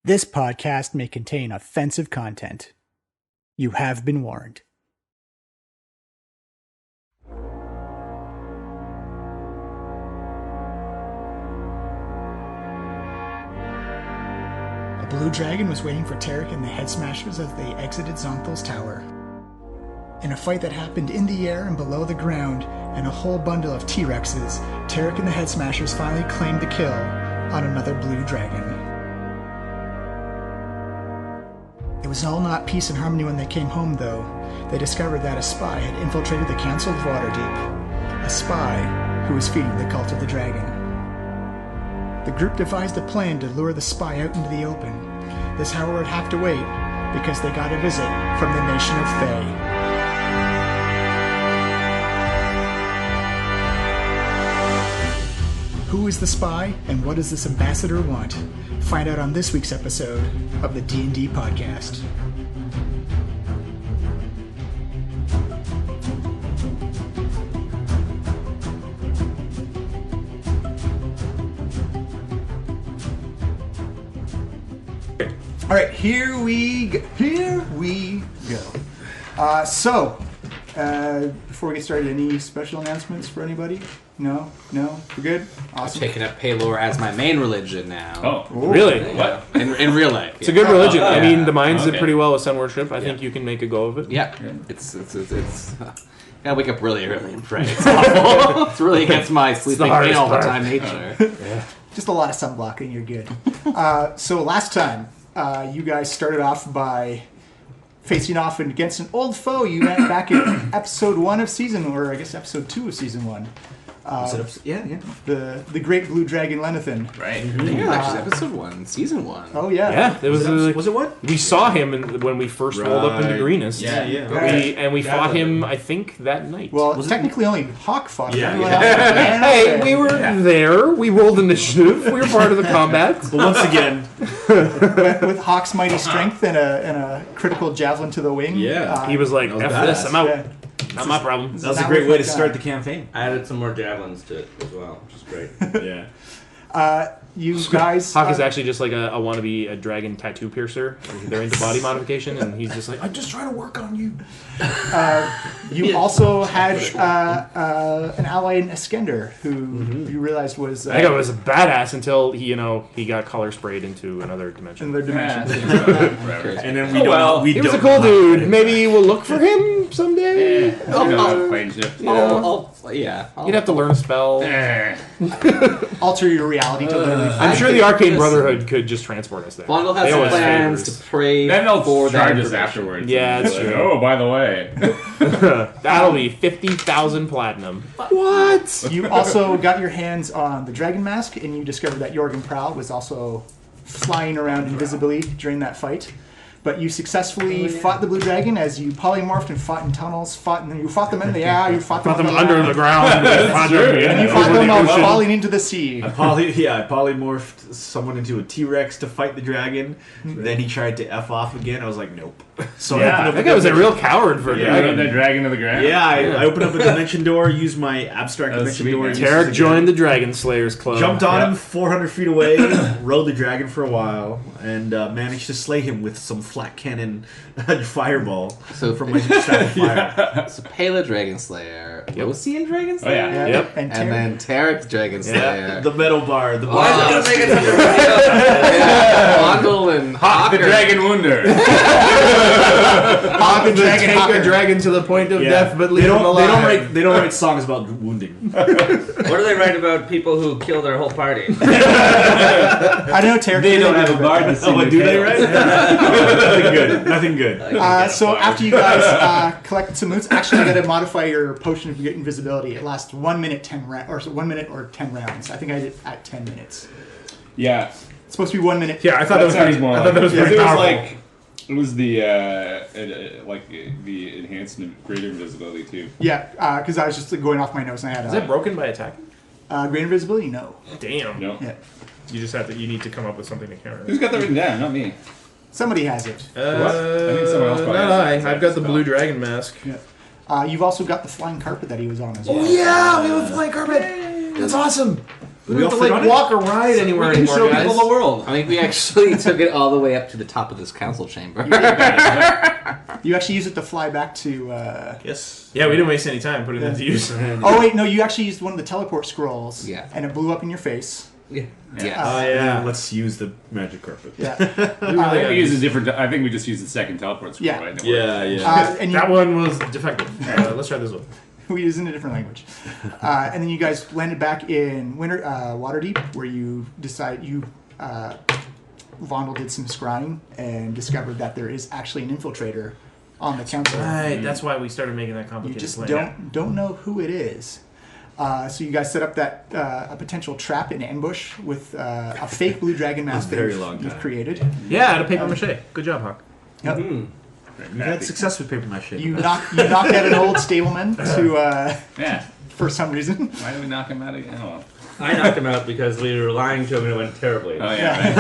This podcast may contain offensive content. You have been warned. A blue dragon was waiting for Tarek and the Head Smashers as they exited Zonthal's tower. In a fight that happened in the air and below the ground, and a whole bundle of T-Rexes, Tarek and the Head Smashers finally claimed the kill on another blue dragon. It was all not peace and harmony when they came home, though. They discovered that a spy had infiltrated the Council of Waterdeep. A spy who was feeding the cult of the dragon. The group devised a plan to lure the spy out into the open. This, however, would have to wait, because they got a visit from the nation of Thay. Who is the spy, and what does this ambassador want? Find out on this week's episode of the D&D Podcast. All right, here we go. Before we get started, any special announcements for anybody? No, we're good. Awesome. I've taken up Paylor as my main religion now. Oh, really? Yeah. What? In real life, it's a good religion. I mean, the minds did pretty well with sun worship. I think you can make a go of it. Yeah. It's I wake up really early and pray. It's awful. It's really against my sleeping all the time nature. Yeah. Just a lot of sunblock and you're good. So last time, you guys started off by facing off against an old foe you met back in episode 1 of season, or I guess episode 2 of season 1. The great blue dragon Lenathan. Right. Yeah, actually, episode 1, season 1. Oh yeah. Yeah, there was it what? We saw him when we first rolled up into Greenest. Yeah. We fought him, I think, that night. Well, technically only Hawk fought him. Yeah. Hey, we were there. We rolled initiative. We were part of the combat. But once again, with Hawk's mighty strength and a critical javelin to the wing. Yeah. He was like, "F this, I'm out." Yeah. Not my problem. That was a great way to start the campaign. I added some more javelins to it as well, which is great. Yeah. You guys... Hawk is actually just like a wannabe dragon tattoo piercer. They're into body modification, and he's just like, I'm just trying to work on you. You also had an ally in Iskender, who you realized was... I think it was a badass until he got color sprayed into another dimension. And then he was a cool dude. Maybe we'll look for him someday. You'd have to learn a spell. Alter your reality to literally... I'm sure the Arcane Brotherhood could just transport us there. Bondle has some plans to pray then they'll for charge that us afterwards. Yeah, that's true. Oh, by the way. That'll be 50,000 platinum. What? You also got your hands on the dragon mask, and you discovered that Jorgen Prowl was also flying around invisibly during that fight. But you successfully fought the blue dragon as you polymorphed and fought in tunnels. You fought them in the air. You fought them under the ground. And you fought them while falling into the sea. I polymorphed someone into a T-Rex to fight the dragon. Then he tried to F off again. I was like, nope. So I think I was a real coward for a dragon. The dragon of the ground? Yeah, I opened up a dimension door, used my abstract dimension door. Tarek joined the Dragon Slayers Club. Jumped on him 400 feet away, rode the dragon for a while, and managed to slay him with some flat cannon fireball from my stack of fire. So Pela Dragon Slayer, Ocean Dragon Slayer? Oh, yeah. Yep. And then Tarek Dragon Slayer. The metal bar. The bar. Bondle and Hawk the Dragon Wunder. Hawk and take a dragon to the point of death, but leave him alive. They don't write songs about wounding. What do they write about people who kill their whole party? I know Tarek. They don't have a bard to sing. Do they write? Nothing good. So after you guys collect some moods, actually you got to modify your potion of invisibility. It lasts 1 minute 10 rounds, or 1 minute or 10 rounds. I think I did at 10 minutes. Yeah. It's supposed to be 1 minute. Yeah, I thought that was pretty powerful. It was the enhanced greater invisibility too. Yeah, because I was just going off my notes and I had. Is it broken by attack? Greater invisibility? No. Damn. No. Yeah. You need to come up with something to counter. Who's got that written down? Not me. Somebody has it. What? I think someone else probably has it. I've got the blue dragon mask. Yeah. You've also got the flying carpet that he was on as well. Oh yeah, we have a flying carpet. That's awesome. We don't have to like walk or ride anywhere We can anymore, show guys. people the world. I mean, we actually took it all the way up to the top of this council chamber. You actually use it to fly back to... Yes. Yeah, we didn't waste any time putting that to use. Oh, wait, no, you actually used one of the teleport scrolls. Yeah. And it blew up in your face. Yeah. Yes. Yeah. Let's use the magic carpet. Yeah. I think we use a different. I think we just use the second teleport scroll. Yeah. Right? And That one was defective. Let's try this one. we use it in a different language. And then you guys landed back in Waterdeep, where you Vondel did some scrying and discovered that there is actually an infiltrator on the council. Right, that's why we started making that You complicated just plan. don't know who it is. So you guys set up that a potential trap and ambush with a fake blue dragon mask that very long you've time. created. Yeah, out of paper mache. Good job, Hawk. Yep. We've had success with paper mache. You knocked out an old stableman to Yeah. for some reason. Why did we knock him out again? Oh, I knocked him out because we were lying to him and it went terribly. oh yeah.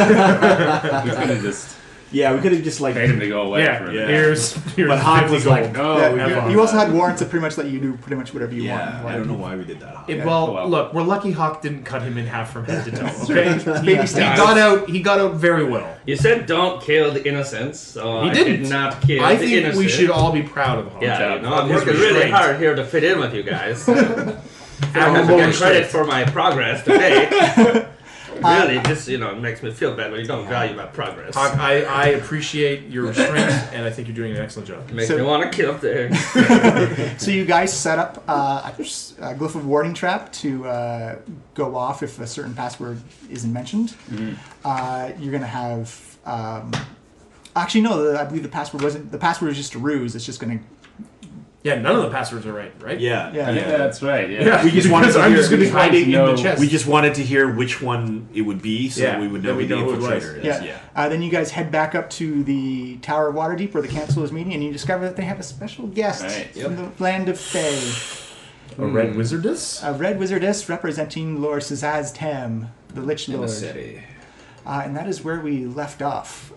Right. We could have just Yeah, we could have just like. paid him to go away Yeah, for a yeah. minute. here's But Hawk 50 was gold. like, no. Yeah, we have you, fun. you also had warrants that pretty much let you do pretty much whatever you Yeah, want. I don't know why we did that. Well, well. look, we're lucky Hawk didn't cut him in half from head to toe. Okay, Baby he steps. He got out very well. You said don't kill the innocents, so He I didn't. did not kill I the think innocent. we should all be proud of Hawk. Yeah, you know, I'm His working really restraint. hard here to fit in with you guys. I And have the to get restraint. credit for my progress today. Really, just it makes me feel bad when you don't value my progress. Hawk, I appreciate your restraint, and I think you're doing an excellent job. Makes So- me want to kill there. So you guys set up a glyph of warning trap to go off if a certain password isn't mentioned. You're gonna have. Actually, no. I believe the password wasn't. The password was just a ruse. It's just gonna. Yeah, none of the passwords are right, right? Yeah. Yeah. Yeah, that's right. Yeah. We just wanted Because to I'm hear- just going to be hiding in the No, chest. We just wanted to hear which one it would be, so Yeah, we would then know we who the know who it was. infiltrator is. Yeah. Then you guys head back up to the Tower of Waterdeep where the council is meeting, and you discover that they have a special guest Right. from the land of Thay. A red wizardess? A red wizardess representing Lord Sazaz Tam, the Lich In the Lord. city. And that is where we left off.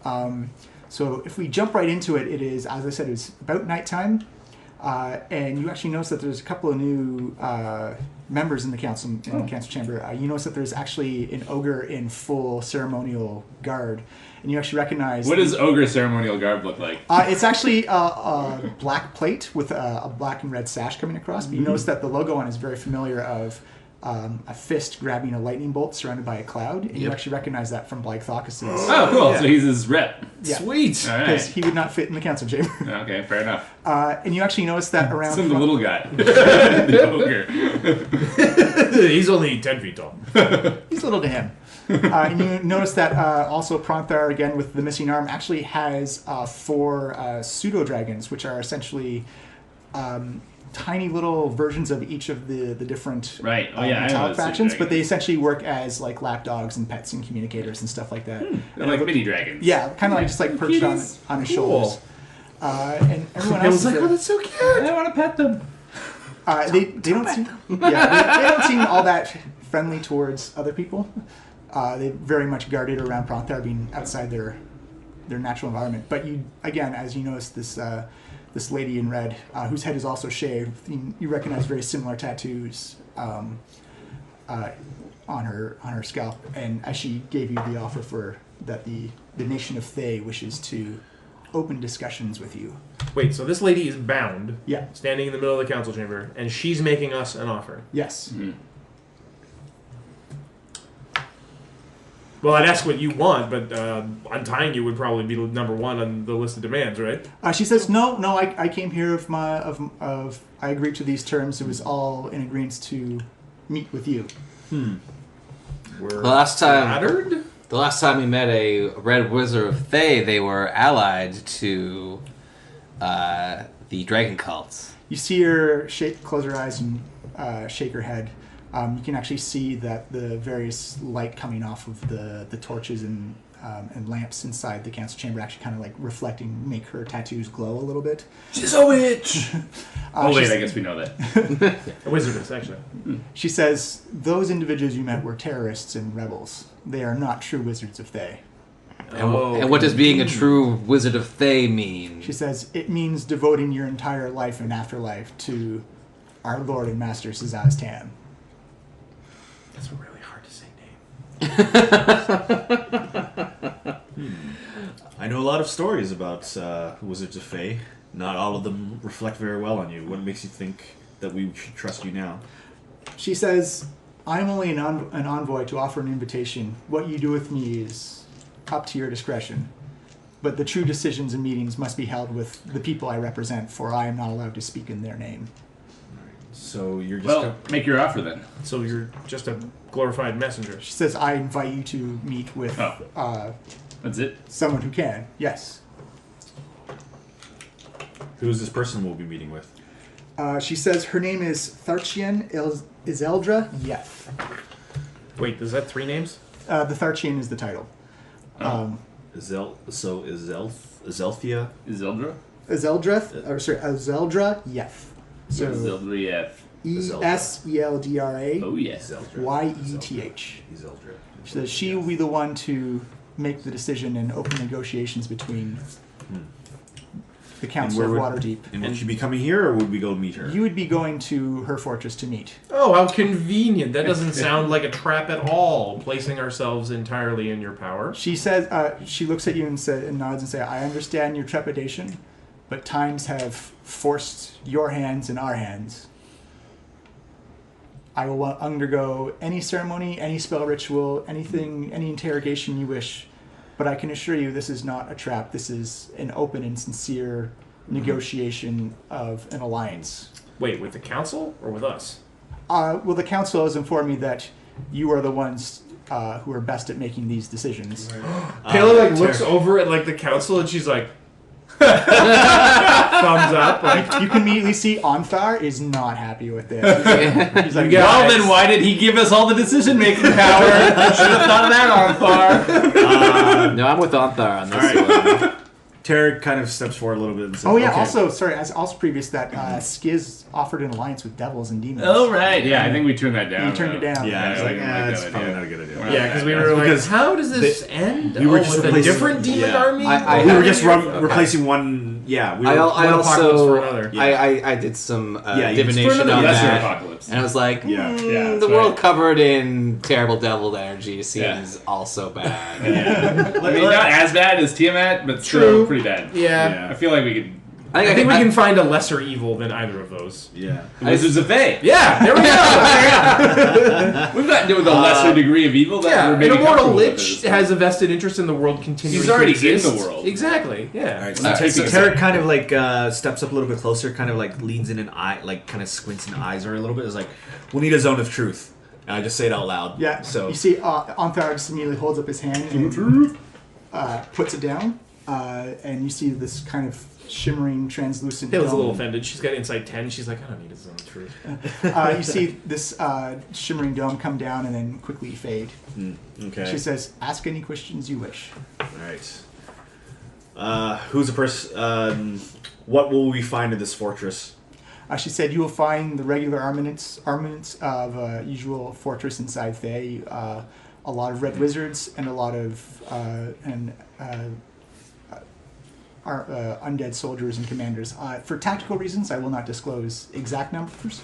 So if we jump right into it, it is, as I said, it's about nighttime. And you actually notice that there's a couple of new members in the council chamber. You notice that there's actually an ogre in full ceremonial guard. And you actually recognize... What does ogre ceremonial garb look like? It's actually a black plate with a black and red sash coming across. But you notice that the logo on it is very familiar of a fist grabbing a lightning bolt surrounded by a cloud. And you actually recognize that from Blythe Thaucus's. Oh, cool. Yeah. So he's his rep. Yeah. Sweet! All Because right. he would not fit in the council chamber. Okay, fair enough. And you actually notice that around... Some the little guy. The ogre. He's only 10 feet tall. He's little to him. And you notice that also Pronthar, again with the missing arm, actually has 4 pseudo-dragons, which are essentially tiny little versions of each of the different Right. Oh, yeah, I know metallic those factions, but they pseudo-dragons. essentially work as like lapdogs and pets and communicators and stuff like that. They're like mini dragons. Yeah, kind of like just like perched on his Cool. shoulders. And everyone I else was is like, oh, that's so cute! I want to pet them. they don't seem they don't seem all that friendly towards other people. They very much guarded around Pronthar being outside their natural environment. But you again, as you notice, this lady in red, whose head is also shaved, you recognize very similar tattoos on her scalp. And as she gave you the offer for that, the nation of Thay wishes to open discussions with you. Wait, so this lady is bound, Yeah. standing in the middle of the council chamber, and she's making us an offer. Yes. Well, I'd ask what you want, but untying you would probably be number 1 on the list of demands, right? She says, no, I came here I agreed to these terms. It was all in agreement to meet with you. We're The last time flattered? The last time we met a red wizard of Thay, they were allied to the dragon cults. You see her close her eyes and shake her head. You can actually see that the various light coming off of the torches and lamps inside the council chamber actually kind of like reflecting, make her tattoos glow a little bit. She's a witch! Oh, wait, she's- I guess we know that. A wizardess, actually. She says, those individuals you met were terrorists and rebels. They are not true wizards of Thay. And what does being a true wizard of Thay mean? She says, it means devoting your entire life and afterlife to our Lord and Master Sazaz Tam. That's really hard to say. I know a lot of stories about Wizards of Thay. Not all of them reflect very well on you. What makes you think that we should trust you now? She says, I'm only an envoy to offer an invitation. What you do with me is up to your discretion. But the true decisions and meetings must be held with the people I represent, for I am not allowed to speak in their name. So you're just... Well, make your offer then. So you're just a glorified messenger. She says, I invite you to meet with That's it? someone who can. Yes. Who is this person we'll be meeting with? She says her name is Tharchian Iseldra Yeth. Wait, is that 3 names? The Tharchian is the title. Iselthia? Iseldra? Iseldra Yeth. So Iseldra, yeah. Eseldra Oh, yes. Yeth. Iseldra. She says she will be the one to make the decision and open negotiations between the Council of Waterdeep. And would she be coming here, or would we go meet her? You would be going to her fortress to meet. Oh, how convenient. That doesn't sound like a trap at all, placing ourselves entirely in your power. She says, she looks at you and nods and says, I understand your trepidation, but times have forced your hands in our hands. I will undergo any ceremony, any spell ritual, anything, any interrogation you wish. But I can assure you this is not a trap. This is an open and sincere negotiation of an alliance. Wait, with the council or with us? Well, the council has informed me that you are the ones who are best at making these decisions. Kayla looks over at the council and she's like, thumbs up. You can immediately see Onthar is not happy with this. He's like, Well, then why did he give us all the decision-making power? Should have thought of that, Onthar. No, I'm with Onthar on this one. Tarek kind of steps forward a little bit and says, Oh yeah. okay. Also, sorry. As also previous that Skiz offered an alliance with devils and demons. Oh, right. Yeah, I think we turned that down. You turned it down. Yeah, it's I like, didn't like it's that probably idea. not a good idea. Yeah, because we were like, Because how does this end? we were just with a replacing- different demon yeah. army? We were just replacing one. Yeah, we were. I apocalypse also for another. I did some Yeah, you- divination For another on lesser that, apocalypse. and I was like, Yeah. Yeah, the that's world right. covered in terrible devil energy seems also bad. Yeah. I mean, not as bad as Tiamat, but still True. pretty bad. Yeah. I feel like we could... I think we can find a lesser evil than either of those. Yeah. Wizards of Thay. Yeah, there we go. We've got to do with a lesser degree of evil that Yeah, we're an maybe immortal comfortable with lich at this has a vested interest in the world continuing He's already to exist. in the world. Exactly, yeah. Alright, Alright, so so Tarek kind of steps up a little bit closer, kind of leans in an eye, kind of squints in eyes her a little bit. Is like, we'll need a zone of truth. And I just say it out loud. Yeah. So You see, Onthar just immediately holds up his hand and puts it down, and you see this kind of shimmering, translucent. Kayla's a dome. little offended. She's got insight 10. She's like, I don't need a zone of truth. You see this shimmering dome come down and then quickly fade. okay. She says, "Ask any questions you wish." All right. Who's the person? What will we find in this fortress? She said, "You will find the regular armaments of usual fortress inside Thay. A lot of red wizards and a lot of undead soldiers and commanders. For tactical reasons, I will not disclose exact numbers,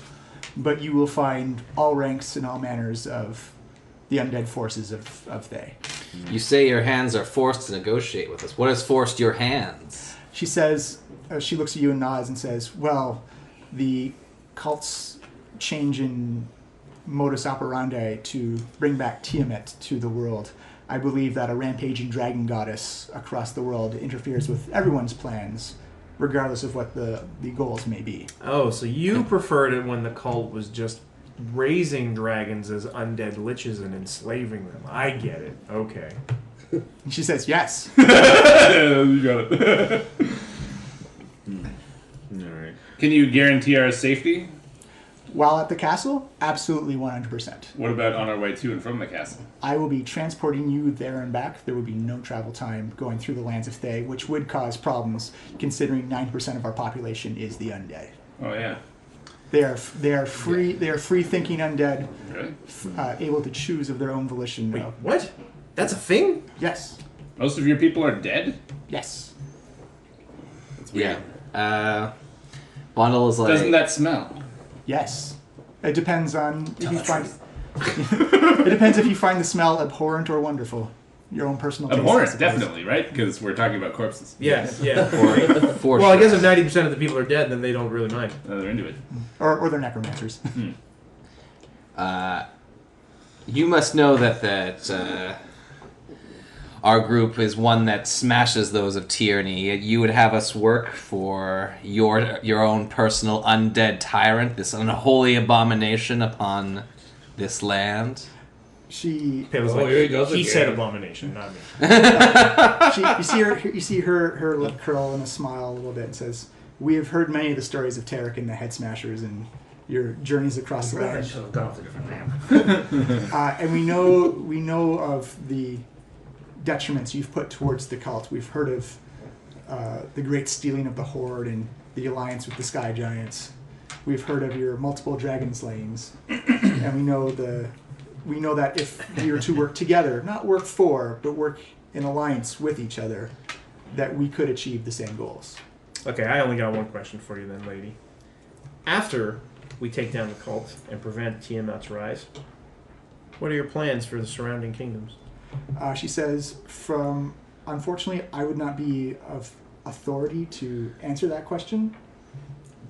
but you will find all ranks and all manners of the undead forces of Thay." You say your hands are forced to negotiate with us. What has forced your hands? She says, she looks at you and nods and says, "Well, the cult's change in modus operandi to bring back Tiamat to the world. I believe that a rampaging dragon goddess across the world interferes with everyone's plans, regardless of what the goals may be." Oh, so you preferred it when the cult was just raising dragons as undead liches and enslaving them. I get it. Okay. And she says, "Yes." You got it. All right. Can you guarantee our safety? While at the castle, absolutely 100%. What about on our way to and from the castle? I will be transporting you there and back. There will be no travel time going through the lands of Thay, which would cause problems considering 9% of our population is the undead. Oh, yeah. They are free. They are free thinking undead, Really? able to choose of their own volition. Wait, what? That's a thing? Yes, Most of your people are dead? yes. That's weird. Yeah. Bundle is like... Doesn't that smell? Yes. It depends on if you find. It depends if you find the smell abhorrent or wonderful. Your own personal taste. Abhorrent, definitely, right? Because we're talking about corpses. Yeah. For Well, I sure. guess if 90% of the people are dead, then they don't really mind. They're into it. Or they're necromancers. You must know that our group is one that smashes those of tyranny. Yet you would have us work for your own personal undead tyrant, this unholy abomination upon this land. Pale's Oh, here he goes he again. said abomination, not me. You see her lip curl and a smile a little bit and says, "We have heard many of the stories of Tarek and the Head Smashers and your journeys across the I land. should have gone with a different name. And we know of the detriments you've put towards the cult. We've heard of the great stealing of the Horde and the alliance with the Sky Giants. We've heard of your multiple dragon slayings, and we know that if we were to work together, not work for, but work in alliance with each other, that we could achieve the same goals." Okay, I only got one question for you then, lady. After we take down the cult and prevent Tiamat's rise, what are your plans for the surrounding kingdoms? She says, unfortunately, I would not be of authority to answer that question.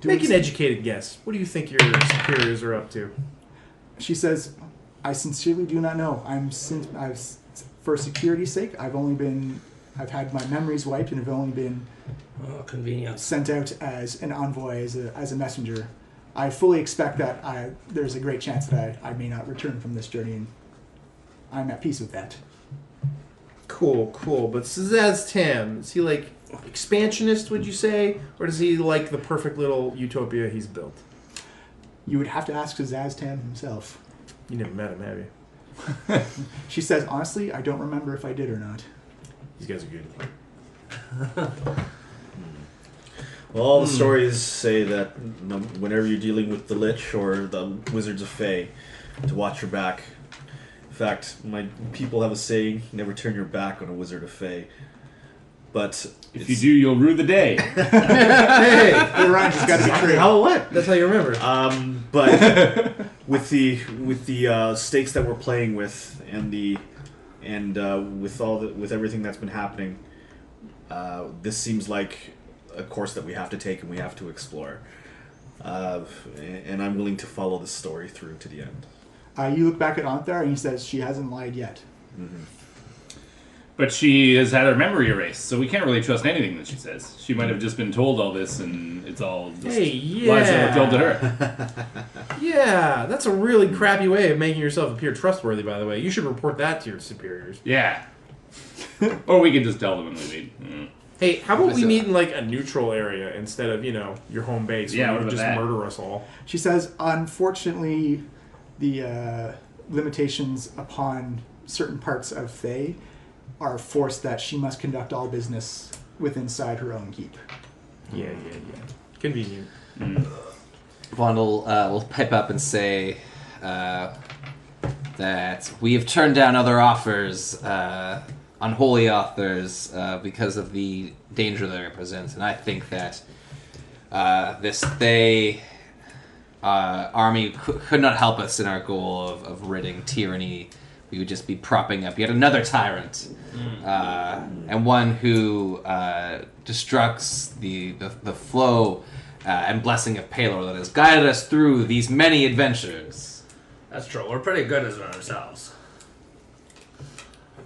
Make an educated guess. What do you think your superiors are up to? She says, I sincerely do not know. For security's sake, I've had my memories wiped and have only been Convenient. sent out as an envoy, as a messenger. I fully expect that there's a great chance that I may not return from this journey, and I'm at peace with that. Cool. But Zaz Tam, is he like expansionist, would you say? Or does he like the perfect little utopia he's built? You would have to ask Zaztan himself. You never met him, have you? She says, honestly, I don't remember if I did or not. These guys are good. Well, all the stories say that whenever you're dealing with the Lich or the Wizards of Thay, to watch your back. In fact, my people have a saying, never turn your back on a Wizard of Thay. But If you do, you'll rue the day. Hey! The rhyme has got to be true. how it went. That's how you remember. But with the stakes that we're playing with and with everything that's been happening, this seems like a course that we have to take and we have to explore. And I'm willing to follow this story through to the end. You look back at Anthar and he says she hasn't lied yet. Mm-hmm. But she has had her memory erased, so we can't really trust anything that she says. She might have just been told all this, and it's all just lies that were told to her. Yeah, that's a really crappy way of making yourself appear trustworthy, by the way. You should report that to your superiors. Yeah. Or we could just tell them when we leave. Hey, how about we meet in like a neutral area instead of, your home base Yeah, where what you about just that? murder us all? She says, unfortunately, the limitations upon certain parts of Thay are forced that she must conduct all business inside her own keep. Yeah. Convenient. Vaughn will pipe up and say that we have turned down other offers, unholy offers, because of the danger they represent. And I think that this Thay army could not help us in our goal of ridding tyranny. We would just be propping up yet another tyrant, and one who destructs the flow and blessing of Palor that has guided us through these many adventures. That's true. We're pretty good as ourselves.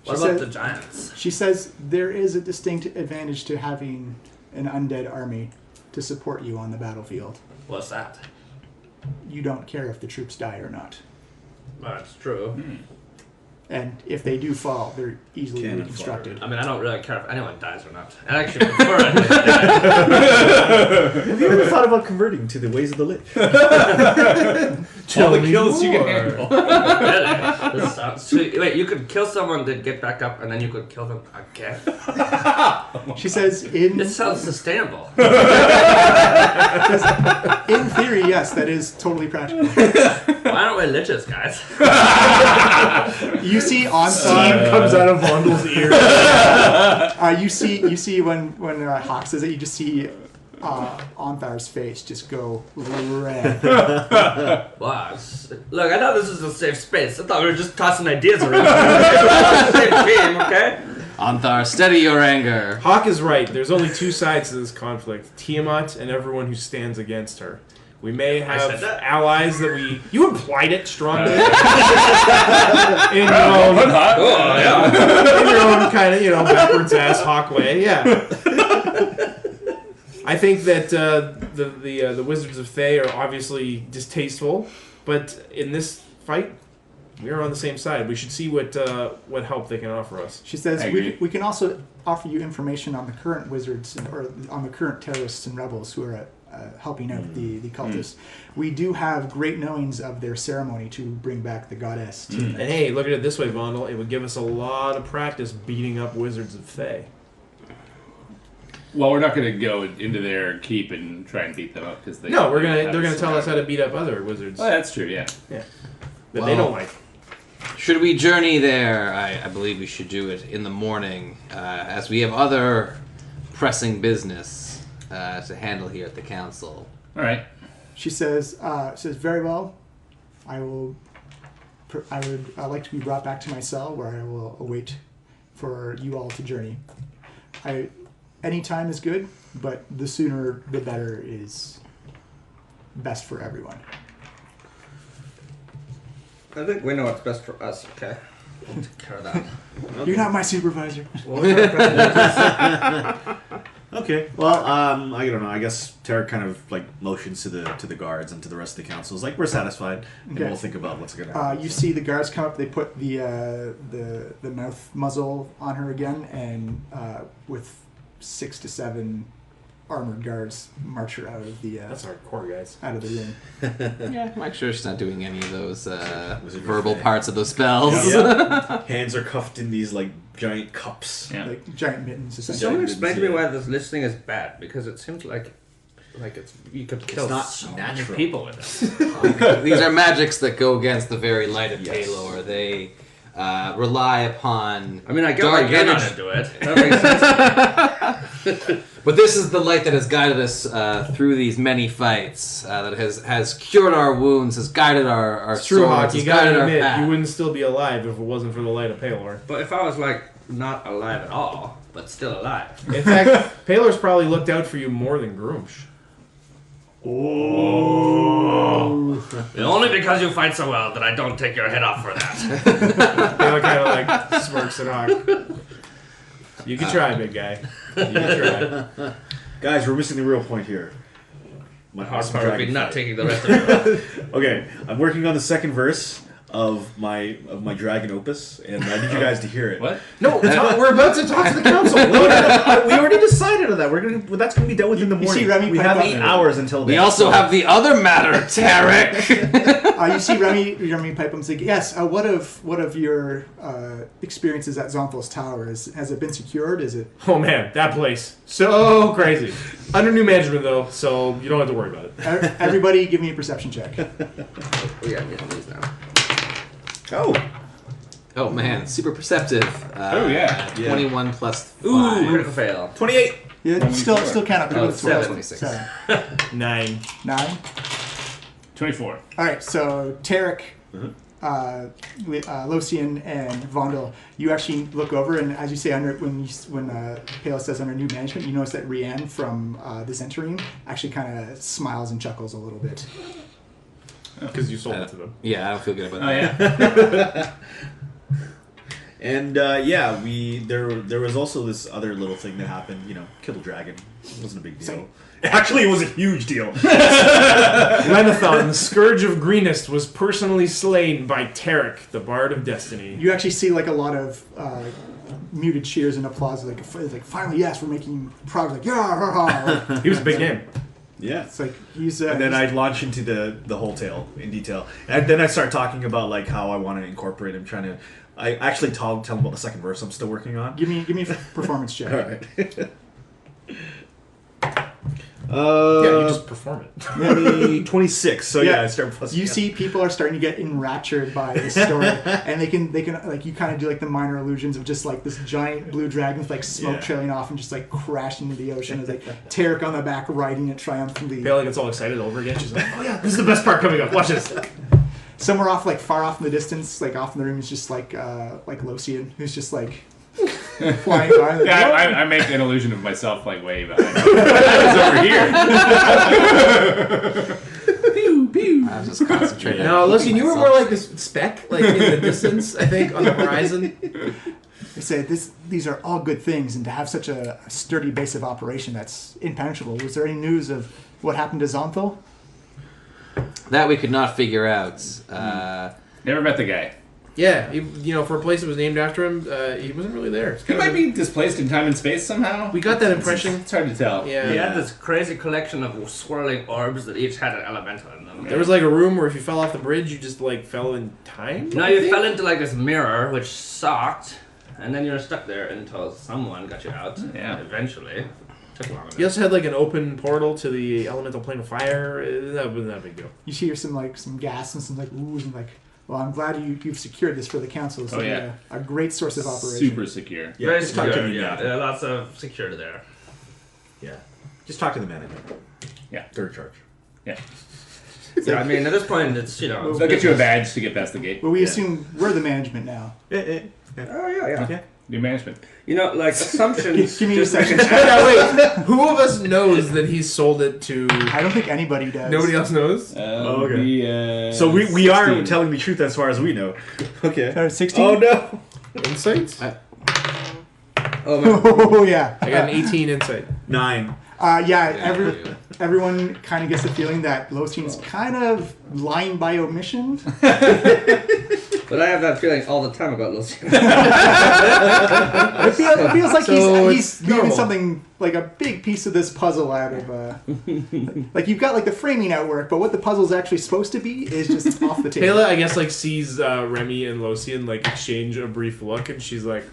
What She about said- the giants? She says there is a distinct advantage to having an undead army to support you on the battlefield. What's that? You don't care if the troops die or not. That's true. And if they do fall, they're easily Cannon reconstructed. I mean, I don't really care if anyone dies or not. I actually prefer it. Have you ever thought about converting to the ways of the Lich? All the kills you can handle. Really? This sounds sweet. Wait, you could kill someone, then get back up, and then you could kill them again? She says, in This sounds sustainable. in theory, yes, that is totally practical. Why don't we liches, guys? You see on Steam comes out of Vondel's ear. you see when Hawk says it, you just see Onthar's face just go red. Wow. Look, I know this is a safe space. I thought we were just tossing ideas around. Safe team, okay? Onthar, steady your anger. Hawk is right. There's only two sides to this conflict: Tiamat and everyone who stands against her. We may have allies that we... You implied it strongly. In your own... in your own kind of, backwards-ass Hawk way. Yeah. I think that the Wizards of Thay are obviously distasteful, but in this fight, we are on the same side. We should see what help they can offer us. She says, we can also offer you information on the current wizards, or on the current terrorists and rebels who are helping out the cultists. We do have great knowings of their ceremony to bring back the goddess. And hey, look at it this way, Vondel. It would give us a lot of practice beating up Wizards of Thay. Well, we're not going to go into their keep and try and beat them up because they're going to tell us how to beat up other wizards. Oh, that's true. Yeah. That they don't like. Should we journey there? I believe we should do it in the morning, as we have other pressing business to handle here at the council. All right. She says, very well. I would like to be brought back to my cell where I will await for you all to journey. Any time is good, but the sooner the better is best for everyone. I think we know what's best for us, okay? We'll take care of that. You're not my supervisor. Okay. Well, I don't know. I guess Tarek kind of motions to the guards and to the rest of the council. It's like, we're satisfied, and we'll think about what's going to happen. You see the guards come up. They put the mouth muzzle on her again, and with 6 to 7 armored guards march her out of the. That's hardcore, guys. Out of the room. Yeah, make sure she's not doing any of those verbal parts of those spells. Yeah. Hands are cuffed in these giant cups. Yeah. Like giant mittens. Someone explain to me why this listening is bad, because it seems like you could kill not so natural. many people with it. These are magics that go against the very light of Taylor. They rely upon. I mean, I get dark why you're not energy. into it. That makes sense. But this is the light that has guided us through these many fights. That has cured our wounds, has guided our It's true, swords, Hawk. has You gotta guided our admit, path. you wouldn't still be alive if it wasn't for the light of Palor. But if I was not alive at all, but still alive. In fact, Palor's probably looked out for you more than Groomsh. Only because you fight so well that I don't take your head off for that. Palor kind of smirks at Hawk. You can try, big guy. You can try. Guys, we're missing the real point here. My Hard awesome part would be dragon not fight. taking the rest of it. Okay, I'm working on the second verse of my dragon opus, and I need you guys to hear it. What? No, we're about to talk to the council. We already decided on that. That's going to be done within the morning. see Remy we pipe have up 8 there. hours until We then. also have the other matter, Tarek. You see Remy pipe up and say, "Yes. What of your experiences at Zonthal's Tower? Has it been secured? Is it?" Oh man, that place. So crazy. Under new management though, so you don't have to worry about it. Everybody, give me a perception check. We gotta get these now. Oh man, super perceptive. Oh, yeah. 21 plus 5. Ooh, critical fail. 28. Yeah, still count up. Oh, It's 26. 9. 9. 24. All right, so Tarek, Losian, and Vondel, you actually look over, and as you say, when Pale says under new management, you notice that Rianne from the Zentering actually kind of smiles and chuckles a little bit. Because you sold it to them. Yeah, I don't feel good about Oh, that. yeah. And there was also this other little thing that happened. Killed a dragon. It wasn't a big deal. Actually, it was a huge deal. Lenathon, the Scourge of Greenest, was personally slain by Tarek, the Bard of Destiny. You actually see like a lot of muted cheers and applause, like finally, yes, we're making progress. Like, yeah, He was a big name. Yeah. it's like he's. And then I launch into the whole tale in detail. And then I start talking about how I want to incorporate him, trying to. I actually tell him about the second verse I'm still working on. give me a performance check. All right. you just perform it. 26. So I start plus. You see, people are starting to get enraptured by this story, and they can like you kind of do like the minor illusions of just like this giant blue dragon with like smoke trailing off and just like crashing into the ocean. As like Tarek on the back riding it triumphantly. Bailey gets all excited over again. She's like, "Oh yeah, this is the best part coming up. Watch this." Somewhere off, like far off in the distance, like off in the room, is just like Locian, who's just like flying by. Like, I make an illusion of myself like way behind. It's over here. I was just concentrating. No, listen, you were more like this speck, like in the distance. I think on the horizon. I say these are all good things, and to have such a sturdy base of operation that's impenetrable. Was there any news of what happened to Zonthal? That we could not figure out. Never met the guy. Yeah, for a place that was named after him, he wasn't really there. He might be displaced in time and space somehow. We got that impression. It's hard to tell. Yeah. He had this crazy collection of swirling orbs that each had an elemental in them. There was like a room where if you fell off the bridge, you just like fell in time. No, you fell into like this mirror, which sucked, and then you were stuck there until someone got you out. Yeah. Eventually. Took long enough. You also had like an open portal to the elemental plane of fire. That wasn't that big deal. You hear some gas and some like oohs and like. Well, I'm glad you've secured this for the council. It's a great source of operation. Super secure. Yeah, Very just talk secure, to the manager. lots of security there. Yeah, just talk to the manager. Yeah. They're in charge. Yeah. Yeah, I mean, at this point, it's, They'll get you a badge to get past the gate. Well, we assume we're the management now. Oh, yeah. New management. Like, assumptions... Give me a second. Wait, who of us knows that he's sold it to... I don't think anybody does. Nobody else knows? Okay. So we are telling the truth as far as we know. Okay. 16? Oh, no. Insights? Oh, yeah. I got an 18 insight. 9. Everyone kind of gets the feeling that Locian's kind of lying by omission. But I have that feeling all the time about Lucian. It feels like So he's leaving normal. something like a big piece of this puzzle out of like you've got like the framing outwork, but what the puzzle's actually supposed to be is just off the table. Taylor, I guess, like sees Remy and Locian like exchange a brief look, and she's like,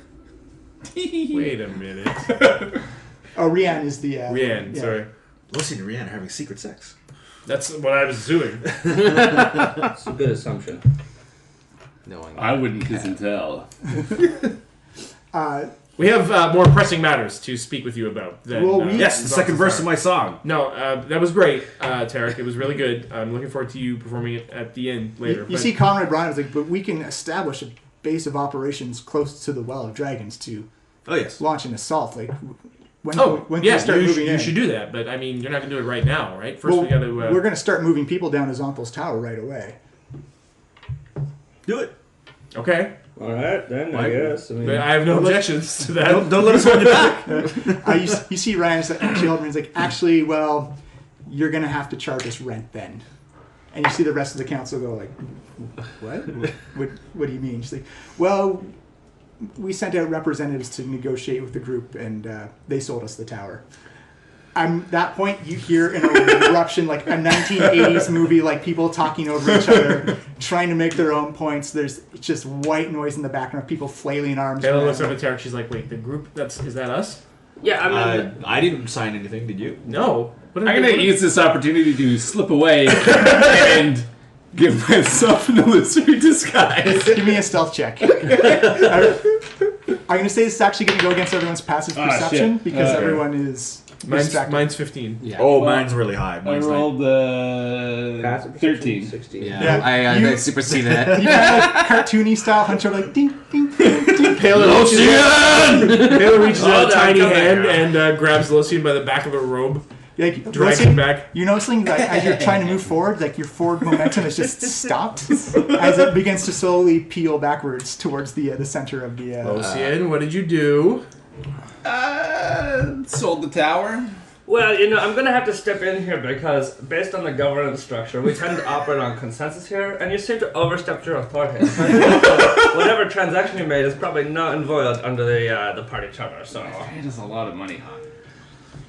"Wait a minute." Oh, Rian is the Rian, sorry. Lucy and Rihanna are having secret sex. That's what I was assuming. It's a good assumption. Knowing I wouldn't kiss and tell. We have more pressing matters to speak with you about. Than, Yes, the second verse of my song. No, that was great, Tarek. It was really good. I'm looking forward to you performing it at the end later. You see, Conrad Bryan was like, but we can establish a base of operations close to the Well of Dragons to launch an assault. Like, when can we start moving in? You should do that, but I mean, you're not going to do it right now, right? First, we got to. We're going to start moving people down to Zonthal's tower right away. Do it. Okay. All right, then, I guess. But I have no objections to that. Don't let us hold you back. You see Ryan's Children's like, actually, well, you're going to have to charge us rent then. And you see the rest of the council go like, what? What do you mean? She's like, well, we sent out representatives to negotiate with the group, and they sold us the tower. At that point, you hear an eruption, like a 1980s movie, like people talking over each other, trying to make their own points. There's just white noise in the background, people flailing arms. Taylor looks up at Tarek. She's like, "Wait, the group? Is that us?" Yeah, I mean... I didn't sign anything, did you? No. I'm going to use this opportunity to slip away and give myself an illusory disguise. Give me a stealth check. I'm going to say this is actually going to go against everyone's passive perception because everyone is distracted. Mine's 15. Yeah. Oh, mine's really high. I Mine's rolled 13. 16. Yeah, I supersede that. You kind of like cartoony style hunch over like ding, ding, ding, ding. Taylor reaches out a tiny hand and grabs Lucian by the back of her robe. Like, Drags him back. You noticing that as you're trying to move forward, like your forward momentum is just stopped as it begins to slowly peel backwards towards the center of the. Lucian, what did you do? Sold the tower. Well, I'm going to have to step in here because based on the governance structure, we tend to operate on consensus here, and you seem to overstep your authority. Whatever transaction you made is probably not involved under the party charter, so... It is a lot of money, huh?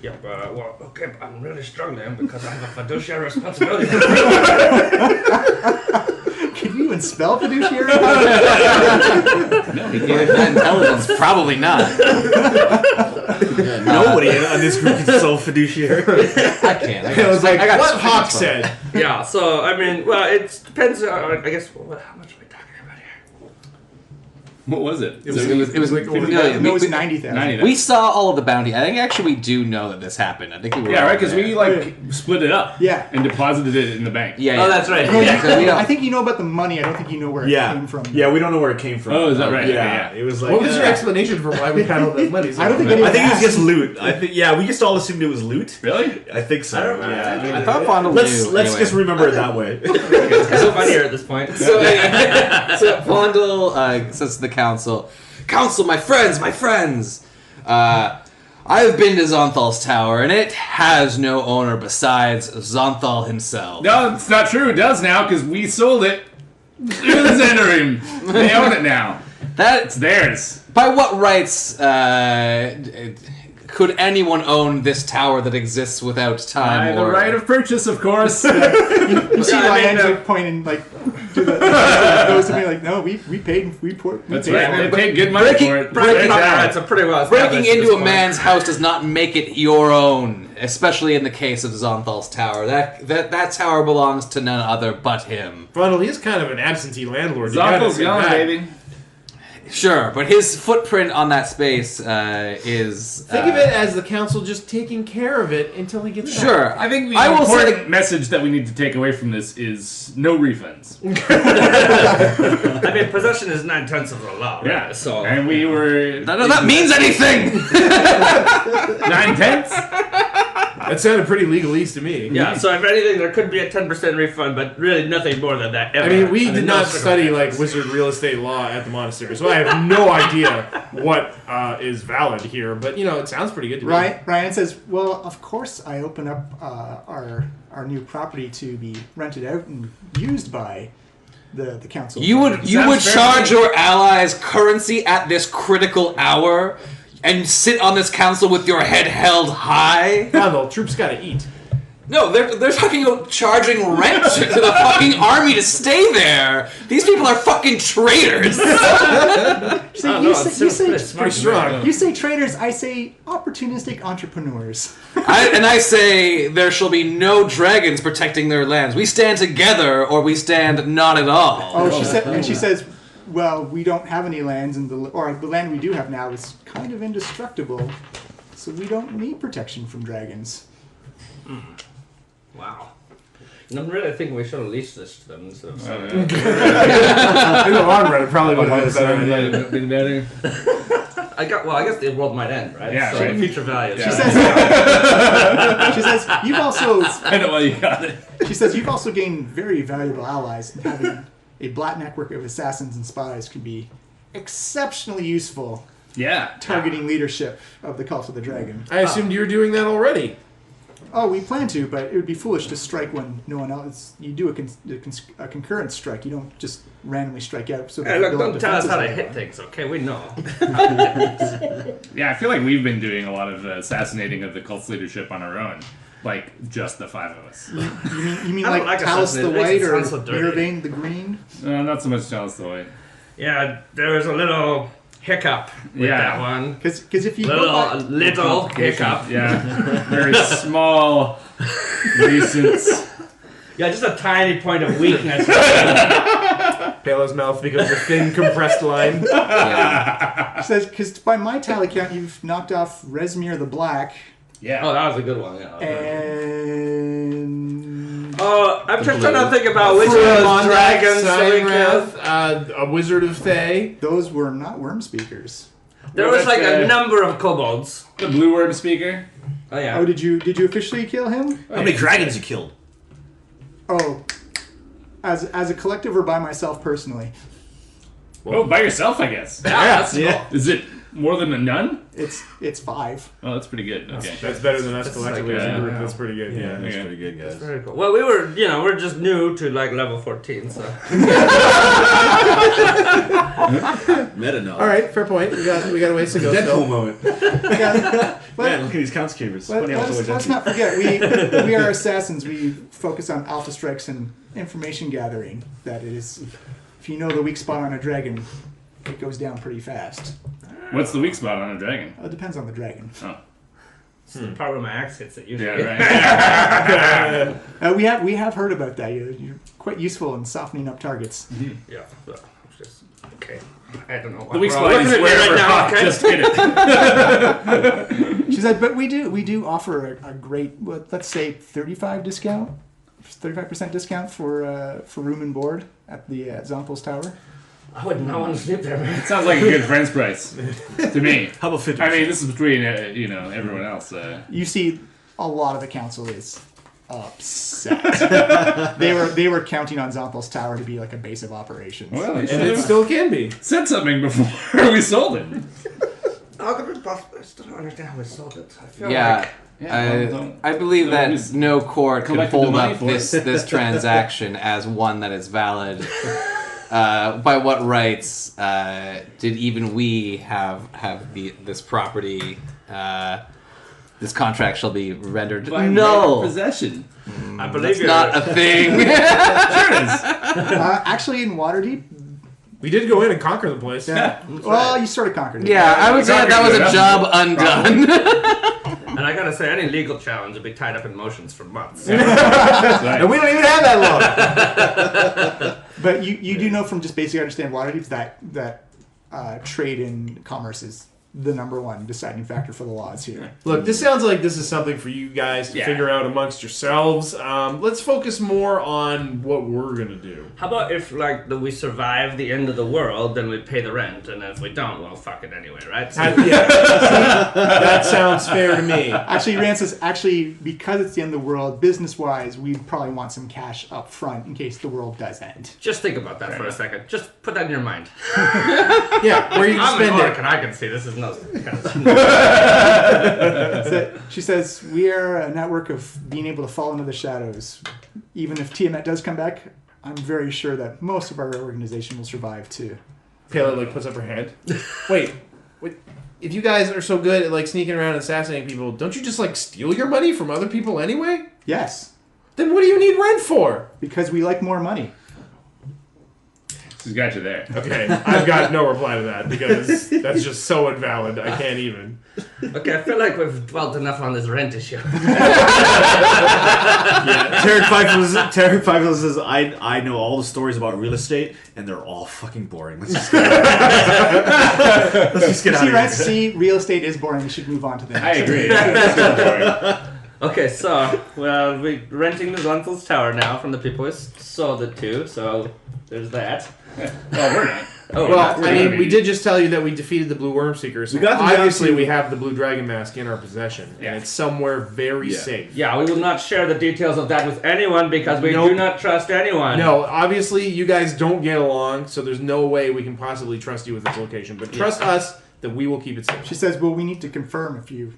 Yeah, well, okay, I'm really struggling because I have a fiduciary responsibility. Can you even spell fiduciary? No, he gave it intelligence. Probably not. Nobody on this group can solve fiduciary. I can't. I was like, I got what Hawk from said. Yeah, so, I mean, well, it depends on, I guess, how much are we talking about here? What was it? It was like No, it was 90,000. 90. We saw all of the bounty. I think actually we do know that this happened. I think we were. Yeah, all right. Because there. we like split it up. Yeah. And deposited it in the bank. Yeah. Oh, that's right. Well, Yeah, 'cause we don't- I think you know about the money. I don't think you know where it came from. Yeah, we don't know where it came from. Oh, is that right? Yeah, Okay, it was like. What was your explanation for why we had all that money? I don't think I anyone think it was asked. just loot. I think we just all assumed it was loot. Really? I think so. I don't know. Yeah. I thought Fondle Let's knew. let's anyway. just remember it that way. It's kind of funnier at this point. So Fondle says to the council, "Council, my friends, I've been to Zonthal's tower, and it has no owner besides Zonthal himself." No, it's not true. It does now because we sold it to the Zendrim. They own it now. It's That's theirs. by what rights could anyone own this tower that exists without time? By the or right of purchase, of course. You see I mean, Ryan's like pointing like to the goes to me like, no, we paid. That's paid right. for They it. paid good money for it. Breaking Right now. rights are pretty well Breaking established at into this a point. man's house does not make it your own, especially in the case of Zonthal's tower. That tower belongs to none other but him. Funnel, he's kind of an absentee landlord. You gotta Zonkel's say gone, that. baby. Sure, but his footprint on that space is. Think of it as the council just taking care of it until he gets back. Sure, I think the I will say important message that we need to take away from this is no refunds. I mean, possession is 9/10 of the law, right? Yeah. So, And we were none of that means anything. 9/10. That sounded pretty legalese to me. yeah, so if anything, there could be a 10% refund, but really nothing more than that ever. I mean, we Under did no not study like circumstances. wizard real estate law at the monastery, so I have no idea what is valid here. But you know, it sounds pretty good to me. Ryan says, well, of course I open up our new property to be rented out and used by the council. You would Sounds fair charge to me. your allies currency at this critical hour and sit on this council with your head held high? Funnel, troops gotta eat. No, they're talking about charging rent to the fucking army to stay there. These people are fucking traitors. See, you say Pretty strong. you say traders, I say opportunistic entrepreneurs. I say there shall be no dragons protecting their lands. We stand together, or we stand not at all. Oh, she says, well, we don't have any lands, and the land we do have now is kind of indestructible, so we don't need protection from dragons. Wow. I'm really thinking we should have leased this to them instead of selling it. In the long run, it probably would have been a better idea. I guess the world might end, right? Yeah, so right. future values. Yeah. She says you've also I know why you got it. she says you've also gained very valuable allies, and having a black network of assassins and spies can be exceptionally useful Yeah. targeting leadership of the Cult of the Dragon. I assumed you were doing that already. Oh, we plan to, but it would be foolish to strike when no one else. You do a concurrent strike. You don't just randomly strike out. So Hey, that look, build up don't tell us how to defenses hit things, okay? We know. Yeah, I feel like we've been doing a lot of assassinating of the cult's leadership on our own. Like, just the five of us. You mean I don't like like Talus the assassinate. It White makes it or sound so dirty. Mirvain the Green? Not so much Chalice the White. Yeah, there was a little hiccup with Yeah. that one. Because if you go Little by, hiccup. Yeah. Very small, recent. Yeah, just a tiny point of weakness. Pale's mouth becomes a thin, compressed line. she says because by my tally count, you've knocked off Resmir the Black Yeah. Oh, that was a good one. Yeah. and Oh, I'm just trying to think about which of Fura, those Mondrax, dragons that we killed. Sirenrath, a wizard of Thay. those were not worm speakers. There was like a number of kobolds. The blue worm speaker. Oh yeah. Oh, did you officially kill him? How many dragons you killed? Oh, as a collective or by myself personally? Oh, by yourself, I guess. Yeah, that's Yeah. Is it More than a none? It's 5. Oh, that's pretty good. Okay. That's better than us collectively as a group. yeah. That's pretty good. Yeah. That's pretty good, guys. Very cool. Well, we're just new to like level 14, so. Meta knowledge. All right, fair point. We got a ways to go. Deadpool Still. moment. Man, look at these count keepers. Let's not forget, we are assassins. We focus on alpha strikes and information gathering. That it is, if you know the weak spot on a dragon, it goes down pretty fast. What's the weak spot on a dragon? It depends on the dragon. Oh. Probably my axe hits it usually. Yeah, right. We have heard about that. You're quite useful in softening up targets. Yeah. So, it's just okay. I don't know. The weak We're spot looking is at me wherever right now, Hawk okay? just hit it. She said, but we do offer a great, let's say 35% discount for room and board at the Zompel's Tower. I would not want to sleep there, man. It sounds like a good friend's price to me. How about 50%? I mean, this is between everyone else. You see, a lot of the council is upset. they were counting on Zompel's Tower to be like a base of operations. Well, And it still can be. said something before we sold it. How could it possibly? I still don't understand how we sold it. I feel Yeah. Yeah, I believe that just no court can collected the hold money up for this it. this transaction as one that is valid. By what rights did even we have this property? This contract shall be rendered. By No, possession. I believe that's you're not a thing. Sure it is. Actually, in Waterdeep, We did go in and conquer the place. yeah. Well, you sort of conquered it. Yeah, I would say that was a job undone. And I gotta say, any legal challenge would be tied up in motions for months. That's right. And we don't even have that long. But you do know from just basic understanding Waterdeep that trade and commerce is the number one deciding factor for the laws here. Look, this sounds like this is something for you guys to Yeah. figure out amongst yourselves. Let's focus more on what we're gonna do. How about if, we survive the end of the world, then we pay the rent, and if we don't, well, fuck it anyway, right? So, Yeah, that sounds fair to me. Actually, Rand says, because it's the end of the world, business-wise, we'd probably want some cash up front in case the world does end. just think about that for a second. Just put that in your mind. Yeah, where you can I'm an spend orc, it. and I can see this is no. So she says, we are a network of being able to fall into the shadows. Even if Tiamat does come back, I'm very sure that most of our organization will survive too. Taylor puts up her hand. Wait. If you guys are so good at sneaking around and assassinating people, don't you just steal your money from other people anyway? Yes, Then what do you need rent for? because we like more money. She's got you there. Okay, I've got no reply to that because that's just so invalid. I can't even. Okay, I feel like we've dwelt enough on this rent issue. Tarek Five says, I know all the stories about real estate, and they're all fucking boring. Let's just get out of here. See, real estate is boring. We should move on to the I next. agree. It's so boring. Okay, so, we're renting the Zonfel's Tower now from the people we sold it to, so there's that. Well, we're not. Oh, Well, not- I mean, we did just tell you that we defeated the Blue Worm Seeker, so We got them Obviously, down to- we have the Blue Dragon Mask in our possession, Yeah. and it's somewhere very safe. Yeah, we will not share the details of that with anyone because we Nope. do not trust anyone. No, obviously, you guys don't get along, so there's no way we can possibly trust you with this location. But trust us that we will keep it safe. She says, well, we need to confirm if you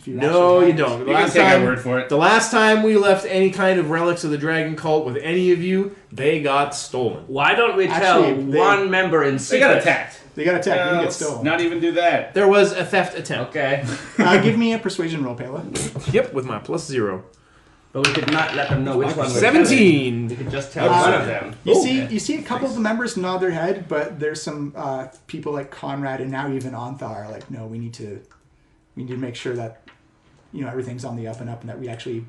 No, actually you have it." don't. You can take our word for it. The last time we left any kind of relics of the dragon cult with any of you, they got stolen. Why don't we tell Actually, they- one member in They secret? got attacked. They got attacked. They didn't get Let's stolen. not even do that. there was a theft attempt. Okay, Give me a persuasion roll, Pela. Yep, with my +0. but we could not let them know which one. we're 17. telling. We could just tell one of them. You see a couple of the members nod their head, but there's some people like Conrad and now even Antha are like, no, we need to make sure that everything's on the up and up, and that we actually,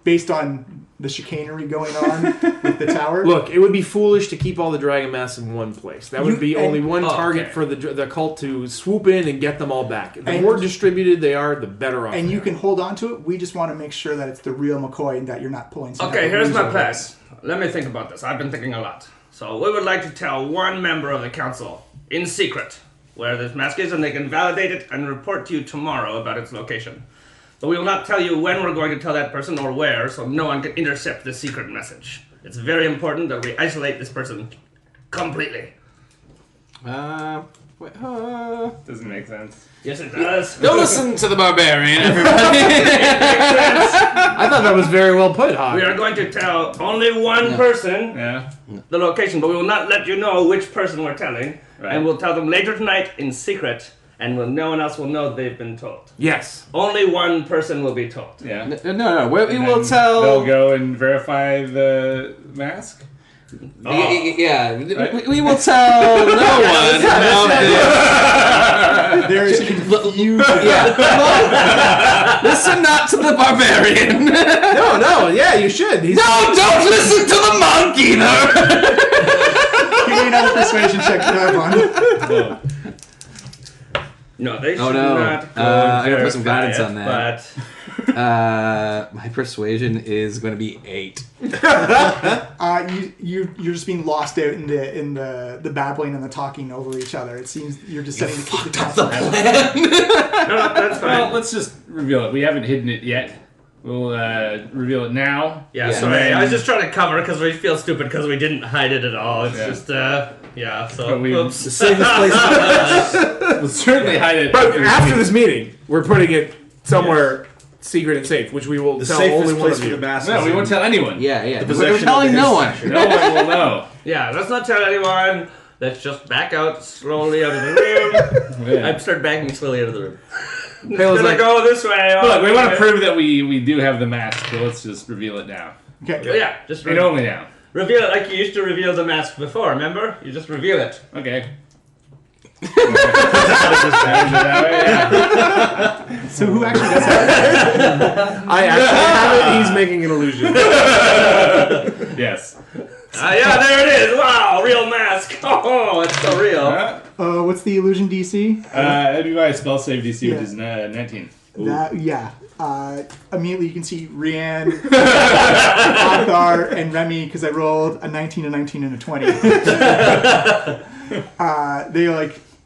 based on the chicanery going on with the tower. Look, it would be foolish to keep all the dragon masks in one place. That would You- be only one oh, target okay. for the cult to swoop in and get them all back. The And- more distributed they are, the better off. and they you are. can hold on to it. We just want to make sure that it's the real McCoy and that you're not pulling some Okay, type of here's my loser plan. voice. Let me think about this. I've been thinking a lot. So we would like to tell one member of the council in secret where this mask is, and they can validate it and report to you tomorrow about its location. But we will not tell you when we're going to tell that person or where, so no one can intercept the secret message. It's very important that we isolate this person completely. Doesn't make sense. Yes, it does. Don't listen to the barbarian, everybody. I thought that was very well put, Hawk. We are going to tell only one person Yeah. the location, but we will not let you know which person we're telling. Right. And we'll tell them later tonight in secret, and no one else will know they've been told. Yes. Only one person will be told. Yeah. No. We And will then tell. They'll go and verify the mask. Yeah, we will tell no one about this. There's confusion. Yeah. Listen not to the barbarian. No, yeah, you should. He's Don't listen to the monk either. Give me another persuasion check to have on. Whoa. No, they should Oh, no. not go I gotta put some verify guidance it, on that. But My persuasion is going to be 8. You're just being lost out in the babbling and the talking over each other. It seems you're just setting to keep the council. no, that's fine. Well, let's just reveal it. We haven't hidden it yet. We'll reveal it now. Yeah, Yeah. sorry. I was just trying to cover because we feel stupid because we didn't hide it at all. It's Yeah. just, yeah, so, But we- oops. The safest place. We'll certainly hide it. But after this meeting, we're putting it somewhere secret and safe, which we will The tell only safest one place of for you. the mask. No, is we in- won't tell anyone. Yeah. The We're possession telling of no his one. section. No one will know. Yeah, let's not tell anyone. Let's just back out slowly out of the room. Yeah. I start backing slowly out of the room. Pale's Gonna like, go this way. Look, we want to prove that we do have the mask, so let's just reveal it now. Okay. Yeah, just And only now. reveal it like you used to reveal the mask before, remember? You just reveal it. Okay. So who actually does that? I actually have it. He's making an illusion. Yes. Yeah, there it is. Wow, real mask. Oh, it's so real. What's the illusion DC? Everybody spell save DC, Yeah. which is 19. Immediately you can see Rianne, Othar, and Remy because I rolled a 19, a 19, and a 20. They're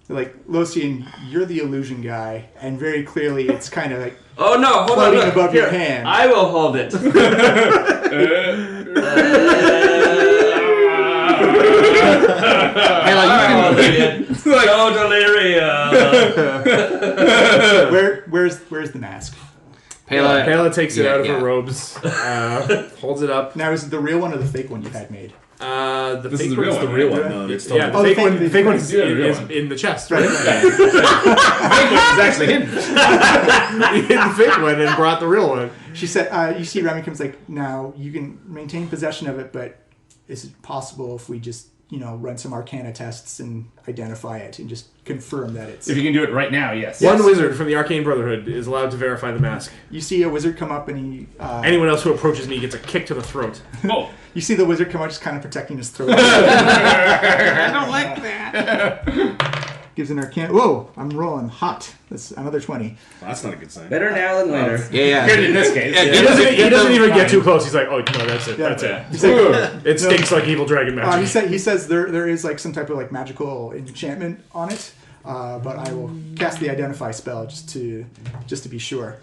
like Losian, you're the illusion guy, and very clearly it's kind of like Oh no, hold on. floating Look. above Here, your hand. I will hold it. So delirious. Where's the mask? Pela, Pela takes it Yeah, out of yeah. her robes, holds it up. Now is it the real one or the fake one you had made? The This fake is the real one's the one, real right? one. No, it's Yeah, still- the fake one. the The fake one is Yeah, the real is one. in the chest, right? It's actually hidden. You hid the fake one and brought the real one. She said, you see Remy comes like, now you can maintain possession of it, but is it possible if we just, run some arcana tests and identify it and just confirm that it's... If you can do it right now, yes. One wizard from the Arcane Brotherhood is allowed to verify the mask. You see a wizard come up and he... Anyone else who approaches me gets a kick to the throat. Oh. You see the wizard come out just kind of protecting his throat. I don't like that. Gives an arcana... Whoa, I'm rolling hot. That's another 20. Well, that's not a good sign. Better now than later. Yeah. Good in this case. Yeah, Yeah. He doesn't even get too close. He's like, oh, no, that's it. Yeah. That's it. He's like, It stinks like evil dragon magic. he says there is like some type of like magical enchantment on it, but I will cast the identify spell just to be sure.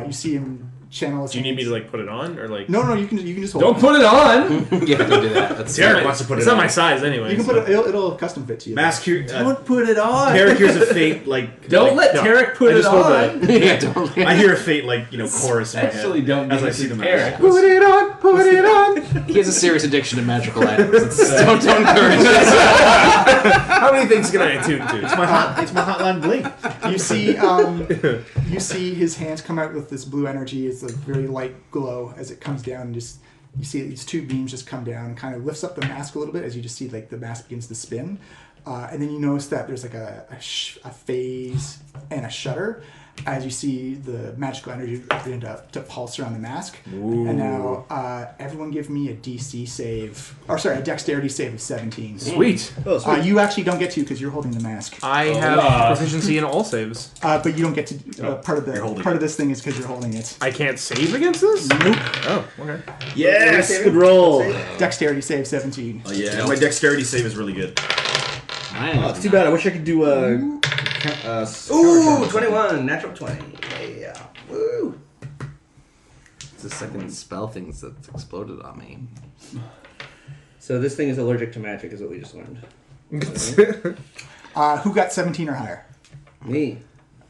You see him channel his Do you need me to hands- like put it on or like? No, you can just hold Don't it. put it on! Yeah, don't do that. That's Tarek wants to put It's it not on. my size anyway. You can so- put it. It'll custom fit to you. Mask here. put it on! Tarek hears a fate like. Don't let No. Tarek put I it just hold on! yeah, don't. I hear a fate like chorus in my head Actually, don't as give I it see to the Tarek. mask. Put it on. Put it on. He has a serious addiction to magical items. Don't encourage it. How many things can I attune to? It's my hotline bling. You see his hands come out with this blue energy. It's a very light glow as it comes down. And just you see these two beams just come down, and kind of lifts up the mask a little bit as you just see like the mask begins to spin, and then you notice that there's like a phase and a shudder as you see the magical energy begin to pulse around the mask. Ooh. And now everyone give me a DC save, or sorry, a dexterity save of 17. Sweet. Oh, sweet. You actually don't get to because you're holding the mask. I have proficiency in all saves. But you don't get to part of You're holding of this thing is because you're holding it. I can't save against this? Nope. Oh, okay. Yes, good roll. Dexterity save 17. Oh yeah, my dexterity save is really good. Oh, It's too bad. I wish I could do Ooh, 21. Natural 20. Yeah. Woo. It's the second spell things that's exploded on me. So this thing is allergic to magic, is what we just learned. Who got 17 or higher? Me.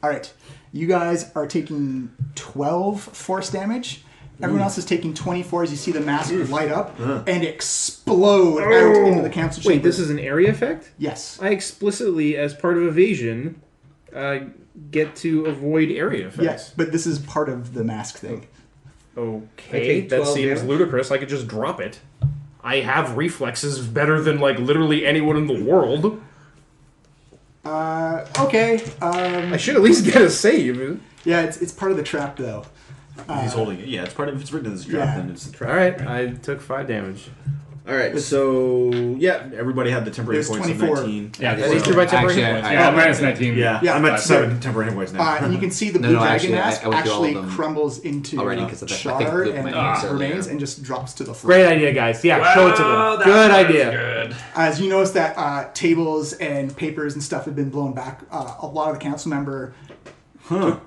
All right. You guys are taking 12 force damage. Everyone else is taking 24 as you see the mask light up and explode out into the council chamber. Wait, this is an area effect? Yes. I explicitly, as part of evasion, get to avoid area effects. Yes, but this is part of the mask thing. Okay, take that 12 seems damage? ludicrous. I could just drop it. I have reflexes better than, like, literally anyone in the world. Okay. I should at least get a save. Yeah, it's part of the trap, though. He's holding it. Yeah, it's part of. If it's written in this trap, Yeah. then it's the trap. Alright, I took 5 damage. All right. So yeah, everybody had the temporary There's points 24. of 19. Yeah, At least you're by temporary hit points. Yeah, minus 19. Yeah, Yeah. I'm at So- 7 temporary hit points now. And you can see the No, blue no, dragon actually, mask I went through all of actually them crumbles into already, 'cause I think char Luke and might have said remains earlier. and just drops to the floor. Great idea, guys. Yeah, show it to them. Good idea. Good. As you notice that tables and papers and stuff have been blown back. A lot of the council member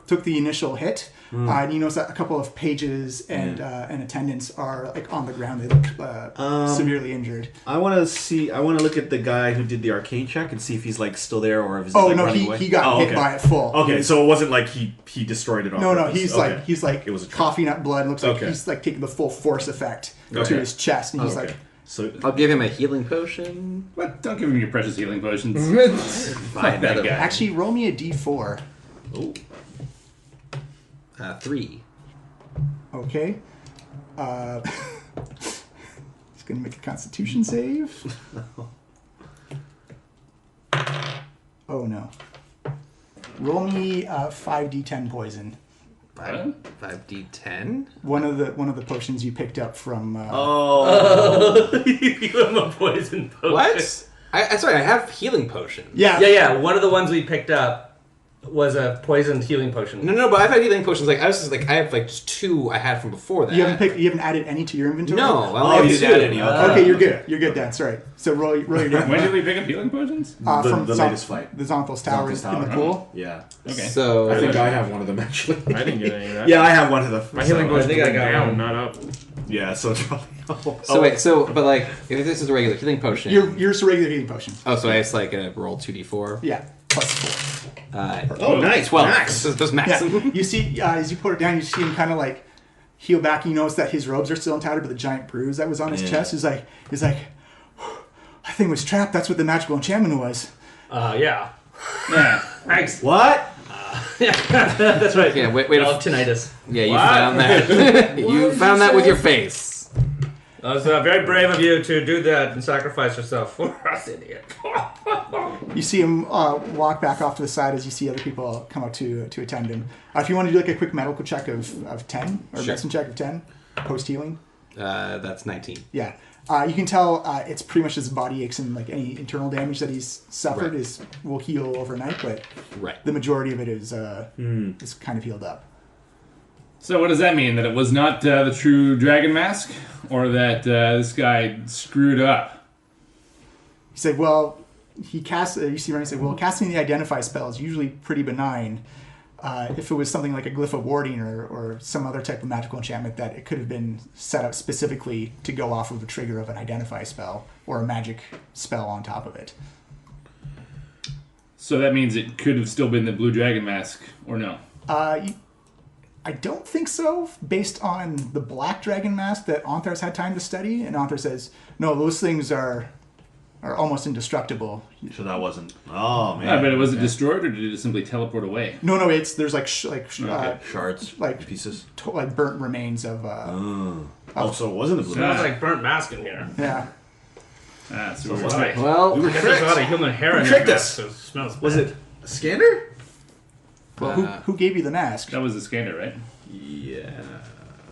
took the initial hit. And you notice that a couple of pages and attendants are like on the ground. They look severely injured. I want to look at the guy who did the arcane check and see if he's like still there or if he's Oh like no, running away. he got hit by it full. Okay, so it wasn't like he destroyed it all. No, he's okay. like It was a trap. coughing up blood. Looks like Okay. he's like taking the full force effect to Okay. his chest, and he's Okay. like, So I'll give him a healing potion. What? Don't give him your precious healing potions. Find that another guy. actually, roll me a d4. Oh. 3. Okay. He's gonna make a Constitution save. Oh no. Roll me 5d10 poison. 5d10. One of the potions you picked up from. You give him a poison potion. What? Sorry, I have healing potion. Yeah. Yeah. One of the ones we picked up was a poisoned healing potion. No, but I've had healing potions. Like I was just like I have like just 2 I had from before that. You haven't added any to your inventory. No. I Oh, only you have didn't 2. add any. Okay, you're good. You're good, Dan. Sorry. So roll your damage. When did we pick up healing potions? From the latest fight. The Zonthos Tower Zonthos in the Tower. pool. Yeah. Okay. So I think I have one of them actually. I didn't get any of that. Yeah, I have one of them. My healing I potion think I went got down, one. not up. Yeah, so it's probably. but like if this is a regular healing potion. You're just a regular healing potion. Oh, so I just like roll 2d4. Yeah. Plus 4. Oh, nice. 12. Max. That's max. Yeah. You see, as you put it down, you see him kind of like heal back. You notice that his robes are still untied, but the giant bruise that was on his chest is like, that thing was trapped. That's what the magical enchantment was. Yeah. Yeah. Thanks. What? That's right. Yeah, wait. I love tinnitus. Yeah, you found that. You found that with your face. That was very brave of you to do that and sacrifice yourself for us, idiot. You see him walk back off to the side as you see other people come up to attend him. If you want to do like a quick medical check of 10 or medicine check of 10, post healing. That's 19. Yeah. You can tell it's pretty much his body aches and like any internal damage that he's suffered will heal overnight, but the majority of it is kind of healed up. So what does that mean? That it was not the true dragon mask? Or that this guy screwed up? He said, well, he cast, you see Ryan said, well, casting the identify spell is usually pretty benign. If it was something like a glyph of warding or some other type of magical enchantment, that it could have been set up specifically to go off of the trigger of an identify spell or a magic spell on top of it. So that means it could have still been the blue dragon mask, or no? I don't think so, based on the black dragon mask that Onthar's had time to study. And Onthar says, no, those things are almost indestructible. So that wasn't. Oh man. Yeah, but was it destroyed, or did it simply teleport away? No, there's like shards, like pieces, like burnt remains of. so it wasn't a blue. Smells like burnt mask in here. Yeah. So That's right. Well, I guess there's a lot of human hair in tricked that us. mask, so it smells bad. Was it a scanner? Well, who gave you the mask? That was the scanner, right? Yeah.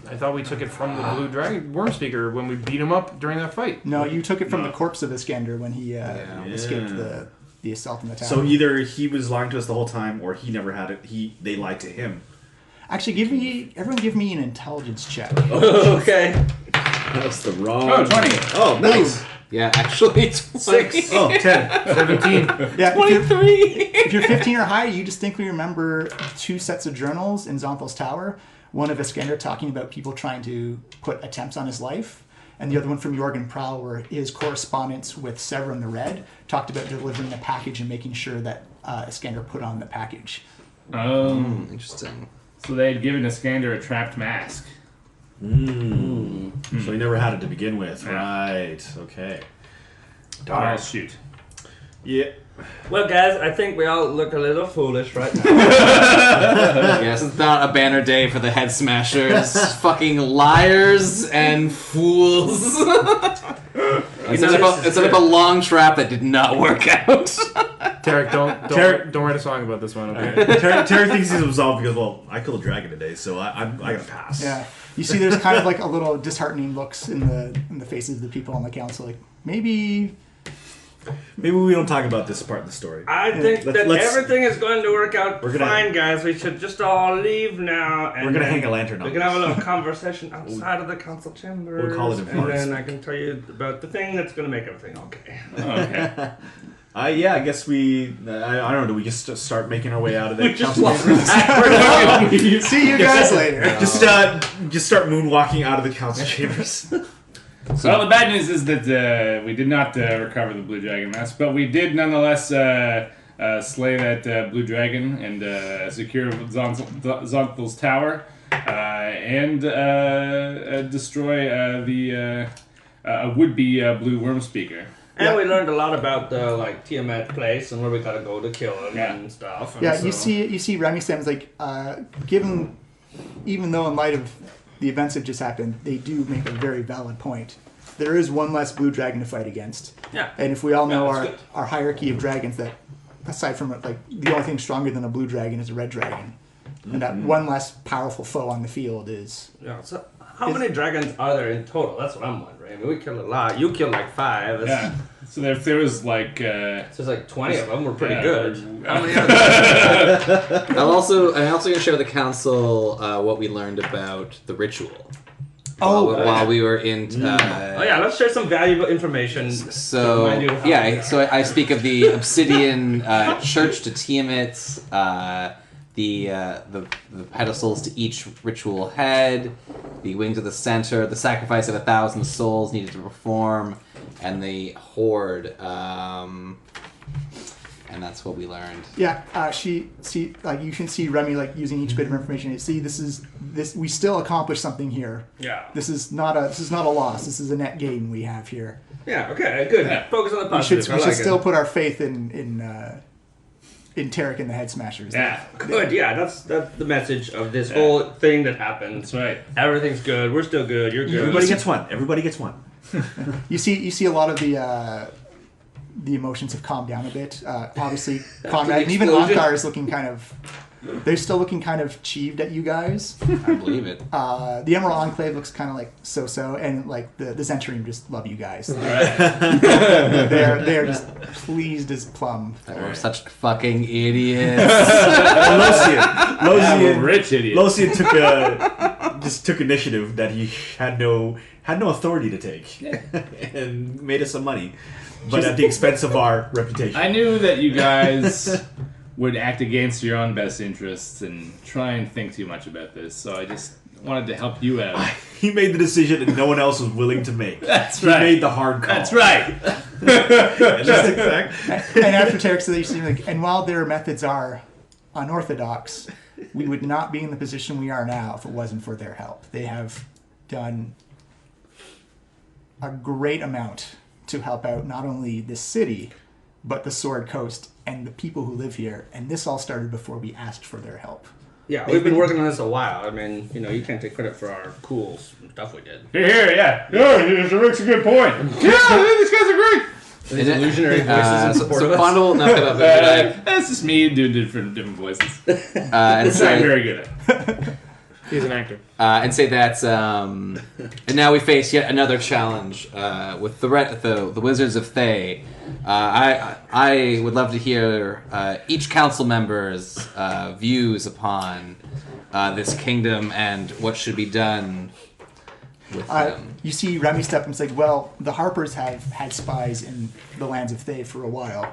I thought we took it from the blue dragon wormspeaker when we beat him up during that fight. No, you took it from the corpse of Iskander when he escaped the assault in the tower. So either he was lying to us the whole time, or he never had it. They lied to him. Actually, everyone give me an intelligence check. Okay. That was the wrong. Oh, 20. Oh, nice. yeah, actually, it's 6. Oh, 10. 17. Yeah, 23. if you're 15 or higher, you distinctly remember 2 sets of journals in Zonthal's Tower. One of Iskander talking about people trying to put attempts on his life, and the other one from Jorgen Prowl, where his correspondence with Severin the Red talked about delivering the package and making sure that Iskander put on the package. Interesting. So they had given Iskander a trapped mask. So he never had it to begin with. Yeah. Right. Okay. I'll shoot. Yeah. Well, guys, I think we all look a little foolish right now. Yes, it's not a banner day for the head smashers. Fucking liars and fools. It's like a long trap that did not work out. Tarek, don't write a song about this one, okay? Tarek thinks he's absolved because, well, I killed a dragon today, so I gotta pass. Yeah, you see, there's kind of like a little disheartening looks in the faces of the people on the council. Like maybe we don't talk about this part of the story. I think that everything is going to work out We're gonna- fine, guys. We should just all leave now. And We're gonna then hang a lantern on We can have a this. little conversation outside of the council chambers. We'll call it a and farce. then I can tell you about the thing that's going to make everything okay. Okay. Yeah, I guess I don't know. Do we just start making our way out of the Just council walk chambers? see you guys later. Just start moonwalking out of the council chambers. Well, the bad news is that we did not recover the blue dragon mask, but we did nonetheless slay that blue dragon and secure Zonthal's tower and destroy the would-be blue worm speaker. And we learned a lot about the Tiamat place and where we gotta go to kill him and stuff. And Yeah, so- you see Remy Sam's like, even though in light of the events that just happened, they do make a very valid point. There is one less blue dragon to fight against. Yeah. And if we all know that's good. our hierarchy of dragons, that aside from like the only thing stronger than a blue dragon is a red dragon, and that one less powerful foe on the field is. Yeah. So how many dragons are there in total? That's what I'm wondering. I mean, we killed a lot. You killed like 5. Yeah. So if there was like... So there's like 20 of them. We're pretty yeah, good. How many are there? I'm also going to share with the council what we learned about the ritual. While we were in. Let's share some valuable information. So Remind you how- so I speak of the obsidian church to Tiamat, the pedestals to each ritual head, the wings of the center, the sacrifice of 1,000 souls needed to perform, and the horde. And that's what we learned. Yeah, you can see Remy using each bit of information. You see, this we still accomplished something here. Yeah. This is not a loss. This is a net gain we have here. Yeah. Okay. Good. Yeah. Focus on the We positive. should still put our faith in Tarek and the Head Smashers. Yeah. Good. Yeah. That's the message of this whole thing that happened. That's right. Everything's good. We're still good. You're good. Everybody gets one. You see a lot of the emotions have calmed down a bit. Obviously, Conrad and even explosion. Onkar is looking kind of. They're still looking kind of cheeved at you guys. I believe it. The Emerald Enclave looks kind of like so-so, and like the Zentrim just love you guys. Right. They're just pleased as plum. We're such fucking idiots. We're rich idiots. Losian took initiative that he had no authority to take, and made us some money, but at the expense of our reputation. I knew that you guys would act against your own best interests and try and think too much about this, so I just wanted to help you out. He made the decision that no one else was willing to make. That's He right. made the hard call. That's right. And that's exact. And after Tarek said that, you see, like, and while their methods are unorthodox, we would not be in the position we are now if it wasn't for their help. They have done a great amount to help out not only this city, but the Sword Coast and the people who live here. And this all started before we asked for their help. Yeah, we've been working on this a while. I mean, you can't take credit for our cool stuff we did. Here, yeah. Yeah, Rick's a good point. Yeah, these guys are great. These illusionary voices in support of us. Quandle, no, That's just me doing different voices. and Which I'm say, very good at. He's an actor. and say that, and now we face yet another challenge with the Wizards of Thay. I would love to hear each council member's views upon this kingdom and what should be done with them. You see Remy step and say, well, the Harpers have had spies in the lands of Thay for a while.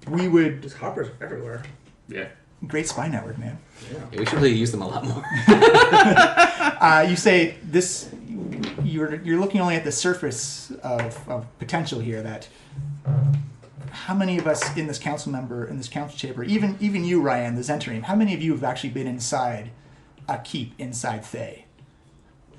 We would... There's hoppers everywhere. Yeah. Great spy network, man. We should really use them a lot more. You say this... you're looking only at the surface of potential here. That how many of us in this council chamber, even you, Ryan, the Zentarim, how many of you have actually been inside a keep inside Thay?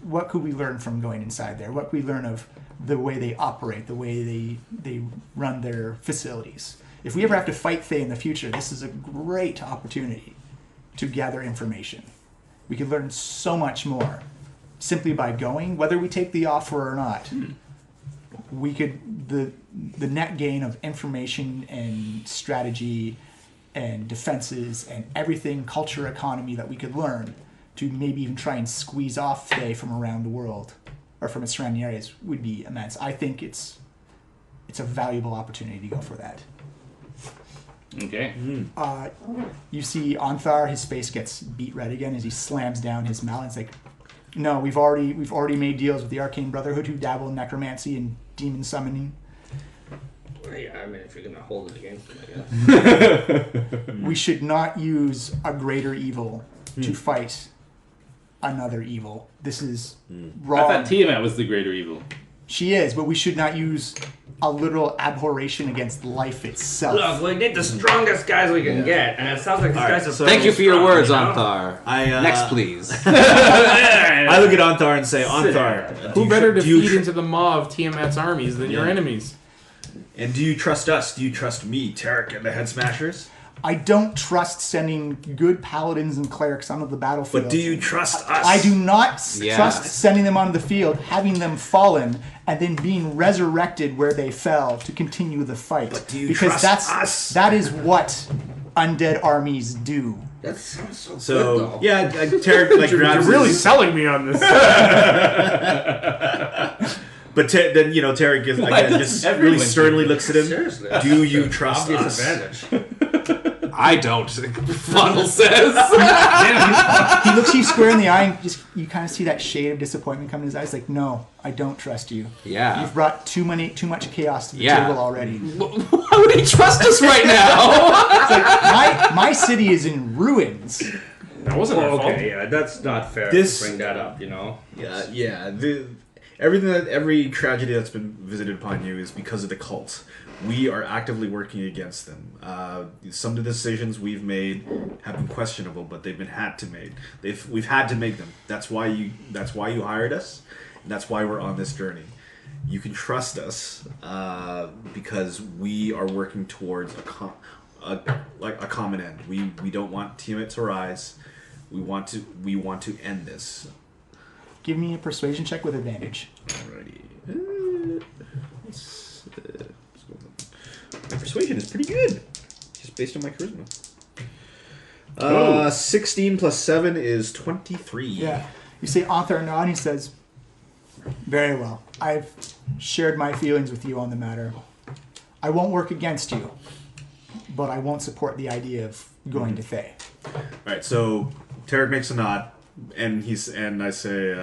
What could we learn from going inside there? What could we learn of the way they operate, the way they run their facilities? If we ever have to fight Thay in the future, this is a great opportunity to gather information. We could learn so much more simply by going, whether we take the offer or not. We could, the net gain of information and strategy and defenses and everything, culture, economy that we could learn to maybe even try and squeeze off Thay from around the world or from its surrounding areas would be immense. I think it's a valuable opportunity to go for that. Okay. You see Anthar, his face gets beat red again as he slams down his mallet. It's like, no, we've already made deals with the Arcane Brotherhood who dabble in necromancy and demon summoning. Well, yeah, I mean, if you're gonna hold it against them, I guess. We should not use a greater evil to fight another evil. This is wrong. I thought Tiamat was the greater evil. She is, but we should not use a literal abhorration against life itself. Look, we need the strongest guys we can get, and it sounds like these guys are. so- Thank you for your strong, words, you know? Anthar. I Next, please. I look at Anthar and say, Anthar, Who better to feed into the maw of Tiamat's armies than your Yeah. enemies? and do you trust us? Do you trust me, Tarek, and the Head Smashers? I don't trust sending good paladins and clerics onto the battlefield. But do you trust us? I do not Yeah. trust sending them onto the field, having them fallen, and then being resurrected where they fell to continue the fight. But do you because trust us? that is what undead armies do. That sounds so, So good, though. yeah, Tarek like You're grabs really his- selling me on this. But then Tarek is again just really everyone sternly looks at him. Seriously. Do you trust Obvious us? advantage. I don't, Funnel says. He looks you square in the eye, and you kind of see that shade of disappointment come in his eyes. Like, no, I don't trust you. Yeah. You've brought too much chaos to the Yeah. table already. Why would he trust us right now? It's like, my city is in ruins. That wasn't our fault. Okay, yeah, that's not fair This- to bring that up, you know? Yeah. Every tragedy that's been visited upon you is because of the cult. We are actively working against them. Some of the decisions we've made have been questionable, but they've been had to make. We've had to make them. That's why you hired us. And that's why we're on this journey. You can trust us because we are working towards a common end. We don't want Tiamat to rise. We want to end this. Give me a persuasion check with advantage. Alrighty. My persuasion is pretty good, just based on my charisma. 16 plus 7 is 23. Yeah. You see Anthar nod, and he says, very well. I've shared my feelings with you on the matter. I won't work against you, but I won't support the idea of going to Thay. Alright, so Tarek makes a nod, and I say,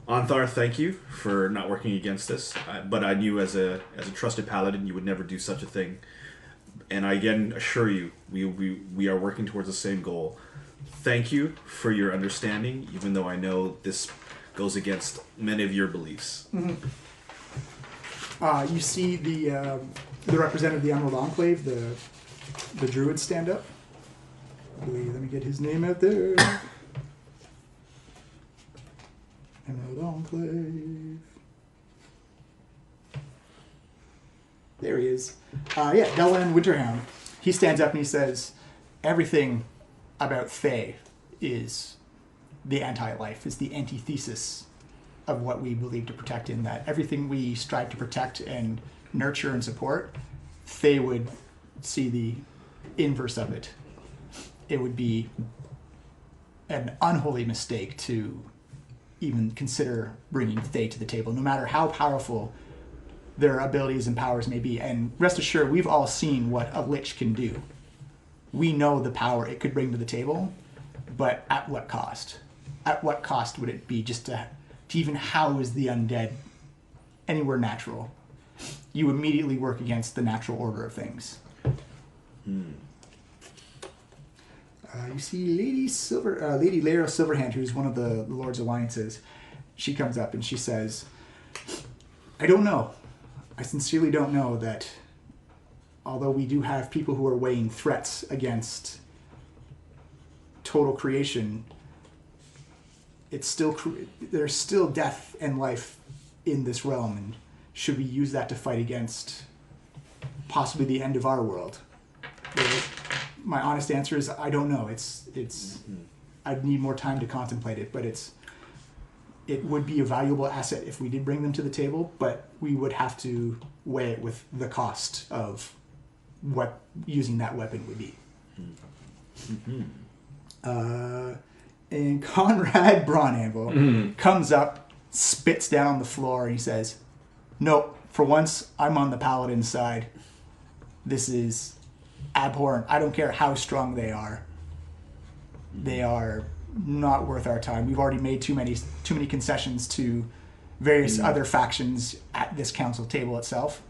Anthar, thank you for not working against us. But I knew as a trusted paladin you would never do such a thing. And I again assure you, we are working towards the same goal. Thank you for your understanding, even though I know this goes against many of your beliefs. You see the representative of the Emerald Enclave, the druid, stand up. Let me get his name out there. Emerald Enclave. There he is. Delan Winterhound. He stands up and he says, everything about Thay is the anti-life, is the antithesis of what we believe to protect, in that everything we strive to protect and nurture and support, Thay would see the inverse of it. It would be an unholy mistake to even consider bringing Thay to the table, no matter how powerful their abilities and powers may be. And rest assured, we've all seen what a lich can do. We know the power it could bring to the table, but at what cost? At what cost would it be just to even house the undead anywhere natural? You immediately work against the natural order of things. You see Lady Lyra Silverhand, who's one of the Lord's Alliances. she comes up and she says, I don't know. I sincerely don't know that although we do have people who are weighing threats against total creation, it's still there's still death and life in this realm, and should we use that to fight against possibly the end of our world? My honest answer is I don't know. It's I'd need more time to contemplate it, but it would be a valuable asset if we did bring them to the table, but we would have to weigh it with the cost of what using that weapon would be. And Conrad Brawnanvil comes up, spits down on the floor, and he says, "No, for once, I'm on the paladin side. This is abhorrent. I don't care how strong they are. They are not worth our time. We've already made too many concessions to various other factions at this council table itself.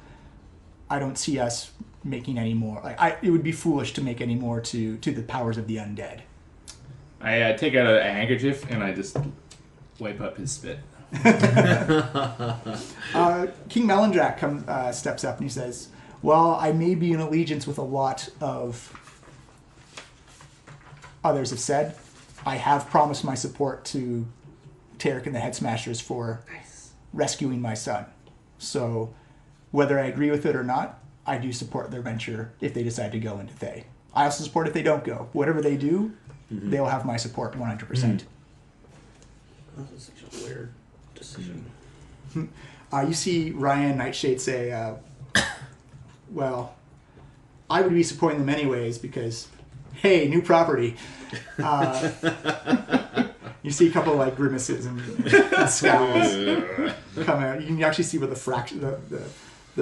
I don't see us making any more. It would be foolish to make any more to the powers of the undead." I take out a handkerchief and I just wipe up his spit. King Melandrak steps up and he says, "Well, I may be in allegiance with a lot of others have said. I have promised my support to Tarek and the Head Smashers for rescuing my son. So whether I agree with it or not, I do support their venture if they decide to go into Thay. I also support if they don't go. Whatever they do, they'll have my support 100%. That's such a weird decision. You see Ryan Nightshade say, well, I would be supporting them anyways because, hey, new property. You see a couple of grimaces and scowls come out. You can actually see where the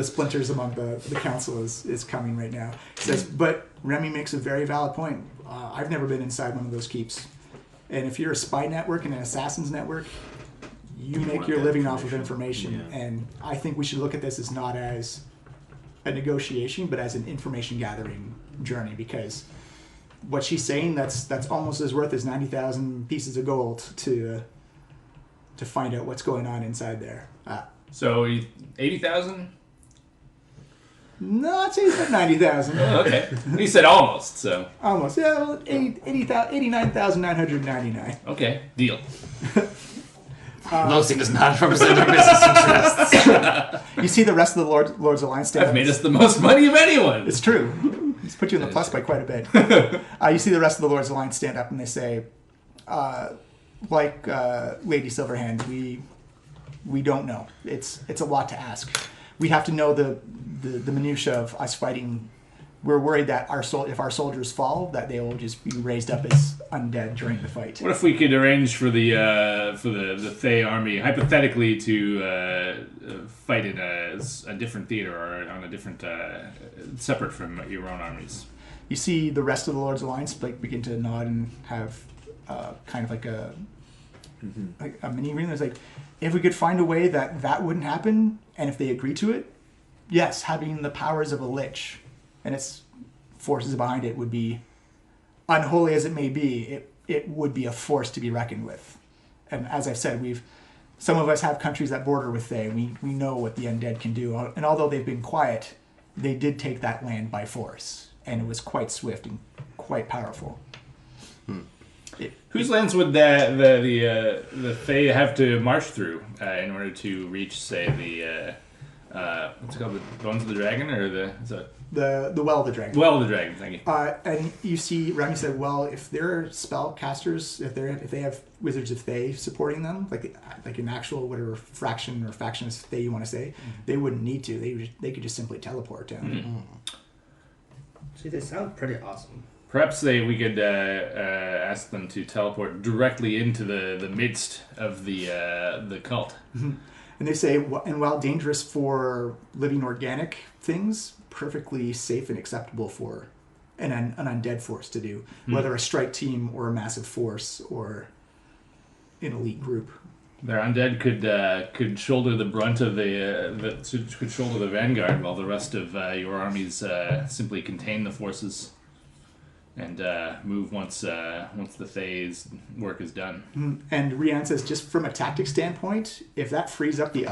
splinters among the council is coming right now. He says, but Remy makes a very valid point. I've never been inside one of those keeps. And if you're a spy network and an assassin's network, you make your living off of information. Yeah. And I think we should look at this as not as a negotiation, but as an information gathering journey, because what she's saying, that's almost as worth as 90,000 pieces of gold to find out what's going on inside there. So 80,000? No, I'd say he said 90,000. Oh, okay. He said almost, so. Almost, yeah, well, 89,999. Okay, deal. Losing does not represent our business interests. You see the rest of the Lords Alliance stand up. I've made us the most money of anyone. It's true. He's put you in the plus by quite a bit. You see the rest of the Lords Alliance stand up and they say, Lady Silverhand, we don't know. It's a lot to ask. We have to know the minutia of us fighting. We're worried that if our soldiers fall, that they will just be raised up as undead during the fight. What if we could arrange for the Thay army, hypothetically, to fight in a different theater or on a different, separate from your own armies? You see the rest of the Lords Alliance begin to nod and have kind of like a mini ring. There's if we could find a way that wouldn't happen, and if they agree to it, yes, having the powers of a lich and its forces behind it would be, unholy as it may be, it would be a force to be reckoned with. And as I've said, some of us have countries that border with Thay. We know what the undead can do. And although they've been quiet, they did take that land by force. And it was quite swift and quite powerful. Whose lands would the Thay have to march through in order to reach, say, the what's it called, the Bones of the Dragon, or the Well of the Dragon? Well of the Dragon, thank you. And you see, Remy said, well, if they're spellcasters, if they have Wizards of Thay supporting them, like an actual whatever fraction or factionist Thay you want to say, they wouldn't need to. They could just simply teleport down. See, they sound pretty awesome. Perhaps we could ask them to teleport directly into the midst of the cult. And they say, and while dangerous for living organic things, perfectly safe and acceptable for an undead force to do, whether a strike team or a massive force or an elite group. Their undead could shoulder the brunt of could shoulder the vanguard, while the rest of your armies simply contain the forces. and move once the Thay's work is done. And Rian says, just from a tactic standpoint, if that frees up the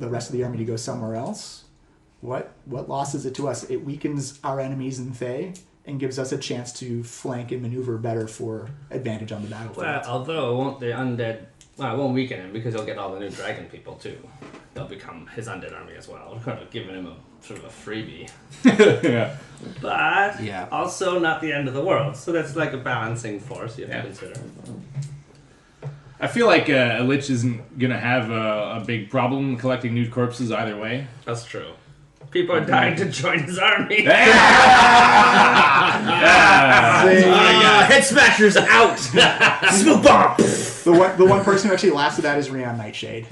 rest of the army to go somewhere else, what loss is it to us? It weakens our enemies in Thay and gives us a chance to flank and maneuver better for advantage on the battlefield. Well, although won't the undead... Well, it won't weaken him because he'll get all the new dragon people too. They'll become his undead army as well. We're kind of giving him a sort of a freebie. Yeah. But Yeah. also not the end of the world. So that's like a balancing force you have to consider. I feel like a Lich isn't going to have a big problem collecting new corpses either way. That's true. People are dying to join his army. Head smashers out. Smoke bomb. The one person who actually laughs at that is Rian Nightshade.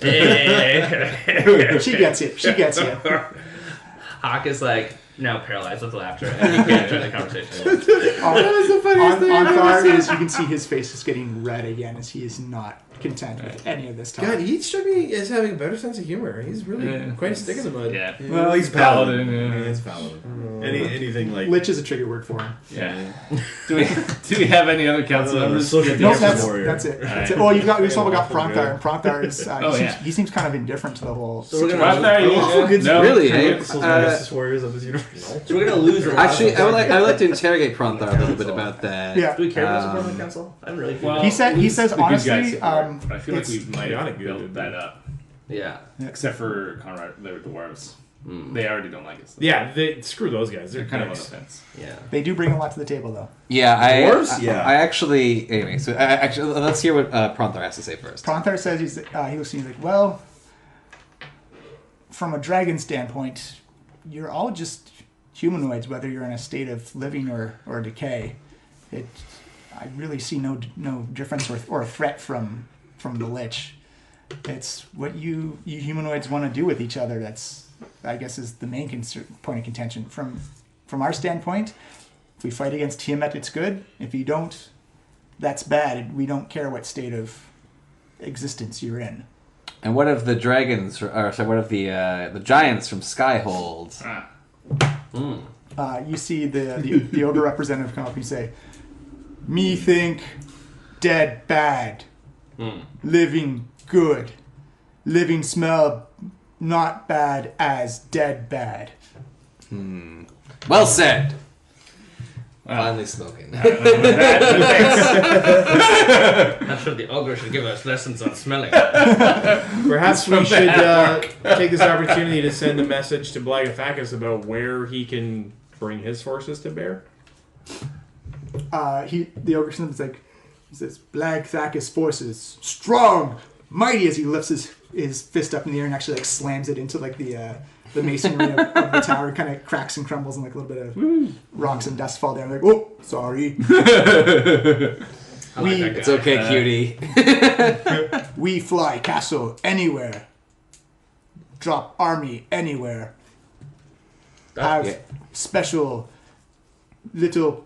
She gets it. She gets it. Hawk is like now paralyzed with laughter and he can't join the conversation. That was the funniest thing I've ever Anthar seen. is, you can see his face is getting red again as he is not content with any of this talk. God, he struck me as having a better sense of humor. He's really quite a stick in the mud. Yeah. Well, he's paladin. Yeah. He's paladin. Anything like Lich is a trigger word for him. Yeah. Do we have any other council members? social No, justice warrior. that's it. Alright. Well, we also got Pronthar, and Pronthar is Oh, he seems kind of indifferent to the whole. So we're Right gonna there, you no. Really, Like eh? the social justice warriors of this universe. so we're gonna lose a lot. Actually, I would like to interrogate Pronthar a little bit about that. Yeah. Do we care about supporting the council? I'm really Well, He says the good honestly, guys support, but I feel like it's we might have chaotic good. built that up. Yeah. Except for Conrad, they're dwarves. They already don't like us. Yeah, screw those guys. They're They're kind of on dicks. the fence. Yeah. they do bring a lot to the table, though. Yeah, Dwarves? Yeah. I actually. Anyway, so actually, let's hear what Pronthar has to say first. Pronthar says he looks and he's like, well, from a dragon standpoint, you're all just humanoids, whether you're in a state of living or decay. I really see no difference or threat from the Lich. It's what you humanoids want to do with each other. That's, I guess, is the main point of contention. From our standpoint, if we fight against Tiamat, it's good. If you don't, that's bad. We don't care what state of existence you're in. And what of the dragons? What of the giants from Skyhold? You see the ogre representative come up and say, "Me think dead bad, living good, living smell not bad as dead bad." Well said. Wow. Finally spoken. I'm sure the ogre should give us lessons on smelling. Perhaps we should take this opportunity to send a message to Blagathakis about where he can bring his forces to bear. The ogre is like, he says, "Blagathakis forces strong, mighty," as he lifts his fist up in the air and actually like slams it into like the masonry of the tower. Kind of cracks and crumbles and like a little bit of rocks and dust fall down. Like, oh, sorry. It's okay, cutie. We fly castle anywhere. Drop army anywhere. Have special little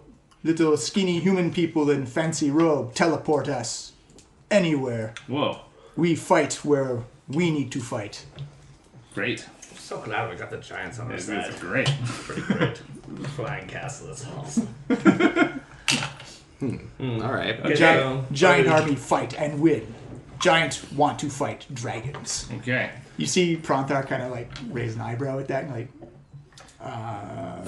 skinny human people in fancy robe teleport us anywhere. Whoa. We fight where we need to fight. Great. So glad we got the giants on our This side. is great. Pretty great. Flying castle is awesome. All right. Giant army fight and win. Giants want to fight dragons. Okay. You see Pronthar kind of like raise an eyebrow at that and like,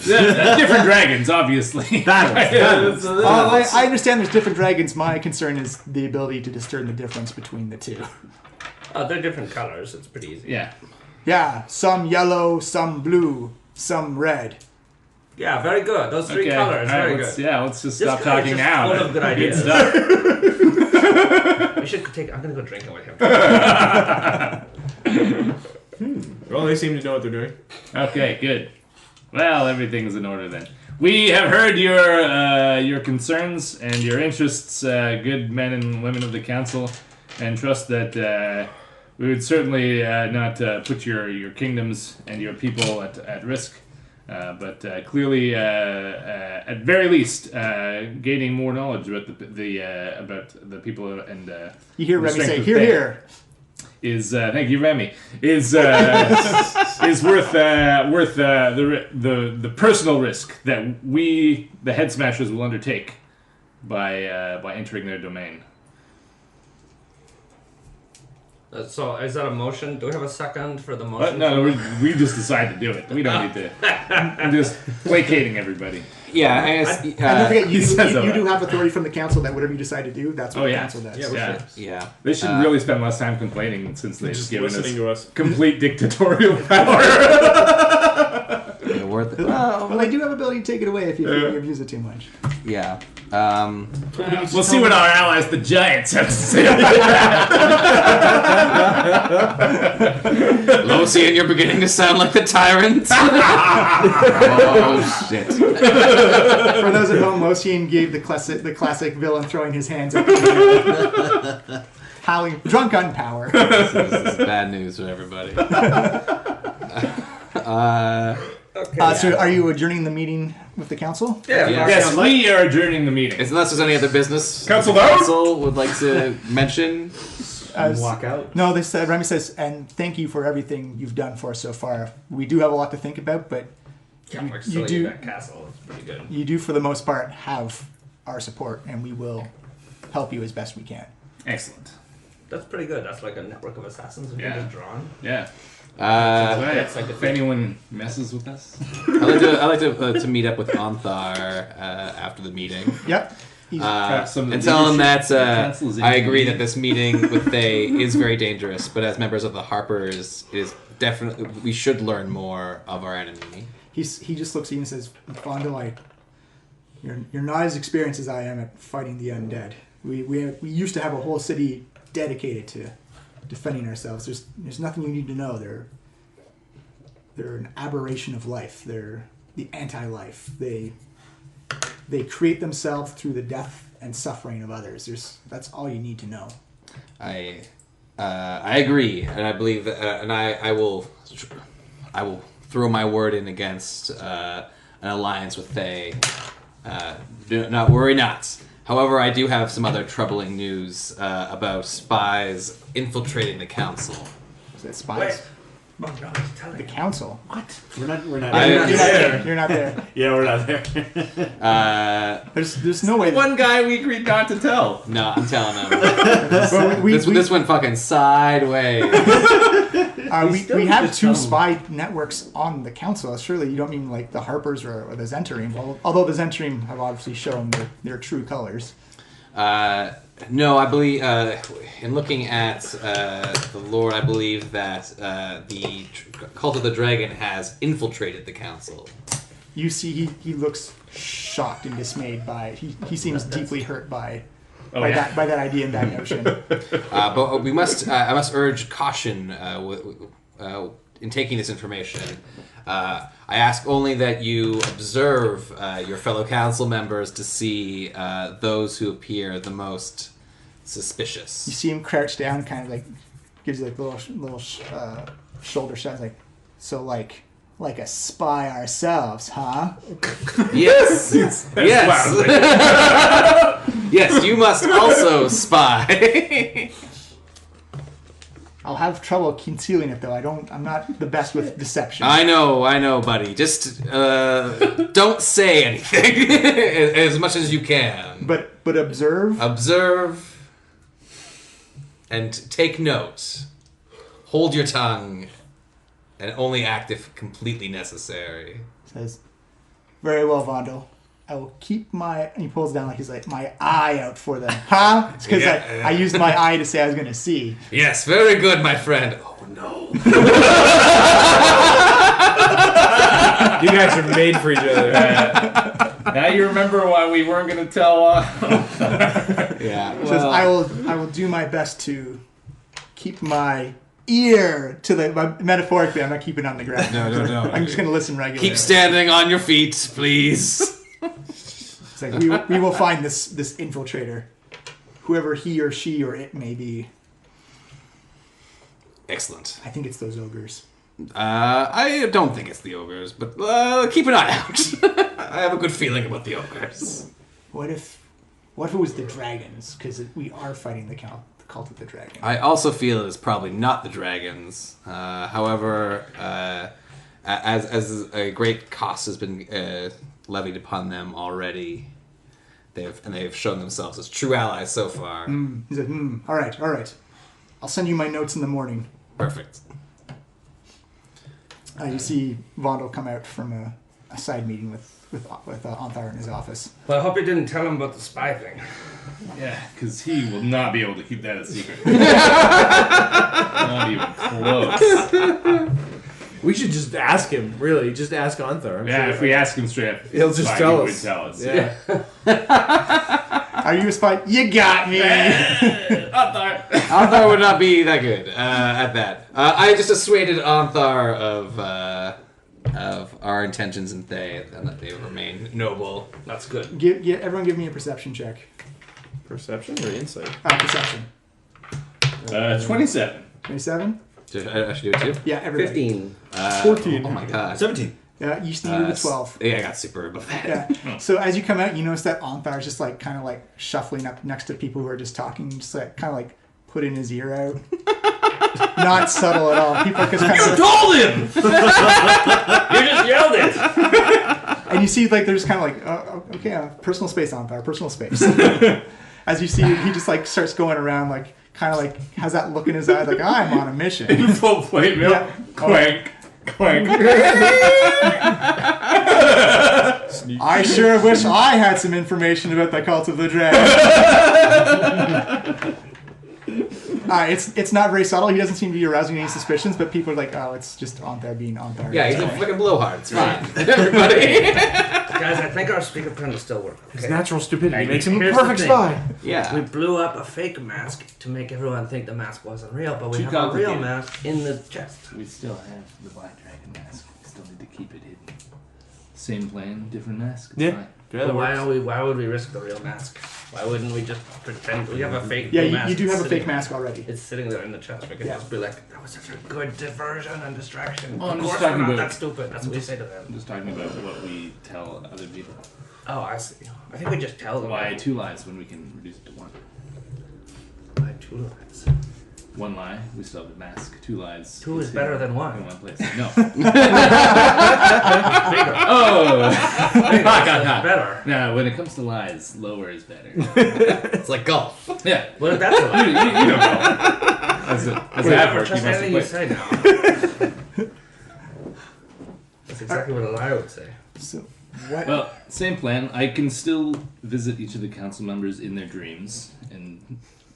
Different dragons, obviously. I understand there's different dragons. My concern is the ability to discern the difference between the two. Oh, they're different colors. It's pretty easy. Yeah. Yeah, some yellow, some blue, some red. Yeah, very good. Those three Okay. colors, All right, very let's, good. yeah, let's just This stop guy is talking just now. full of good ideas. stuff. We should take. I'm gonna go drinking with him. Well, they seem to know what they're doing. Okay, good. Well, everything's in order then. We have heard your concerns and your interests, good men and women of the council, and trust that we would certainly not put your kingdoms and your people at risk. But clearly, at very least, gaining more knowledge about the people and You hear the Remy strength say, of "Hear, Thay." hear." thank you, Remy, is worth the personal risk that we, the Head Smashers, will undertake by entering their domain. So, is that a motion? Do we have a second for the motion? No, we just decide to do it. We don't need to. I'm just placating everybody. Yeah, I guess. And don't forget, you says do that. have authority from the council that whatever you decide to do, that's what the council does. Yeah. Yeah. They should really spend less time complaining since they've Just given listening to us. complete dictatorial power. Worth it. Well, I do have ability to take it away if you abuse it too much. Yeah. We'll see what our allies, the Giants, have to say. Losian, you're beginning to sound like the tyrant. Oh shit! For those at home, Losian gave the classic villain throwing his hands up, howling, drunk on power. This is bad news for everybody. So, are you adjourning the meeting with the council? Yeah. Yes, we are adjourning the meeting. Unless there's any other business Council the vote? council would like to mention. Walk out. No, they said. Remy says, and thank you for everything you've done for us so far. We do have a lot to think about, but You do- that castle. It's pretty good. you do, for the most part, have our support, and we will help you as best we can. Excellent. That's pretty good. That's like a network of assassins we Yeah. just drawn. Yeah. I That's like a If anyone messes with us, like to meet up with Anthar after the meeting. Yep. He's, some of the And tell him leadership that of the council is I agree intervening. that this meeting with Thay is very dangerous, but as members of the Harpers, it is definitely we should learn more of our enemy. he just looks at you and says, Fondle, you're not as experienced as I am at fighting the undead. We used to have a whole city dedicated to defending ourselves. There's nothing you need to know. They're an aberration of life. They're the anti-life. They create themselves through the death and suffering of others. That's all you need to know. I agree, and I believe that, and I will throw my word in against an alliance with Thay. Do not worry, not. However, I do have some other troubling news about spies infiltrating the council. Is that spies? Wait. Oh God, tell The me. council. We're not You're not there. You're not there. Yeah, we're not there. There's no way. one guy we agreed not to tell. No, I'm telling them. Well, This went fucking sideways. we have two spy networks on the council. Surely you don't mean like the Harpers or the Zentarim. Well, although the Zentarim have obviously shown their true colors. No, I believe in looking at the Lord, I believe that the Cult of the Dragon has infiltrated the council. You see, he looks shocked and dismayed by. He seems deeply hurt by that idea and that notion. But we must. I must urge caution in taking this information. I ask only that you observe your fellow council members to see those who appear the most suspicious. You see him crouch down, kind of like gives you like little shoulder shots, like like a spy ourselves, huh? Yes, yes, yes. You must also spy. I'll have trouble concealing it though. I'm not the best with deception. I know, buddy. Just don't say anything as much as you can. But observe. Observe and take note. Hold your tongue, and only act if completely necessary. Says, very well, Vondel. I will keep my. And he pulls down like he's like my eye out for them, huh? It's because Yeah. I used my eye to say I was going to see. Yes, very good, my friend. Oh no. You guys are made for each other. Now you remember why we weren't going to tell. Yeah. Says I will do my best to keep my ear to the. Metaphorically, I'm not keeping it on the ground. No. I'm just going to listen regularly. Keep standing on your feet, please. It's like we will find this infiltrator, whoever he or she or it may be. Excellent. I think it's those ogres. I don't think it's the ogres, but keep an eye out. I have a good feeling about the ogres. What if it was the dragons? Because we are fighting the cult of the dragon. I also feel it's probably not the dragons. However, as a great cost has been levied upon them already, they've shown themselves as true allies so far. He said, all right. I'll send you my notes in the morning. Perfect. You see Vondel come out from a side meeting with Anthar in his office. Well, I hope you didn't tell him about the spy thing. Yeah, because he will not be able to keep that a secret. Not even close. We should just ask him, really. Just ask Anthar. I'm Yeah, sure if we ask him straight up, He'll just fine, tell he would us. tell us. Yeah. Are you a spy? You got me! Anthar would not be that good at that. I just dissuaded Anthar of our intentions in Thay and that they remain noble. That's good. Everyone give me a perception check. Perception or insight? Perception. 27. 27? I should do it too? Yeah, everybody. 15. 14. Oh my god. 17. Yeah, you needed a 12. Yeah, I got super above that. Yeah. So as you come out, you notice that Anthar is just like kind of like shuffling up next to people who are just talking, just like kind of like putting his ear out. Not subtle at all. People just kind of told him! You just yelled it! and you see like there's kind of like okay, personal space, Anthar, personal space. As you see, he just like starts going around like kind of like has that look in his eyes like I'm on a mission. Full plate milk. Yeah. Clank. Clank. I sure wish I had some information about the cult of the dragon. It's not very subtle. He doesn't seem to be arousing any suspicions, but people are like, oh, it's just Anthar being Anthar. Yeah, he's a fucking blowhard. It's fine. Everybody. Guys, I think our speaker pen will still work. Okay? His natural stupidity makes him a Here's the perfect thing. spy. Yeah. We blew up a fake mask to make everyone think the mask wasn't real, but we Too have a real complicated. mask in the chest. We still have the Black Dragon mask. We still need to keep it hidden. Same plan, different mask. It's Yeah. fine. Yeah, But why would we risk the real mask? Why wouldn't we just pretend we have a fake Yeah, mask? you do have a sitting- fake mask already. It's sitting there in the chest. We can Yeah. just be like, that was such a good diversion and distraction. Well, I'm of just course we're talking not about- that stupid. That's what we say to them. I'm just talking about what we tell other people. Oh, I see. I think we just tell them. Why 2 lies when we can reduce it to 1? Why 2 lies? 1 lie, we still have the mask. 2 lies. 2 is it's better in- than 1. In one place. No. Bigger. Oh! Better. No, when it comes to lies, lower is better. It's like golf. Yeah. What if that's a lie? You don't know. As Wait, that never work, trust you must anything you have say now. That's exactly what a liar would say. So what? Well, same plan. I can still visit each of the council members in their dreams and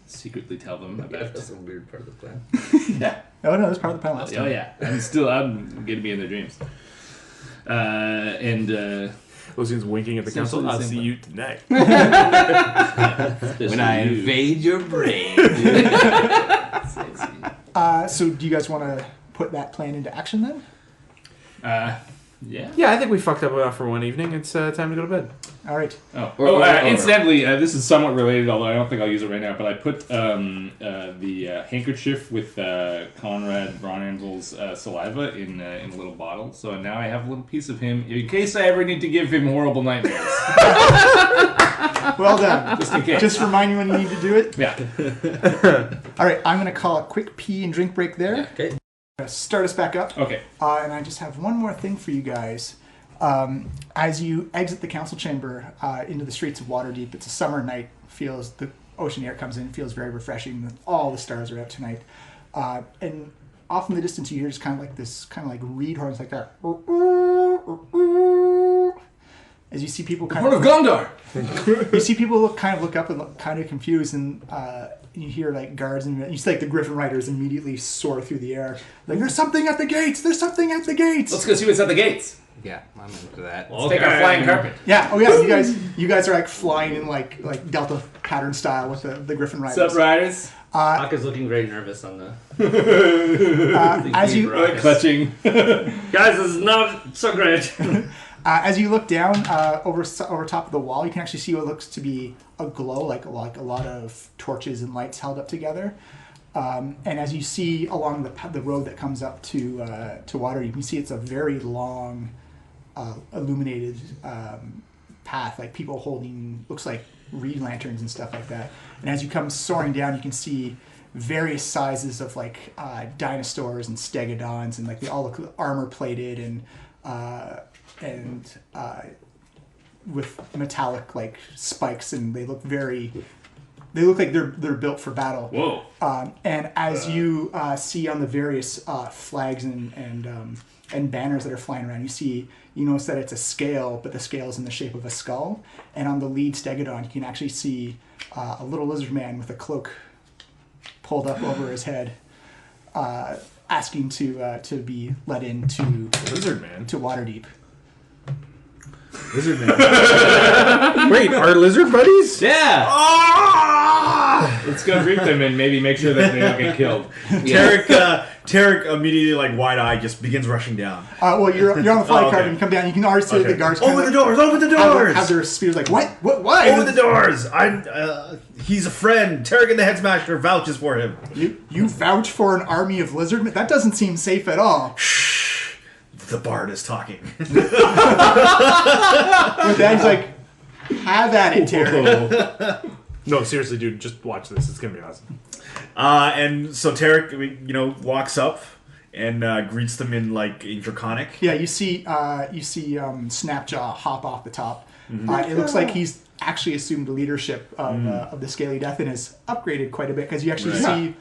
secretly tell them about. That's a weird part of the plan. Yeah. Oh no, that's part of the plan last Oh time. yeah. I'm gonna be in their dreams. Lucian's winking at the council. Essentially the I'll same see plan. you tonight. When I invade your brain. So do you guys want to put that plan into action then? Yeah. Yeah, I think we fucked up enough for one evening. It's time to go to bed. All right. Incidentally, this is somewhat related, although I don't think I'll use it right now. But I put the handkerchief with Conrad Bronanvil's saliva in a little bottle, so now I have a little piece of him in case I ever need to give him horrible nightmares. Well done. Just in case. Just remind you when you need to do it. Yeah. All right, I'm going to call a quick pee and drink break there. Okay. Start us back up. Okay. And I just have one more thing for you guys. As you exit the council chamber into the streets of Waterdeep, it's a summer night. The ocean air comes in, feels very refreshing. All the stars are out tonight. And off in the distance, you hear just kind of like reed horns like that. As you see people kind Horn of Gondor! you see people look up and look kind of confused, and you hear like guards, and you see like the Griffin Riders immediately soar through the air. Like, there's something at the gates! There's something at the gates! Let's go see what's at the gates. Yeah, I'm into that. Let's take our flying carpet. Yeah, oh yeah, you guys are like flying in like Delta pattern style with the Griffin Riders. What's up, riders? Hawk is looking very nervous on the. As you Clutching. Guys, this is not so great. as you look down over top of the wall, you can actually see what looks to be a glow, like a lot of torches and lights held up together. And as you see along the road that comes up to water, you can see it's a very long, illuminated path. Like people holding, looks like reed lanterns and stuff like that. And as you come soaring down, you can see various sizes of like dinosaurs and stegodons, and like they all look armor plated and with metallic like spikes, and they look like they're built for battle. Whoa! And as you see on the various flags and banners that are flying around, you notice that it's a scale, but the scale is in the shape of a skull. And on the lead stegodon, you can actually see a little lizard man with a cloak pulled up over his head, asking to be let into Lizard man to Waterdeep. Lizard man. Wait, are lizard buddies? Yeah. Let's go greet them and maybe make sure that they don't get killed. Tarek immediately, like wide-eyed, just begins rushing down. Well, you're on the fly Oh, card okay. and you come down. You can already see the guards. Open the doors! Open the doors! Have their spears like what? Why? Open the doors! He's a friend. Tarek and the Headsmaster vouches for him. You vouch for an army of lizardmen? That doesn't seem safe at all. Shh. The bard is talking. With that, he's like, have at it, Tarek. No, seriously, dude, just watch this. It's gonna be awesome. And so Tarek, walks up and greets them in Draconic. Yeah, you see Snapjaw hop off the top. It looks like he's actually assumed leadership of the Scaly Death and has upgraded quite a bit, because you actually see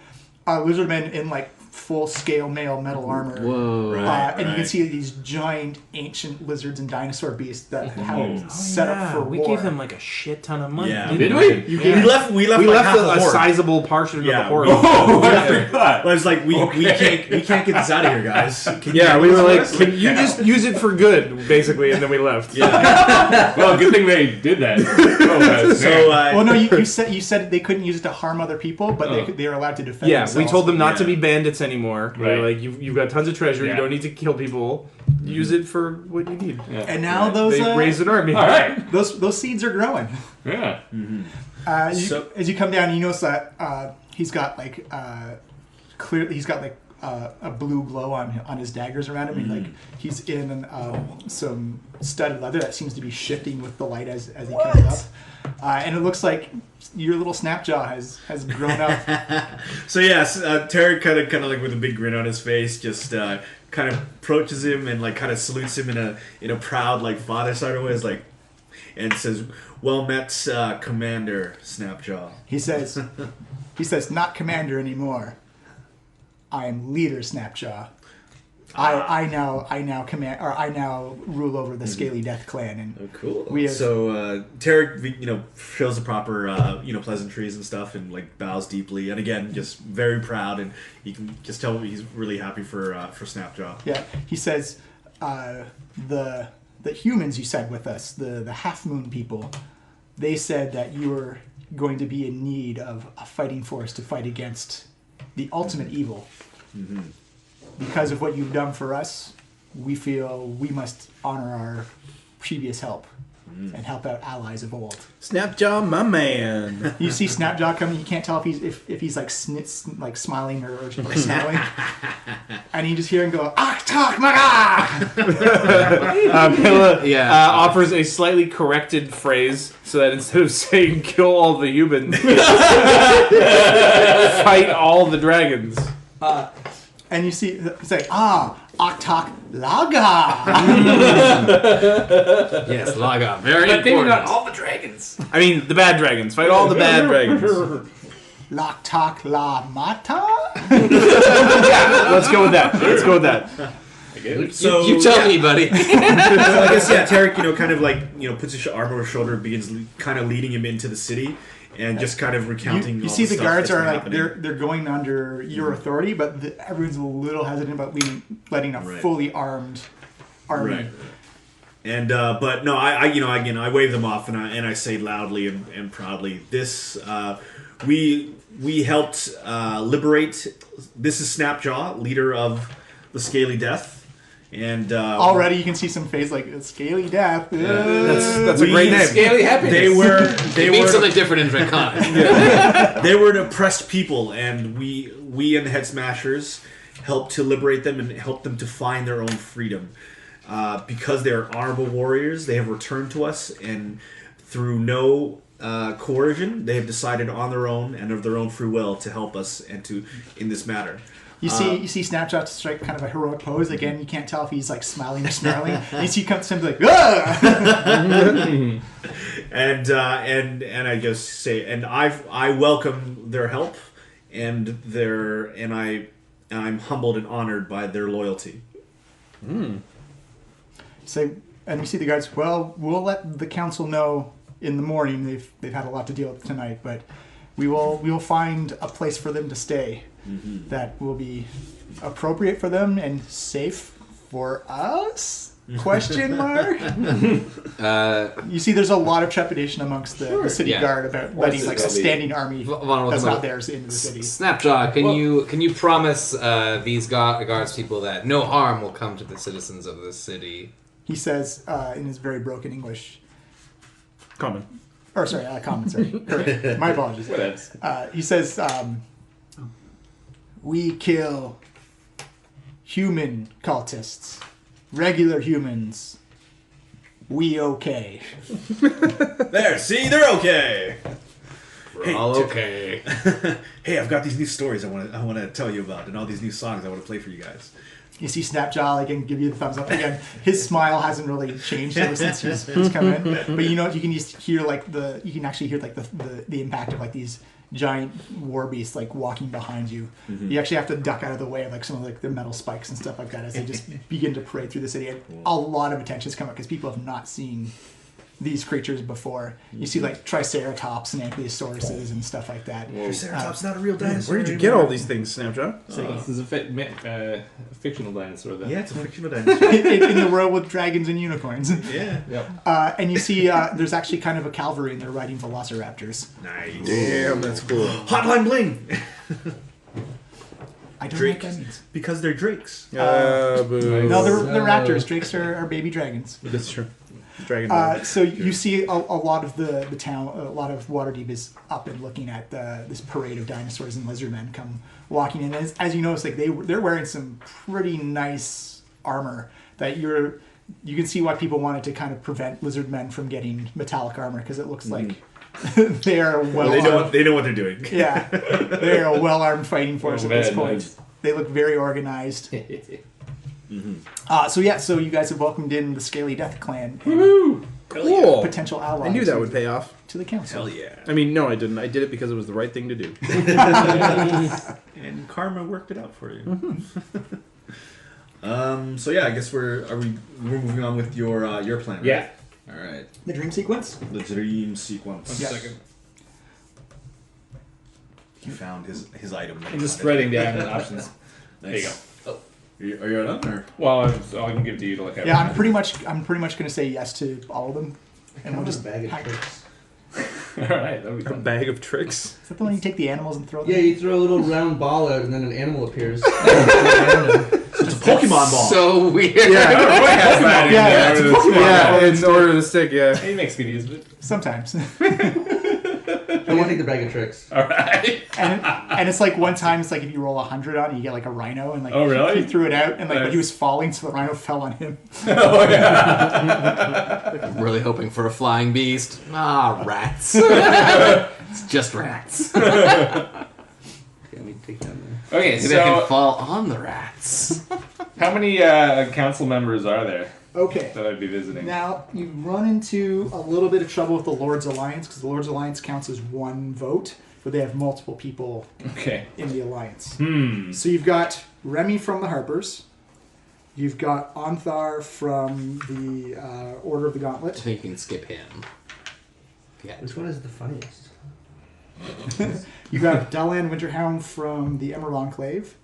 lizardmen in full scale male metal armor. Whoa. And you can see these giant ancient lizards and dinosaur beasts that have set up for we war. gave them a shit ton of money. Yeah. didn't Did we? We left We like left half a the horde. sizable portion of the horde. Oh, after that. But it's like we can't get this out of here, guys. Can Yeah, you we were like, listen? can you just use it for good, basically, and then we left. Yeah. Well, good thing they did that. Oh, So Well, no, you said they couldn't use it to harm other people, but they were allowed to defend Yeah, themselves. we told them not Yeah. to be bandits anymore. We were Right. like, you've got tons of treasure. Yeah. You don't need to kill people. Use it for what you need. And now those They raised an army. all right. those seeds are growing. Yeah. As you come down, you notice that he's got clearly he's got a blue glow on his daggers around him, and he's in some studded leather that seems to be shifting with the light as he comes up. And it looks like your little Snapjaw has grown up. So yes, Tarek kind of like with a big grin on his face, just kind of approaches him and kind of salutes him in a proud father sort of way, and says, "Well met, Commander Snapjaw." He says, "Not commander anymore. I am leader Snapjaw. I now command, or I now rule over the Scaly Death clan." And Oh, cool. We have- So Tarek, shows the proper, pleasantries and stuff, and bows deeply, and again, just very proud, and you can just tell he's really happy for Snapjaw. yeah, he says, the humans you sent with us, the Half Moon people, they said that you were going to be in need of a fighting force to fight against the ultimate evil. Mm-hmm. Because of what you've done for us, we feel we must honor our previous help and help out allies of old. Snapjaw, my man. You see Snapjaw coming. You can't tell if he's smiling or snarling, and you just hear him go, "Ah, talk, maga!" Pilla Yeah. offers a slightly corrected phrase so that instead of saying "kill all the humans," fight all the dragons. And you see it's like, Oktak Laga. Yes, Laga. Very But maybe not important. all the dragons. I mean, the bad dragons. Fight all the bad dragons. Loktak La Mata. Let's go with that. Let's go with that. So you tell me, buddy. So I guess Tarek, puts his arm over his shoulder, and begins kind of leading him into the city, and just kind of recounting. You all see the stuff guards that's are been like happening. they're going under your authority, but everyone's a little hesitant about letting a Right. fully armed army. Right. And but no, I wave them off, and I say loudly and proudly, this we helped liberate. This is Snapjaw, leader of the Scaly Death, and Already you can see some face like Scaly Death. That's a great name. Scaly happiness. They It means were something different in Draconic. they were an oppressed people, and we and the Head Smashers helped to liberate them and help them to find their own freedom. Because they are honorable warriors, they have returned to us, and through no coercion. They have decided on their own and of their own free will to help us and to in this matter. You see Snapshot strike kind of a heroic pose. Again, you can't tell if he's like smiling or snarling. And you see something like, ah! and I just say, and I welcome their help and I'm humbled and honored by their loyalty. So, and you see the guards. Well, we'll let the council know in the morning. They've had a lot to deal with tonight, but we will find a place for them to stay that will be appropriate for them and safe for us. Question mark. You see, there's a lot of trepidation amongst the city guard about letting like a standing army that's not theirs into the city. Snapjaw, can you promise these guards people that no harm will come to the citizens of this city? He says in his very broken English. Common. Or sorry, common. Sorry, correct. My apologies. He says, "We kill human cultists, regular humans. We okay." There, see, they're okay. We're all okay. Hey, I've got these new stories I want to tell you about, and all these new songs I want to play for you guys. You see Snapjaw again give you the thumbs up again. His smile hasn't really changed ever since he's come in. But you know you can just hear you can actually hear like the impact of like these giant war beasts like walking behind you. You actually have to duck out of the way of like some of like the metal spikes and stuff like that as they just begin to parade through the city. And a lot of attention's come up because people have not seen these creatures before. You see like Triceratops and Ankylosaurus and stuff like that. Triceratops not a real dinosaur. Where did you get all these things, Snapshot? This is a fictional dinosaur, then. Yeah, it's a fictional dinosaur. in the world with dragons and unicorns. Yeah. Yep. And you see there's actually kind of a cavalry and they're riding velociraptors. Nice. Damn, that's cool. Hotline bling. I don't Drake. know what that means. Because they're drakes. Boo. No, they're raptors. Drakes are baby dragons. That's true. Dragon. So you see a lot of the town, a lot of Waterdeep is up and looking at this parade of dinosaurs and lizardmen come walking in. As you notice, like they're wearing some pretty nice armor that you can see why people wanted to kind of prevent lizardmen from getting metallic armor because it looks like they are well. They know what they're doing. Yeah, they are a well-armed fighting force at this point. Nice. They look very organized. So you guys have welcomed in the Scaly Death Clan. Woohoo! Cool. Potential allies. I knew that would pay off. To the council. Hell yeah. I mean, no, I didn't. I did it because it was the right thing to do. And karma worked it out for you. So yeah, I guess we're moving on with your plan, right? Yeah. All right. The dream sequence? The dream sequence. 1 second. He found his item. I'm just writing down the options. There you go. Are you done? Or? Well, I can give it to you to look at. Yeah, I'm pretty much going to say yes to all of them, and we'll just bag of tricks. All right, that'll be A fun. bag of tricks. Is that the one you take the animals and throw them? Yeah, you throw a little round ball out and then an animal appears. It's a Pokemon ball. So weird. Yeah, it's a Pokemon. Yeah, in order to stick. Yeah, He makes good use of it. Sometimes. I'm gonna take the bag of tricks. All right. and it's like one time, it's like if you roll 100 on it, you get like a rhino, and like Oh, really? he threw it out, and like Nice. he was falling, so the rhino fell on him. Oh yeah. I'm really hoping for a flying beast. Ah, rats. It's just rats. Okay, let me take that there. Okay, Maybe I can so fall on the rats. how many council members are there Okay. that I'd be visiting? Now, you run into a little bit of trouble with the Lord's Alliance, because the Lord's Alliance counts as one vote, but they have multiple people Okay. in the Alliance. Hmm. So you've got Remy from the Harpers. You've got Onthar from the Order of the I Gauntlet. think you can skip him. Yeah. Which one is the funniest? You've got Dalan Winterhound from the Emerald Enclave.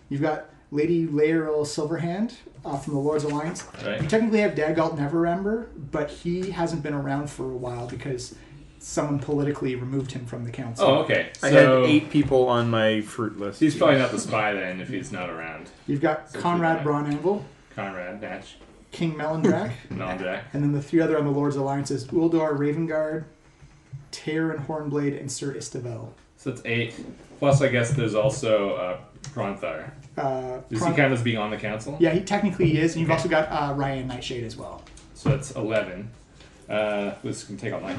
You've got Lady Laeral Silverhand from the Lord's Alliance. Right. You technically have Dagalt Neverember, but he hasn't been around for a while because someone politically removed him from the council. Oh, okay. So I had 8 people on my fruit list. he's probably not the spy then if he's not around. You've got So Conrad should Braunanvil, Conrad, Natch, King Melindrak, Melandrack. and then the 3 other on the Lord's Alliance is Uldor Ravengard, Tear Hornblade, and Sir Istavel. So that's 8. Plus, I guess there's also Bronthar. Does he count as being on the council? Yeah, he technically is, and you've also got Ryan Nightshade as well. So that's 11. This can take all night.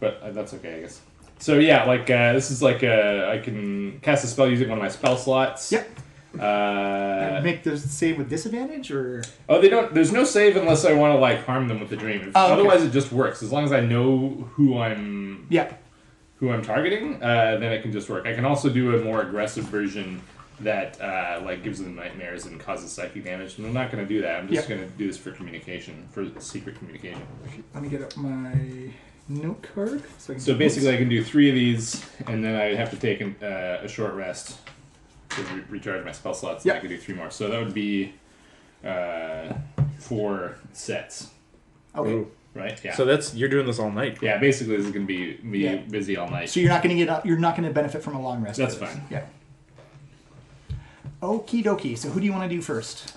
but that's okay, I guess. So yeah, like this is like I can cast a spell using one of my spell slots. Yep. Make the save with disadvantage, or they don't. There's no save unless I want to like harm them with the dream. Otherwise, it just works as long as I know who I'm targeting. Then it can just work. I can also do a more aggressive version that like gives them nightmares and causes psychic damage. And I'm not going to do that. I'm just going to do this for communication, for secret communication. Let me get up my note card. So basically, I can do 3 of these, and then I have to take a short rest to recharge my spell slots. And I can do 3 more. So that would be 4 sets. Okay. Ooh. Right. Yeah. So you're doing this all night. Yeah. Basically, this is going to be busy all night. So you're not going to get up. You're not going to benefit from a long rest. That's fine. Yeah. Okie dokie. So who do you want to do first?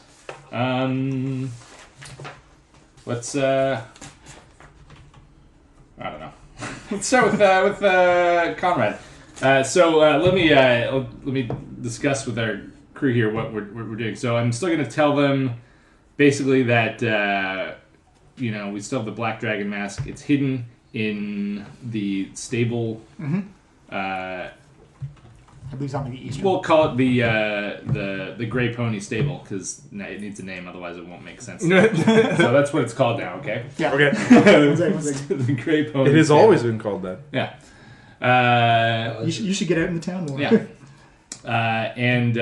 Let's I don't know. Let's start with Conrad. So let me discuss with our crew here what we're doing. So I'm still going to tell them basically that we still have the Black Dragon mask. It's hidden in the stable. I believe it's on the eastern. We'll call it the Gray Pony Stable because it needs a name, otherwise it won't make sense. So that's what it's called now. Okay. Yeah. Okay. One second. The Gray Pony. It has Stable. always been called that. Yeah. You should get out in the town more. Yeah. And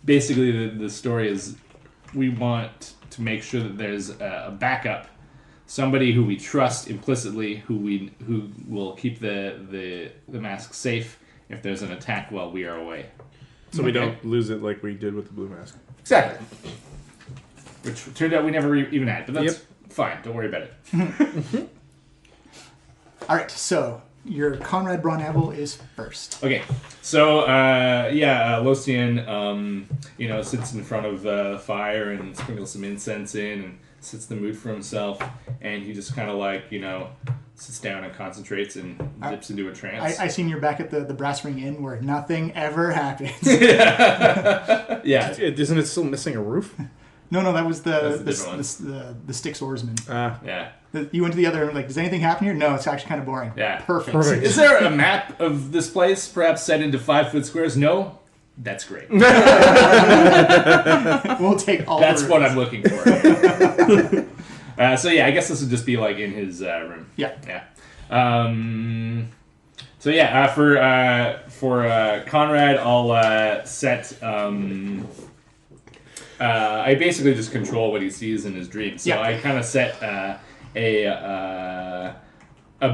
basically the story is we want to make sure that there's a backup, somebody who we trust implicitly, who will keep the mask safe if there's an attack while we are away. So we don't lose it like we did with the blue mask. Exactly. Which turned out we never even had, but that's fine. Don't worry about it. All right. So your Conrad Braunavel is first. Okay, so Locian, sits in front of the fire and sprinkles some incense in and sets the mood for himself, and he just kind of sits down and concentrates and dips into a trance. I seen you're back at the Brass Ring Inn where nothing ever happens. Yeah. Isn't it still missing a roof? No, that was That's the Styx Oarsman. Yeah. You went to the other room, like, does anything happen here? No, it's actually kind of boring. Yeah. Perfect. Is there a map of this place, perhaps set into 5-foot squares? No? That's great. We'll take all That's the what rooms. I'm looking for. So I guess this would just be like in his room. Yeah. Yeah. For Conrad, I'll set. I basically just control what he sees in his dreams. So I kind of set a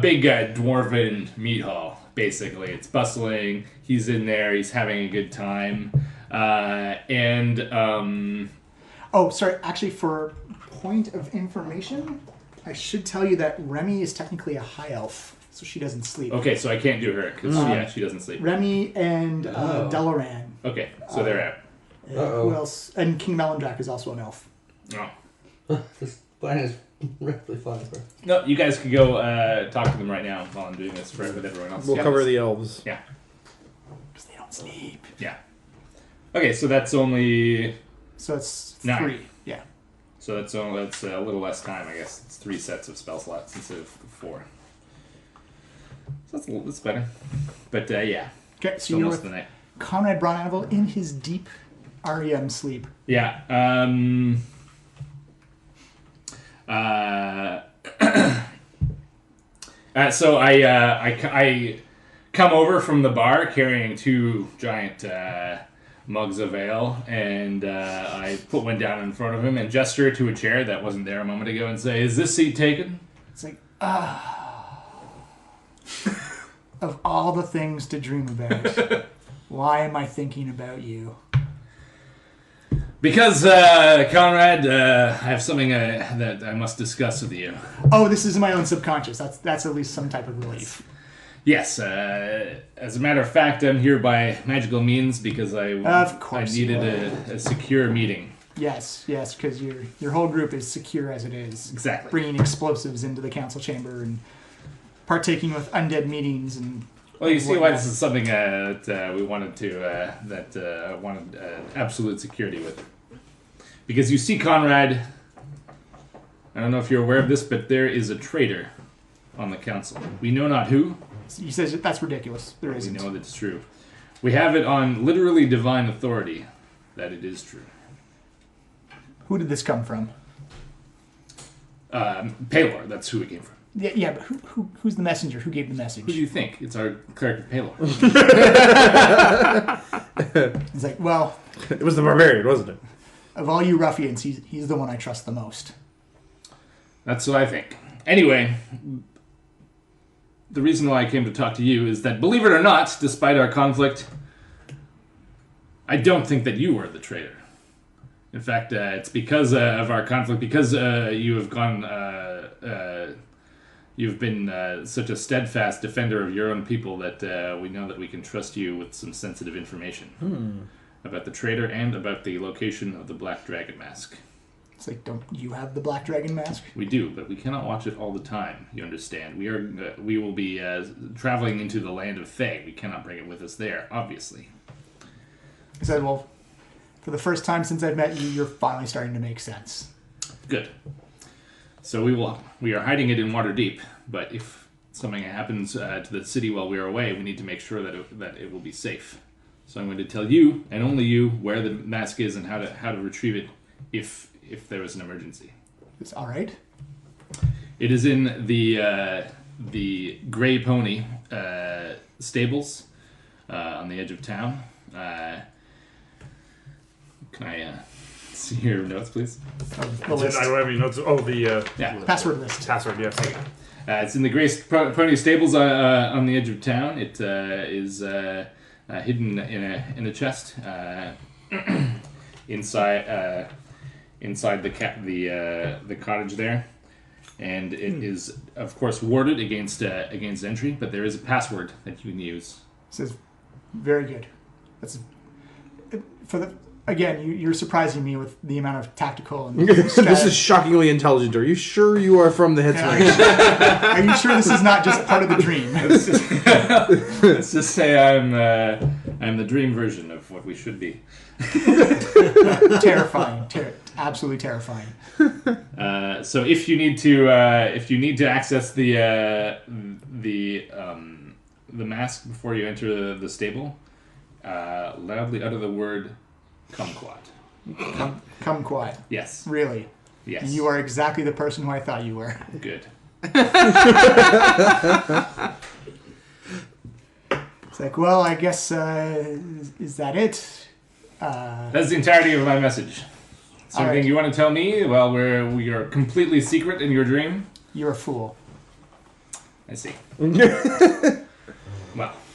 big dwarven meat hall. Basically, it's bustling. He's in there. He's having a good time. Oh, sorry. Actually, for point of information, I should tell you that Remy is technically a high elf, so she doesn't sleep. Okay, so I can't do her because she doesn't sleep. Remy and Delaran. Okay, so they're out. Who else? And King Melendrak is also an elf. Oh. This plan is really fun. No, you guys can go talk to them right now while I'm doing this with everyone else. We'll cover the elves. Yeah. Because they don't sleep. Yeah. Okay, so that's only... So it's 9. 3. Yeah. So that's a little less time, I guess. It's 3 sets of spell slots instead of 4. So that's better. But yeah. Okay, It's so you're almost with the night. Conrad Braunavel in his deep REM sleep. Yeah. So I come over from the bar carrying 2 giant mugs of ale, and I put one down in front of him and gesture to a chair that wasn't there a moment ago and say, "Is this seat taken?" It's like, of all the things to dream about, why am I thinking about you? Because, Conrad, I have something that I must discuss with you. Oh, this is my own subconscious. That's at least some type of relief. Yes, as a matter of fact, I'm here by magical means because I needed a secure meeting. Yes, because your whole group is secure as it is. Exactly. Bringing explosives into the council chamber and partaking with undead meetings and. Well, you see why this is something that we wanted to wanted absolute security with. Because you see, Conrad, I don't know if you're aware of this, but there is a traitor on the council. We know not who. He says that's ridiculous. There We isn't. know that it's true. We have it on literally divine authority that it is true. Who did this come from? Palor, that's who it came from. Yeah, but who's the messenger? Who gave the message? Who do you think? It's our character Palor. He's like, well, It was the barbarian, wasn't it? of all you ruffians, he's the one I trust the most. That's what I think. Anyway, the reason why I came to talk to you is that, believe it or not, despite our conflict, I don't think that you are the traitor. In fact, it's because of our conflict, because you have gone, you've been such a steadfast defender of your own people that we know that we can trust you with some sensitive information about the traitor and about the location of the Black Dragon Mask. It's like, don't you have the Black Dragon mask? We do, but we cannot watch it all the time. You understand? We will be traveling into the land of Thay. We cannot bring it with us there, obviously. He said, well, for the first time since I've met you, you're finally starting to make sense. Good. So we are hiding it in Waterdeep, but if something happens to the city while we are away, we need to make sure that it will be safe. So I'm going to tell you, and only you, where the mask is and how to retrieve it if there is an emergency. It's all right. It is in the Grey Pony stables on the edge of town. Can I see your notes, please? The list. I don't have any notes. Oh, the Yeah. Password list. password. Yes. It's in the Grey Pony stables on the edge of town. It is hidden in a chest inside the cottage there, and it is of course warded against entry. But there is a password that you can use. It says, very good. That's you're surprising me with the amount of tactical and This is shockingly intelligent. Are you sure you are from the Headspace? Are you sure this is not just part of the dream? Let's just say I'm the dream version of what we should be. Terrifying. Absolutely terrifying. So if you need to access the mask before you enter the stable, loudly utter the word "kumquat." Kumquat. Yes. Really? Yes. And you are exactly the person who I thought you were. Good. It's like, well, I guess, is that it? That's the entirety of my message. Something right. you want to tell me? Well, we are completely secret in your dream. You're a fool. I see. Well,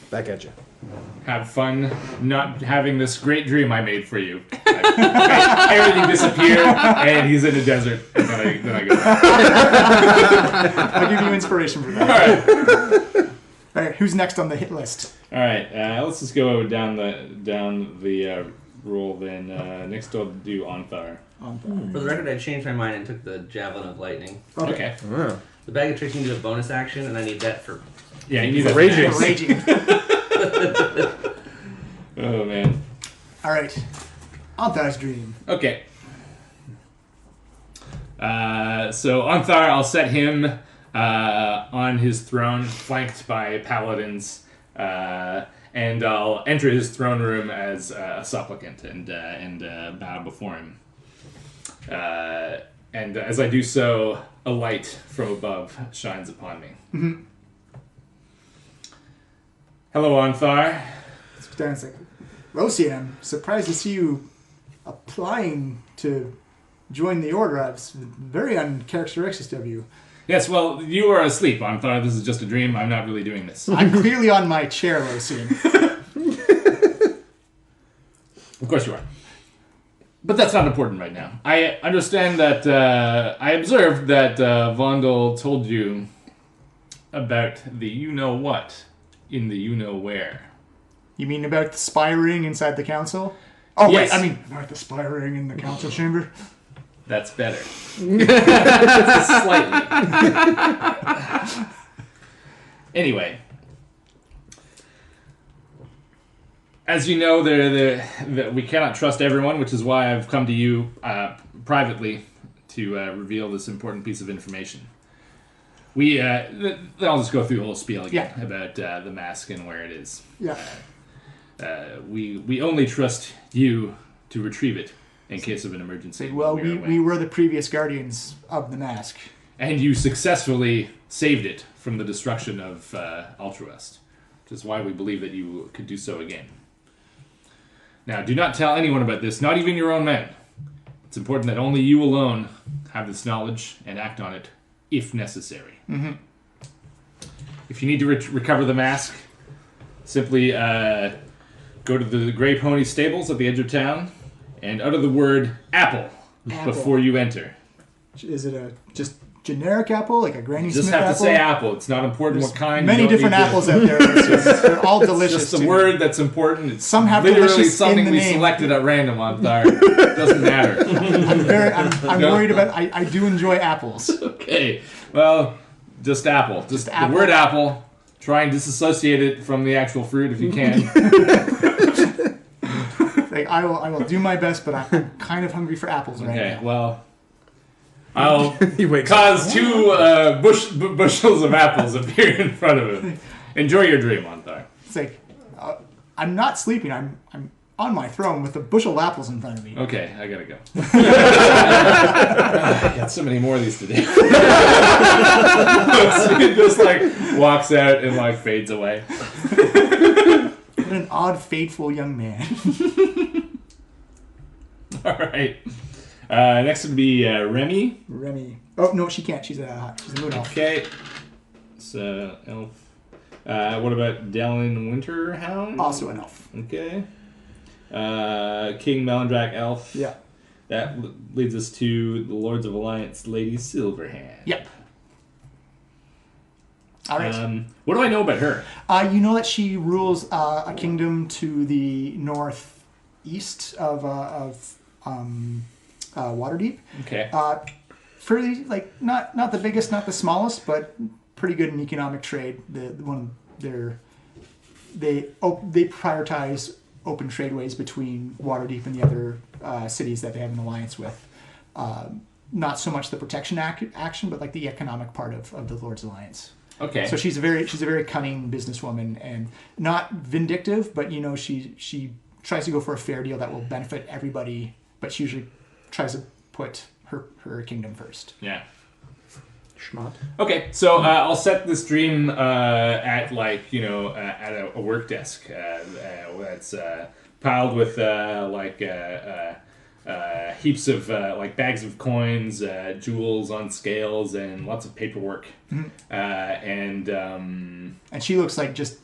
Back at you. have fun not having this great dream I made for you. Everything disappeared, and he's in the desert. And then I go back. I'll give you inspiration for that. All right. All right, who's next on the hit list? All right. Let's just go down the roll. Then next I'll do Onthar. For the record, I changed my mind and took the Javelin of Lightning. Okay. Oh. The Bag of Tricks needs a bonus action, and I need that for... Yeah, you need that. Raging. Raging. Oh man. All right. Althar's dream. Okay. So Onthar, I'll set him on his throne, flanked by paladins, and I'll enter his throne room as a supplicant and bow before him. And as I do so, a light from above shines upon me. Mm-hmm. Hello, Onthar. It's like, Rosie, I'm surprised to see you applying to join the order. It's very uncharacteristic of you. Yes, well, you are asleep, Onthar. This is just a dream. I'm not really doing this. I'm clearly on my chair, Rosie. Of course you are. But that's not important right now. I understand that, I observed that Vondel told you about the you-know-what in the you-know-where. You mean about the spy ring inside the council? Oh, Yes. wait, I mean, about the spy ring in the council chamber? That's better. Slightly. Anyway. As you know, we cannot trust everyone, which is why I've come to you privately to reveal this important piece of information. I'll just go through the whole spiel again Yeah. about the mask and where it is. Yeah. We only trust you to retrieve it in case of an emergency. Well, while are away. we were the previous guardians of the mask. And you successfully saved it from the destruction of Ultrawest, which is why we believe that you could do so again. Now, do not tell anyone about this, not even your own men. It's important that only you alone have this knowledge and act on it if necessary. Mm-hmm. If you need to recover the mask, simply go to the Grey Pony stables at the edge of town and utter the word apple. Before you enter. Is it a just generic apple, like a Granny Just Smith have apple? to say apple. It's not important what kind. Many You don't different need to- apples out there. They're all delicious. It's just to a me. word that's important. It's Some have literally delicious something in the we name. selected at random on Thay. Doesn't matter. I'm worried about. I do enjoy apples. Okay. Well, just apple. Just the apple. word apple. Try and disassociate it from the actual fruit if you can. Like I will do my best, but I'm kind of hungry for apples right Okay. now. Well, I'll He wakes cause 2 bushels of apples appear in front of him. Enjoy your dream, Thay. It's like I'm not sleeping. I'm on my throne with a bushel of apples in front of me. Okay, I gotta go. I got so many more of these today. So he just like walks out and like fades away. What an odd, fateful young man. All right. Next would be Remy. Remy. Oh no, she can't. She's a moon elf. Okay. So elf. What about Dallin Winterhound? Also an elf. Okay. King Melandrak elf. Yeah. That leads us to the Lords of Alliance, Lady Silverhand. Yep. All right. What do I know about her? You know that she rules a kingdom to the northeast of Waterdeep. Okay. Fairly, like not the biggest, not the smallest, but pretty good in economic trade. They prioritize open tradeways between Waterdeep and the other cities that they have an alliance with. Not so much the protection action, but like the economic part of the Lord's Alliance. Okay. So she's a very cunning businesswoman and not vindictive, but she tries to go for a fair deal that will benefit everybody, but she usually tries to put her kingdom first. Yeah. Schmott. Okay, so I'll set this dream at at a work desk that's piled with heaps of bags of coins, jewels on scales, and lots of paperwork. And she looks like just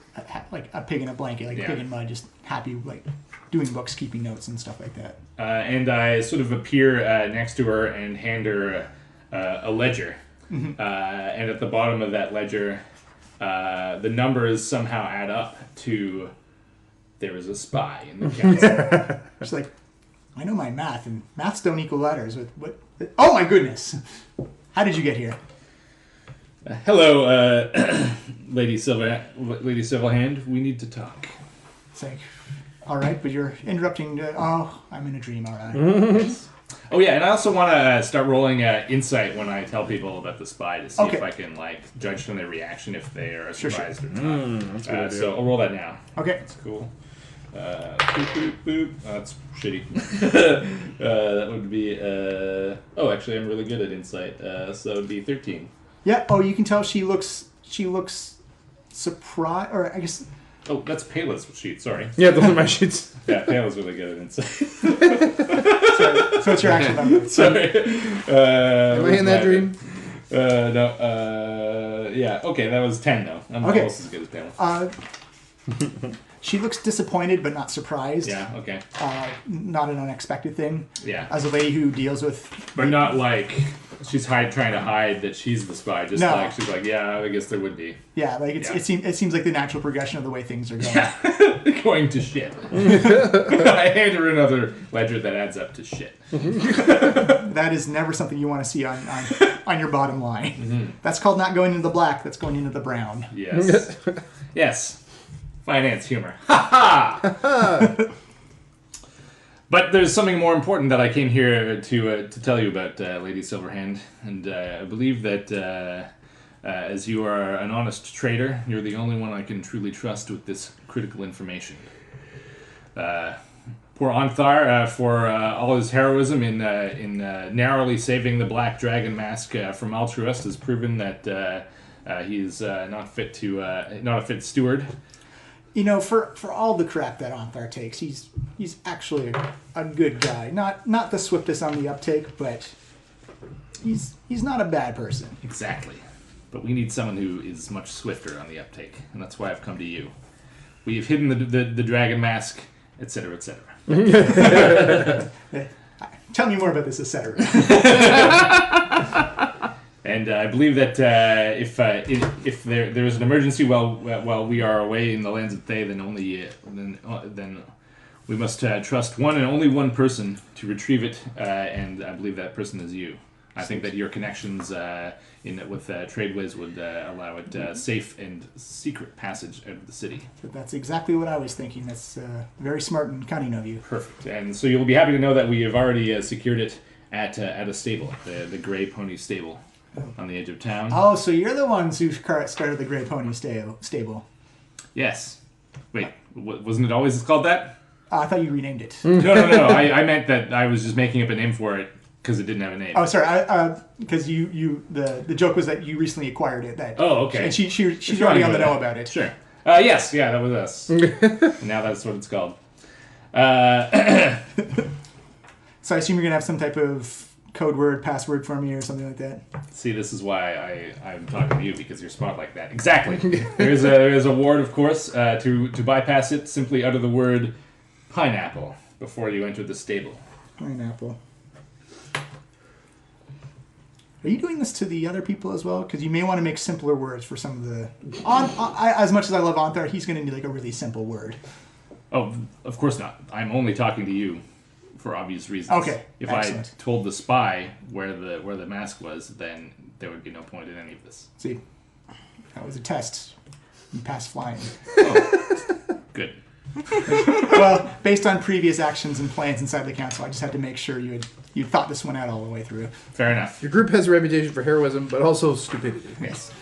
like a pig in a blanket, like Yeah. a pig in mud, just happy, like doing books, keeping notes and stuff like that. and I sort of appear next to her and hand her a ledger. And at the bottom of that ledger, the numbers somehow add up to there is a spy in the council. She's like, I know my math, and maths don't equal letters. What? Oh my goodness! How did you get here? Hello, Lady Silverhand. We need to talk. It's like, all right, but you're interrupting. I'm in a dream. All right. Yes. Oh yeah, and I also want to start rolling insight when I tell people about the spy to see if I can judge from their reaction if they are surprised or not. That's a good idea. So I'll roll that now. Okay. That's cool. Boop, boop, boop. Oh, that's shitty. That would be. Actually, I'm really good at insight. So it would be 13. Yeah. Oh, you can tell she looks surprised, or I guess. Oh, that's Payla's sheet. Sorry. Yeah, those are my sheets. Yeah, Payla's really good at insight. So it's your actual number. Sorry. Am I in that dream? No. Yeah. Okay, that was 10 though. I'm Okay. almost as good as Payla. She looks disappointed, but not surprised. Yeah. Okay. Not an unexpected thing. Yeah. As a lady who deals with. But not like she's trying to hide that she's the spy. Just No. like she's like, yeah, I guess there would be. Yeah, like Yeah. it seems like the natural progression of the way things are going. Going to shit. I hand her another ledger that adds up to shit. That is never something you want to see on your bottom line. That's called not going into the black. That's going into the brown. Yes. Yes. Finance humor. Ha ha! But there's something more important that I came here to tell you about, Lady Silverhand, and I believe that As you are an honest trader, you're the only one I can truly trust with this critical information. Poor Anthar, for all his heroism in narrowly saving the Black Dragon Mask from Altruist, has proven that he's not a fit steward. You know, for all the crap that Anthar takes, he's actually a good guy. Not the swiftest on the uptake, but he's not a bad person. Exactly. But we need someone who is much swifter on the uptake, and that's why I've come to you. We have hidden the dragon mask, etc., etc. Tell me more about this, etc. And I believe that if there is an emergency while we are away in the lands of Thay, then we must trust one and only one person to retrieve it, and I believe that person is you. I think that your connections with Tradeways would allow it safe and secret passage out of the city. That's exactly what I was thinking. That's very smart and cunning of you. Perfect. And so you'll be happy to know that we have already secured it at a stable, the Grey Pony Stable, on the edge of town. Oh, so you're the ones who started the Grey Pony stable. Yes. Wait, wasn't it always called that? I thought you renamed it. No. I meant that I was just making up a name for it because it didn't have a name. Oh, sorry. Because the joke was that you recently acquired it. Oh, okay. And she's already on the know about it. Sure. Yes. Yeah, that was us. And now that's what it's called. So I assume you're gonna have some type of code word, password for me, or something like that. See, this is why I'm talking to you, because you're smart like that. Exactly. There is a ward, of course. To bypass it, simply utter the word pineapple before you enter the stable. Pineapple. Are you doing this to the other people as well? Because you may want to make simpler words for some of the... as much as I love Anthar, he's going to need like a really simple word. Oh, of course not. I'm only talking to you for obvious reasons. Okay, If excellent. I told the spy where the mask was, then there would be no point in any of this. See, that was a test. You passed flying. Oh, good. Well, based on previous actions and plans inside the council, I just had to make sure you thought this one out all the way through. Fair enough. Your group has a reputation for heroism, but also stupidity. Yes.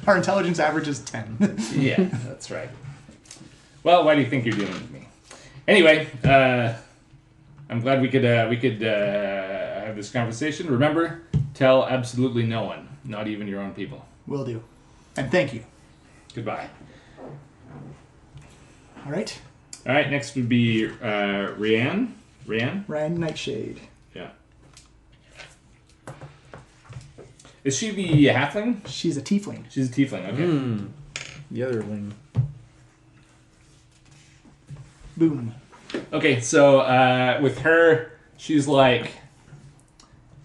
Our intelligence average is 10. Yeah, that's right. Well, why do you think you're dealing with me? Anyway, I'm glad we could have this conversation. Remember, tell absolutely no one, not even your own people. Will do. And thank you. Goodbye. All right. All right, next would be Ryan. Ryan Nightshade. Yeah. Is she the halfling? She's a tiefling. She's a tiefling, okay. The other thing. Boom. Okay, so with her, she's like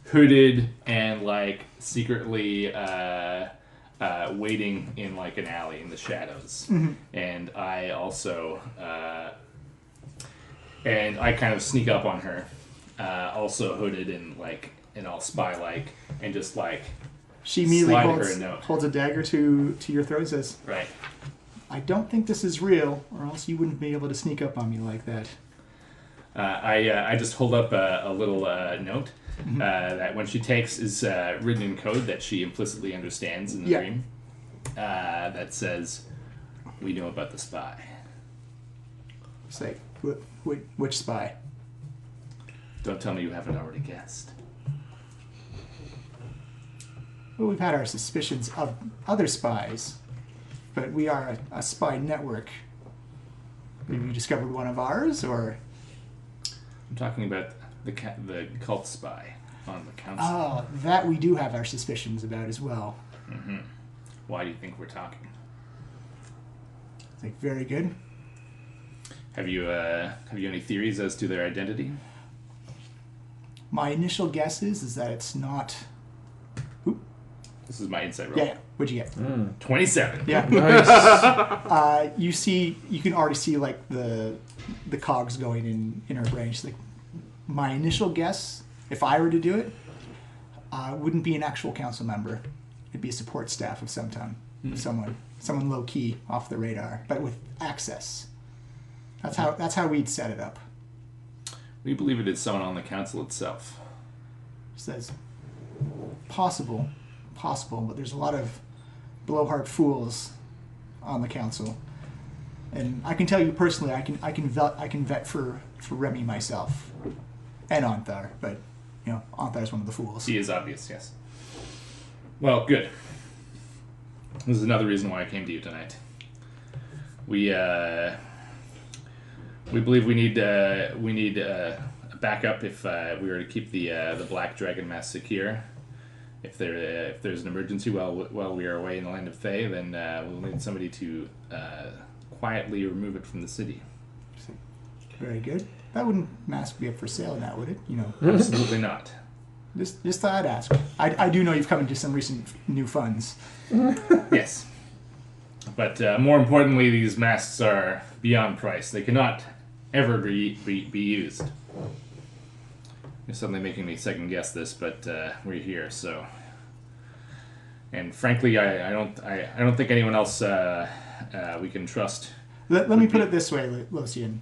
hooded and like secretly waiting in like an alley in the shadows. Mm-hmm. And I also and I kind of sneak up on her, also hooded and all spy like, and just like She immediately slide her a note. holds a dagger to your throat and says, Right. I don't think this is real, or else you wouldn't be able to sneak up on me like that. I just hold up a little note that when she takes is written in code that she implicitly understands in the dream. That says, "We know about the spy." It's like, which spy? Don't tell me you haven't already guessed. Well, we've had our suspicions of other spies, but we are a spy network. Have you discovered one of ours, or? I'm talking about the cult spy on the council. Oh, that we do have our suspicions about as well. Mm-hmm. Why do you think we're talking? It's like, very good. Have you any theories as to their identity? My initial guess is that it's not... This is my insight roll. Yeah, what'd you get? 27. Yeah. Nice. You can already see like the cogs going in her brain. She's like, my initial guess, if I were to do it, wouldn't be an actual council member. It'd be a support staff of some time. Someone low key off the radar, but with access. That's how we'd set it up. We believe it is someone on the council itself. She says, possible, possible, but there's a lot of blowhard fools on the council. And I can tell you personally, I can vet for Remy myself, and Anthar, but Anthar is one of the fools. He is obvious, yes. Well, good. This is another reason why I came to you tonight. We believe we need a backup if we were to keep the Black Dragon Mask secure. If there's an emergency while we are away in the land of Thay, then we'll need somebody to quietly remove it from the city. Very good. That wouldn't mask be up for sale now, would it? Absolutely not. Just thought I'd ask. I do know you've come into some recent new funds. Yes. But more importantly, these masks are beyond price. They cannot ever be used. It's suddenly making me second guess this, but we're here, so. And frankly, I don't think anyone else we can trust. Let me put it this way, Losian.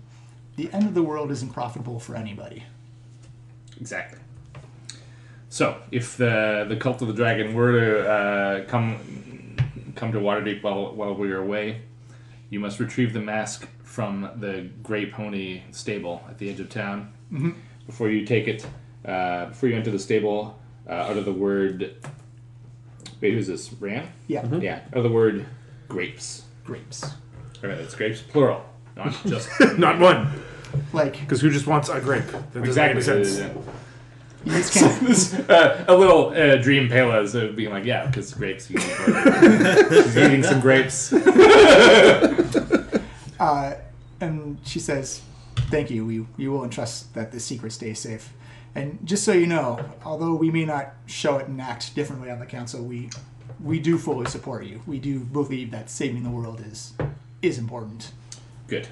The end of the world isn't profitable for anybody. Exactly. So, if the Cult of the Dragon were to come to Waterdeep while we are away, you must retrieve the mask from the Grey Pony stable at the edge of town. Mm-hmm. Before you take it, before you enter the stable, utter the word. Wait, who's this? Ran? Yeah. Mm-hmm. Yeah. Utter the word grapes. Grapes. Right, it's grapes, plural, not just. Not one. Like. Because who just wants a grape? That doesn't Exactly. make any sense. You just can't. A little dream Pela of being like, yeah, because grapes. She's eating some grapes. And she says, "Thank you. We will entrust that the secret stays safe. And just so you know, although we may not show it and act differently on the council, we do fully support you. We do believe that saving the world is important." Good.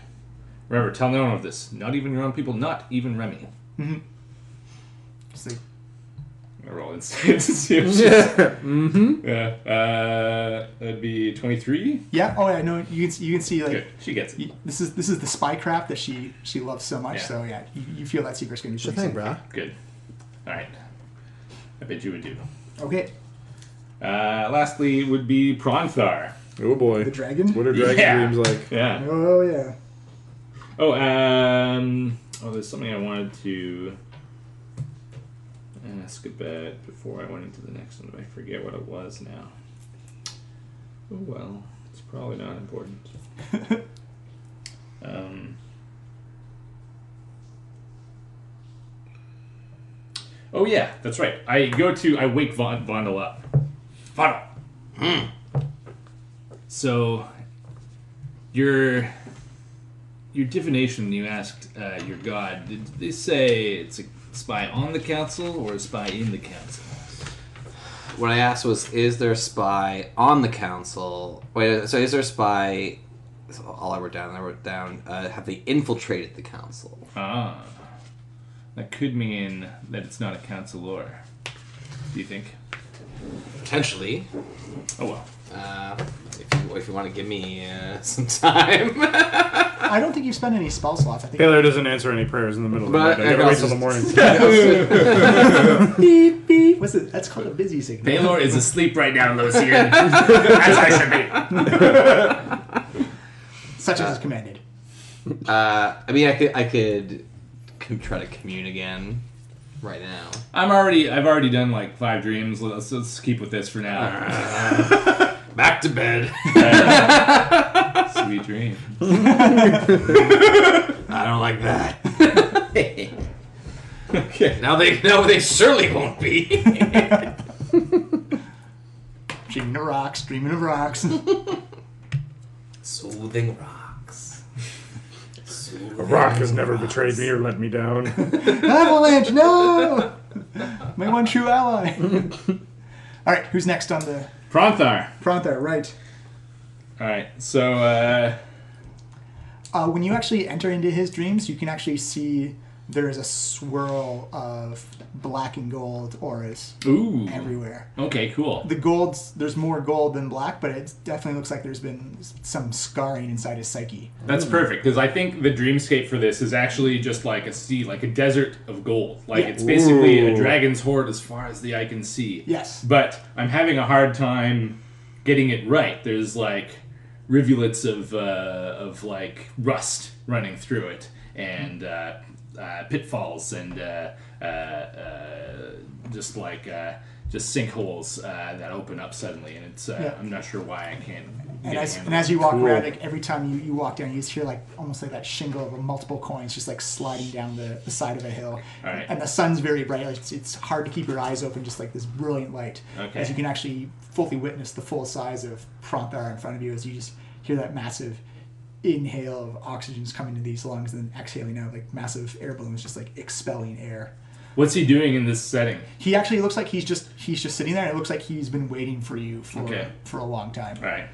Remember, tell no one of this. Not even your own people. Not even Remy. Mm-hmm. Just like, I'm gonna roll insight to see if she's... Mm-hmm. Yeah. That'd be 23. yeah. Oh yeah. No. You can see like. Good. She gets it. This is the spy craft that she loves so much. Yeah. So yeah, you feel that secret's gonna be Sure pretty thing, safe. brah. Good. All right. I bet you would do. Okay. Lastly, would be Pronthar. Oh boy. The dragon. What are dragon Yeah. dreams like? Yeah. Oh yeah. There's something I wanted to ask about before I went into the next one, but I forget what it was now. Oh well, it's probably not important. Oh yeah, that's right. I wake Vondel up. Vondel! So, your divination, you asked your god, did they say it's a spy on the council or a spy in the council? What I asked was, is there a spy on the council? Wait, so is there a spy... All I wrote down, have they infiltrated the council? Ah. That could mean that it's not a councilor. Do you think? Potentially. Oh well. If you want to give me some time. I don't think you spend any spell slots. I think. Taylor doesn't answer any prayers in the middle of the But night. I gotta I wait till the morning. Beep beep. What's it? That's called a busy signal. Baylor is asleep right now, Lucian. As I should be. Such as is commanded. I mean, I could try to commune again right now. I've already done like 5 dreams. Let's keep with this for now. Back to bed. Sweet dream. I don't like that. Okay. Now they certainly won't be. Dreaming of rocks, dreaming of rocks. Soothing rocks. A rock has never betrayed me or let me down. Avalanche, no! My one true ally. Alright, who's next on the... Pronthar. Pronthar, right. Alright, so when you actually enter into his dreams, you can actually see there is a swirl of black and gold auras Ooh. everywhere. Okay, cool. The gold's, there's more gold than black, but it definitely looks like there's been some scarring inside his psyche. That's perfect, because I think the dreamscape for this is actually just like a sea, like a desert of gold. Like, it's basically a dragon's hoard as far as the eye can see. Yes. But I'm having a hard time getting it right. There's, like, rivulets of like, rust running through it, and pitfalls, and just sinkholes that open up suddenly, and it's I'm not sure why I can't. And as you walk around, like every time you walk down, you just hear like almost like that shingle of multiple coins just like sliding down the side of a hill. Right. And the sun's very bright. Like it's hard to keep your eyes open, just like this brilliant light. Okay. As you can actually fully witness the full size of Pronthar in front of you, as you just hear that massive inhale of oxygen's coming to these lungs, and then exhaling out like massive air balloons, just like expelling air. What's he doing in this setting? He actually looks like he's just sitting there, and it looks like he's been waiting for you for a long time. Right.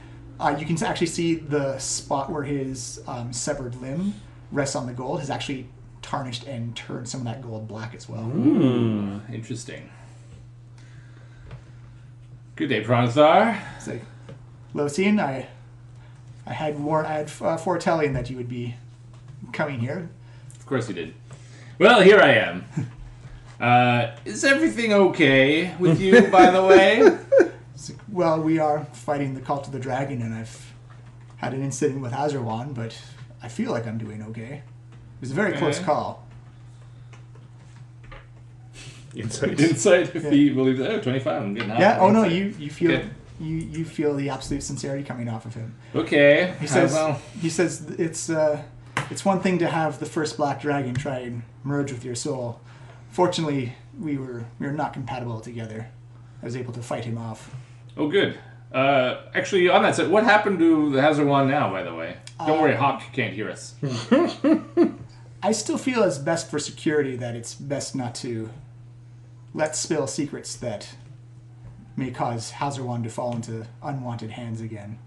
You can actually see the spot where his severed limb rests on the gold has actually tarnished and turned some of that gold black as well. Ooh, interesting. Good day, Pronthar. It's like, Lothian, I had foretelling that you would be coming here. Of course you did. Well, here I am. Is everything okay with you, by the way? It's like, well, we are fighting the Cult of the Dragon, and I've had an incident with Azerwan, but I feel like I'm doing okay. It was a very close call. Insight. If he believes it. 25, I'm getting out. Yeah, oh no, you feel Good. you feel the absolute sincerity coming off of him. Okay. He says it's one thing to have the first black dragon try and merge with your soul. Fortunately, we were not compatible together. I was able to fight him off. Oh, good. Actually, on that set, what happened to the Hazard now, by the way? Don't worry, Hawk can't hear us. I still feel it's best for security that it's best not to let spill secrets that may cause Hazard to fall into unwanted hands again.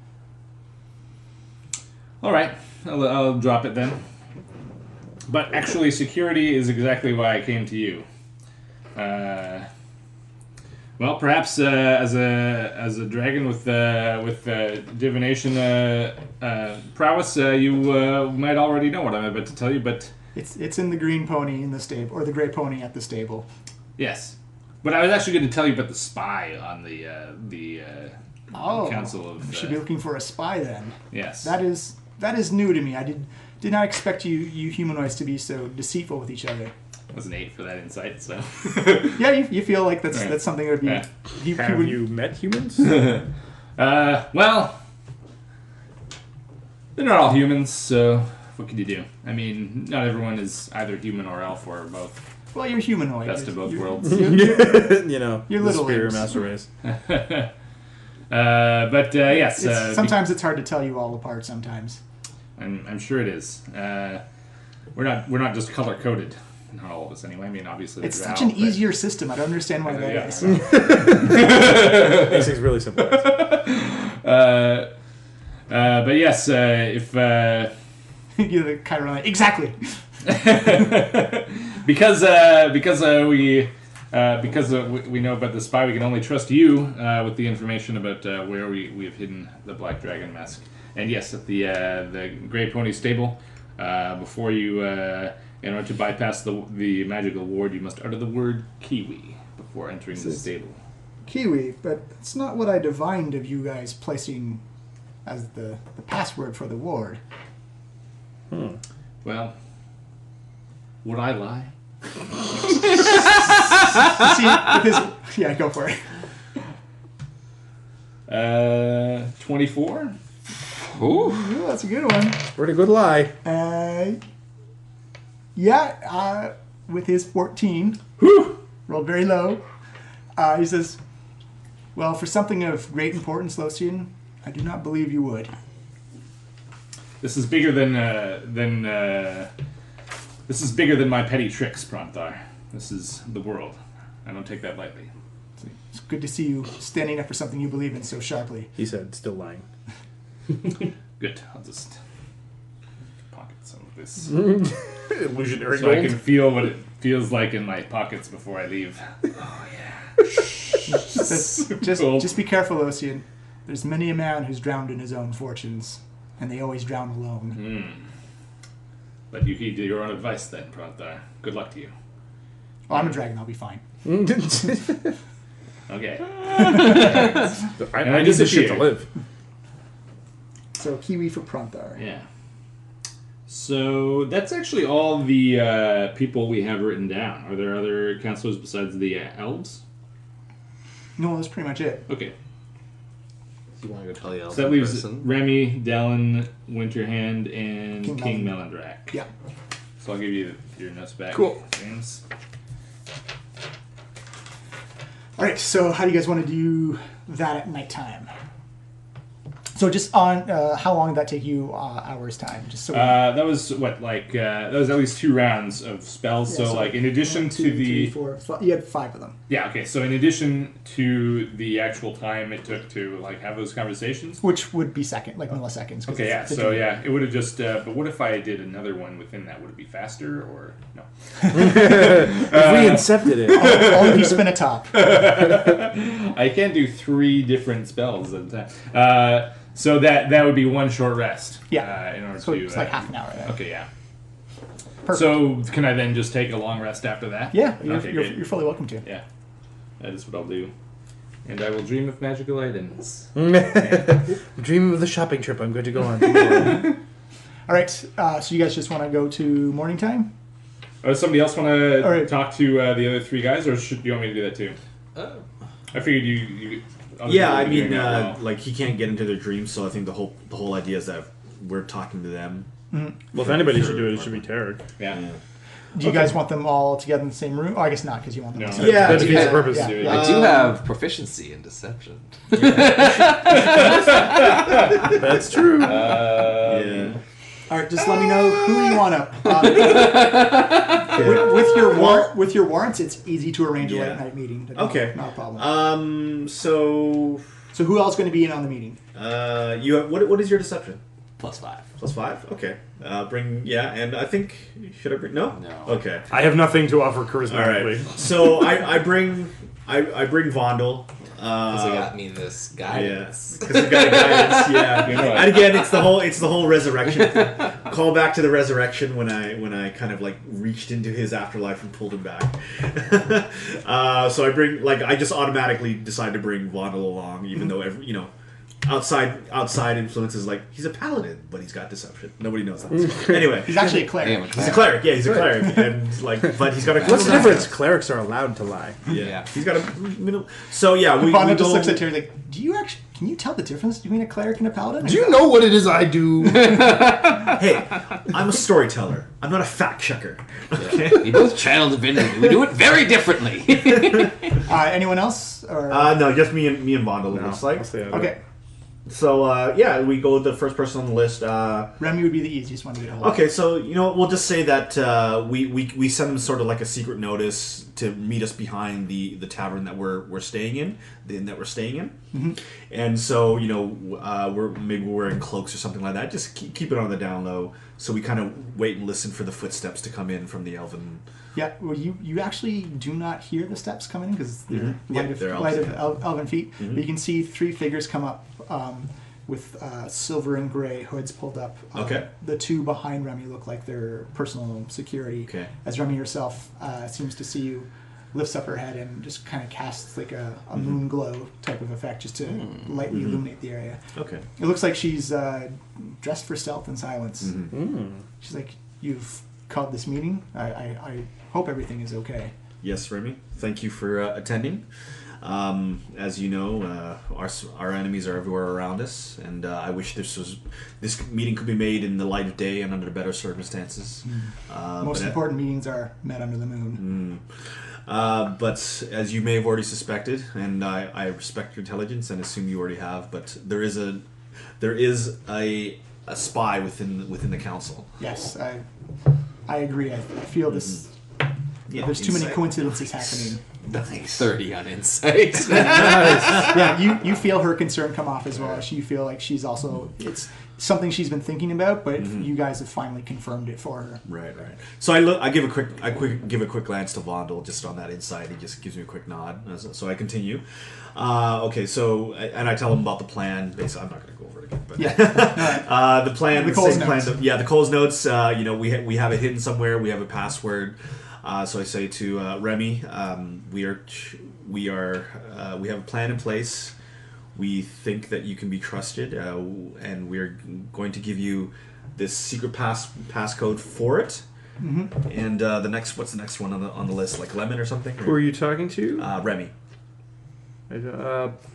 All right, I'll drop it then. But actually, security is exactly why I came to you. Well, perhaps as a dragon with divination prowess, you might already know what I'm about to tell you. But it's in the green pony in the stable, or the gray pony at the stable. yes, but I was actually going to tell you about the spy on the Council of. We should be looking for a spy then. Yes, That is new to me. I did not expect you humanoids to be so deceitful with each other. It was an 8 for that insight. So Yeah, you feel like that's something that would be. Yeah. Have you met humans? Well, they're not all humans, so what can you do? I mean, not everyone is either human or elf or both. Well, you're humanoid. Best of both worlds. You know, You're the little superior imps. master race. But yes, Sometimes it's hard to tell you all apart. Sometimes. I'm sure it is. We're not just color coded. Not all of us, anyway. I mean, obviously, It's they're such Al, an easier system. I don't understand why that is. Makes things really simple. But yes, if You're the Chiron. Exactly. because we know about the spy, we can only trust you with the information about where we have hidden the Black Dragon mask. And yes, at the Grey Pony stable, before you, in order to bypass the magical ward, you must utter the word kiwi before entering the stable. Kiwi, but it's not what I divined of you guys placing as the password for the ward. Well, would I lie? See, yeah, go for it. 24? Ooh, that's a good one. Pretty good lie. With his 14, Whew! rolled very low. He says, well, for something of great importance, Lothian, I do not believe you would. This is bigger than my petty tricks, Pronthar. This is the world. I don't take that lightly. It's good to see you standing up for something you believe in so sharply. He said, still lying. Good. I'll just pocket some of this, Illusionary so I gold. can feel what it feels like in my pockets before I leave. Just be careful, Ocean. There's many a man who's drowned in his own fortunes, and they always drown alone. But you heed your own advice then, Pranthar. Good luck to you. Oh, I'm a dragon. I'll be fine. Okay. I need this shit to live. So Kiwi for Pranthar. Yeah. So that's actually all the people we have written down. Are there other counselors besides the elves? No, that's pretty much it. Okay. You want to go tell the elf So that leaves person? Remy, Dallin, Winterhand, and King King Melindrak. Yeah. So I'll give you your notes back. Cool. James. All right. So how do you guys want to do that at nighttime? So just on how long did that take you? Hours time, just so. That was what, that was at least 2 rounds of spells. Yeah, so like in addition 1, 2, to the 3, 4, 5, you had 5 of them. yeah, okay. So in addition to the actual time it took to like have those conversations. Which would be milliseconds. 'cause Okay, yeah. it's So 15. yeah, it would have just. But what if I did another one within that? Would it be faster or no? If we incepted it. All of you spin a top. I can't do 3 different spells at a time. So that would be 1 short rest. Yeah. In order So to. it's like half an hour. Then. Okay, yeah. Perfect. So can I then just take a long rest after that? Yeah, Okay, you're good. fully welcome to. Yeah. That is what I'll do. And I will dream of magical items. Dreaming of the shopping trip I'm going to go on tomorrow. All right. So you guys just want to go to morning time? Does somebody else want to All right. talk to the other 3 guys, or do you want me to do that too? I figured you Yeah, I you're doing mean, that well. like he can't get into their dreams, so I think the whole idea is that we're talking to them. Well, if anybody should do it, it should be Tarek. Yeah. Do you guys want them all together in the same room? Oh, I guess not, because you want them. No. all separate. Yeah, That defeats the purpose. Yeah, yeah. I do have proficiency in deception. That's true. Yeah. All right, just let me know who you want up. With your warrants, it's easy to arrange a Yeah. late night meeting. Okay. Not a problem. So So who else is going to be in on the meeting? you have what is your deception? +5. +5. Okay. And I think should I bring no? No. Okay. I have nothing to offer All charismatically. right. So I bring Vondel. So you got me this guidance. Yeah, because we got a guidance. Yeah, You know what? and again, it's the whole resurrection. Call back to the resurrection when I kind of like reached into his afterlife and pulled him back. So I just automatically decide to bring Vondel along, even though outside influences like he's a paladin, but he's got deception. Nobody knows that. Anyway, He's actually a cleric. Damn, he's a cleric. Yeah, he's a cleric, and but he's got a. What's the difference? Clerics are allowed to lie. Yeah, he's got a middle. So yeah, we Vonna just go- looks at Terry like, can you tell the difference between a cleric and a paladin? Do you know what it is I do? Hey, I'm a storyteller. I'm not a fact checker. Okay. We both channel divinity. We do it very differently. Anyone else? Or No, just me and Vondel. It looks like. I'll stay out of it. okay, So we go with the first person on the list. Remy would be the easiest one to get a hold of. Okay, so we'll just say that we send them sort of like a secret notice to meet us behind the tavern that we're staying in, the inn that we're staying in, and so we're wearing cloaks or something like that. Just keep it on the down low. So we kind of wait and listen for the footsteps to come in from the elven. Yeah, well, you actually do not hear the steps coming in because they're Yeah, light they're of elven feet. But you can see 3 figures come up with silver and gray hoods pulled up. Okay. The 2 behind Remy look like they're personal security. Okay. As Remy herself seems to see you, lifts up her head and just kind of casts like a moon glow type of effect just to lightly illuminate the area. Okay. It looks like she's dressed for stealth and silence. She's like, "You've called this meeting. I hope everything is okay." Yes, Remy. Thank you for attending. As you know, our enemies are everywhere around us, and I wish this meeting could be made in the light of day and under better circumstances. Most important meetings are met under the moon. But as you may have already suspected, and I respect your intelligence and assume you already have, but there is a spy within the council. Yes, I agree. I feel this. Yeah, There's too many insight. coincidences happening. Nice. 30 on insight. Yeah, you feel her concern come off as well. You feel like she's also. It's something she's been thinking about, but you guys have finally confirmed it for her. Right. So I give a quick glance to Vondel just on that insight. He just gives me a quick nod. So I continue. Okay, so and I tell him about the plan. Basically, I'm not going to go over it again, but the plan, the Coles same notes. plan. The Coles notes. We have it hidden somewhere. We have a password. So I say to Remy, we have a plan in place. We think that you can be trusted, and we're going to give you this secret passcode for it. Mm-hmm. And what's the next one on the list? Like lemon or something? Who are you talking to? Remy.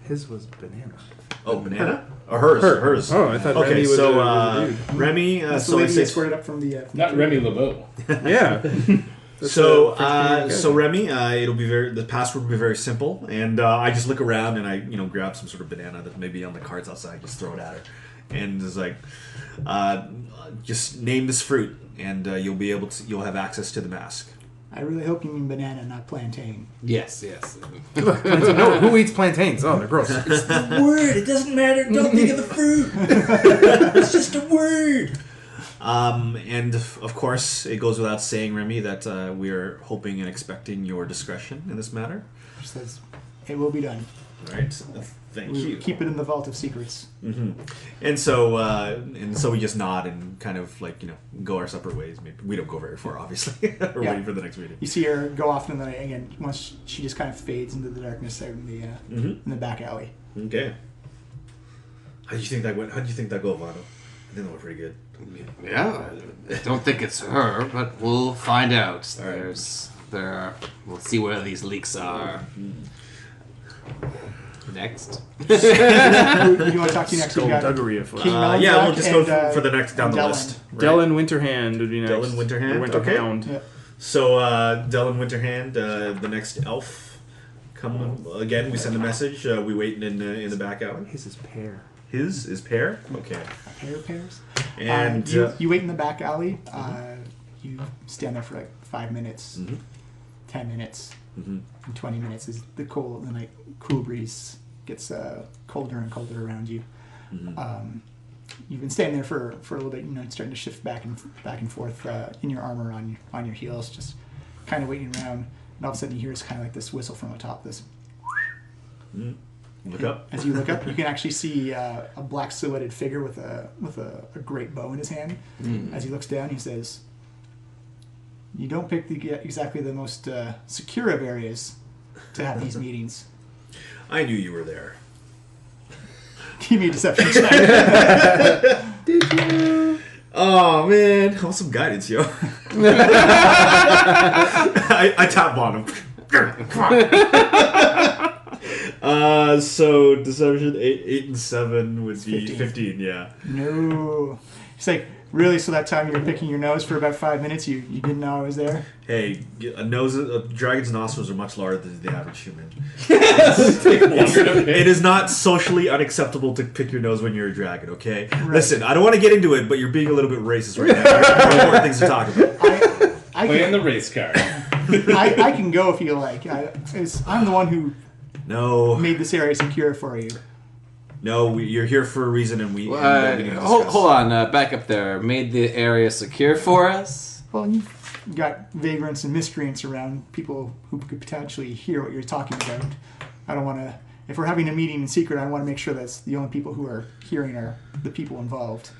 His was banana. Oh, banana? Or hers? Oh, I thought Remy was a dude. Remy. That's So the I lady say, escorted up from the. Not Remy LeBeau. Yeah. So Remy, the password will be very simple, and I just look around and I grab some sort of banana that may be on the cards outside, just throw it at her, and it's like, just name this fruit, and you'll have access to the mask. I really hope you mean banana, not plantain. Yes. No, who eats plantains? Oh, they're gross. It's the word. It doesn't matter. Don't think of the fruit. It's just a word. And of course, it goes without saying, Remy, that we are hoping and expecting your discretion in this matter. She says, "It will be done. All right. Thank you. Keep it in the vault of secrets." Mm-hmm. And so we just nod and kind of go our separate ways. Maybe we don't go very far, obviously. We're waiting for the next meeting. You see her go off in the night again. Once she just kind of fades into the darkness out in the back alley. Okay. How do you think that went? How do you think that go, Vano? I think that went pretty good. Yeah, I don't think it's her, but we'll find out. All right. We'll see where these leaks are. Next. Who do you want to talk to next? You got Skullduggery of King Melon yeah, Jack we'll just go and, for the next down the Dellen. list. Right? Dellen Winterhand would be next. Dellen Winterhand? Or Okay. Winterhound. Yeah. So Dellen Winterhand, the next elf, come again. We send a message. We wait in the back alley. His is pear. His is pear. Okay. A pair of pears. And you wait in the back alley. You stand there for like 5 minutes, 10 minutes, and 20 minutes as the cool breeze gets colder and colder around you. You've been standing there for a little bit. It's starting to shift back and forth in your armor on your heels, just kind of waiting around. And all of a sudden, you hear kind of like this whistle from atop this. Look up. As you look up, you can actually see a black silhouetted figure with a great bow in his hand. As he looks down, he says, "You don't pick exactly the most secure of areas to have these meetings." I knew you were there. Give me a deception check. Did you? Oh man, I want some guidance, yo. I tap on him. So deception 8 and 7 would be 15. Yeah. No. It's like, really? So that time you were picking your nose for about 5 minutes, you didn't know I was there? Hey, a dragon's nostrils are much larger than the average human. It is not socially unacceptable to pick your nose when you're a dragon. Okay. Right. Listen, I don't want to get into it, but you're being a little bit racist right now. There are important things to talk about. Playing the race card. I can go if you like. I'm the one who made this area secure for you. No, you're here for a reason, and we. need to discuss. Hold on, back up there. Made the area secure for us? Well, you've got vagrants and miscreants around, people who could potentially hear what you're talking about. I don't want to. If we're having a meeting in secret, I want to make sure that's the only people who are hearing are the people involved.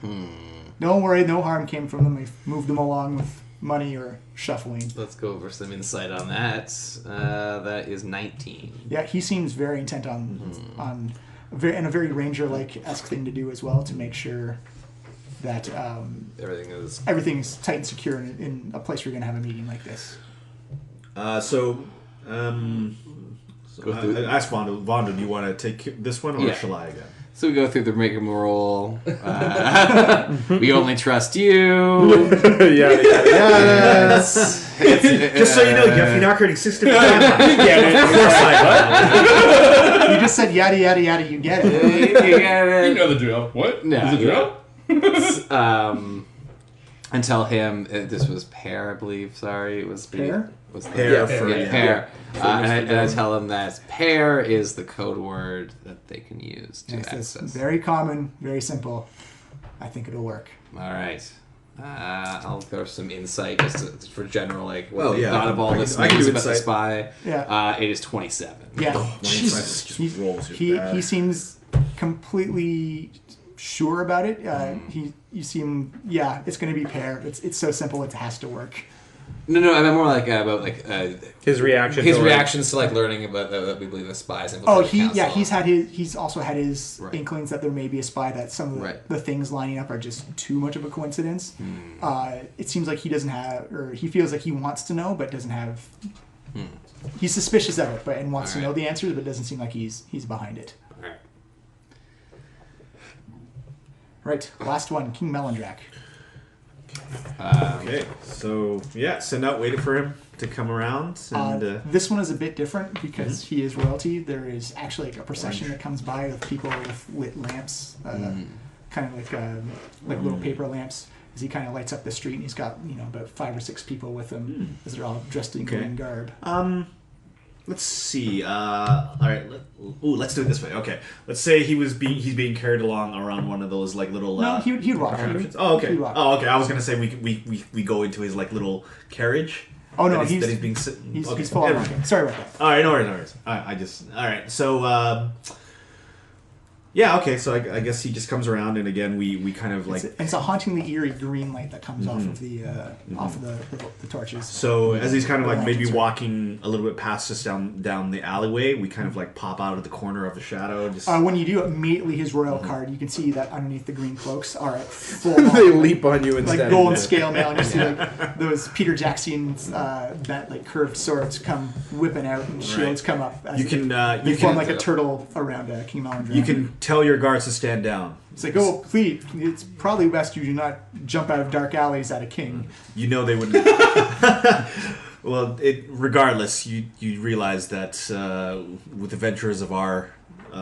Don't worry, no harm came from them. I've moved them along with money or shuffling. Let's go over some insight on that. That is 19. Yeah, he seems very intent on a very ranger-like-esque thing to do as well, to make sure that everything's tight and secure in a place where you're going to have a meeting like this. I ask Vonda, do you want to take this one, or shall I again? So we go through the rigmarole. We only trust you. Yes. Just so you know, Jeff, you're not creating 6 different You just said yada yada yada. You get it. You get it. You know the drill. What? No, Is it drill? And tell him this was Pear, I believe. Sorry, it was Pear? Was the, Pear, Pear. And I tell him that Pear is the code word that they can use to Yes, access. that's very common, very simple. I think it'll work. All right. I'll throw some insight just for general, like, what Well, they yeah, thought of all I this can do news about the insight. spy. Yeah. It is 27. Yeah. Jesus. Just rolls He seems completely sure about it. You seem, it's going to be pair. It's so simple. It has to work. No, I meant more like about like His reaction. his to reactions to like learning about that we believe the spies. Oh, infiltrated the council. he's also had his Right. inklings that there may be a spy. That some of the things lining up are just too much of a coincidence. It seems like he doesn't have, or he feels like he wants to know, but doesn't have. He's suspicious of it, and wants to know the answers, but doesn't seem like he's behind it. All right. Right, last one, King Melindrak. Okay, so send out, waiting for him to come around. And this one is a bit different because he is royalty. There is actually like a procession that comes by with people with lit lamps, kind of like little paper lamps. As he kind of lights up the street, and he's got about 5 or 6 people with him, as they're all dressed in green garb. Let's see. All right. Let's do it this way. Okay. Let's say he's being carried along around one of those like little. No, he'd walk. Oh, okay. He'd walk. Oh, okay. I was gonna say we go into his like little carriage. Oh no, he's being he's full on walking. Sorry about that. All right, no worries. All right. So okay. So I guess he just comes around, and again we kind of like. It's a hauntingly eerie green light that comes off of the torches. So as he's kind of like maybe walking a little bit past us down the alleyway, we kind of like pop out of the corner of the shadow. Just when you do immediately his royal card, you can see that underneath the green cloaks are at full they leap on you instead. like gold scale mail, and you see like those Peter Jackson's that like curved swords come whipping out, and shields come up. As they form like a turtle around King Melindrak. You can tell your guards to stand down. It's like, oh, please, it's probably best you do not jump out of dark alleys at a king. You know they wouldn't. Well, regardless, you realize that with adventurers of our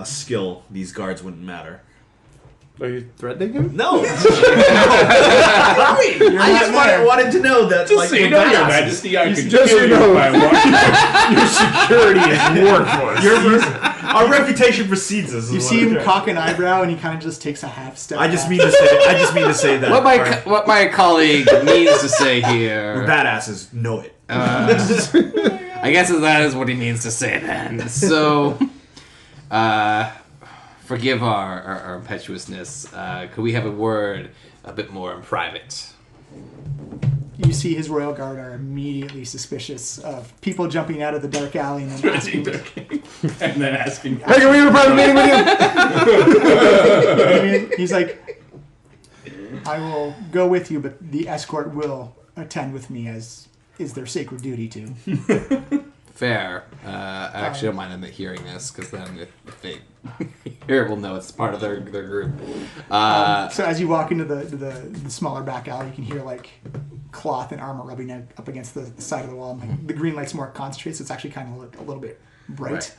skill, these guards wouldn't matter. Are you threatening him? No. I just wanted to know that. Just like, so you know, Your Majesty, I could just kill you know. if I want. Your security is workforce. Our reputation precedes us. You see him cock an eyebrow, and he kind of just takes a half step. I just mean to say that. What my colleague means to say here. Badasses know it. I guess that is what he means to say then. So, forgive our impetuousness. Could we have a word a bit more in private? You see his royal guard are immediately suspicious of people jumping out of the dark alley and then asking... And then asking... Hey, can we have a private meeting with you? He's like, I will go with you, but the escort will attend with me as is their sacred duty to. Fair. I actually don't mind them hearing this, because then if they hear it, we'll know it's part of their group. So as you walk into the smaller back alley, you can hear like cloth and armor rubbing up against the side of the wall. And, like, the green light's more concentrated, so it's actually kind of a little bit bright. Right.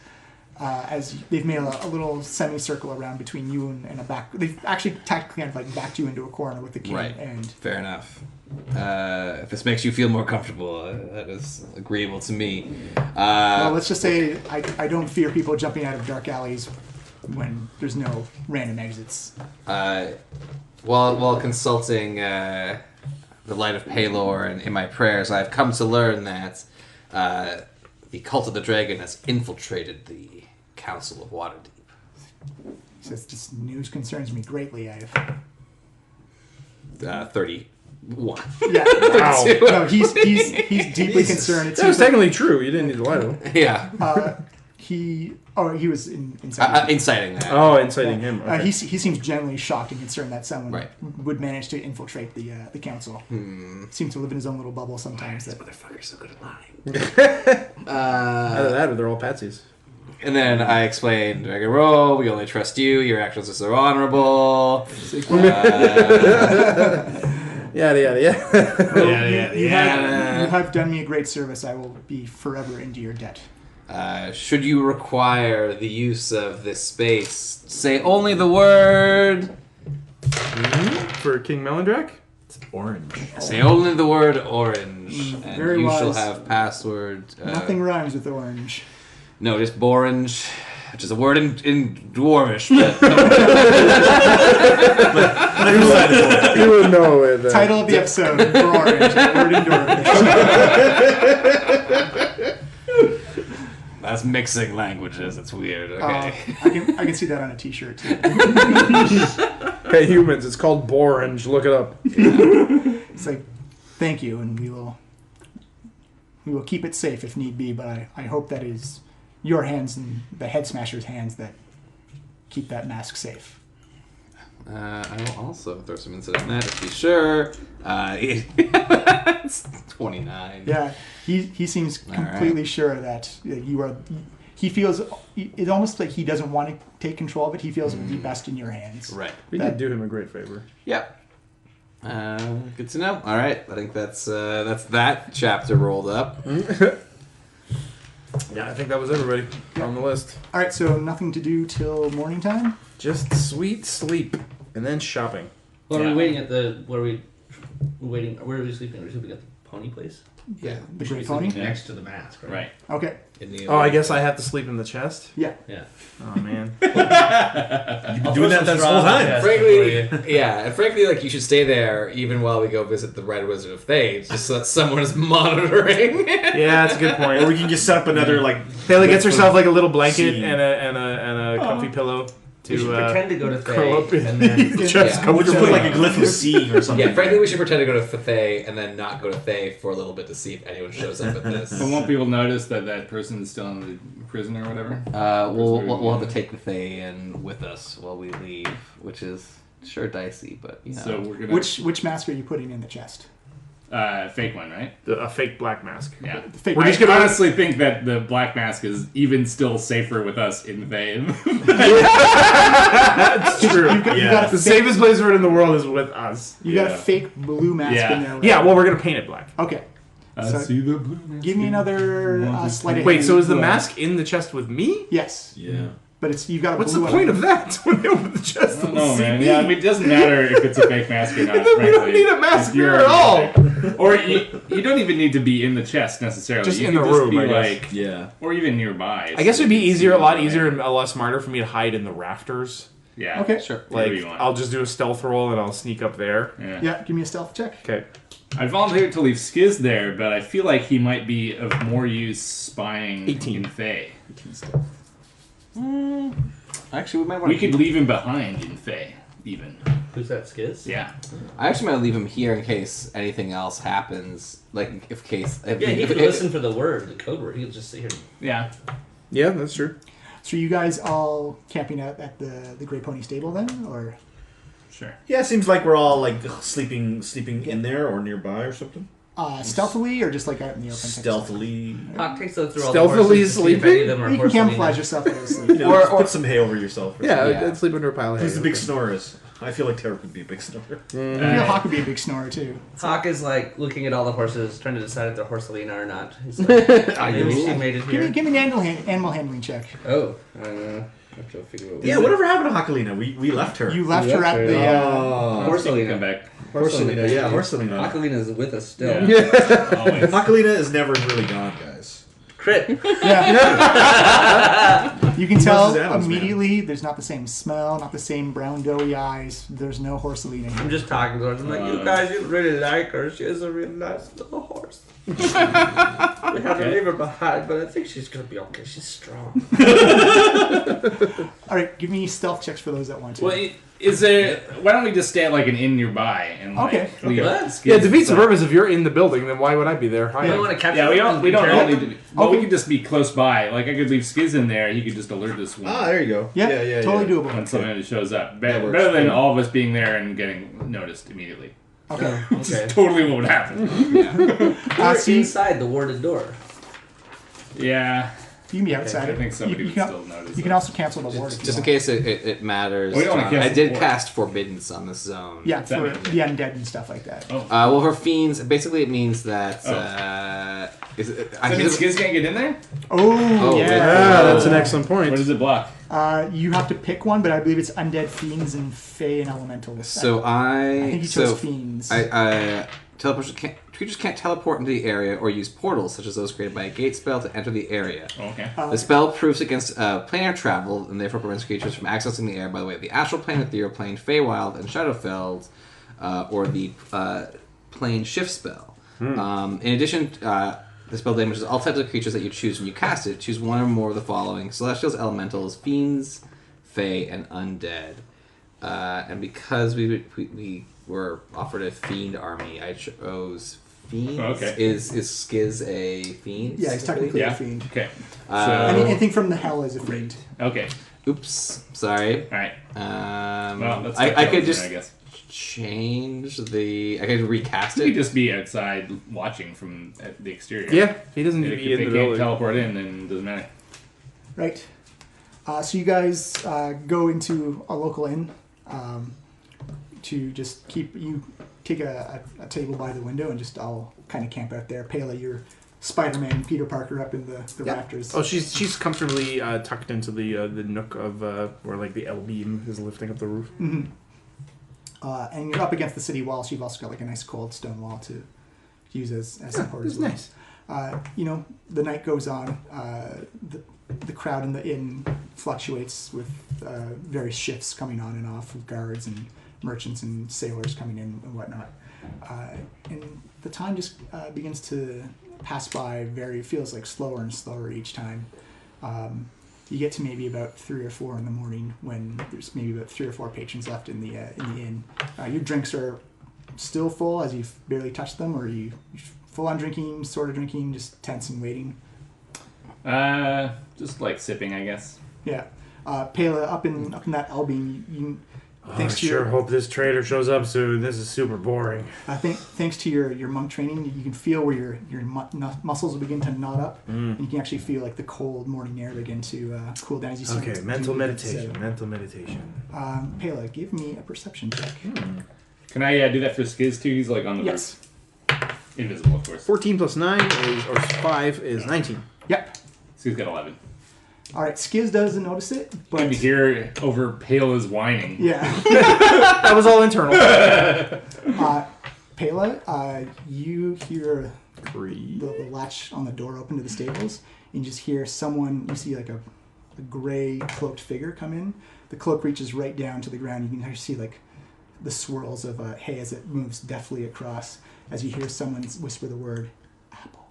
As they've made a little semicircle around between you and a back. They've actually tactically kind of like backed you into a corner with the king. Right. And fair enough. If this makes you feel more comfortable, that is agreeable to me. well, let's just say I don't fear people jumping out of dark alleys when there's no random exits. While consulting the light of Palor and in my prayers, I've come to learn that the cult of the dragon has infiltrated the Council of Waterdeep. He says, this news concerns me greatly. I have 31. Yeah. Wow. No, he's deeply concerned. That was technically true. You didn't need to lie to him. Yeah. He was inciting. Inciting that. Oh, inciting him. Okay. He seems genuinely shocked and concerned that someone Right. would manage to infiltrate the council. Seems to live in his own little bubble sometimes. This motherfucker's so good at lying. Either that or they're all patsies. And then I explained, Dragon Roll, we only trust you, your actions are so honorable. Yada, yada, yada. You have done me a great service. I will be forever into your debt. Should you require the use of this space, say only the word. For King Melindrak? It's orange. Say only the word orange, and very you shall wise. have password. Nothing rhymes with orange. No, just Borange. which is a word in Dwarvish. But You would know it. Title of the episode: Orange. Word in Dwarvish. that's mixing languages. It's weird. Okay. I can see that on a T-shirt too. Hey, humans, it's called Borange. Look it up. It's like, thank you, and we will keep it safe if need be. But I hope that is your hands and the head smasher's hands that keep that mask safe. I will also throw some insight on that to be sure. It's 29. Yeah, he seems completely sure that you are. He feels it's almost like he doesn't want to take control of it. He feels it would be best in your hands. Right. We did do him a great favor. Yep. Good to know. All right, I think that's that chapter rolled up. Yeah, I think that was everybody on the list. All right, so nothing to do till morning time. Just sweet sleep and then shopping. Well, are we waiting at the? Where are we waiting? Where are we sleeping? Are we sleeping at the pony place? Yeah. The Should Great we Pony. sleep next to the mask, right? Right. Okay. Oh, I guess I have to sleep in the chest? Yeah. Yeah. Oh, man. You've been doing that this whole time. Frankly, yeah, and frankly, like you should stay there even while we go visit the Red Wizard of Thay, just so that someone is monitoring. Yeah, that's a good point. Or we can just set up another like. Haley gets herself like a little blanket Scene. and a comfy pillow We should to pretend to go to curl up Thay in and then the chest. Yeah. Come We'll just put like a glyph of C or something. Yeah, frankly, we should pretend to go to Thay and then not go to Thay for a little bit to see if anyone shows up at this. But won't people notice that person is still in the prison or whatever? We'll have to take the Thay in with us while we leave, which is sure dicey, but you know. So we're gonna Which mask are you putting in the chest? fake one, right? A fake black mask. Yeah. The fake. We're just I gonna- honestly think that the black mask is even still safer with us in Thay. That's true. You got a The fake, safest place for it in the world is with us. you got a Yeah. fake blue mask Yeah. in there. Right? Yeah, well, we're going to paint it black. Okay. I So, see the blue mask. Give me another sleight of Wait, hand. so is the mask in the chest with me? Yes, Yeah. but it's you've got a What's the blue point one. of that? When they open the chest, I don't they'll know, see man. me. Yeah, I mean, it doesn't matter if it's a fake mask or not. We don't frankly. need a mask If you're here at all. Or you don't even need to be in the chest necessarily. Just you in could the just room, be I guess. like, Yeah. or even nearby. I guess it'd be It's a lot easier, easier and a lot smarter for me to hide in the rafters. Yeah. Okay. Sure. Whatever Like, you want. I'll just do a stealth roll and I'll sneak up there. Yeah. Yeah, give me a stealth check. Okay. I volunteered to leave Skiz there, but I feel like he might be of more use spying 18. in Thay. Actually, we might want We could leave him behind in Thay, even. Who's that, Skiz? Yeah. I actually might leave him here in case anything else happens. Like, if case. If, Yeah, he if, could if- listen for the word, the code word. He could just sit here. Yeah. Yeah, that's true. So you guys all camping out at the Great Pony stable then, or Sure. Yeah, it seems like we're all like sleeping in there or nearby or something. stealthily, or just like out in the open? Stealthily. Hawk takes us through all Stealthily the horses to see if any of sleeping? them are You can horse camouflage leaning. yourself as You asleep. know, just put some hay over yourself. Or Yeah. I'd sleep under a pile of hay. Who's the big snorers? I feel like Tarek would be a big snorer. I feel Hawk would be a big snorer too. Hawk is like looking at all the horses, trying to decide if they're horselina or not. He's like, maybe she made it here. Give me an animal handling check. Oh, I have to figure out. Yeah, whatever happened to Hakalina? We left her. You left her at the. Oh. Horselina. Come back. Horselina, yeah, Horselina. Hakalina is with us still. Yeah. Always. Hakalina is never really gone, guys. Crit. Yeah. You can tell his animals, man. immediately there's not the same smell, not the same brown doughy eyes. There's no horselina here. I'm just talking to her. I'm like, you guys, you really like her. She is a real nice little horse. We had to leave her behind, but I think she's gonna be okay. She's strong. All right, give me stealth checks for those that want to. Well, is there? Why don't we just stay at like an inn nearby and like Okay. leave What? Skiz Yeah, it defeats the aside? purpose. If you're in the building, then why would I be there? You don't want to capture Yeah, we don't. We don't all need to. Be, well, Okay. we could just be close by. Like I could leave Skiz in there. He could just alert us when, There you go. yeah, totally doable. when something shows up. That works. Better than all of us being there and getting noticed immediately. Okay. Okay. Totally what would happen. We're see- inside the warded door. Yeah. You can be outside. I think somebody you would can, still notice. You can also cancel the ward. If Just you in want. case it matters. We don't wanna cancel I did the ward. cast Forbiddance on this zone. Yeah, What's that for mean? the undead and stuff like that. Oh. Well, for fiends, basically it means that. Is it, So did Skiz can't get in there? Oh, yeah. Yeah, that's an excellent point. What does it block? You have to pick one, but I believe it's undead, fiends, and fey and elementals. So I think you chose so fiends. I teleportation creatures can't teleport into the area or use portals, such as those created by a gate spell, to enter the area. Okay. The spell proofs against planar travel, and therefore prevents creatures from accessing the air by the way of the astral plane, ethereal plane, Feywild, and Shadowfell, or the plane shift spell. In addition, the spell damages all types of creatures that you choose when you cast it. Choose one or more of the following: Celestials, Elementals, Fiends, Fey, and Undead. And because we were offered a Fiend army, I chose Fiends. Okay. Is Skiz a Fiend? Yeah, he's technically a fiend. Okay. Anything from the hell is a fiend. Okay. Oops. Sorry. All right. Well, that's I could just I guess. change the... I could recast He it. could just be outside watching from the exterior. Yeah, he doesn't need to If be in they the can't building. teleport in, then it doesn't matter. Right. So you guys go into a local inn to just take a table by the window and just all kind of camp out there. Pela, you're Spider-Man, Peter Parker up in the rafters. Oh, she's comfortably tucked into the nook of where like the L beam is lifting up the roof. Mm-hmm. And you're up against the city wall, so you've also got like a nice cold stone wall to use as support as well. Nice. The night goes on. The crowd in the inn fluctuates with various shifts coming on and off of guards and merchants and sailors coming in and whatnot. And the time just begins to pass by feels like slower and slower each time. You get to maybe about 3 or 4 in the morning when there's maybe about 3 or 4 patrons left in the inn. Your drinks are still full as you've barely touched them, or you full on drinking, sort of drinking, just tense and waiting. Just like sipping, I guess. Yeah. Pela, up in that Albion, you I sure hope this trader shows up soon. This is super boring. I think thanks to your monk training, you can feel where your muscles will begin to knot up, and you can actually feel like the cold morning air begin to cool down as you see. Okay, mental meditation. Mental meditation. Pela, give me a perception check. Can I do that for Skiz too? He's like on the Yes. roof. Invisible, of course. 14 plus 9 or 5 is 19. Yep. Skiz got 11. All right. Skiz doesn't notice it, but Maybe hear over Pela's whining. yeah. That was all internal. Pela, you hear the latch on the door open to the stables, and you just hear someone. You see like a gray cloaked figure come in. The cloak reaches right down to the ground. You can actually see like the swirls of hay as it moves deftly across. As you hear someone whisper the word apple.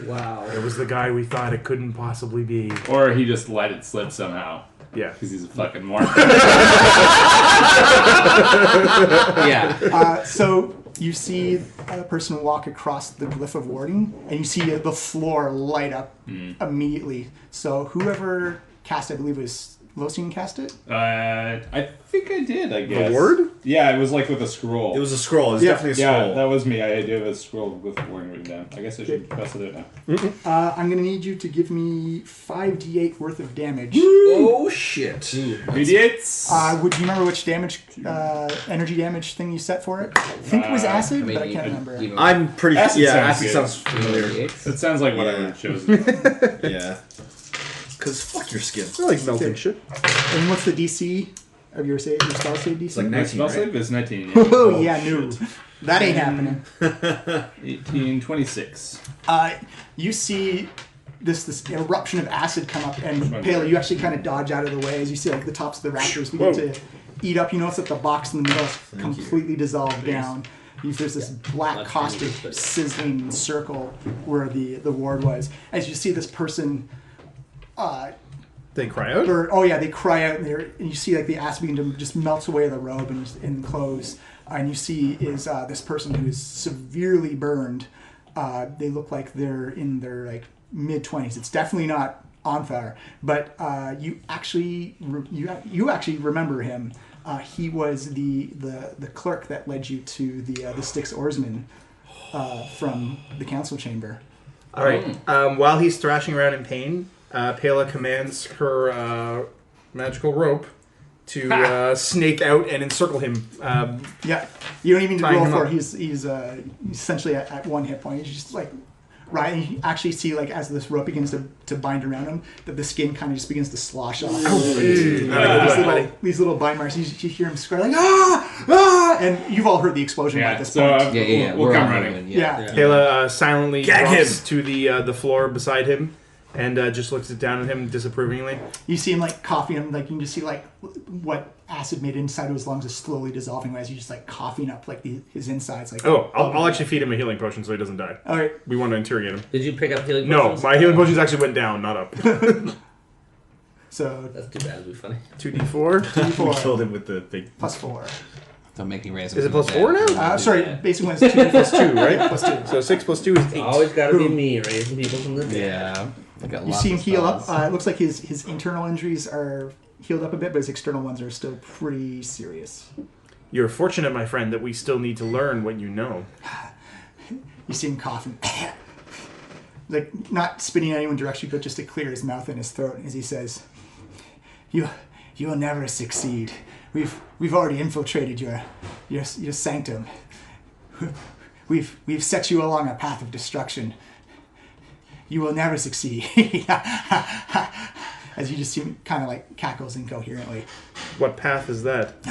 Wow. It was the guy we thought it couldn't possibly be. Or he just let it slip somehow. Yeah. Because he's a fucking mark. Yeah. So you see a person walk across the glyph of warding, and you see the floor light up immediately. So whoever cast, I believe, was Losian cast it? I think I did, I guess. The word? Yeah, it was like with a scroll. It was a scroll. It was definitely a scroll. Yeah, that was me. I did have a scroll with the word written down. I guess I should bust it out now. I'm going to need you to give me 5d8 worth of damage. Oh, shit. D8s? Would you remember which damage, energy damage thing you set for it? I think it was acid, but I can't remember. I'm pretty sure. Acid Yeah, sounds acid good. sounds familiar. That sounds like what I Yeah. would have chosen. Yeah. Because fuck your skin. I like melting shit. And what's the DC of your spell save DC? It's like My 19, spell right? save is 19. Yeah. Oh, yeah, no. That ain't happening. 18, 26. You see this eruption of acid come up, and Pale, you actually kind of dodge out of the way as you see like the tops of the rafters begin to eat up. You notice that the box in the middle is completely dissolved down. There's this black caustic sizzling circle where the ward was. As you see this person, They cry out? they cry out, and you see like the acid begin to just melt away the robe and clothes. And you see is this person who is severely burned. They look like they're in their like mid-20s. It's definitely not Onthar, but you actually remember him. He was the clerk that led you to the Styx Oarsman from the council chamber. All right. While he's thrashing around in pain, Pela commands her magical rope to snake out and encircle him. Yeah, you don't even need to Tying roll him for up. it. He's essentially at 1 hit point. He's just like right. And you actually see like as this rope begins to bind around him, that the skin kind of just begins to slosh off. These little bind marks. You hear him scream like ah, And you've all heard the explosion by Yeah, this so point. we'll We're come all running. moving, Yeah. Kayla silently Gag drops him. to the floor beside him and just looks down at him disapprovingly. You see him like coughing, and like you can just see like what acid made inside of his lungs is slowly dissolving as he's just like coughing up like his insides. Like Oh, I'll actually feed him a healing potion so he doesn't die. all right. We want to interrogate him. Did you pick up healing No, potions? my healing potions actually went down, not up. So That's too bad. It'd be funny. 2d4. We D4 killed him with the big. plus 4. Don't make me raise. Is it plus 4 now? Sorry, basically when it's 2 Plus 2, right? plus 2. So 6 plus 2 is 8. Always got to be me raising people from the dead. Yeah. I got You lots see him of heal up. spells. It looks like his internal injuries are healed up a bit, but his external ones are still pretty serious. You're fortunate, my friend, that we still need to learn what you know. You see him coughing. Like, not spitting in anyone's direction, but just to clear his mouth and his throat as he says, You will never succeed. We've already infiltrated your sanctum. We've set you along a path of destruction. You will never succeed. As you just see him kind of like cackles incoherently. What path is that?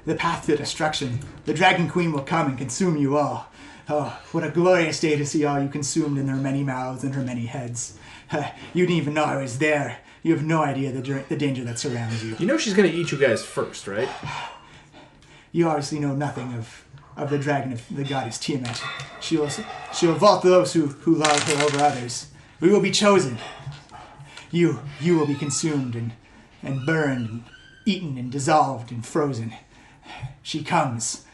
The path to destruction. The Dragon Queen will come and consume you all. Oh, what a glorious day to see all you consumed in her many mouths and her many heads. You didn't even know I was there. You have no idea the danger that surrounds you. You know she's going to eat you guys first, right? You obviously know nothing of the dragon of the goddess Tiamat. She will vault those who love her over others. We will be chosen. You will be consumed and burned and eaten and dissolved and frozen. She comes.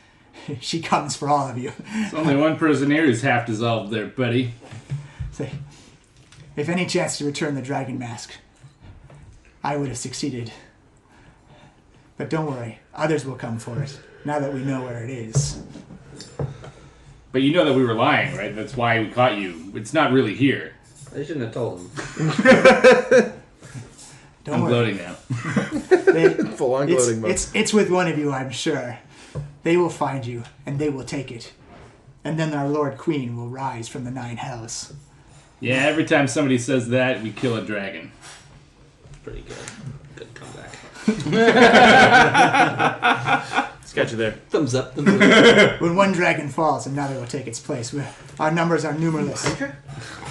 She comes for all of you. There's only one person here who's half dissolved there, buddy. Say, if any chance to return the dragon mask, I would have succeeded. But don't worry, others will come for it, now that we know where it is. But you know that we were lying, right? That's why we caught you. It's not really here. I shouldn't have told him. Don't I'm worry. gloating now. Full on gloating mode. It's with one of you, I'm sure. They will find you, and they will take it. And then our Lord Queen will rise from the 9 hells. Yeah, every time somebody says that, we kill a dragon. Pretty good. Good comeback. It's got you there. Thumbs up. Thumbs up. When one dragon falls, another will take its place. Our numbers are numerous.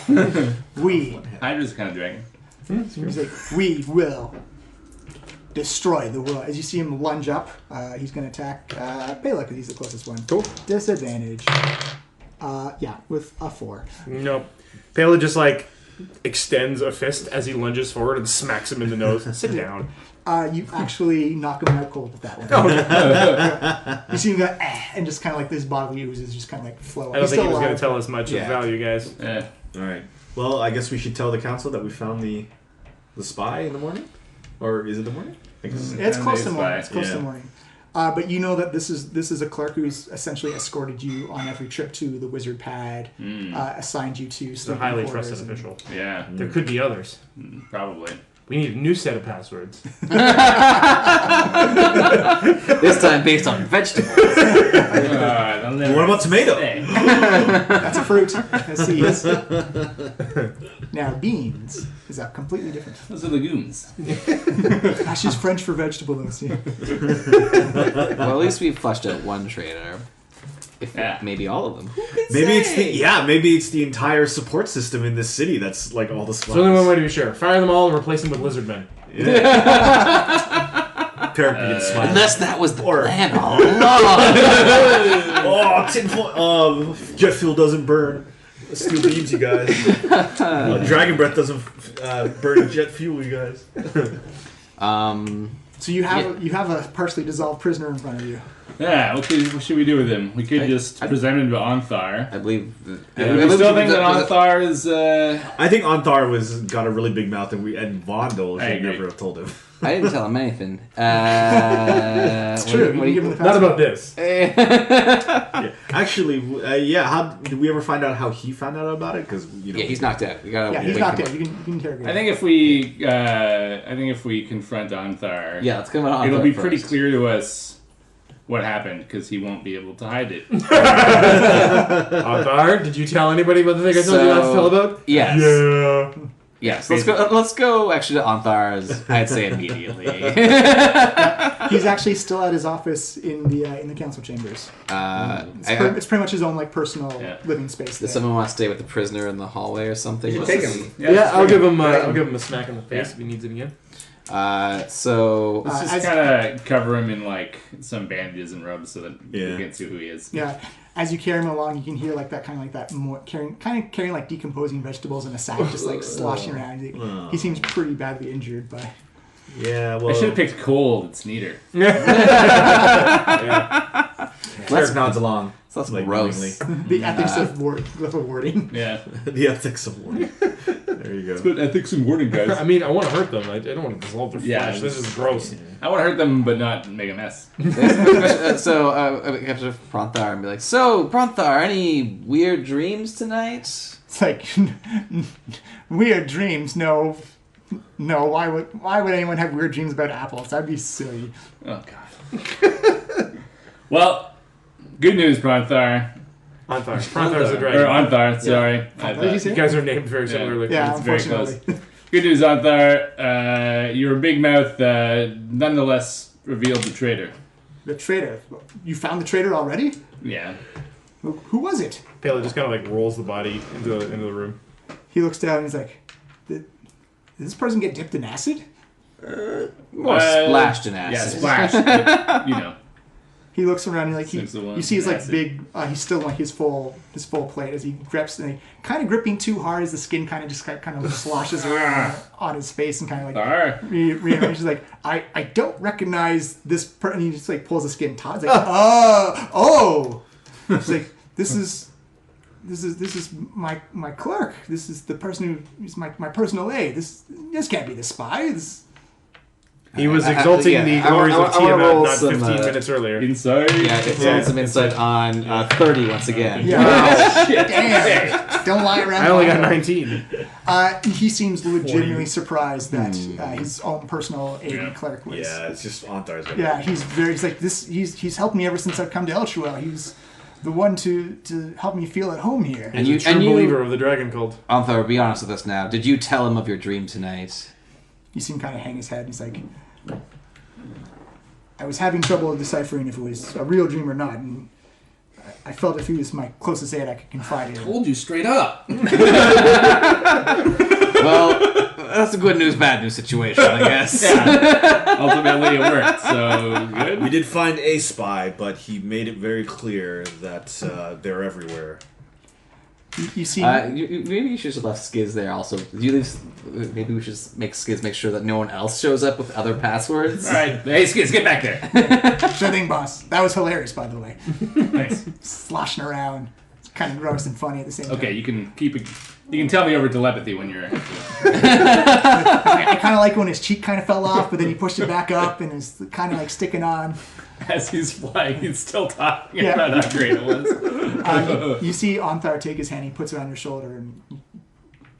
Hydra's kind of dragon. He's like, we will destroy the world. As you see him lunge up, he's going to attack Bela because he's the closest one. Cool. Disadvantage. With a 4. Nope. Pela just like extends a fist as he lunges forward and smacks him in the nose. Sit down. You actually knock him out cold with that one. You see him go, and just kind of like this bodily oozes just kind of like flow. I don't think he was going to tell us much Yeah. of value, guys. Yeah. All right. Well, I guess we should tell the council that we found the spy in the morning, or is it the morning? I guess. It's close to It's morning. fine. It's close to Yeah. morning. But you know that this is a clerk who's essentially escorted you on every trip to the wizard pad, assigned you to It's a sleeping highly quarters trusted and- official. Yeah, There could be others. probably. We need a new set of passwords. This time based on vegetables. What about tomato? That's a fruit. That's seeds. Now beans is a completely different. Those are legumes. That's just French for vegetables. Yeah. Well, at least we've flushed out one trader. If Yeah. maybe all of them. Maybe it's the entire support system in this city that's like all the spies. There's only one way to be sure. Fire them all and replace them with lizard men. Tarek begins smiling. Unless that was the plan all along. Oh, tinfoil! Jet fuel doesn't burn. Steel beams, you guys. Dragon breath doesn't burn jet fuel, you guys. So you have a partially dissolved prisoner in front of you. Yeah, what should we do with him? We could just present him to Onthar. I believe. Yeah, we still think that Onthar is. I think Onthar got a really big mouth, and Vondel I should agree. never have told him. I didn't tell him anything. It's true. You can give him the Not about this. Yeah. Actually, how did we ever find out how he found out about it? Because Yeah, he's knocked out. We gotta. Yeah, he's wake knocked him out. up. You can interrogate. I him. think if we confront Onthar, Yeah, let's come on. it'll be first. pretty clear to us what happened because he won't be able to hide it. Arthur, did you tell anybody about the thing I told you not to tell about? Yes. Yeah. Yes, let's go actually to Anthar's, I'd say immediately. He's actually still at his office in the council chambers. It's pretty much his own personal living space. Does someone want to stay with the prisoner in the hallway or something? You should take him. Yeah, I'll give him a smack in the face if he needs it again. So let's just kind of cover him in some bandages and rubs so that we can see who he is. Yeah. As you carry him along, you can hear carrying decomposing vegetables in a sack, just sloshing around. He seems pretty badly injured, but Yeah, well... I should have picked cold. It's neater. Tarek nods along. So that's gross. The ethics of warding. Yeah. The ethics of warding. There you go. It's about ethics and warding, guys. I mean, I want to hurt them. I don't want to dissolve their flesh. This is gross. I want to hurt them, but not make a mess. So I have to Pronthar and be like, so, Pronthar, any weird dreams tonight? It's weird dreams? No. Why would anyone have weird dreams about apples? That'd be silly. Oh, God. Well, good news, Pronthar. Prontar's a dragon. Or Anthar, sorry. You guys are named very similarly. Yeah, It's very close. unfortunately. Good news, Anthar. Your big mouth nonetheless revealed the traitor. The traitor. You found the traitor already? Yeah. Who was it? Pele just kind of rolls the body into the room. He looks down and he's like, did this person get dipped in acid? More splashed in acid. Yeah, splashed. But, He looks around and you see his acid. big. He's still his full plate as he grips and kind of gripping too hard as the skin kind of just sloshes around on his face and kind of rearranges. I don't recognize this person. He just pulls the skin taut. It's oh. It's this is my clerk. This is the person who's my personal aide. This can't be the spy. He was exalting the glories of Tiamat not 15 minutes earlier. Inside. Yeah, some insight on 30 once again. Yeah. Wow. Damn. Don't lie around. I only got 19. He seems legitimately surprised that his own personal aide and clerk was. Yeah, it's just Anthar's. Yeah, he's helped me ever since I've come to Elchuel. He's the one to help me feel at home here. And he's a true believer of the dragon cult. Anthar, be honest with us now. Did you tell him of your dream tonight? You see him kind of hang his head, and he's like, I was having trouble deciphering if it was a real dream or not, and I felt if he was my closest aide, I could confide in him. Told you straight up. Well, that's a good news, bad news situation, I guess. Yeah. Ultimately, it worked, so good. We did find a spy, but he made it very clear that they're everywhere. You see, maybe you should have left Skiz there also. Maybe we should make Skiz make sure that no one else shows up with other passwords. All right, hey Skiz, get back there. sure thing, boss. That was hilarious, by the way. Nice. Sloshing around. It's kind of gross and funny at the same time. Okay, you can keep it. You can tell me over telepathy when you're. I kind of like when his cheek kind of fell off, but then he pushed it back up and it's kind of sticking on. As he's flying, he's still talking about how great it was. You see Anthar take his hand, he puts it on your shoulder, and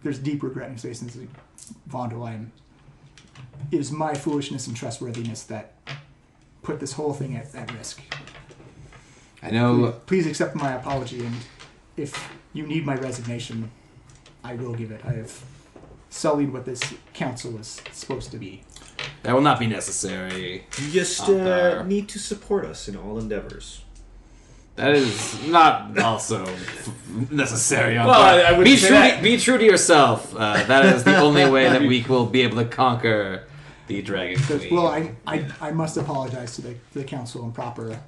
there's deep regret in his face. And he's like, Vondel, it was my foolishness and trustworthiness that put this whole thing at risk. I know. Please accept my apology, and if you need my resignation, I will give it. I have sullied what this council was supposed to be. That will not be necessary. You just need to support us in all endeavors. That is not also necessary. Well, I would be true to yourself. That is the only way that we will be able to conquer the Dragon Queen. Well, I must apologize to the council in proper.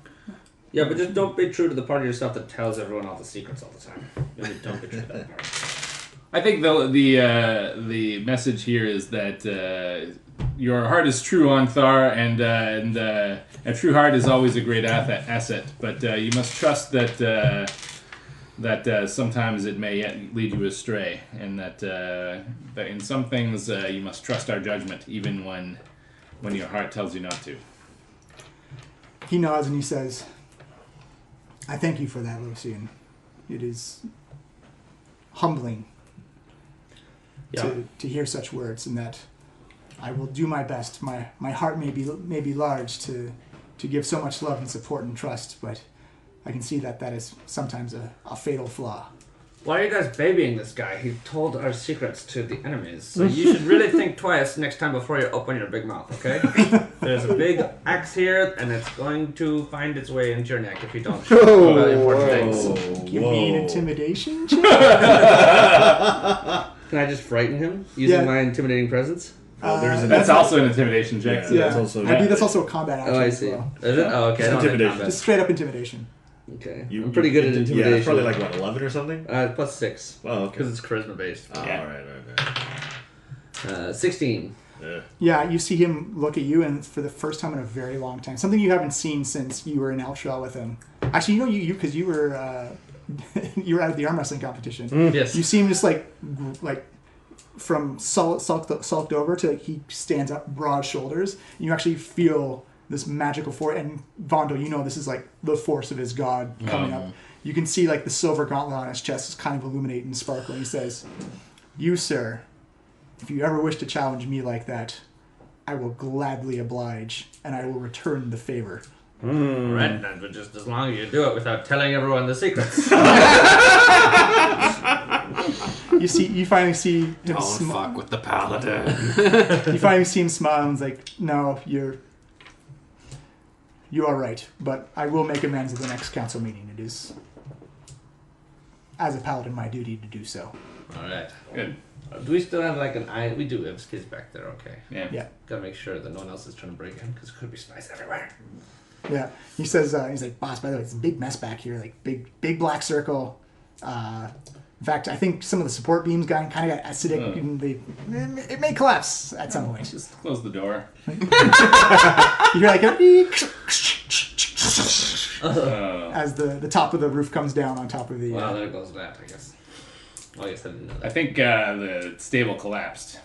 Yeah, but just don't be true to the part of yourself that tells everyone all the secrets all the time. Really don't betray that part. I think the message here is that your heart is true, Anthar, and a true heart is always a great asset. But you must trust that sometimes it may lead you astray, and that in some things you must trust our judgment, even when your heart tells you not to. He nods and he says, I thank you for that, Lucian. It is humbling to hear such words, and that I will do my best. My heart may be large to give so much love and support and trust, but I can see that is sometimes a fatal flaw. Why are you guys babying this guy? He told our secrets to the enemies. So you should really think twice next time before you open your big mouth, okay? There's a big axe here, and it's going to find its way into your neck if you don't show about important things. Give me an intimidation check. Can I just frighten him using my intimidating presence? That's also an intimidation check. Yeah, that's also. I think that's also a combat action. Oh, I as see. well. Is it? Oh, okay. I don't have Intimidation. combat. Just straight up intimidation. Okay. I'm pretty good at intimidation. Yeah, it's probably like, what, 11 or something? Plus 6. Oh, okay. Because it's charisma based. Oh, Yeah. alright. 16. Yeah, you see him look at you, and for the first time in a very long time, something you haven't seen since you were in Eltrail with him. Actually, you because you were you were out at the arm wrestling competition. Yes. You see him just like from sulked over to he stands up, broad shoulders. And you actually feel this magical force, and Vondo, you know this is like the force of his god coming up. You can see like the silver gauntlet on his chest is kind of illuminating and sparkling. He says, "You, sir, if you ever wish to challenge me like that, I will gladly oblige, and I will return the favor." Right, then, but just as long as you do it without telling everyone the secrets. You finally see him Don't fuck with the paladin. You finally see him smile and he's like, "No, you are right, but I will make amends at the next council meeting. It is, as a paladin, my duty to do so." Alright. Good. Do we still have like an eye? We do have kids back there, okay. Yeah. Gotta make sure that no one else is trying to break in, because there could be spies everywhere. Yeah. He says, he's like, "Boss, by the way, it's a big mess back here, like big black circle. In fact, I think some of the support beams kind of got acidic, and it may collapse at some point." Just close the door. You hear like a as the top of the roof comes down on top of the. Well, there goes that, I guess. Oh, I guess I didn't know that. I think the stable collapsed.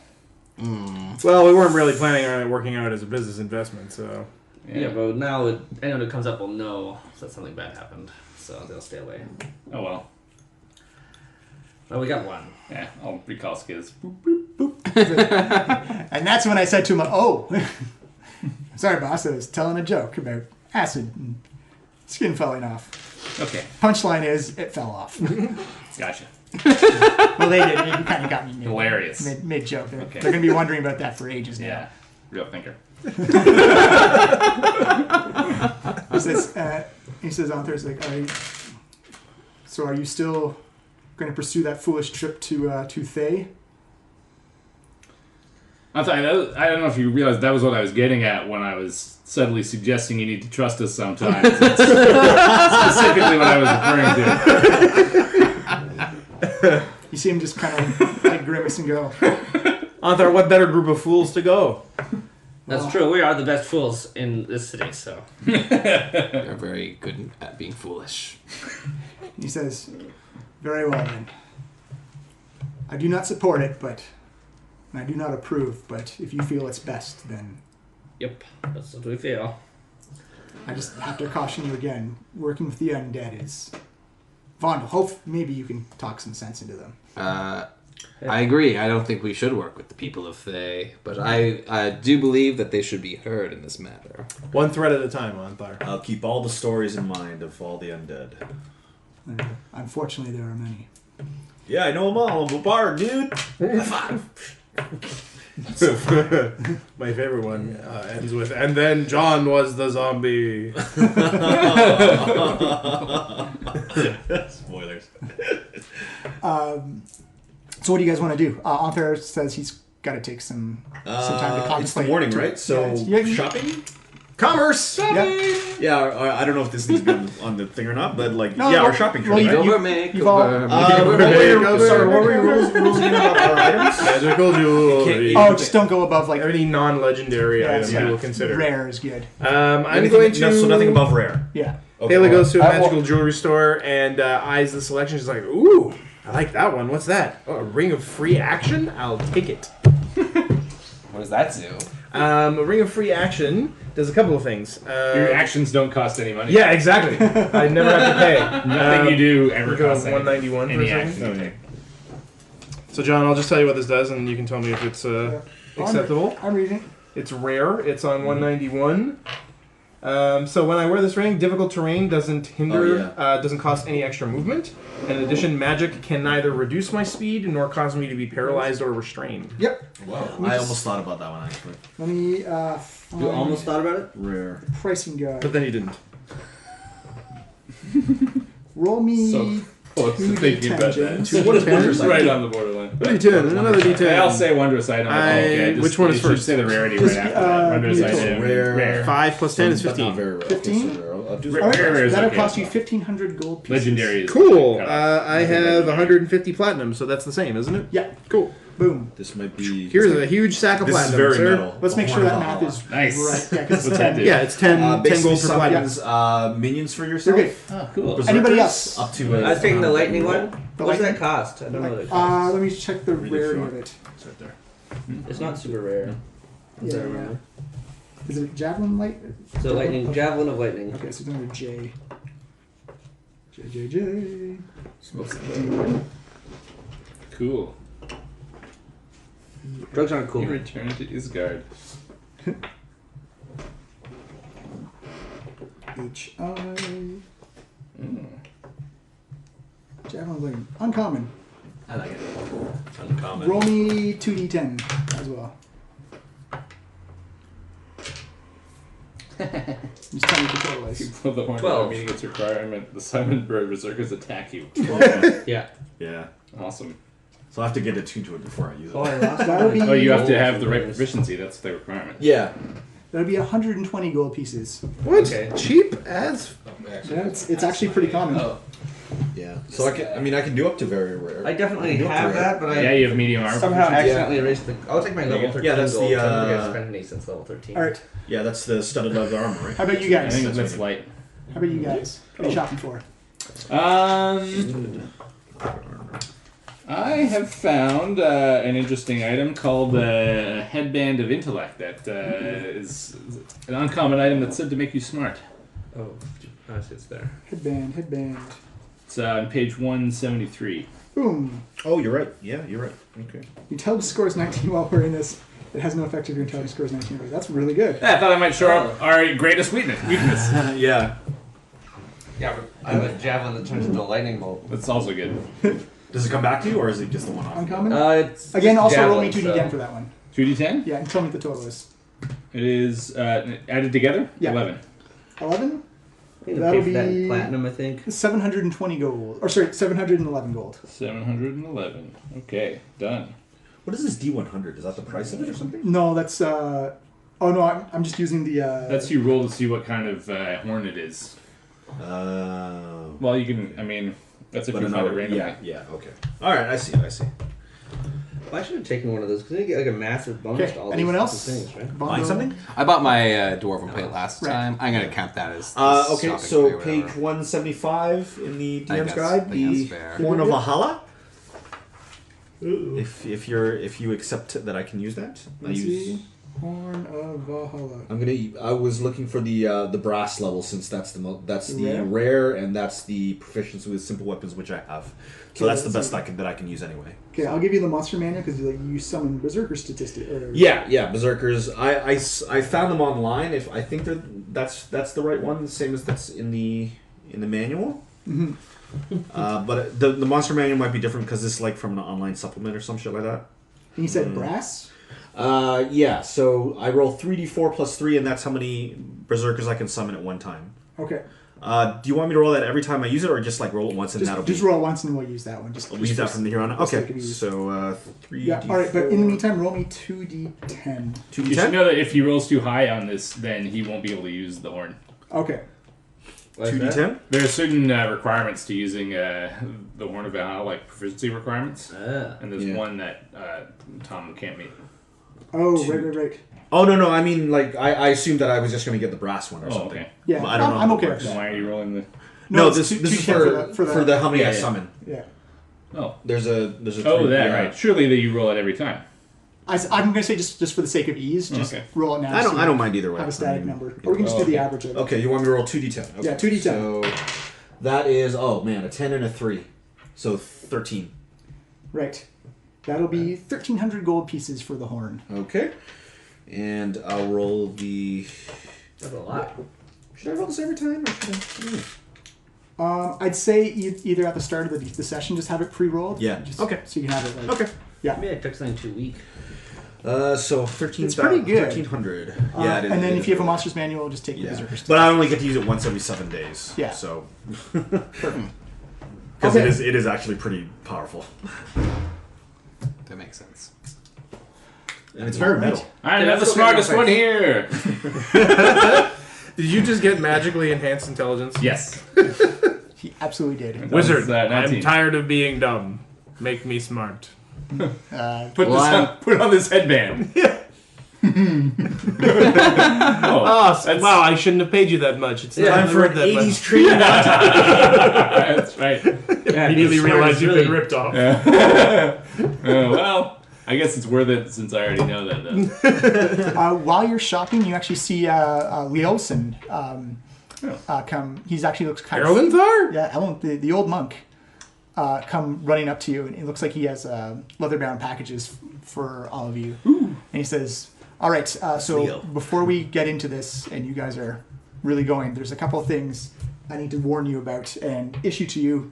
Well, we weren't really planning on it working out as a business investment, so. Yeah, but now anyone who comes up will know that something bad happened, so they'll stay away. Oh well. Well, we got one. Yeah, I'll recall skills. And that's when I said to him, "Oh, sorry, boss. I was telling a joke about acid and skin falling off." Okay, Punchline is, it fell off. gotcha. Well, they did. You kind of got me Hilarious. mid joke. They're Okay. going to be wondering about that for ages now. Yeah, real thinker. He says on Thursday, like, "So are you still going to pursue that foolish trip to Thay?" I don't know if you realized that was what I was getting at when I was suddenly suggesting you need to trust us sometimes. That's specifically what I was referring to. You see him just kind of like grimace and go, Anthar, what better group of fools to go? That's true. We are the best fools in this city, so. They're very good at being foolish. He says, "Very well then. I do not support it, and I do not approve, but if you feel it's best, then Yep, that's what we feel. I just have to caution you again. Working with the undead is... Vaughn, hope maybe you can talk some sense into them." I agree. I don't think we should work with the people of Thay, but I do believe that they should be heard in this matter. One threat at a time, Anthar. I'll keep all the stories in mind of all the undead. Unfortunately, there are many. Yeah, I know them all. I'm a bard, dude. High five. My favorite one ends with, "And then John was the zombie." Spoilers. So what do you guys want to do? Anthar says he's got to take some time to contemplate. It's the morning, right? So shopping? Commerce! Yeah. Yeah, I don't know if this needs to be on the thing or not, but like, No, yeah, no, our shopping trip, well, right? you've all- Sorry, what were your rules again about our items? Magical jewelry. Oh, just don't go above like Any non-legendary item yeah. we will consider. rare is good. I'm going to... So nothing above rare. Yeah. Okay. Haley goes to a magical jewelry store and eyes the selection. She's like, "Ooh, I like that one. What's that? Oh, a ring of free action? I'll take it." What does that do? A ring of free action does a couple of things. Your actions don't cost any money. Yeah, exactly. I never have to pay. Nothing you do ever Go costs anything. 191 for Any a second. action you take. So, John, I'll just tell you what this does, and you can tell me if it's acceptable. I'm reading. It's rare. It's on 191. So when I wear this ring, difficult terrain doesn't hinder, Oh, doesn't cost any extra movement. And in addition, magic can neither reduce my speed nor cause me to be paralyzed or restrained. Yep. Wow. I almost thought about that one actually. Let me You almost thought about it? Rare. pricing guide. But then you didn't. Roll me So close to thinking about that. 2d10. Right on the borderline. D10, another D10. I'll say wondrous item. Which one is you should first? say the rarity Just, right after that. Wondrous beautiful. item. Rare. 5 plus 10 is But not 15. very rare. 15? Okay, so I'll do Rare. All right, Rare is that'll okay. cost you 1,500 gold pieces. Legendary is Cool. okay. I have 150 platinum, so that's the same, isn't it? Yeah. Cool. Boom. This might be. Here's a huge sack of This is platinum, very sir. metal. Let's make sure that math is Nice. right. Yeah, because What's it's that 10. do? Yeah, it's 10, 10 basically gold per platinum. summons minions for You're yourself. good. Oh, cool. Berserkers, Anybody else? Up to I was taking the lightning one. The What does lightning? that cost? I don't know what it costs. Let me check the Read it rarity short. of it. It's right there. It's not super rare. As I Yeah, remember. Is it javelin light? So lightning, javelin of lightning. Okay, so it's under J. J. Cool. Drugs aren't cool. You return to Isgard. H-I. Javelin light. Uncommon. I like it. Uncommon. Roll me 2d10 as well. Just tell me what the total is. Well, the horn 12. meeting its requirement. The summoned berserkers attack you. Yeah. Yeah. Awesome. So I have to get attuned to it before I use it. Oh, I lost That'll be, Oh, you have to have the right proficiency. That's the requirement. Yeah. that'll be 120 gold pieces. What? Okay. Cheap as? Yeah, it's actually pretty common. Oh. Yeah. So I can do up to very rare. I definitely I can do up to have rare. that, but Yeah, I you have medium armor. somehow proficiency. accidentally erased the. I'll take my level 13 Yeah, that's gold. the, I don't think uh, I've spent any since level 13. All right. Yeah, that's the studded leather armor, right? How about you I guys? think that's light. How about you guys? What are you shopping for? I have found an interesting item called a Headband of Intellect that is an uncommon item that's said to make you smart. Oh, I see it's there. Headband. It's on page 173. Boom. Oh, you're right. Yeah, you're right. Okay. Intelligence scores 19 while wearing this. It has no effect if your intelligence scores 19. That's really good. Yeah, I thought I might show up our greatest weakness. Yeah. Yeah, but I have a javelin that turns into a lightning bolt. That's also good. Does it come back to you, or is it just the one off? Uncommon? It's Again, just also roll me javelin, 2d10 so- for that one. 2d10? Yeah, and tell me what the total is. It is added together? Yeah. 11. 11? I need to That'll pay for that in be- platinum, I think. 720 gold. Or sorry, 711 gold. 711. Okay, done. What is this D100? Is that the price of it or something? No, that's oh no, I'm just using the That's you roll to see what kind of horn it is. Well, you can, I mean, that's if But you find it randomly. yeah, okay. All right, I see. Well, I should have taken one of those because you get like a massive bonus Okay, to all anyone these else? things, right? Bondo? Find something? I bought my dwarven plate last Right. time. I'm gonna count that as. Okay, stopping so free or page whatever. 175 in the I DM's guess- guide, I the guess fair. Horn of Valhalla. If you accept that I can use that, I Let's use. see. Horn of Valhalla. I was looking for the brass level since that's the Rare? rare and that's the proficiency with simple weapons which I have. So Okay, that's the let's best see. that I can use anyway. Okay, I'll give you the monster manual because you summon berserker statistic. Yeah, berserkers. I found them online. If I think that's the right one, the same as that's in the manual. Mm-hmm. But the monster manual might be different because it's like from an online supplement or some shit like that. And you said brass. Yeah. So I roll 3d4 plus 3, and that's how many berserkers I can summon at one time. Okay. Do you want me to roll that every time I use it, or just like roll it once and that'll Just be? roll once and we'll use that one. We'll use that from here on out. just Okay. like it is. So 3d4. Yeah. All right, but in the meantime, roll me 2d10. You should know that if he rolls too high on this, then he won't be able to use the horn. Okay. 2d10. There are certain requirements to using the Horn of Valhalla, like proficiency requirements, and there's Yeah. one that Tom can't meet. Oh, right. Oh no! I mean, like I assumed that I was just going to get the brass one or Oh, something. okay. Yeah, But I don't know I'm how okay it with works. So that. why are you rolling the? No, it's this two- is 2d10 for the how many I Yeah. summon. Yeah. Oh. There's a Oh, three- that yeah. right. Surely that you roll it every time. I'm going to say just for the sake of ease, just Okay. roll it now. I so don't you mind either way. have a static I mean, number. Or we can just do the average of it. Okay, you want me to roll 2d10? Okay. Yeah, 2d10. So that is a 10 and a 3, so 13. Right. That'll be 1,300 gold pieces for the horn. Okay, and I'll roll the That's a lot. Should I roll this every time? Or should I... I'd say either at the start of the session, just have it pre-rolled. Yeah. Okay. So you can have it. Like, Okay. Yeah. Maybe I took something too weak. So 13. It's pretty good. 1300. Yeah. And then if you have a monster's manual, just take the Berserker's. But I only get to use it once every 7 days. Yeah. So. Perfect. Because Okay. it is actually pretty powerful. That makes sense. And it's very metal. I'm Yeah, not the let's look at smartest my one here. Did you just get magically enhanced intelligence? Yes. He absolutely did. Wizard, That was, I'm 19. tired of being dumb. Make me smart. Put on this headband. Wow, I shouldn't have paid you that much. It's Time for an 80s tree. That's right. Immediately realize you've been ripped off. Well, I guess it's worth it since I already know that, though. While you're shopping, you actually see Leosin come. He's actually looks kind of... Erlenthar? Yeah, Ellen, the old monk, come running up to you, and it looks like he has leather-bound packages for all of you. Ooh. And he says, all right, so Leo. before we get into this, and you guys are really going, there's a couple of things I need to warn you about and issue to you.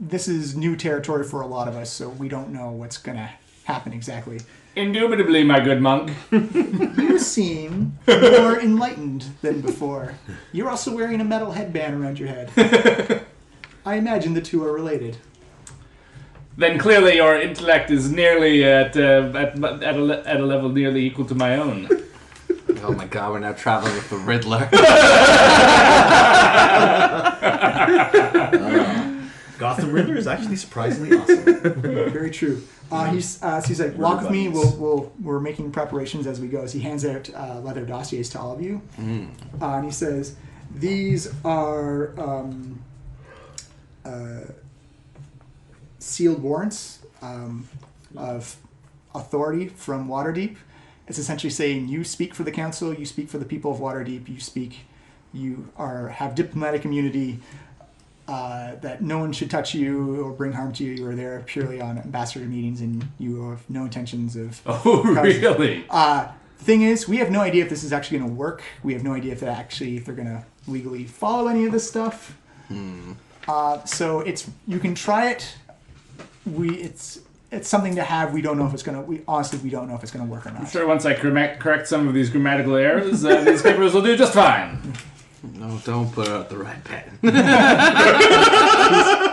This is new territory for a lot of us, so we don't know what's going to happen exactly. Indubitably, my good monk. You seem more enlightened than before. You're also wearing a metal headband around your head. I imagine the two are related. Then clearly your intellect is nearly at a level nearly equal to my own. Oh my god, we're now traveling with the Riddler. Gotham Riddler is actually surprisingly awesome. Very true. He's like, walk with me. We're making preparations as we go. So he hands out leather dossiers to all of you, and he says, "These are sealed warrants of authority from Waterdeep. It's essentially saying you speak for the council, you speak for the people of Waterdeep, you have diplomatic immunity." That no one should touch you or bring harm to you. You are there purely on ambassador meetings, and you have no intentions of... Oh, really? Thing is, we have no idea if this is actually going to work. We have no idea if they're going to legally follow any of this stuff. So you can try it. It's something to have. We don't know if it's going to... We don't know if it's going to work or not. I'm sure once I correct some of these grammatical errors, these papers will do just fine. No, don't put out the right pen.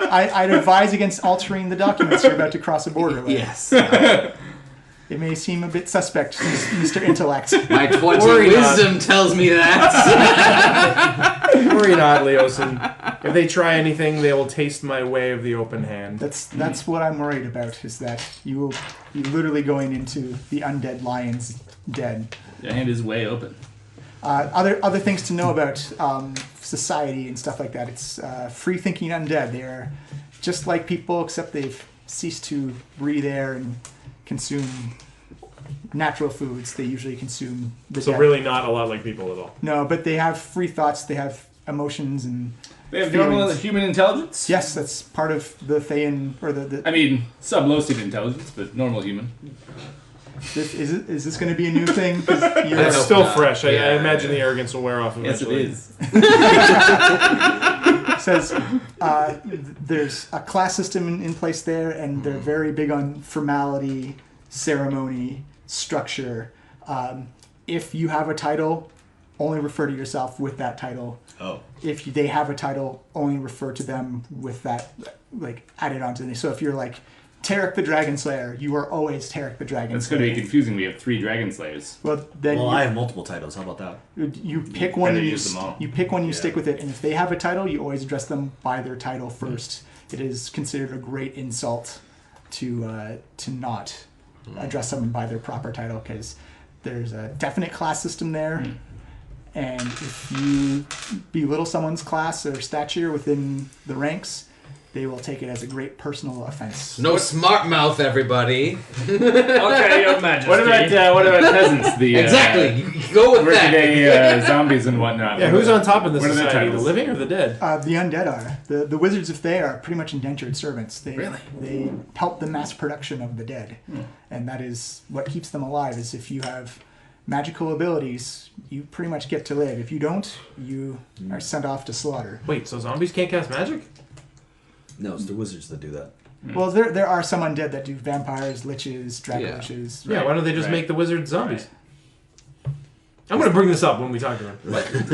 I'd advise against altering the documents you're about to cross a border with. Yes. It may seem a bit suspect, Mr. Intellect. My 20 wisdom tells me that. Worry not, Leosin. If they try anything, they will taste my way of the open hand. That's what I'm worried about, is that you will be literally going into the undead lion's den. The hand is way open. Other things to know about society and stuff like that. It's free-thinking undead. They are just like people, except they've ceased to breathe air and consume natural foods. They usually consume the So dead. really not a lot like people at all. No, but they have free thoughts. They have emotions and They have normal feelings. human intelligence? Yes, that's part of the Thayan, or the I mean, sub-lucid intelligence, but normal human. Is this going to be a new thing? 'Cause you're- It's still fresh. I Yeah. imagine the arrogance will wear off Yes, it eventually. is. It says there's a class system in place there, and they're very big on formality, ceremony, structure. If you have a title, only refer to yourself with that title. Oh. If they have a title, only refer to them with that, like, added onto the name. So if you're like Tarek the Dragon Slayer, you are always Tarek the Dragon That's Slayer. going to be confusing. We have 3 Dragon Slayers. Well, then Well, I have multiple titles. How about that? you pick one. Better And use them all. you pick one. You Yeah. stick with it. And if they have a title, you always address them by their title first. It is considered a great insult to not address someone by their proper title, because there's a definite class system there. And if you belittle someone's class or stature within the ranks, they will take it as a great personal offense. No smart mouth, everybody. Okay, Your Majesty. What about peasants? The Exactly. You go with that. workaday zombies and whatnot. Yeah, who's on top of the What are their society? The titles? living or the dead? The undead are. The wizards of Thay are pretty much indentured servants. They help the mass production of the dead. And that is what keeps them alive, is if you have magical abilities, you pretty much get to live. If you don't, you are sent off to slaughter. Wait, so zombies can't cast magic? No, it's the wizards that do that. Well, there are some undead that do vampires, liches, dragoliches. Yeah, why don't they just Right. make the wizards zombies? I'm going to bring this up when we talk to them.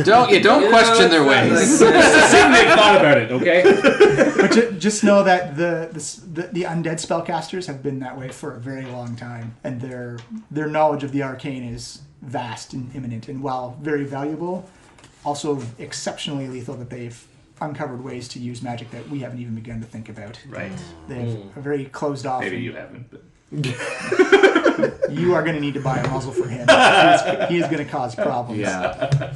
Don't question their ways. See if they thought about it, okay? But just know that the undead spellcasters have been that way for a very long time, and their knowledge of the arcane is vast and imminent, and while very valuable, also exceptionally lethal that they've uncovered ways to use magic that we haven't even begun to think about. Right. They've are very closed off. Maybe you haven't, but... You are going to need to buy a muzzle for him. He is going to cause problems. Yeah.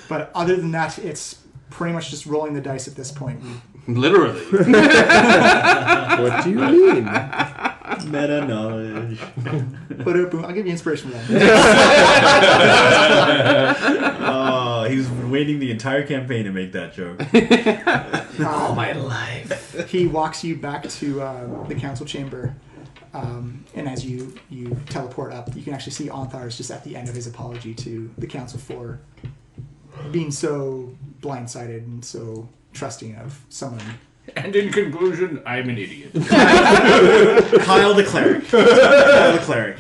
But other than that, it's pretty much just rolling the dice at this point. Literally. What do you mean? Meta knowledge. I'll give you inspiration for that. Oh, he's been waiting the entire campaign to make that joke. All my life. He walks you back to the council chamber, and as you teleport up, you can actually see Onthar's is just at the end of his apology to the council for being so blindsided and so trusting of someone. And in conclusion, I'm an idiot. Kyle the cleric. Kyle the cleric.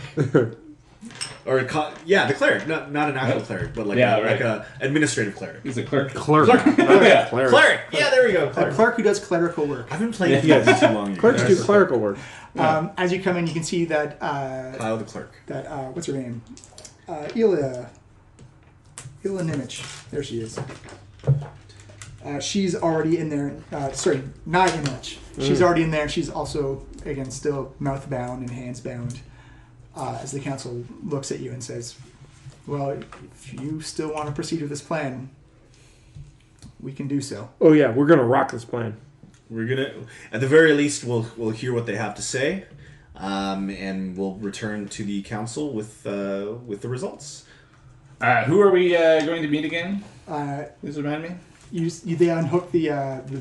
Or the cleric, not an actual cleric, but like a administrative cleric. He's a clerk. Yeah. Cleric. Yeah, there we go. A Cleric. clerk who does clerical work. I've been playing D&D too long. Clerks do clerical work. As you come in, you can see that Kyle the clerk. what's her name? Ila Nimich. There she is. She's already in there. Sorry, not Nimich. She's already in there. She's also, again, still mouth bound and hands bound. As the council looks at you and says, well, if you still want to proceed with this plan, we can do so. Oh yeah, we're gonna rock this plan. We're gonna, at the very least, we'll hear what they have to say, and we'll return to the council with the results. Who are we going to meet again? Please remind me. They unhook the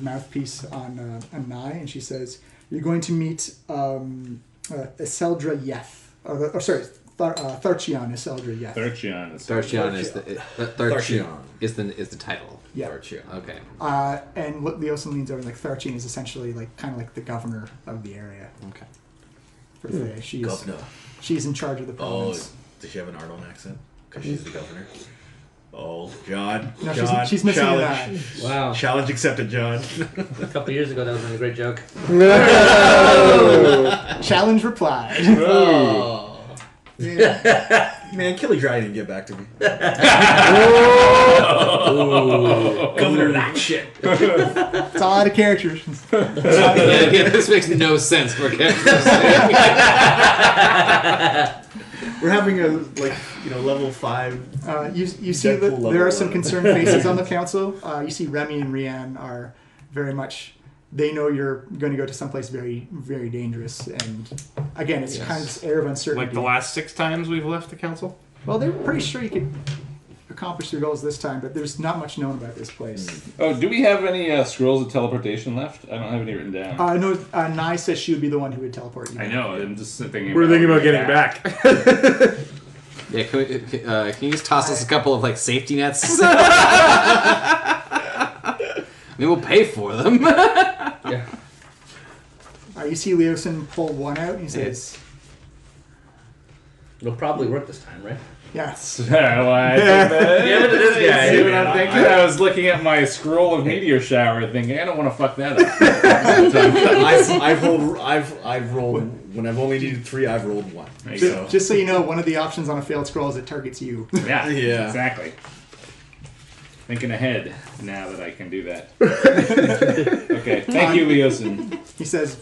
mouthpiece on Nye, and she says, you're going to meet Iseldra Yeth. Tharchion Iseldra Yeth. Tharchion is the title. Yeah. Tharchion. Okay. And what Leosin leans over, like Tharchion is essentially kind of like the governor of the area. Okay. For Thay. Governor. She's in charge of the Oh, province. does she have an Arnold accent? Because she's the governor. Oh, John. No, John, she's missing challenge. Wow. Challenge accepted, John. A couple years ago, that would have been a great joke. Challenge replied. Oh. Man, Killy Dry didn't get back to me. Governor that shit. It's all out of character. This makes no sense for characters. We're having a level 5. You see Deadpool that level there are some 1. concerned faces on the council. You see Remy and Rianne are very much. They know you're going to go to someplace very, very dangerous, and again, it's kind of this air of uncertainty. Like the last 6 times we've left the council? Well, they're pretty sure you could accomplish their goals this time, but there's not much known about this place. Oh, do we have any scrolls of teleportation left? I don't have any written down. No, Nye says she would be the one who would teleport you. I know. I'm just thinking. We're thinking about getting back. Yeah, can you just toss us a couple of safety nets? Maybe we'll pay for them. Yeah. You see Leosin pull one out, and he says, It'll probably work this time, right? "Yes." Give it to this guy. See what I'm thinking? I was looking at my scroll of meteor shower, thinking I don't want to fuck that up. I've rolled when I've only needed 3. I've rolled 1. Just so you know, one of the options on a failed scroll is it targets you. Yeah, Yeah. exactly. Thinking ahead now that I can do that. Okay, thank you, Leosin. He says,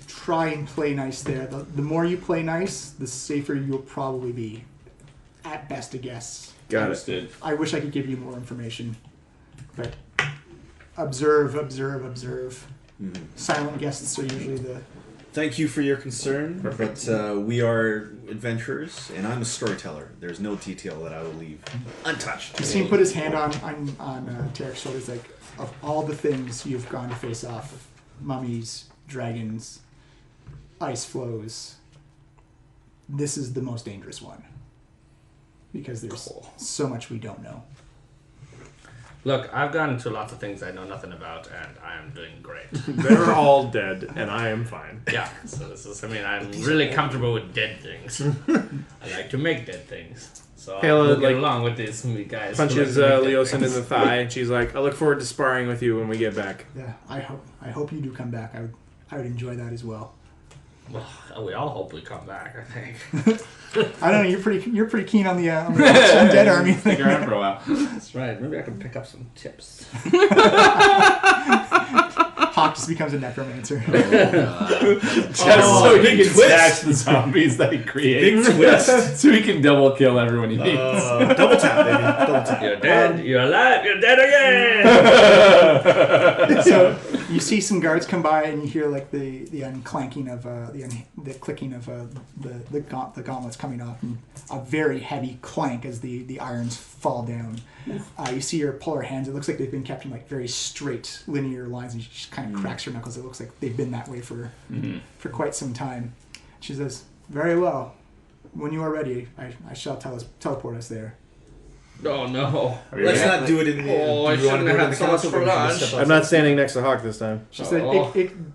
try and play nice there. The more you play nice, the safer you'll probably be. At best, a guess. Got it. Understood. I wish I could give you more information. But observe. Mm-hmm. Silent guests are usually the... Thank you for your concern, but we are adventurers, and I'm a storyteller. There's no detail that I will leave untouched. You see him put his hand on Tarek's shoulders, like, of all the things you've gone to face off, mummies, dragons, ice flows, this is the most dangerous one. Because there's so much we don't know. Look, I've gone into lots of things I know nothing about, and I am doing great. They're all dead, and I am fine. Yeah, so I'm really comfortable with dead things. I like to make dead things. So Kayla, I'll get along with these guys. Punches Leosin in the thigh, and she's like, I look forward to sparring with you when we get back. Yeah, I hope you do come back. I would enjoy that as well. Well, we all hope we come back, I think. I don't know. You're pretty keen on the Dead Army thing. Stick around for a while. That's right. Maybe I can pick up some tips. Hawk just becomes a necromancer. Just so he can stash the zombies that he creates. Big twist. So he can double kill everyone he needs. Double tap, baby. Double tap. You're dead. You're alive. You're dead again. So you see some guards come by, and you hear like the unclanking of the clicking of the gauntlets coming off, and a very heavy clank as the irons fall down. You see her pull her hands. It looks like they've been kept in like very straight linear lines, and she kind of cracks her knuckles. It looks like they've been that way for quite some time. She says, "Very well. When you are ready, I shall teleport us there." Oh no. Let's not do it in the. Oh, I shouldn't have had so much for lunch. I'm not standing next to Hawk this time. She said,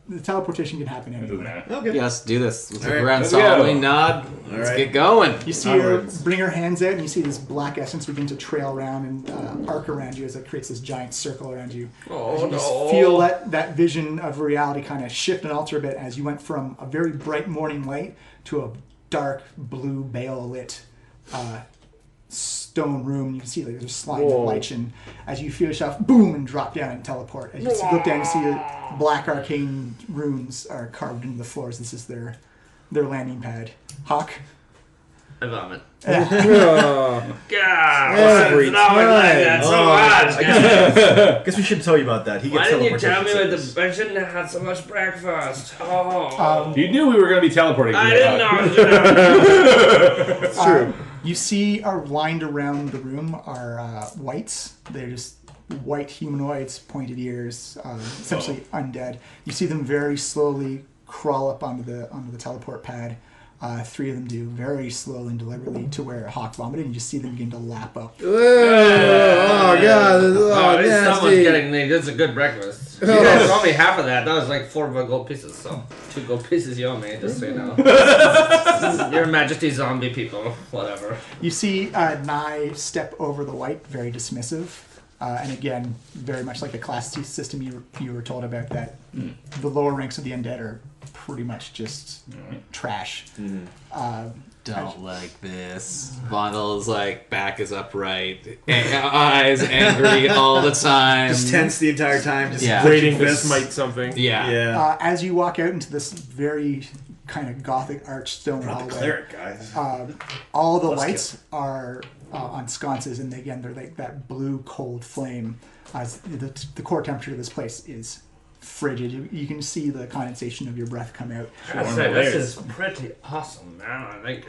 the teleportation can happen It doesn't anywhere. matter. Okay. Yes, do this. Let's All look right, around let's solemnly, go. nod. Let's right. get going. You see Onwards. her bring her hands out, and you see this black essence begin to trail around and arc around you as it creates this giant circle around you. As you just feel that vision of reality kind of shift and alter a bit as you went from a very bright morning light to a dark blue bale lit stone room. You can see like there's a slide of light, and as you feel yourself boom and drop down and teleport. As you look down, you see your black arcane runes are carved into the floors. This is their landing pad. Hawk. I vomit. Yeah. God, Every it's always like that so much. Guess we should tell you about that. He Why gets didn't you tell teleportation me sickness. I shouldn't have had so much breakfast? Oh, You knew we were going to be teleporting. I didn't know. It's true. You see lined around the room are whites. They're just white humanoids, pointed ears, essentially undead. You see them very slowly crawl up onto the teleport pad. 3 of them do very slowly and deliberately to where Hawk vomited, and you just see them begin to lap up. Oh god! Oh, someone's getting me. This is a good breakfast. You guys owe me half of that. That was like 4 gold pieces. So 2 gold pieces you owe me, just so you know. Your Majesty, zombie people, whatever. You see Nye step over the white, very dismissive. And again, very much like the class system you were told about, that the lower ranks of the undead are pretty much just trash. Don't like this. Vondel's like back is upright, eyes angry all the time. Just tense the entire time. Just Yeah. Waiting to smite something. Yeah. Yeah. As you walk out into this very kind of gothic arched stone Not the hallway, cleric, guys. all the Let's lights are on sconces, and again they're like that blue cold flame. The core temperature of this place is frigid. You can see the condensation of your breath come out. I say, this is pretty awesome, man. I think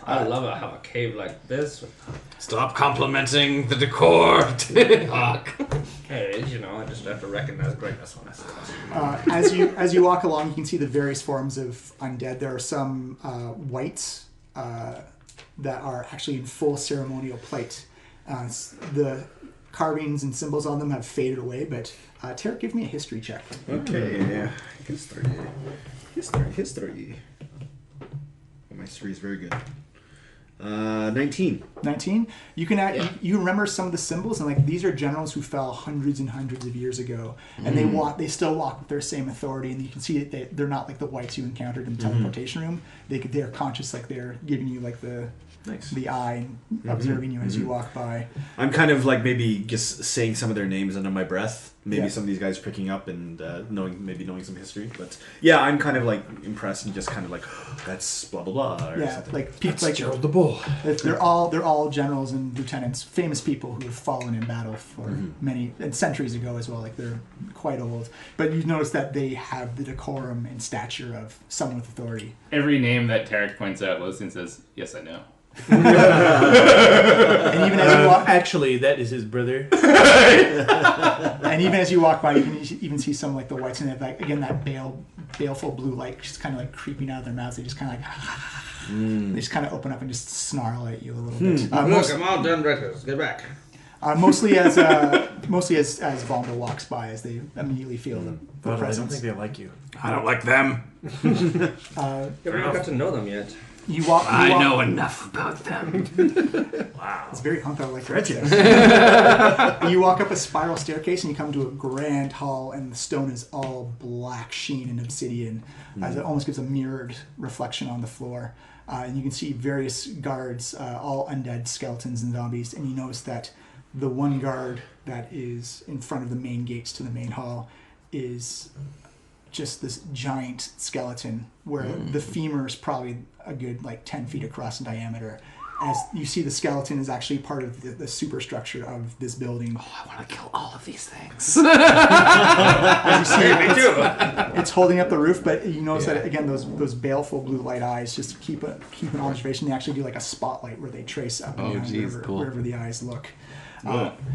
I love to have a cave like this. Stop complimenting the decor, Hawk. Hey, you know, I just have to recognize greatness when I see it. As you walk along, you can see the various forms of undead. There are some whites that are actually in full ceremonial plate. The carvings and symbols on them have faded away, but Tarek, give me a history check. Okay, yeah. History. Oh, my history is very good. 19. 19. You can you remember some of the symbols, and like these are generals who fell hundreds and hundreds of years ago, and they still walk with their same authority, and you can see that they're not like the whites you encountered in the teleportation room. They're conscious, like they're giving you like the eye and observing you as you walk by. I'm kind of like maybe just saying some of their names under my breath. Maybe Yeah. some of these guys picking up and knowing some history. But yeah, I'm kind of like impressed and just kind of like, that's blah blah blah. Or Yeah, something. like people like Gerald the Bull. they're all generals and lieutenants, famous people who have fallen in battle for many and centuries ago as well. Like they're quite old, but you notice that they have the decorum and stature of someone with authority. Every name that Tarek points out, Wilson says, "Yes, I know." And even as you walk, Actually, that is his brother. and even as you walk by, you can even see some like the whites, and they have like again that baleful blue light just kind of like creeping out of their mouths. They just kind of like they just kind of open up and just snarl at you a little bit. Look, I'm all done records. Get back. Mostly as Volnder walks by, as they immediately feel the But I presence. don't think they like you. I don't like them. You haven't got to know them yet. You walk. I know enough about them. It's very hunter-like. You walk up a spiral staircase and you come to a grand hall, and the stone is all black sheen and obsidian, as it almost gives a mirrored reflection on the floor. And you can see various guards, all undead skeletons and zombies, and you notice that the one guard that is in front of the main gates to the main hall is just this giant skeleton where the femur is probably a good 10 feet across in diameter. As you see, the skeleton is actually part of the superstructure of this building. Oh, I want to kill all of these things. As you see, it's holding up the roof, but you notice that again, those baleful blue light eyes just keep an observation. They actually do like a spotlight where they trace up and down wherever the eyes look.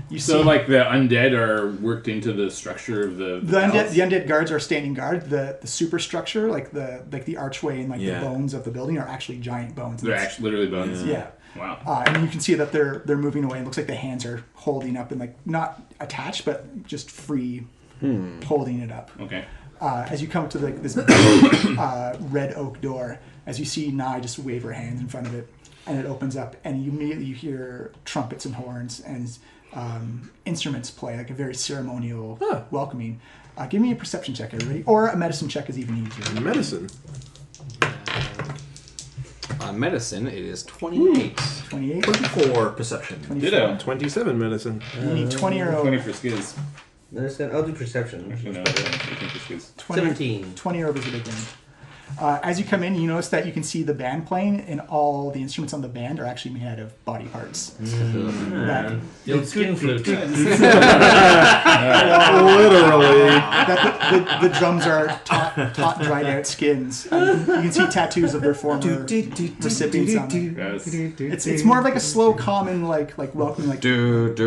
You So, see, like, the undead are worked into the structure of the undead guards are standing guard. The superstructure, like the archway and the bones of the building, are actually giant bones. They're actually literally bones. Yeah. Wow. And you can see that they're moving away. It looks like the hands are holding up and not attached, but just free, holding it up. Okay. As you come up to this red oak door, as you see Nye just wave her hand in front of it, and it opens up, and you hear trumpets and horns and instruments play, like a very ceremonial welcoming. Give me a perception check, everybody, or a medicine check is even easier. Medicine. On medicine, it is 28. 28. 24 perception. 24. Ditto. 27 medicine. You need 20 or 20 over. for skills. I'll do perception. Actually, no, 18 for skills. 17. 20 or over is a big one. As you come in, you notice that you can see the band playing, and all the instruments on the band are actually made out of body parts. The old skin flute. Literally. That the drums are taut, dried out skins. You can see tattoos of their former recipients on them. Yes. It's more of like a slow, common, like welcoming, like. And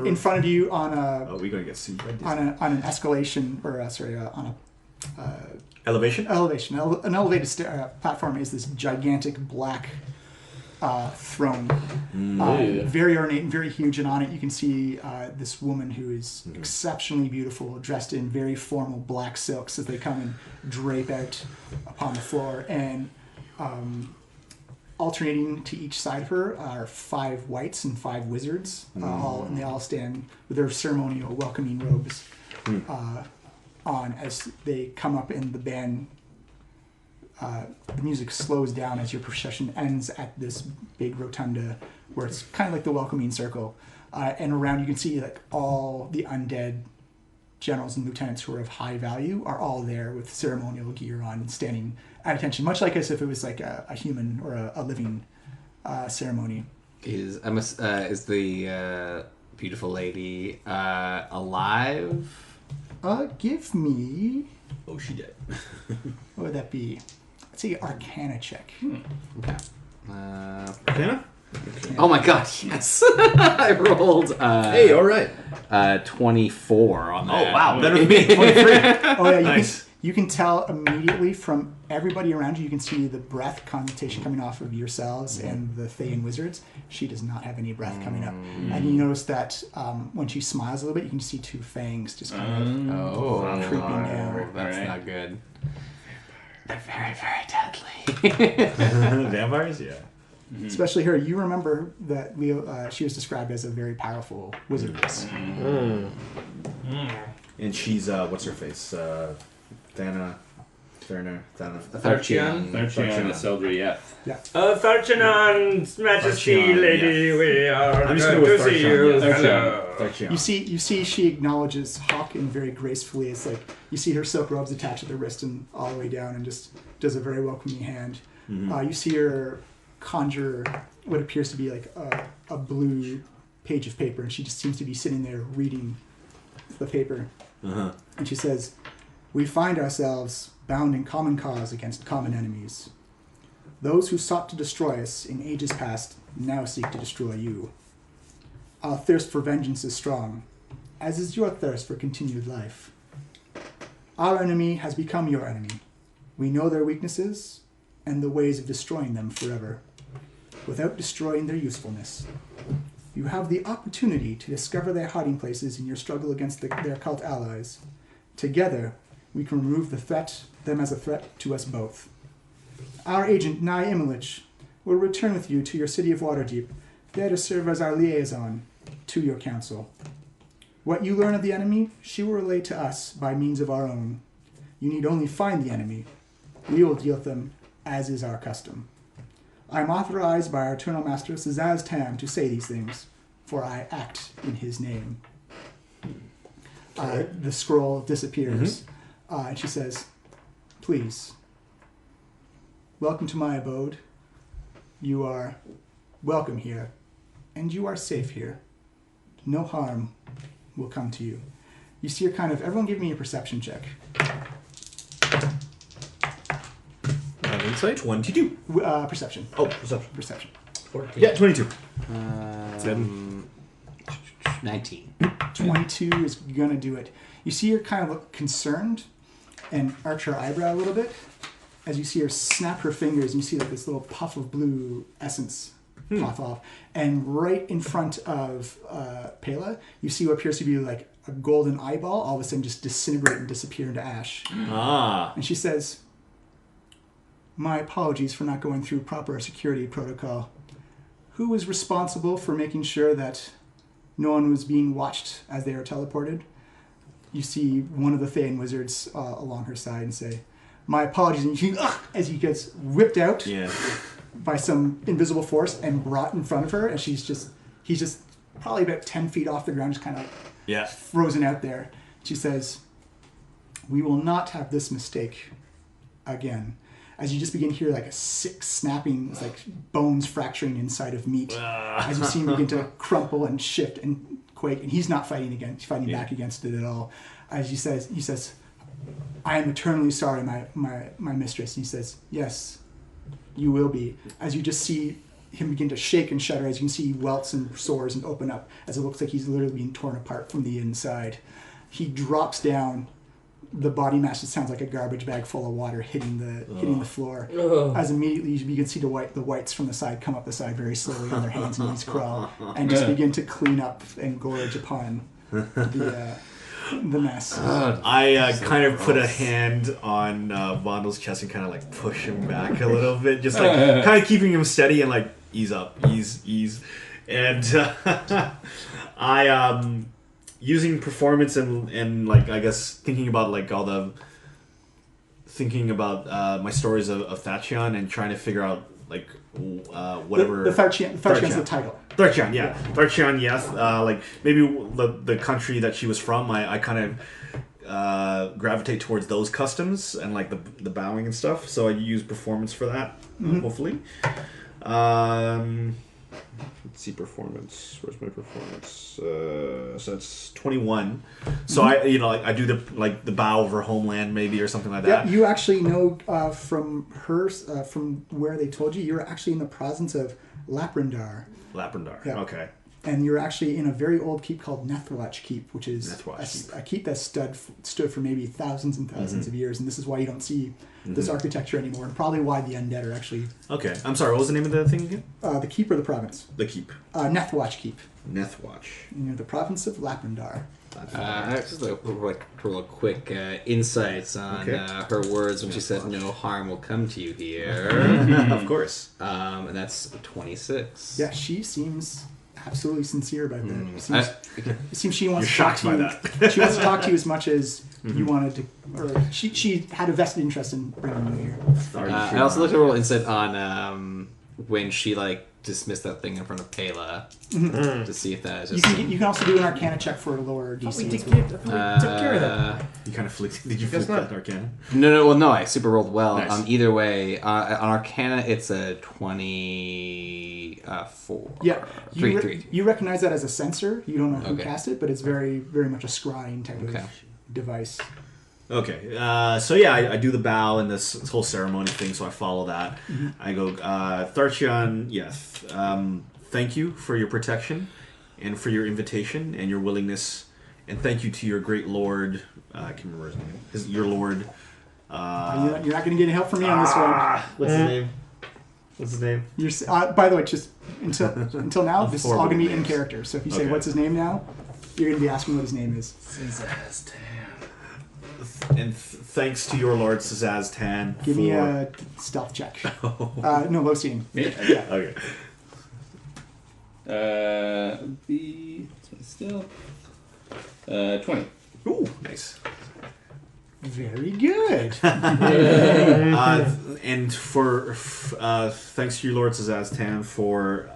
in front of you on a Oh, we're gonna get sued by Disney. on an escalation or on a Elevation? an elevated platform is this gigantic black throne, very ornate and very huge, and on it you can see this woman who is exceptionally beautiful, dressed in very formal black silks as they come and drape out upon the floor, and alternating to each side of her are 5 whites and 5 wizards, and they all stand with their ceremonial welcoming robes on as they come up, and the band, the music slows down as your procession ends at this big rotunda where it's kind of like the welcoming circle, and around you can see like all the undead generals and lieutenants who are of high value are all there with ceremonial gear on and standing at attention, much like as if it was like a human or a living ceremony. Is the beautiful lady alive? Give me... Oh, she did. What would that be? Let's see, Arcana check. Okay. Arcana? Oh my gosh, yes! I rolled Hey, alright. 24 on that. Oh, wow. Better than me. 23. Oh yeah, Nice. you can tell immediately from everybody around you. You can see the breath connotation coming off of yourselves and the Thay and wizards. She does not have any breath coming up, and you notice that when she smiles a little bit, you can see 2 fangs just kind of creeping down. That's Alright. not good. They're very, very deadly. Vampires? Yeah. Especially her. You remember that Leo? She was described as a very powerful wizardess. And she's, what's her face? Thana. Tharchian. Tharchian Seldry, yeah. Tharchanon's Majesty, Tharchian, Lady, yes. we are I'm just good going to with see Tharchian, you. yes. Hello. Tharchian. You see, she acknowledges Hawk and very gracefully. It's like you see her silk robes attached at the wrist and all the way down, and just does a very welcoming hand. You see her conjure what appears to be like a blue page of paper, and she just seems to be sitting there reading the paper. And she says, "We find ourselves bound in common cause against common enemies. Those who sought to destroy us in ages past now seek to destroy you. Our thirst for vengeance is strong, as is your thirst for continued life. Our enemy has become your enemy. We know their weaknesses and the ways of destroying them forever, without destroying their usefulness. You have the opportunity to discover their hiding places in your struggle against their cult allies. Together, we can remove them as a threat to us both. Our agent, Nye Imilich, will return with you to your city of Waterdeep, there to serve as our liaison to your council. What you learn of the enemy, she will relay to us by means of our own. You need only find the enemy. We will deal with them as is our custom. I am authorized by our Eternal Master Sazaz Tam to say these things, for I act in his name. The scroll disappears, and she says, please, welcome to my abode. You are welcome here, and you are safe here. No harm will come to you. You see her kind of, everyone give me a perception check. Insight 22. Perception. Oh, perception. Perception. 14. Yeah, 22. 19. 22 is going to do it. You see her kind of look concerned and arch her eyebrow a little bit as you see her snap her fingers and you see like this little puff of blue essence pop off. And right in front of Pela, you see what appears to be like a golden eyeball all of a sudden just disintegrate and disappear into ash. And she says, my apologies for not going through proper security protocol. Who was responsible for making sure that no one was being watched as they are teleported? You see one of the Thayan wizards along her side and say, my apologies. And she, as he gets whipped out by some invisible force and brought in front of her. And he's just probably about 10 feet off the ground, just kind of frozen out there. She says, we will not have this mistake again. As you just begin to hear like a sick snapping, it's like bones fracturing inside of meat. As you see him begin to crumple and shift and quake, and he's not fighting again. He's fighting back against it at all. As he says, I am eternally sorry, my mistress. And he says, yes, you will be. As you just see him begin to shake and shudder, as you can see welts and sores and open up, as it looks like he's literally being torn apart from the inside. He drops down. The body mass just sounds like a garbage bag full of water hitting the floor. As immediately you can see the whites from the side come up the side very slowly on their hands and knees crawl and just begin to clean up and gorge upon the mess. I kind of put a hand on Vondel's chest and kind of like push him back a little bit, just like kind of keeping him steady and like ease up, ease. And I using performance and like I guess thinking about like my stories of Thatchion and trying to figure out like whatever the Thatchion's the title. Thatchion, yeah. Thatchion, yes. Like maybe the country that she was from, I kind of gravitate towards those customs and like the bowing and stuff. So I use performance for that, hopefully. Let's see, performance. Where's my performance? So that's 21. So I do the bow of her homeland maybe or something like that. Yeah, you actually know from where they told you, you're actually in the province of Laprandar. Yeah. Okay. And you're actually in a very old keep called Nethwatch Keep, which is a keep that stood for maybe thousands and thousands of years. And this is why you don't see this architecture anymore, and probably why the undead are actually... Okay. I'm sorry, what was the name of the thing again? The keep or the province? The keep. Nethwatch Keep. Nethwatch. Near the province of Laprandar. Just like real quick insights on her words when she said no harm will come to you here. Of course. And that's 26. Yeah, she seems absolutely sincere about that. It seems she wants to talk to you. She wants to talk to you as much as you wanted to, or she had a vested interest in bringing you here. I also looked at a little insight on when she like dismissed that thing in front of Pela to see if that is just... You can also do an Arcana check for a lower DC. We took care of that. You kind of flicked... Did you flick that Arcana? No, I super rolled well. Nice. Either way, on Arcana, it's a 24. Yeah. Three. You recognize that as a sensor. You don't know who cast it, but it's very, very much a scrying type of device. Okay, so yeah, I do the bow and this whole ceremony thing, so I follow that. I go, Tharchion, yes, thank you for your protection and for your invitation and your willingness And thank you to your great lord. I can't remember his name. Your lord. You're not going to get any help from me on this one. What's his name? What's his name? By the way, just until now, this is all going to be in character. So if you say what's his name now, you're going to be asking what his name is. And thanks to your lord Sazaztan. Give me a stealth check. No, low scene. Yeah. Okay. Be still 20. Ooh, nice. Very good. And for thanks to your lord Sazaztan for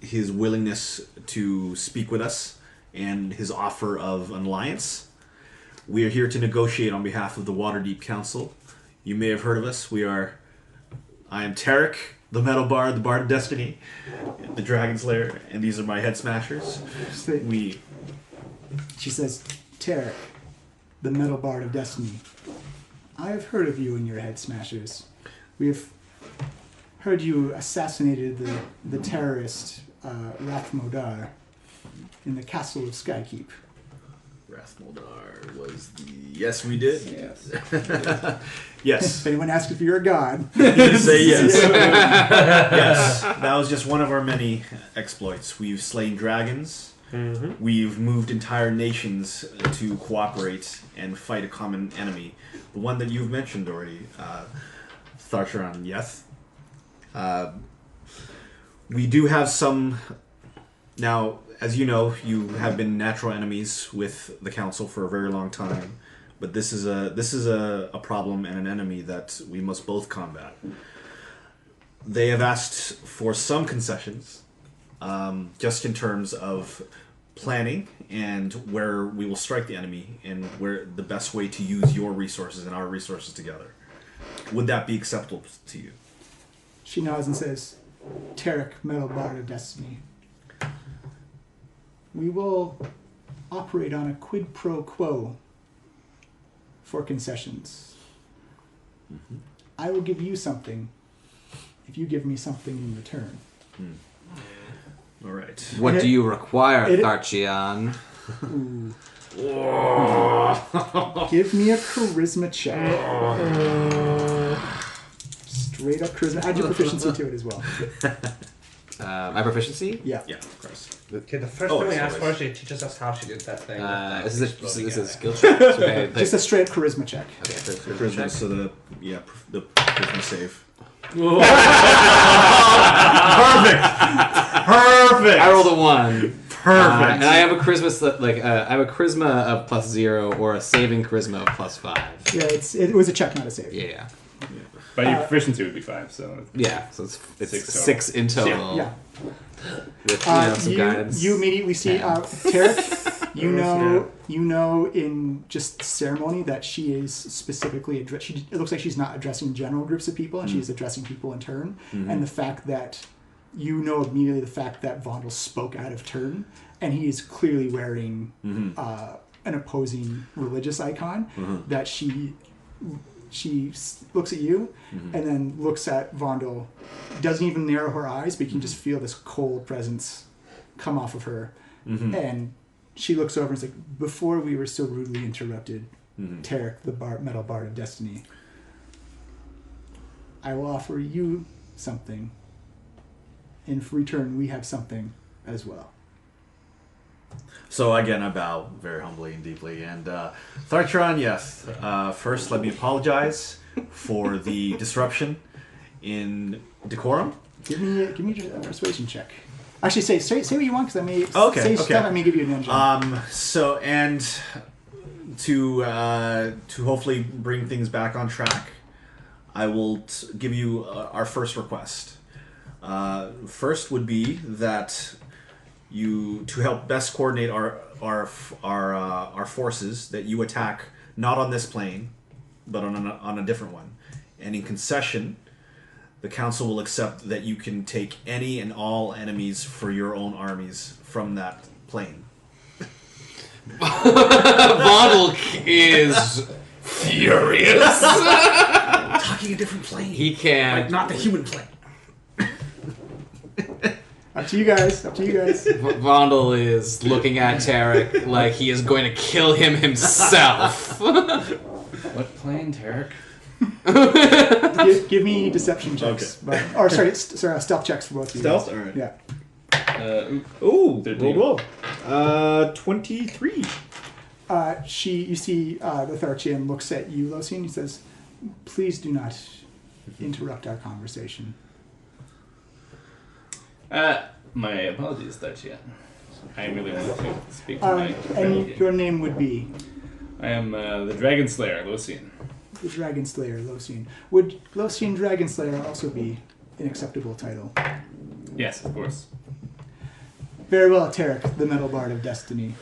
his willingness to speak with us and his offer of an alliance. We are here to negotiate on behalf of the Waterdeep Council. You may have heard of us. I am Tarek, the Metal Bard, the Bard of Destiny, the Dragon Slayer, and these are my head smashers. She says, Tarek, the Metal Bard of Destiny. I have heard of you and your head smashers. We have heard you assassinated the terrorist Rathmodar in the castle of Skykeep. Rathmodar was the... Yes, we did. Yes. Yes. If anyone asks if you're a god, You say yes. Yes. That was just one of our many exploits. We've slain dragons. Mm-hmm. We've moved entire nations to cooperate and fight a common enemy. The one that you've mentioned already, Tharcharan Yeth. We do have some... Now, as you know, you have been natural enemies with the council for a very long time, but this is a problem and an enemy that we must both combat. They have asked for some concessions, just in terms of planning and where we will strike the enemy and where the best way to use your resources and our resources together. Would that be acceptable to you? she nods and says, Tarek, Metal Bard of Destiny. We will operate on a quid pro quo for concessions. Mm-hmm. I will give you something if you give me something in return. All right. What do you require, Tharchian? Give me a charisma check. Straight up charisma. Add your proficiency to it as well. My proficiency? Yeah. Yeah, of course. Okay, the first thing we asked for, she teaches us how she did that thing. This is a skill check. So okay, just a straight charisma check. Okay, Charisma, check. so the charisma save. Perfect. Perfect. I rolled a 1. Perfect. And I have a charisma I have a charisma of +0 or a saving charisma of +5. Yeah, it was a check, not a save. Yeah. But your proficiency would be 5, so Yeah, so it's 6 total. 6 in total. Yeah. With some guidance. You immediately see Tarek. You know in just ceremony that she is specifically it looks like she's not addressing general groups of people, and she's addressing people in turn. Mm-hmm. And the fact that you know immediately the fact that Vondel spoke out of turn, and he is clearly wearing an opposing religious icon. Mm-hmm. That she looks at you and then looks at Vondel, doesn't even narrow her eyes, but you can just feel this cold presence come off of her. Mm-hmm. And she looks over and is like, before we were so rudely interrupted, Tarek, the Metal Bard of Destiny, I will offer you something. In return, we have something as well. So again, I bow very humbly and deeply. And Tharcharan, yes. First, let me apologize for the disruption in decorum. Give me a persuasion check. Actually, say what you want, because I may say stuff. I may give you an engine. So and to hopefully bring things back on track, I will give you our first request. First would be that you, to help best coordinate our forces, that you attack not on this plane, but on a different one. And in concession, the council will accept that you can take any and all enemies for your own armies from that plane. Vondel is furious. Talking a different plane. He can not the human plane. Up to you guys. Vondel is looking at Tarek like he is going to kill him himself. What plane, Tarek? Give me deception checks. Okay. Stealth checks for both of you. Stealth? Alright. Yeah. Ooh, 13. rolled well. 23. You see the Tharchian looks at you, Losine. He says, please do not interrupt our conversation. My apologies, Tiamat. I really want to speak to my And friend. your name would be? I am the Dragon Slayer, Lucian. The Dragon Slayer, Losine. Would Losine Dragon Slayer also be an acceptable title? Yes, of course. Very well, Tarek, the Metal Bard of Destiny.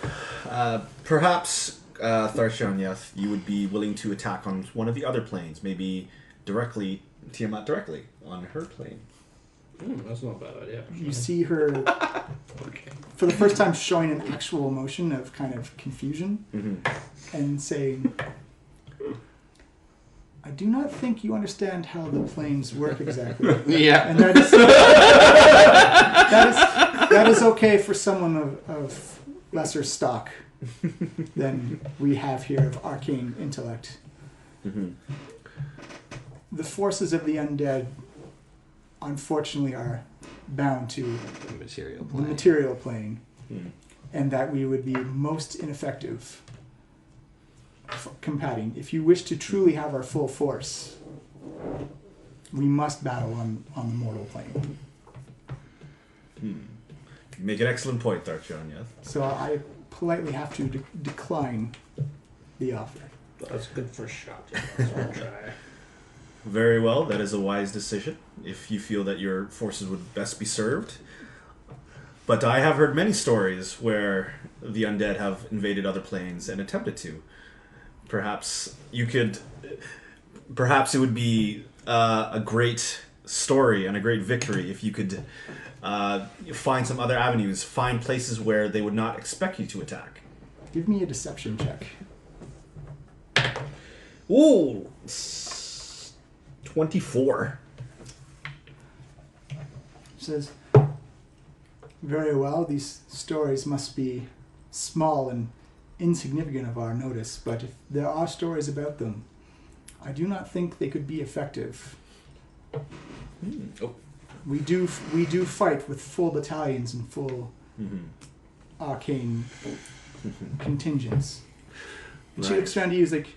Perhaps, Tharshanyeth, you would be willing to attack on one of the other planes. Maybe Tiamat directly on her plane. That's not a bad idea. You see her, for the first time, showing an actual emotion of kind of confusion and saying, I do not think you understand how the planes work exactly. Yeah. And that is okay for someone of lesser stock than we have here of arcane intellect. The forces of the undead, unfortunately, are bound to The material the plane. material plane, and that we would be most ineffective combating. If you wish to truly have our full force, we must battle on the mortal plane. You make an excellent point, Tharshanyeth. So I politely have to decline the offer. That's good for a shot. So I'll try. Very well, that is a wise decision, if you feel that your forces would best be served. But I have heard many stories where the undead have invaded other planes and attempted to. Perhaps it would be a great story and a great victory if you could find some other avenues, find places where they would not expect you to attack. Give me a deception check. Ooh, 24. She says, very well, these stories must be small and insignificant of our notice, but if there are stories about them, I do not think they could be effective. We do fight with full battalions and full arcane contingents. And she looks around to you, like,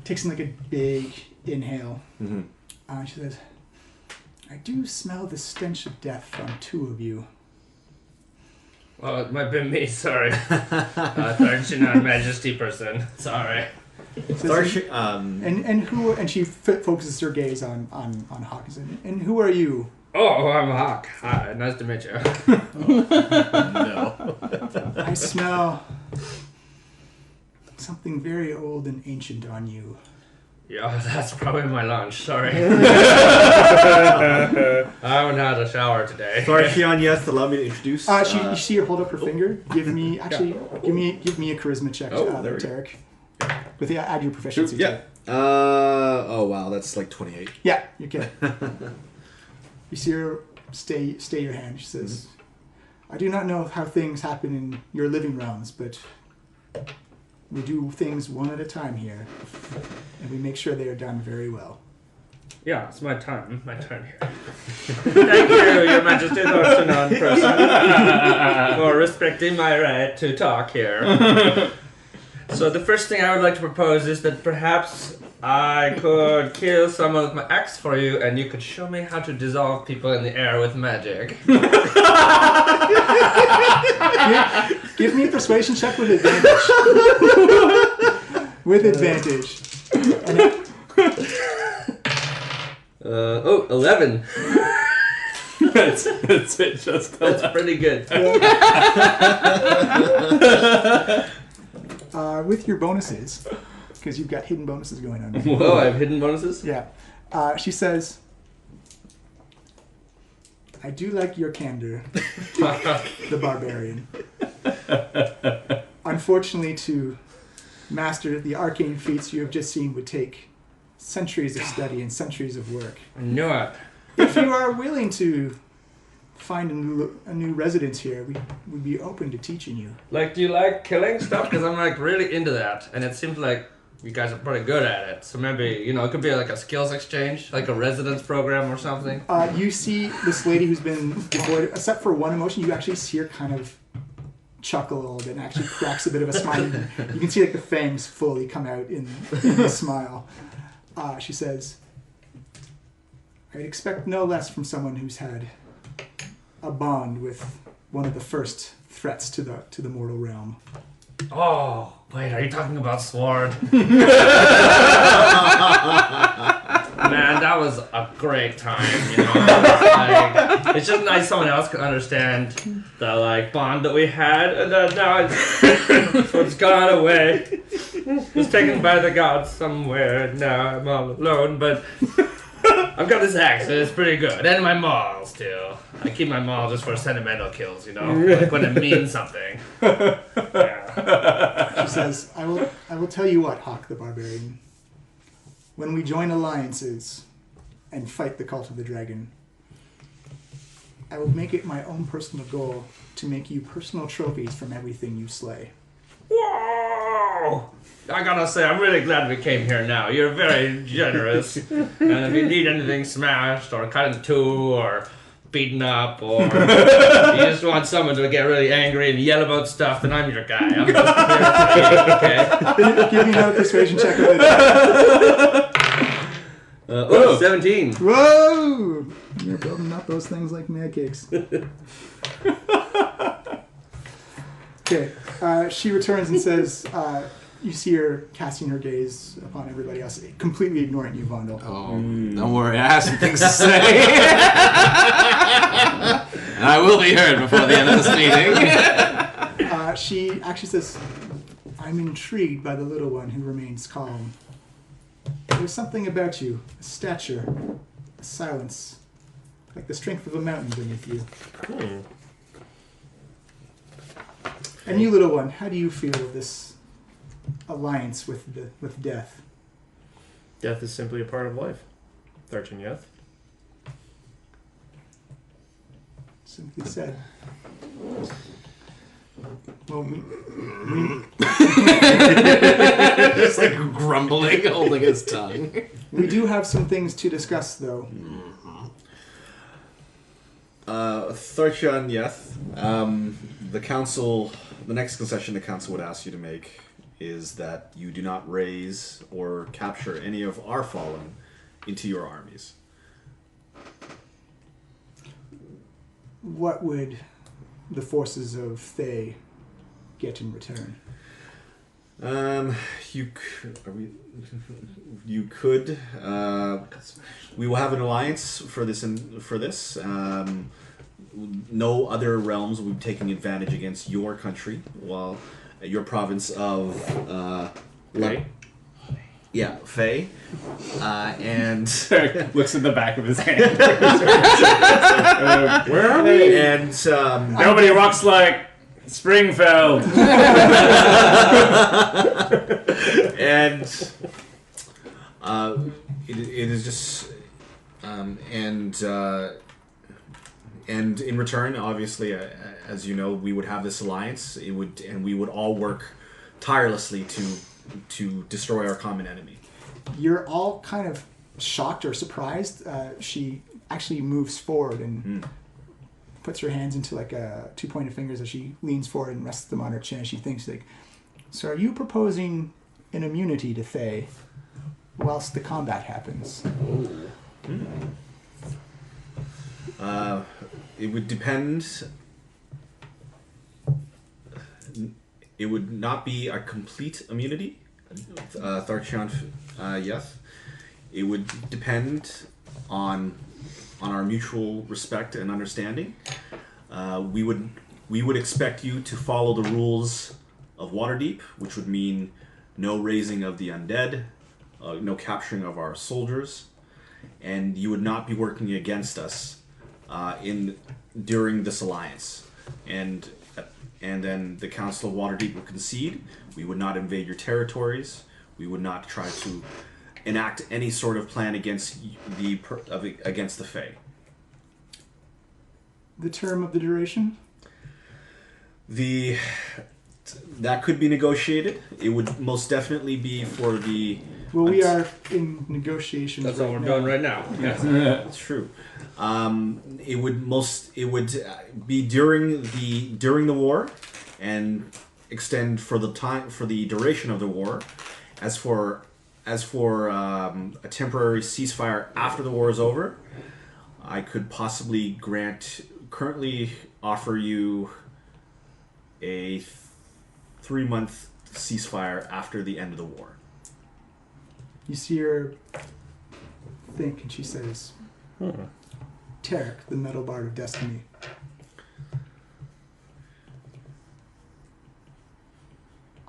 takes in like a big inhale. She says, I do smell the stench of death from two of you. Well, it might be me, sorry. Third, you're not a majesty person. Sorry. And she focuses her gaze on Hawk and who are you? Oh, I'm Hawk. Hi, nice to meet you. No. I smell something very old and ancient on you. Yeah, that's probably my lunch. Sorry. I haven't had a shower today. Tharchion, yes, allow me to introduce. You see her hold up her finger. Give me a charisma check, there we go. Tarek. With add your proficiency. Yeah. Oh wow, that's like 28. Yeah, you're good. You see her stay your hand. She says, I do not know how things happen in your living realms, but we do things one at a time here, and we make sure they are done very well. Yeah, it's my turn here. Thank you, Your Majesty, the non-person, for respecting my right to talk here. So the first thing I would like to propose is that perhaps I could kill some of my ex for you, and you could show me how to dissolve people in the air with magic. Give me a persuasion check with advantage. With advantage. 11. That's it, just That's pretty good. With your bonuses, because you've got hidden bonuses going on. Oh, I have hidden bonuses? Yeah. She says, I do like your candor, the barbarian. Unfortunately, to master the arcane feats you have just seen would take centuries of study and centuries of work. I knew it. If you are willing to find a new residence here, we'd be open to teaching you. Like, do you like killing stuff? Because I'm like really into that, and it seems like you guys are pretty good at it. So maybe, you know, it could be like a skills exchange, like a residence program or something. You see this lady who's been avoided, except for one emotion, you actually see her kind of chuckle a little bit and actually cracks a bit of a smile. You can see like the fangs fully come out in the smile. She says, I'd expect no less from someone who's had a bond with one of the first threats to the mortal realm. Oh, wait, are you talking about Sword? Man, that was a great time, you know? Like, it's just nice someone else can understand the, like, bond that we had, and now it's gone away. It's taken by the gods somewhere, now I'm all alone, but I've got this axe, and it's pretty good, and my maul, still. I keep my maul just for sentimental kills, you know? Like, when it means something. Yeah. She says, I will tell you what, Hawk the Barbarian. When we join alliances and fight the Cult of the Dragon, I will make it my own personal goal to make you personal trophies from everything you slay. Whoa! I gotta say, I'm really glad we came here now. You're very generous. And if you need anything smashed or cut in two or beaten up or you just want someone to get really angry and yell about stuff, then I'm your guy. I'm just here to okay? Give me another persuasion check. 17. Whoa! You're building up those things like mad cakes. Okay, she returns and says, you see her casting her gaze upon everybody else, completely ignoring you, Vondel. Oh, don't worry, I have some things to say. And I will be heard before the end of this meeting. She actually says, I'm intrigued by the little one who remains calm. There's something about you, a stature, a silence, like the strength of a mountain beneath you. And you, little one, how do you feel of this alliance with death? Death is simply a part of life. Tharchin, yes? Simply said. Well, Just like grumbling, holding his tongue. we do have some things to discuss, though. Tharchin, yes. The next concession the council would ask you to make is that you do not raise or capture any of our fallen into your armies. What would the forces of Thay get in return? You could. We will have an alliance for this. No other realms will be taking advantage against your country, while your province of Thay? Yeah, Thay. And Tarek looks at the back of his hand. Where are we? and Nobody walks like Springfield. and it is just and in return, obviously, as you know, we would have this alliance. We would all work tirelessly to destroy our common enemy. You're all kind of shocked or surprised. She actually moves forward and puts her hands into like two pointed fingers as she leans forward and rests them on her chin. She thinks like, so are you proposing an immunity to Thay whilst the combat happens? It would depend. It would not be a complete immunity, Tharchin, yes. It would depend on our mutual respect and understanding. We would expect you to follow the rules of Waterdeep, which would mean no raising of the undead, no capturing of our soldiers, and you would not be working against us during this alliance. And then the Council of Waterdeep would concede. We would not invade your territories. We would not try to enact any sort of plan against the Fae. the term of the duration? That could be negotiated. It would most definitely be for the... Well, we are in negotiations. That's what we're doing right now. Yes. That's true. It would be during the war and extend for the duration of the war. As for a temporary ceasefire after the war is over, I could possibly currently offer you a 3-month ceasefire after the end of the war. You see her think, and she says, Tarek, the Metal Bard of Destiny.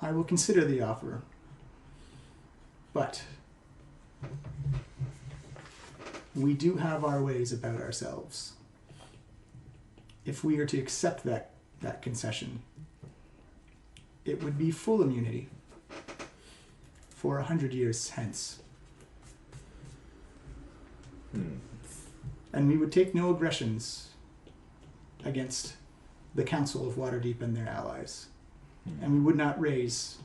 I will consider the offer, but we do have our ways about ourselves. If we are to accept that concession, it would be full immunity for 100 years hence. And we would take no aggressions against the Council of Waterdeep and their allies. And we would not raise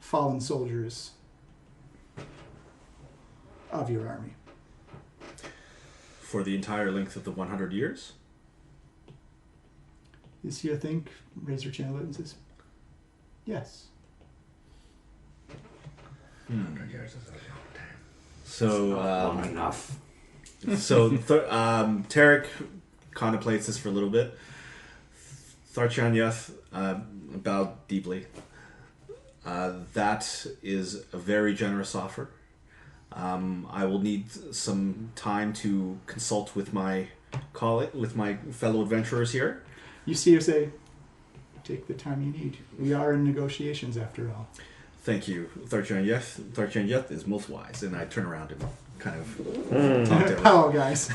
fallen soldiers of your army. For the entire length of the 100 years? You see her think, raise her chin a little and says, yes. 100 years is a long time. So, Long enough. Tarek contemplates this for a little bit. Tharchan Yath bowed deeply. That is a very generous offer. I will need some time to consult with my fellow adventurers here. You see her say, take the time you need. We are in negotiations after all. Thank you, Tharchan Yath. Tharchan Yath is most wise. And I turn around and kind of talk to her. Hello, guys.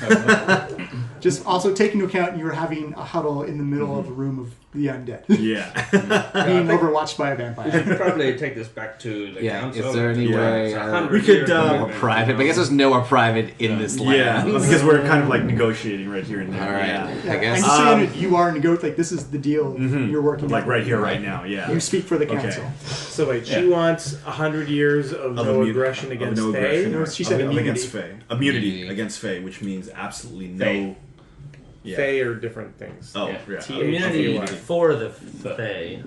Just also take into account you're having a huddle in the middle of a room of the undead. Yeah. Being overwatched by a vampire. We should probably take this back to the council. Is there any way We could, more private? But I guess there's nowhere private in this land. Yeah, because we're kind of like negotiating right here and there. All right. Yeah. I guess. And you are negotiating. Like, this is the deal you're working Like on. right here, right now. Yeah. You speak for the council. Okay. So wait, she wants 100 years of no aggression against no Thay? aggression. No, she said against immunity. Fae. Immunity against Fae, which means absolutely no. Fae. Yeah. Fae are different things. Oh, Yeah. yeah. Immunity for the Thay.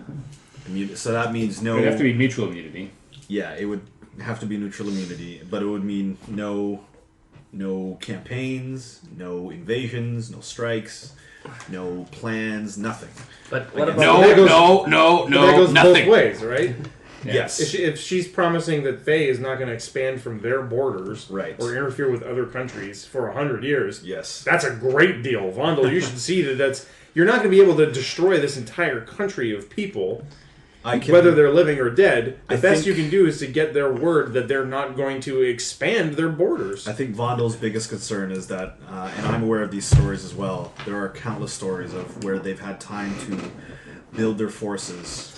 So that means no. It would have to be mutual immunity. Yeah, it would have to be neutral immunity, but it would mean no campaigns, no invasions, no strikes, no plans, nothing. But what about That goes nothing. both ways, right? Yeah. Yes. If she's promising that Thay is not going to expand from their borders Right. or interfere with other countries for 100 years, Yes. that's a great deal. Vondel, you should see that you're not going to be able to destroy this entire country of people, whether they're living or dead. The best you can do is to get their word that they're not going to expand their borders. I think Vondel's biggest concern is that, and I'm aware of these stories as well, there are countless stories of where they've had time to build their forces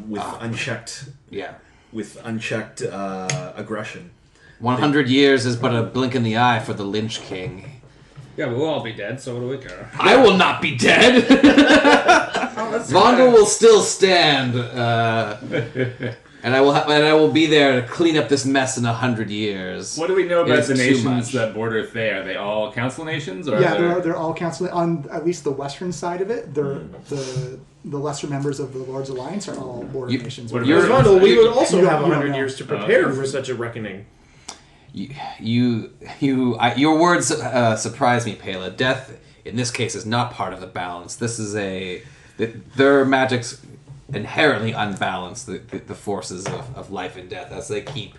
with unchecked aggression. 100 years is but a blink in the eye for the Lynch King. Yeah, we'll all be dead, so what do we care? I will not be dead. Vondel will still stand, and I will be there to clean up this mess in 100 years. What do we know about It's the too nations much. that border Thay? Are they all council nations? Or Yeah, are there... they're all council on at least the western side of it. They're the lesser members of the Lord's Alliance are all border nations. what Yours, about- Vondel, we would you also don't- have you don't 100 know. years to prepare for such a reckoning. Your words surprise me, Pela. Death, in this case, is not part of the balance. This is their magic's inherently unbalanced, the forces of life and death, as they keep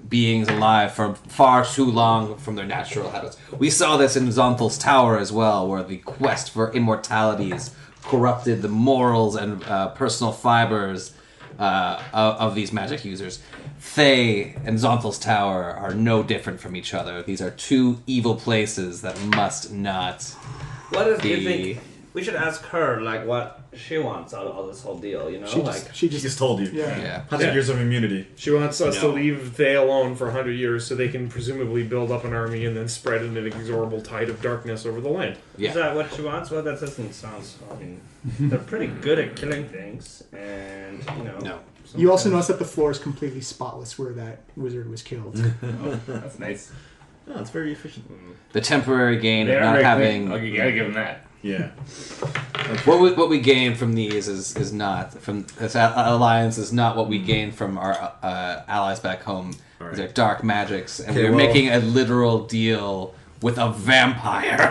beings alive for far too long from their natural habits. We saw this in Zonthal's Tower as well, where the quest for immortality has corrupted the morals and personal fibers of these magic users. Thay and Zonthal's Tower are no different from each other. These are two evil places that must not What if you be... think We should ask her like what she wants out of all this whole deal. You know, She She just told you. Yeah. 100 years of immunity. She wants us to leave Thay alone for 100 years so they can presumably build up an army and then spread an inexorable tide of darkness over the land. Is that what she wants? Well, that doesn't sound. I mean, they're pretty good at killing things, and you know. No. You also notice that the floor is completely spotless where that wizard was killed. Oh, that's nice. Oh, it's very efficient. The temporary gain They of are not very having... clean. Oh, you gotta give them that. Yeah. What we gain from these is not... From this alliance is not what we gain from our allies back home. All These are right. dark magics, and Okay, we're well- making a literal deal with a vampire.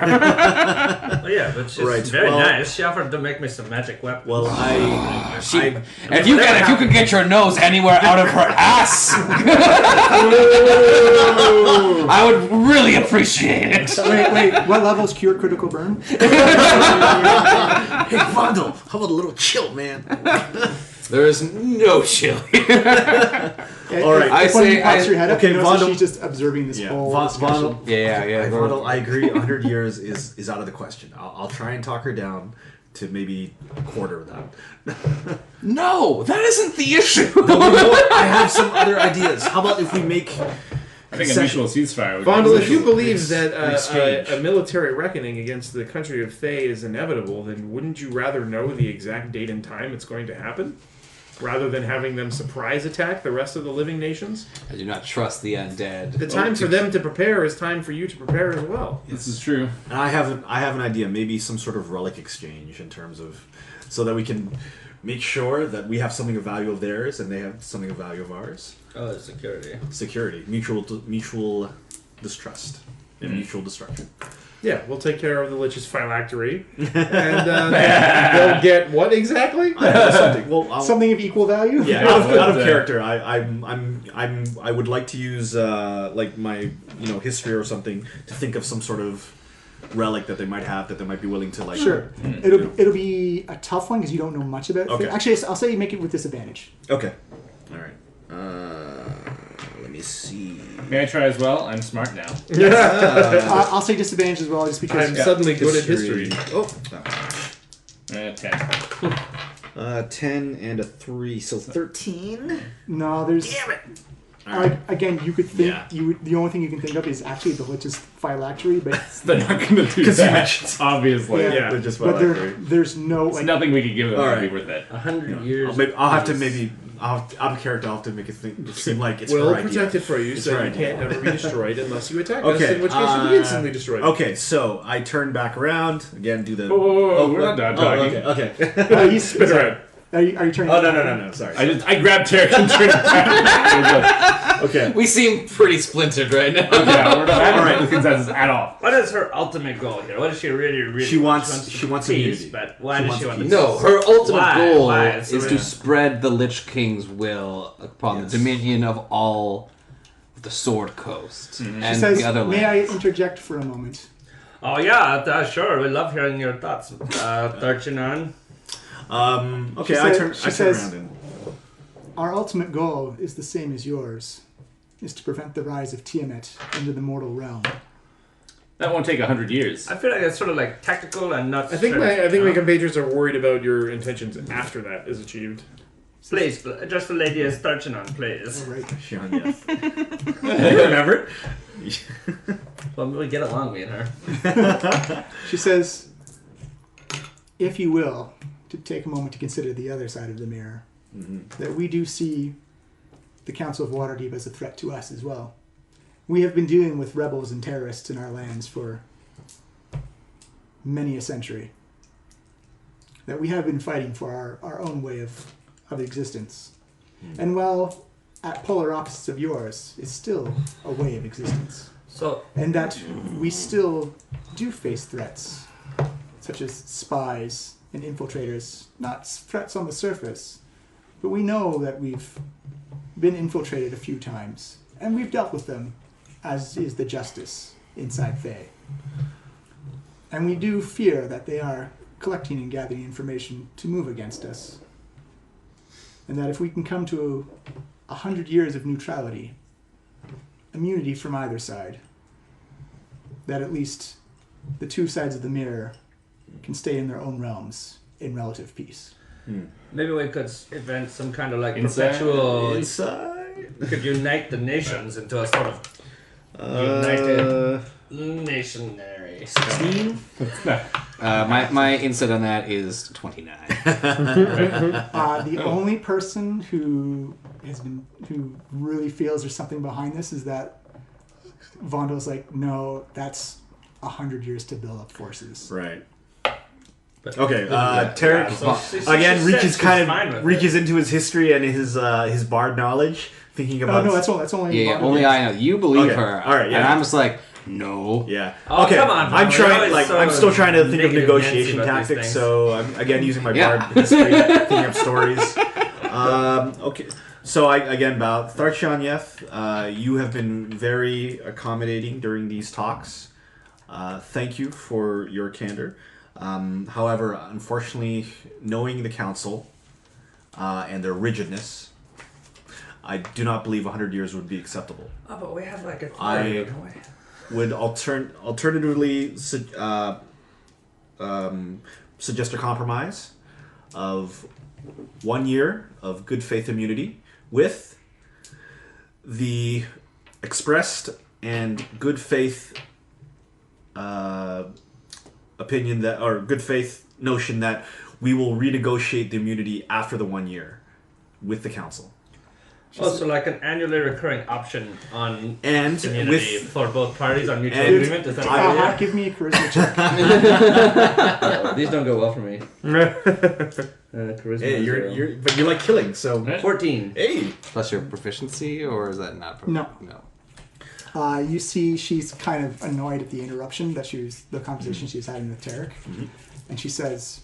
Oh yeah, but she's Right, very well- nice. She offered to make me some magic weapons. Well, If you could get your nose anywhere out of her ass, I would really appreciate it. Wait, what level is Cure Critical Burn? Hey, Vondel, how about a little chill, man? There is no chill here. All right. I say- pops your head up, okay, you notice that Vondel- she's just observing this whole discussion. Vondel, Yeah. Vondel, I agree. 100 years is out of the question. I'll try and talk her down to maybe a quarter of that. No, that isn't the issue. I have some other ideas. How about if we make... I think a mutual ceasefire would Vondel, be if you believe that exchange. a military reckoning against the country of Thay is inevitable, then wouldn't you rather know the exact date and time it's going to happen? Rather than having them surprise attack the rest of the living nations? I do not trust the undead. The time for them to prepare is time for you to prepare as well. This is true. And I have an idea, maybe some sort of relic exchange in terms of... So that we can make sure that we have something of value of theirs and they have something of value of ours. Oh, security. Security. Mutual distrust. And mutual destruction. Yeah, we'll take care of the Lich's phylactery, and they'll get what exactly? Something. Well, Something of equal value? yeah, out of character. I would like to use like my history or something to think of some sort of relic that they might have that they might be willing to like. Sure. It'll be a tough one because you don't know much about it. Okay. Actually, I'll say you make it with disadvantage. Okay. All right. Let me see. May I try as well? I'm smart now. I'll say disadvantage as well, just because. I'm suddenly good at history. Oh. 10. 10 and a 3, so 13. No, there's. Damn it! Again, you could think Yeah. the only thing you can think of is actually the Lich's phylactery, but They're not going to do that, obviously. Yeah. They're just but phylactery. there's no It's like. nothing we could give them All that right. would be worth it. 100 years. I'll have to maybe. Out of character, I'll have to make it seem like it's We'll her idea. protect it for you so her you idea. can't ever be destroyed unless you attack us, Okay, in which case you'll be instantly destroyed. Okay, so I turn back around again. Do the. Whoa, we're not done talking. Okay. He's Spin around. Are you turning? Oh no! Sorry. I grabbed Tarek and turned it back. Okay. We seem pretty splintered right now. Yeah, we're not having the consensus at all. What is her ultimate goal here? What does she really She want? wants peace, immunity. but why She does wants she want peace. peace? No, her ultimate Why? goal Why? is So, to spread the Lich King's will upon Yes. the dominion of all the Sword Coast and She says, the other "May I lands. interject for a moment?" Oh yeah, sure. We love hearing your thoughts, Tarchinan. Okay, She I said- she turn says- around and. Our ultimate goal is the same as yours: is to prevent the rise of Tiamat into the mortal realm. That won't take 100 years. I feel like it's sort of like tactical and not. I think strategic, my compatriots are worried about your intentions after that is achieved. Please, just the lady as Tarchinan, please. All right. Sean, yes. You remember? Well, we get along, me and her. She says, "If you will, to take a moment to consider the other side of the mirror, that we do see the Council of Waterdeep as a threat to us as well. We have been dealing with rebels and terrorists in our lands for many a century. That we have been fighting for our own way of existence. And while at polar opposites of yours, is still a way of existence. So, And that we still do face threats, such as spies and infiltrators. Not threats on the surface, but we know that we've been infiltrated a few times, and we've dealt with them, as is the justice inside Thay. And we do fear that they are collecting and gathering information to move against us. And that if we can come to 100 years of neutrality, immunity from either side, that at least the two sides of the mirror can stay in their own realms in relative peace. Maybe we could invent some kind of like Inside? perpetual. Inside. We could unite the nations into a sort of united nationary. 16? My insight on that is 29. The only person who really feels there's something behind this is that Vondo's like, no, that's 100 years to build up forces. Right. But- Okay, Yeah, Tarek so she again said reaches she's kind fine of with reaches it. into his history and his bard knowledge, thinking Oh about. no, that's only Yeah, Vondo only knows. I know. You believe Okay, her. all right, yeah. And I'm just like, no. Yeah. Oh, okay. come on, I'm Vonda, trying. you're always Like so I'm still trying to think of negative negotiation Nancy about these tactics. things. So I'm again using my Yeah. bard history, thinking up stories. Okay. So I again bow. Tharchanyeth, you have been very accommodating during these talks. Thank you for your candor. However, unfortunately, knowing the council and their rigidness, I do not believe 100 years would be acceptable. Oh, but we have like a I- theory, don't we? Would alternatively suggest a compromise of 1 year of good faith immunity with the expressed and good faith opinion that, or good faith notion that we will renegotiate the immunity after the 1 year with the council. Also, like an annually recurring option on And immunity with for both parties on mutual and- agreement. Is that a good idea? Give me a charisma check. These don't go well for me. Charisma. hey, zero. but you like killing, so 14. hey. Plus your proficiency, or is that not? No. No. You see, she's kind of annoyed at the interruption that the conversation she was having with Tarek, and she says,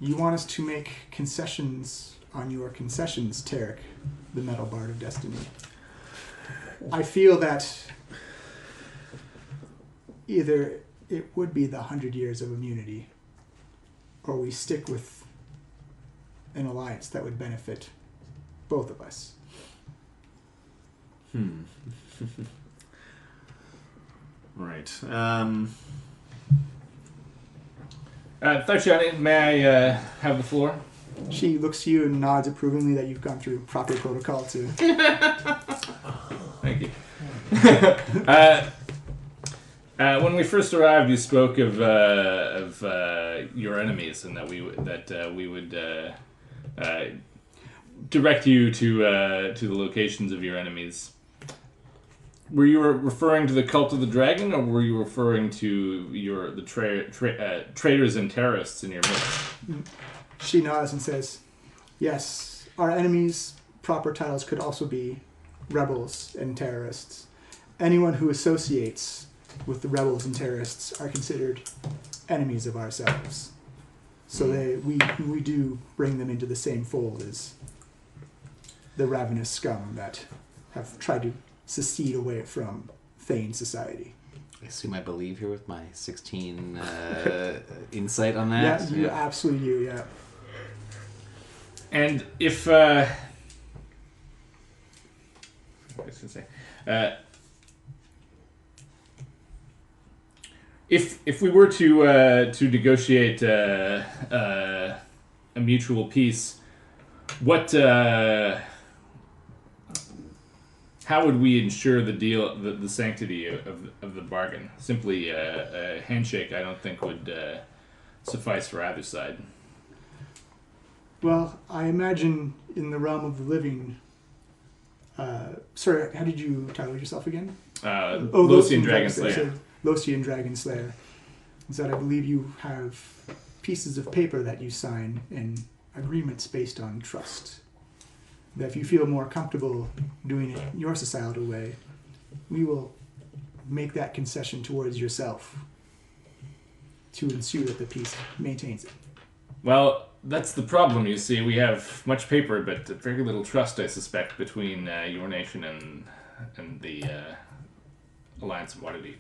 "You want us to make concessions on your concessions, Tarek, the Metal Bard of Destiny. I feel that either it would be the 100 years of immunity, or we stick with an alliance that would benefit both of us." Right. Tharchiani, may I have the floor? She looks to you and nods approvingly that you've gone through proper protocol to... Thank you. When we first arrived, you spoke of your enemies, and that we would direct you to the locations of your enemies. Were you referring to the cult of the dragon, or were you referring to the traitors and terrorists in your midst? She nods and says, "Yes, our enemies' proper titles could also be rebels and terrorists. Anyone who associates with the rebels and terrorists are considered enemies of ourselves. So we do bring them into the same fold as the ravenous scum that have tried to secede away from Thane society." I assume I believe here with my 16 insight on that. Yeah, you absolutely do, yeah. And if I was gonna say, if we were to negotiate a mutual peace, how would we ensure the sanctity of the bargain? Simply a handshake, I don't think would suffice for either side. Well, I imagine in the realm of the living... sorry, how did you title yourself again? Lothian Dragon Slayer. Lothian Dragon Slayer. Is that I believe you have pieces of paper that you sign and agreements based on trust. That if you feel more comfortable doing it your societal way, we will make that concession towards yourself to ensure that the peace maintains it. Well, that's the problem, you see. We have much paper, but very little trust, I suspect, between your nation and the Alliance of Waterdeep.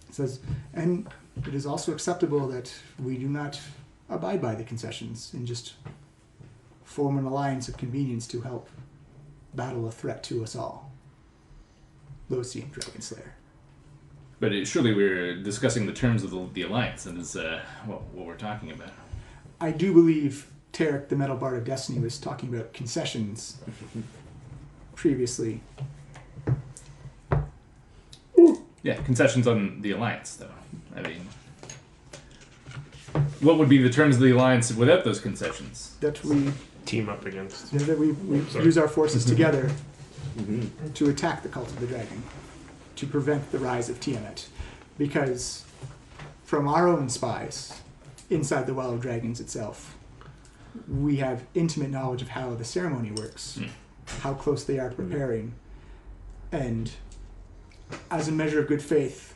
It says, and it is also acceptable that we do not abide by the concessions and just form an alliance of convenience to help battle a threat to us all. Lothian Dragon Slayer. But surely we're discussing the terms of the alliance, and is what we're talking about. I do believe Tarek, the Metal Bard of Destiny, was talking about concessions previously. Yeah, concessions on the alliance, though. I mean, what would be the terms of the alliance without those concessions? That we Team up against. that we use our forces together to attack the Cult of the Dragon, to prevent the rise of Tiamat. Because from our own spies, inside the Well of Dragons itself, we have intimate knowledge of how the ceremony works, how close they are preparing, and as a measure of good faith,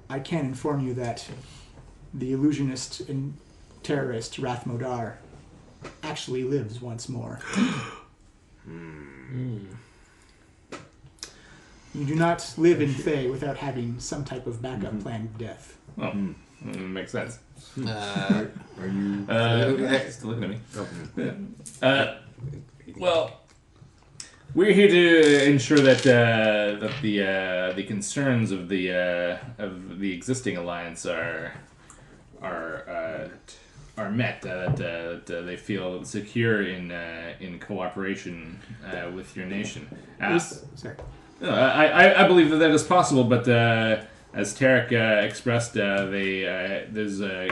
I can inform you that the illusionist and terrorist Rathmodar actually lives once more. You do not live in Thay without having some type of backup plan of death. Oh, makes sense. Are you? Still looking at me. Well, we're here to ensure that the concerns of the existing alliance are met. That they feel secure in cooperation with your nation. Sorry. I believe that is possible, but as Tarek expressed, there's a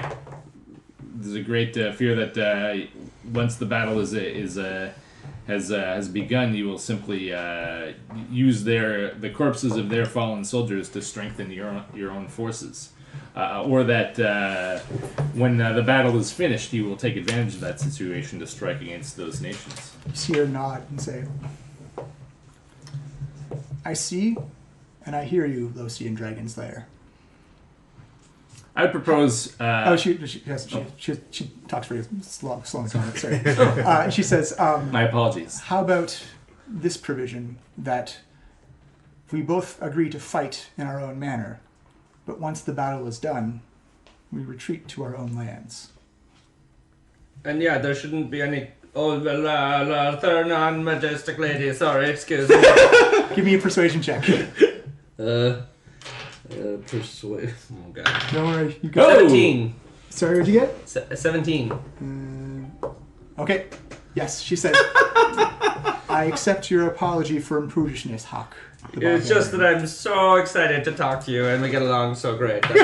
great fear that once the battle has begun, you will simply use the corpses of their fallen soldiers to strengthen your own forces, or that when the battle is finished, you will take advantage of that situation to strike against those nations. You see her nod and say, I see and I hear you, Losian Dragon's Lair. I would propose... she talks very slow on it, sorry. She says... my apologies. How about this provision that we both agree to fight in our own manner, but once the battle is done, we retreat to our own lands. And yeah, there shouldn't be any... Oh, third non-majestic lady, sorry, excuse me. Give me a persuasion check. Persuade. Oh god. Don't worry, you got 17. Sorry, what'd you get? 17. Okay. Yes, she said. I accept your apology for imprudishness, Hawk. It's just that I'm so excited to talk to you, and we get along so great. You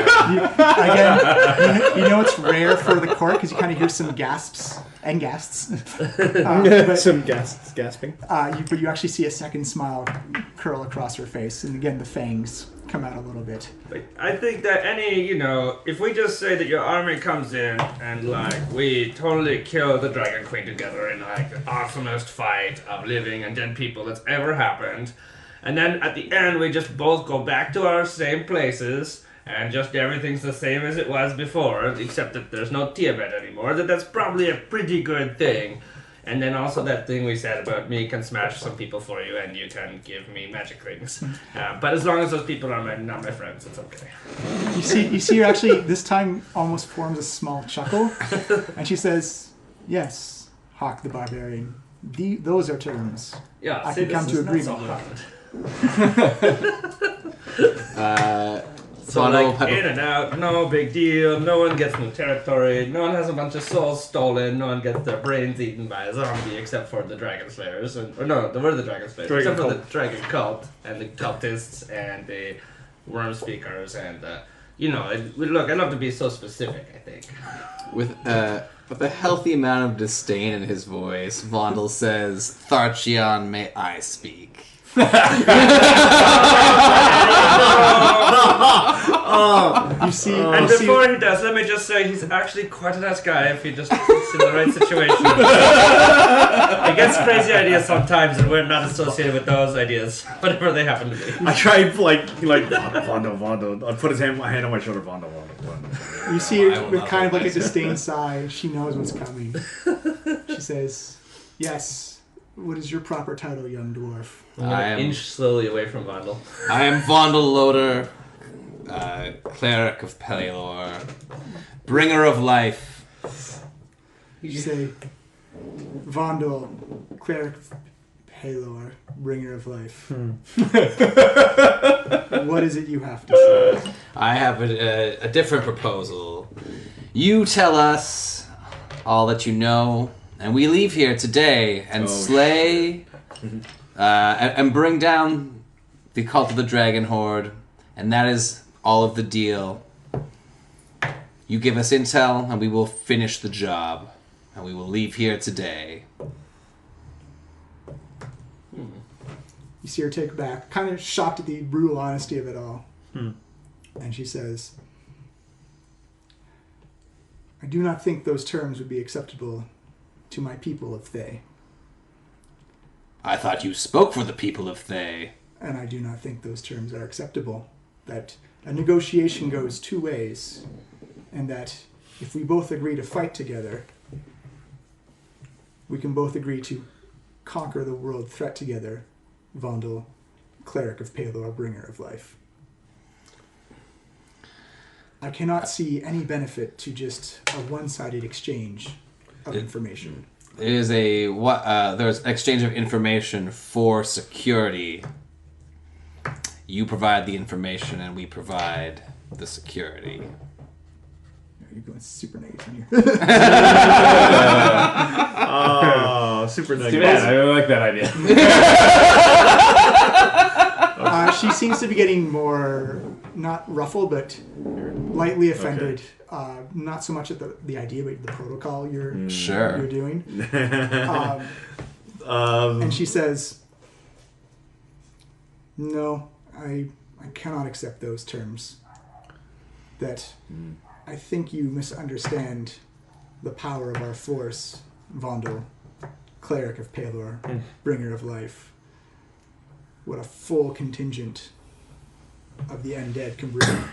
know it's rare for the court because you kind of hear some gasps and gasps. Some gasping. But you actually see a second smile curl across her face, and again the fangs come out a little bit. I think that if we just say that your army comes in and we totally kill the Dragon Queen together in the awesomest fight of living and dead people that's ever happened. And then at the end, we just both go back to our same places, and just everything's the same as it was before, except that there's no Tiamat anymore. That's probably a pretty good thing. And then also that thing we said about me can smash some people for you, and you can give me magic rings. But as long as those people are not my friends, it's okay. You see her actually this time almost forms a small chuckle, and she says, "Yes, Hawk the Barbarian. Those are terms. Yeah, I can come to agreement with." So in and out, no big deal, no one gets new territory, no one has a bunch of souls stolen, no one gets their brains eaten by a zombie except for the Dragon Slayers, we're the Dragon Slayers, except for the Dragon Cult, and the Cultists, and the Worm Speakers, and look, I love to be so specific, I think. With a healthy amount of disdain in his voice, Vondel says, Tharchion, may I speak? You see, and before he does, let me just say he's actually quite a nice guy if he just is in the right situation. He gets crazy ideas sometimes, and we're not associated with those ideas, whatever they happen to be. I tried Vondo. I put my hand on my shoulder. Vondo. You see her with kind of like a disdain sigh. She knows what's coming. She says, "Yes. What is your proper title, young dwarf?" I inch slowly away from Vondel. I am Vondel Loader, cleric of Pelilor, bringer of life. You say, "Vondel, cleric of Palor, bringer of life. What is it you have to say? I have a different proposal. You tell us all that you know, and we leave here today and slay and bring down the Cult of the Dragon Horde, and that is all of the deal. You give us intel, and we will finish the job, and we will leave here today. You see her take back, kind of shocked at the brutal honesty of it all. And she says, I do not think those terms would be acceptable to my people of Thay. I thought you spoke for the people of Thay. And I do not think those terms are acceptable. That a negotiation goes two ways, and that if we both agree to fight together, we can both agree to conquer the world threat together. Vondel, cleric of Palor, bringer of life. I cannot see any benefit to just a one-sided exchange of information. It is there's an exchange of information for security. You provide the information and we provide the security. You're going super negative on here. Oh, super Too negative. bad. I really like that idea. She seems to be getting more, not ruffled, but lightly offended. Not so much at the idea, but the protocol you're doing. And she says, no, I cannot accept those terms. That I think you misunderstand the power of our force, Vondel, cleric of Palor, bringer of life. What a full contingent of the undead can bring.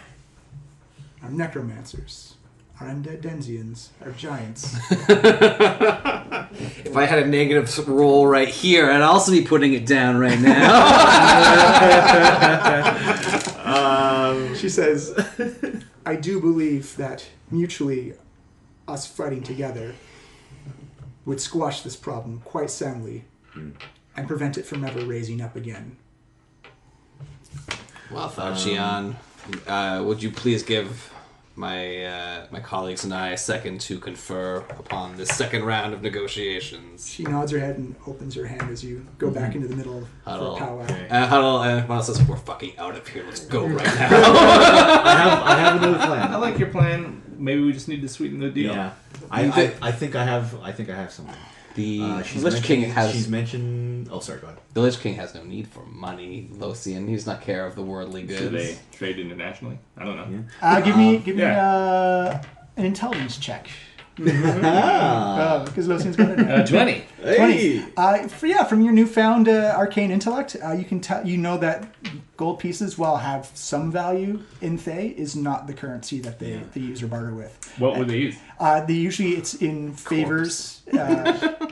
Our necromancers, our undead Denzians, our giants. If I had a negative roll right here, I'd also be putting it down right now. She says, I do believe that mutually us fighting together would squash this problem quite soundly and prevent it from ever raising up again. Well thought, Xian. Would you please give my colleagues and I a second to confer upon this second round of negotiations? She nods her head and opens her hand as you go back into the middle Huddle. for a powwow. Huddle, and Miles says, we're fucking out of here. Let's go right now. I have another plan. I like your plan. Maybe we just need to sweeten the deal. Yeah, I think I have something. The She's Lich King has... She's mentioned... Oh, sorry, go ahead. The Lich King has no need for money, Lothian. He does not care of the worldly goods. Should they trade internationally? I don't know. Yeah. Give me an intelligence check. Because Lothian's got it. 20. 20. From your newfound arcane intellect, you can tell that gold pieces, while have some value in Thay, is not the currency that they use or barter with. What would they use? Usually it's in favors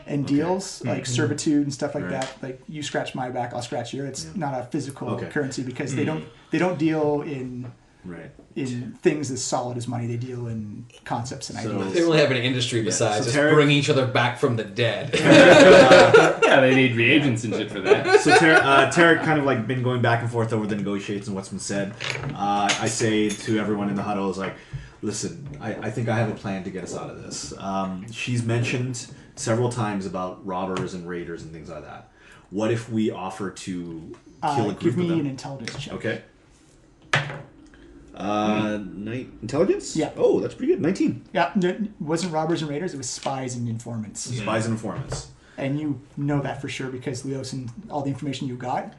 and deals, like servitude and stuff like that. Like, you scratch my back, I'll scratch yours. It's not a physical currency because they don't deal in things as solid as money. They deal in concepts and ideas. They really have an industry besides just bringing each other back from the dead. They need reagents and shit for that. So Tarek kind of like been going back and forth over the negotiations and what's been said. I say to everyone in the huddle is like, listen, I think I have a plan to get us out of this. She's mentioned several times about robbers and raiders and things like that. What if we offer to kill a group give of me them? an intelligence check. Okay. Intelligence? Yeah. Oh, that's pretty good. 19. Yeah, it wasn't robbers and raiders, it was spies and informants. Spies and informants. And you know that for sure because Leos and all the information you got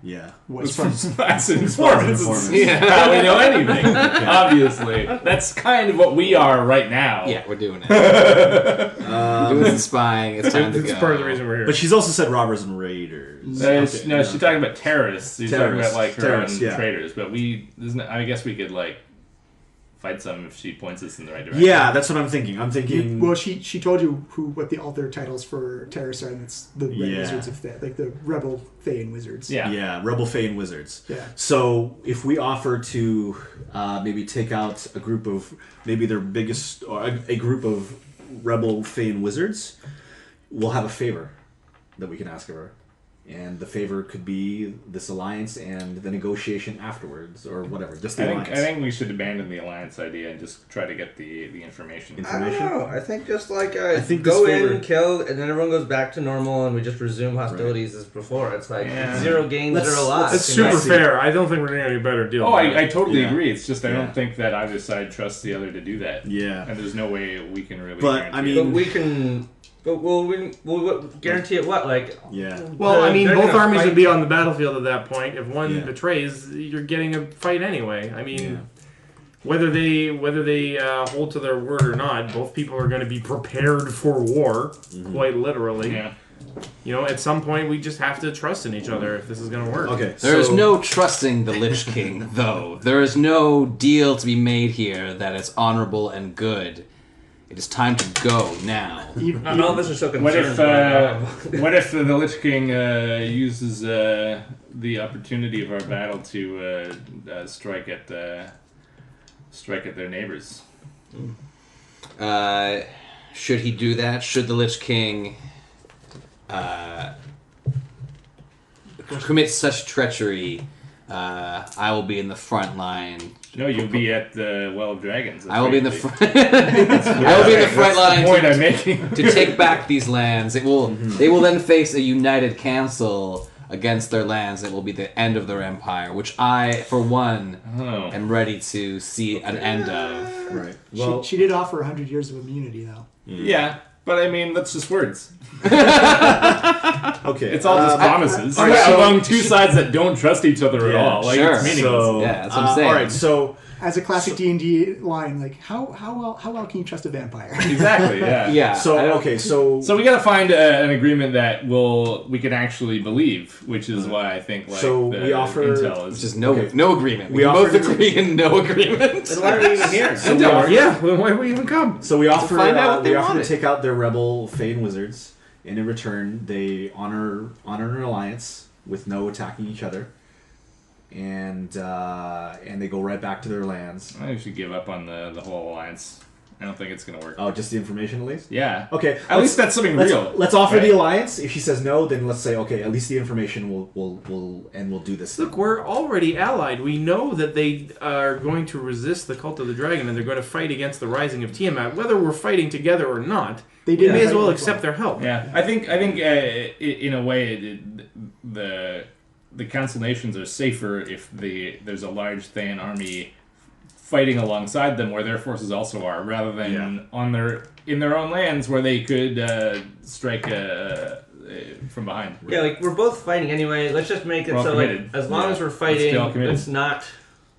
was From from... spies and informants. Informants. Yeah. How we know anything, obviously. That's kind of what we are right now. Yeah, we're doing it. Doing some spying. It's time to go. It's part of the reason we're here. But she's also said robbers and raiders. She's talking about terrorists. She's talking about like her own Terrorists, traders. But I guess we could like fight some if she points us in the right direction. Yeah, that's what I'm thinking. I'm thinking... Well, she told you what the alter titles for terrorists are, and it's the Red Wizards of Thay, like the Rebel Thay and Wizards. Yeah, Rebel Thay and Wizards. Yeah. So if we offer to maybe take out a group of, maybe their biggest, or a group of Rebel Thay and Wizards, we'll have a favor that we can ask of her And the favor could be this alliance and the negotiation afterwards, or whatever. Just the alliance. I think we should abandon the alliance idea and just try to get the information. I don't know. I think just like I think go this favor- in, kill, and then everyone goes back to normal, and we just resume hostilities as before. It's like zero gain, zero loss. It's super fair. I don't think we're going to get a better deal. Oh, I totally agree. It's just I Yeah. don't think that either side trusts the other to do that. Yeah. And there's no way we can really. But, guarantee I it. mean- But we can. But we'll guarantee it what? Like. Yeah. Well, I mean, they're both gonna armies fight- would be on the battlefield at that point. If one Yeah. betrays, you're getting a fight anyway. I mean, Yeah. whether they hold to their word or not, both people are going to be prepared for war, quite literally. Yeah. You know, at some point, we just have to trust in each other if this is going to work. Okay. There is so- no trusting the Lich King, though. There is no deal to be made here that is honorable and good. It is time to go now. None of us are so concerned. What if the Lich King uses the opportunity of our battle to strike at their neighbors? Should he do that? Should the Lich King commit such treachery? I will be in the front line. No, you'll be at the Well of Dragons. I will be in the front. I will be in the front line Point I'm making. to take back these lands. It will. They will then face a united council against their lands. It will be the end of their empire, which I, for one, am ready to see an end of. Right. Well, She did offer 100 years of immunity, though. Yeah, but I mean that's just words. okay. It's all just promises alright, so- among two sides that don't trust each other at Yeah, all. Like sure. it's meaningless. So, Yeah, that's what I'm saying. All right. So As a classic D&D line, like how well can you trust a vampire? Exactly. Yeah. Yeah. so I don't- okay. So So we got to find an agreement that we can actually believe, which is why I think like So the we offer- intel Which is is no Okay. no agreement. We We both offer- agree in no agreement. Then why are we even here? So we offer, Yeah, then why would we even come? so we offer find out what they we offer to wanted. take out their rebel Fane wizards, and in return they honor an alliance with no attacking each other, and they go right back to their lands. I think we should give up on the whole alliance. I don't think it's gonna work. Oh, just the information at least. Yeah. Okay. At least that's something real. Let's offer right? the alliance. If she says no, then let's say okay. At least the information we'll do this. Look, we're already allied. We know that they are going to resist the cult of the dragon, and they're going to fight against the rising of Tiamat. Whether we're fighting together or not, They we did may as fight well before. accept their help. Yeah, I think in a way the Council Nations are safer if there's a large Thayan army fighting alongside them where their forces also are, rather than in their own lands where they could strike from behind. Yeah, like we're both fighting anyway. Let's just make it We're all so committed. like as long Yeah. as we're Let's be all fighting, committed. it's not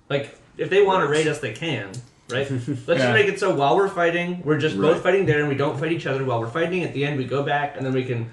like if they want to raid us, they can. Right? Let's Yeah. just make it so while we're fighting, we're just Right. both fighting there, and we don't fight each other while we're fighting. At the end, we go back, and then we can.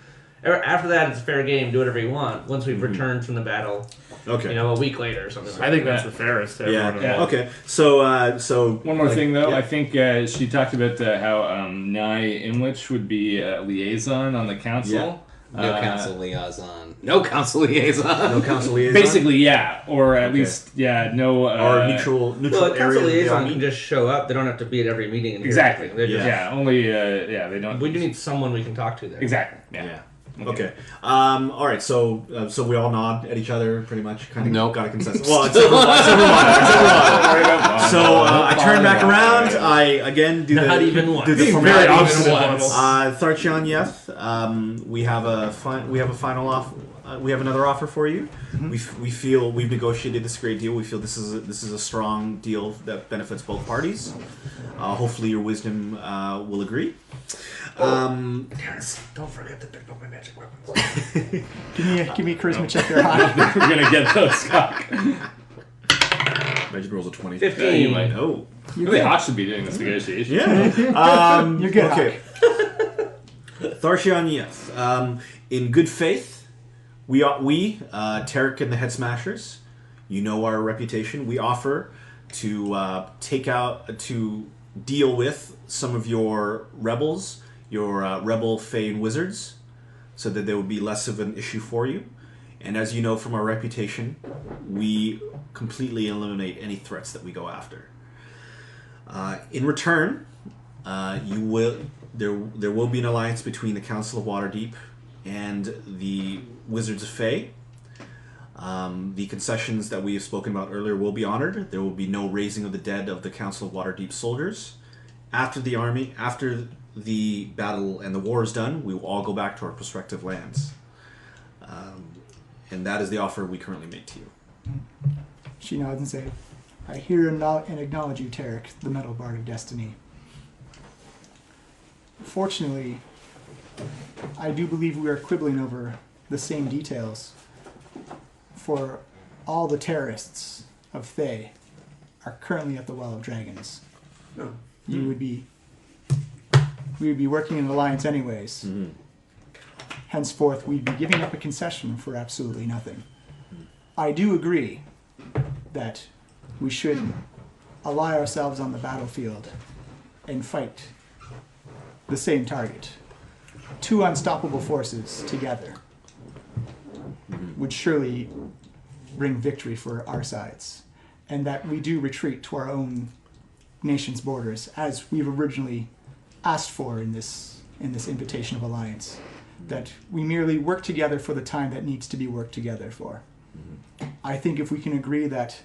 After that, it's fair game. Do whatever you want. Once we've returned from the battle, Okay. you know, a week later or something. I think that's Yeah. the fairest. To Yeah. everyone Yeah. involved. Okay. So One more thing, though. yeah. I think she talked about how Nye Imlich would be a liaison on the council. No council liaison. No council liaison. no council liaison. Basically, yeah. Or at Okay. least, no... or neutral Well, a area. council that they all liaison meet. can just show up. They don't have to be at every meeting. And hear Exactly. everything. They're Yeah. just- Only, they don't... We do need someone we can talk to there. Exactly, yeah. Yeah. Okay. All right. So we all nod at each other, pretty much. Kind of Nope. got a consensus. Well, except for one. So I turn back around. I again do Not the even one. do the Very formality. obstinate ones. Tharchion, yes. We have a final offer. We have another offer for you. We feel we've negotiated this great deal. We feel this is a strong deal that benefits both parties. Hopefully, your wisdom will agree. Terrence, don't forget to pick up my magic weapons. give me a charisma check there, high. We're gonna get those, Scott. Magic rolls a 20. 15. you might. Oh. Really, Hawk should be doing this negotiation. Yeah. You're good, Okay. Tharchion, yes. In good faith, we Tarek and the Head Smashers, you know our reputation. We offer to deal with some of your rebels, your rebel Fane wizards, so that there would be less of an issue for you. And as you know from our reputation, we completely eliminate any threats that we go after. In return, there will be an alliance between the Council of Waterdeep and the Wizards of Thay. The concessions that we have spoken about earlier will be honored. There will be no raising of the dead of the Council of Waterdeep soldiers. After the battle and the war is done, we will all go back to our prospective lands. And that is the offer we currently make to you. She nods and says, I hear and acknowledge you, Tarek, the Metal Bard of Destiny. Fortunately, I do believe we are quibbling over the same details. For all the terrorists of Thay are currently at the Well of Dragons. Oh. We would be working in an alliance anyways. Mm-hmm. Henceforth, we'd be giving up a concession for absolutely nothing. I do agree that we should ally ourselves on the battlefield and fight the same target. Two unstoppable forces together would surely bring victory for our sides, and that we do retreat to our own nation's borders as we've originally asked for in this invitation of alliance, that we merely work together for the time that needs to be worked together for. I think if we can agree that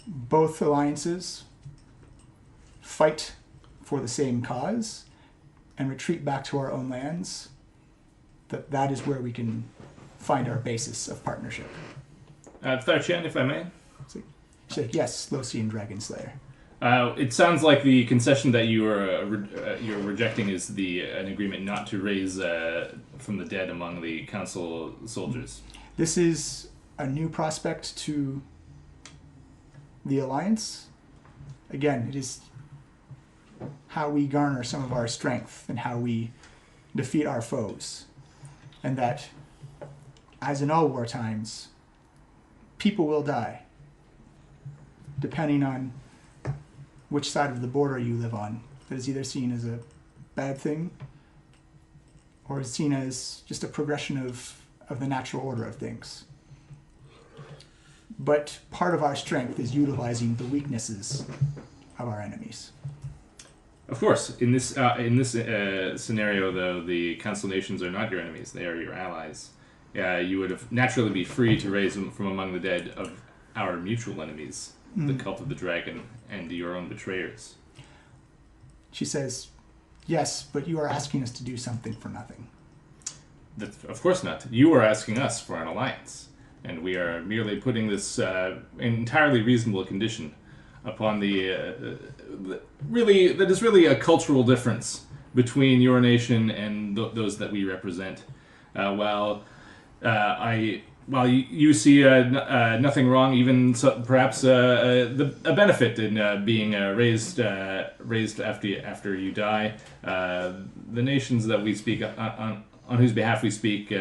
both alliances fight for the same cause and retreat back to our own lands, that is where we can find our basis of partnership. Tharchan, if I may. She's like, yes, Losian Dragon Slayer. It sounds like the concession that you're rejecting is an agreement not to raise from the dead among the council soldiers. This is a new prospect to the Alliance. Again, it is how we garner some of our strength and how we defeat our foes. And that, as in all war times, people will die, depending on which side of the border you live on. That is either seen as a bad thing or is seen as just a progression of the natural order of things. But part of our strength is utilizing the weaknesses of our enemies. Of course, in this scenario, though, the Council Nations are not your enemies; they are your allies. You would have naturally be free to raise them from among the dead of our mutual enemies, the Cult of the Dragon, and your own betrayers. She says, yes, but you are asking us to do something for nothing. Of course not. You are asking us for an alliance, and we are merely putting this entirely reasonable condition upon that is really a cultural difference between your nation and those that we represent. While you see nothing wrong, even perhaps a benefit in being raised after you die, the nations that we speak on whose behalf we speak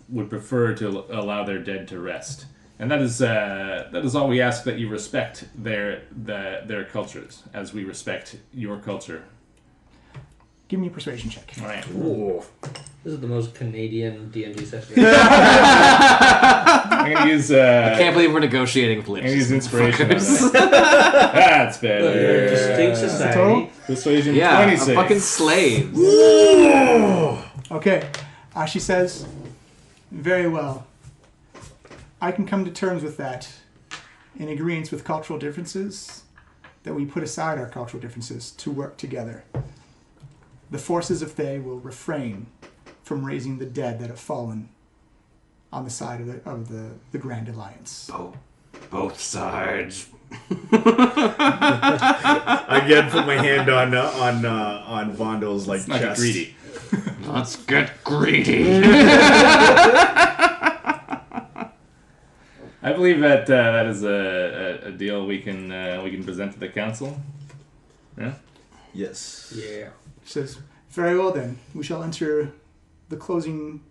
would prefer to allow their dead to rest, and that is all we ask, that you respect their cultures as we respect your culture. Give me a persuasion check. All right. Ooh. This is the most Canadian D&D session. I'm gonna use. I can't believe we're negotiating with I'm gonna use lips. inspiration. On that. That's better. Distinct society. Persuasion Yeah, 26. I'm fucking slaves. Okay. She says, very well. I can come to terms with that in agreement with cultural differences, that we put aside our cultural differences to work together. The forces of Thay will refrain from raising the dead that have fallen on the side of the Grand Alliance. Both sides. I again put my hand on Vondo's Let's not get chest. greedy. Let's get greedy. I believe that that is a deal we can present to the council. Yeah. Yes. Yeah. She says, very well then, we shall enter the closing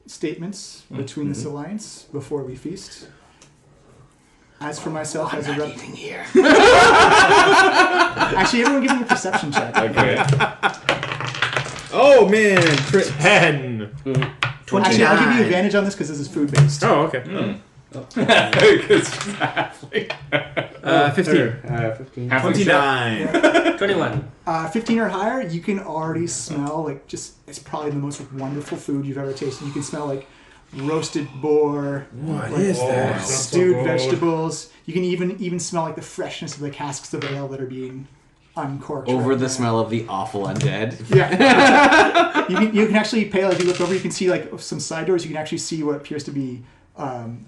statements between this alliance before we feast. As for myself as a rep... here. Actually, everyone give me a perception check. Okay. Oh man, crit 10. Actually, I'll give you advantage on this because this is food-based. Oh, okay. Because she's halfling. 15. 15. Halfling chef. 29. 21. 15 or higher, you can already smell like it's probably the most wonderful food you've ever tasted. You can smell like roasted boar, What like, is that? stewed So good. vegetables. You can even smell like the freshness of the casks of ale that are being uncorked. Over right the now. smell of the awful undead. Yeah. you can actually pay, like, you look over, you can see like some side doors, you can actually see what appears to be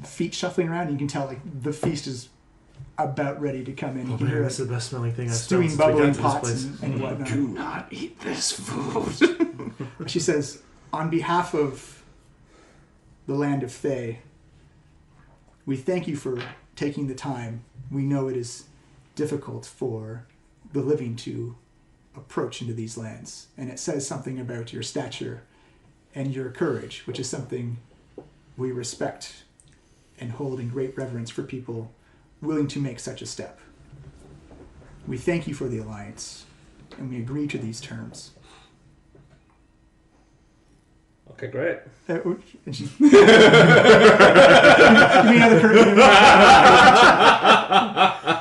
feet shuffling around. You can tell like the feast is about ready to come in. You can hear That's the best smelling thing I've stewing smelled bubbling since we got pots to this place. and whatnot. Do not eat this food. She says, on behalf of the land of Thay, we thank you for taking the time. We know it is difficult for the living to approach into these lands, and it says something about your stature and your courage, which is something we respect and hold in great reverence for people willing to make such a step. We thank you for the alliance, and we agree to these terms. Okay, great. And she... Give me another courage.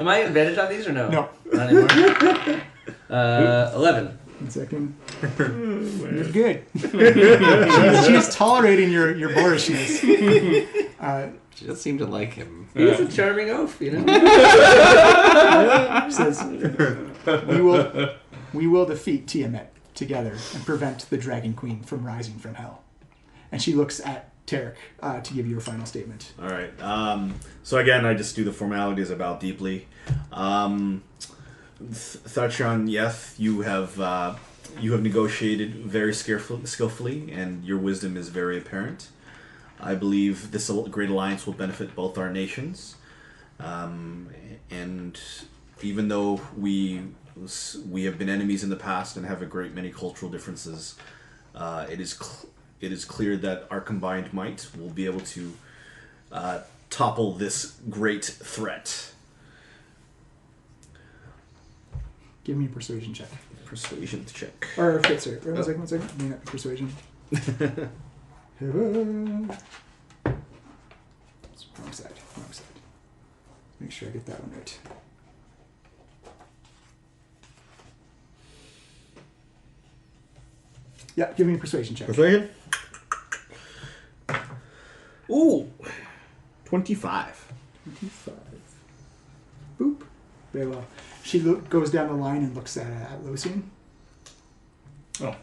Am I advantage on these or no? No. Not anymore. 11. 1 second. You're good. She's tolerating your boorishness. She does seem to like him. He's a charming oaf, you know? She says, we will defeat Tiamat together and prevent the Dragon Queen from rising from hell. And she looks at Tarek to give you a final statement. All right. So again, I just do the formalities about deeply. Thachan, Yeth, you have negotiated very skillfully, and your wisdom is very apparent. I believe this great alliance will benefit both our nations, and even though we have been enemies in the past and have a great many cultural differences, it is clear that our combined might will be able to topple this great threat. Give me a persuasion check. Persuasion check. Or sorry. One second. Give me persuasion. Wrong side. Make sure I get that one right. Yeah, give me a persuasion check. Persuasion? Ooh. 25. 25. Boop. Very well. She goes down the line and looks at Lucian. Oh,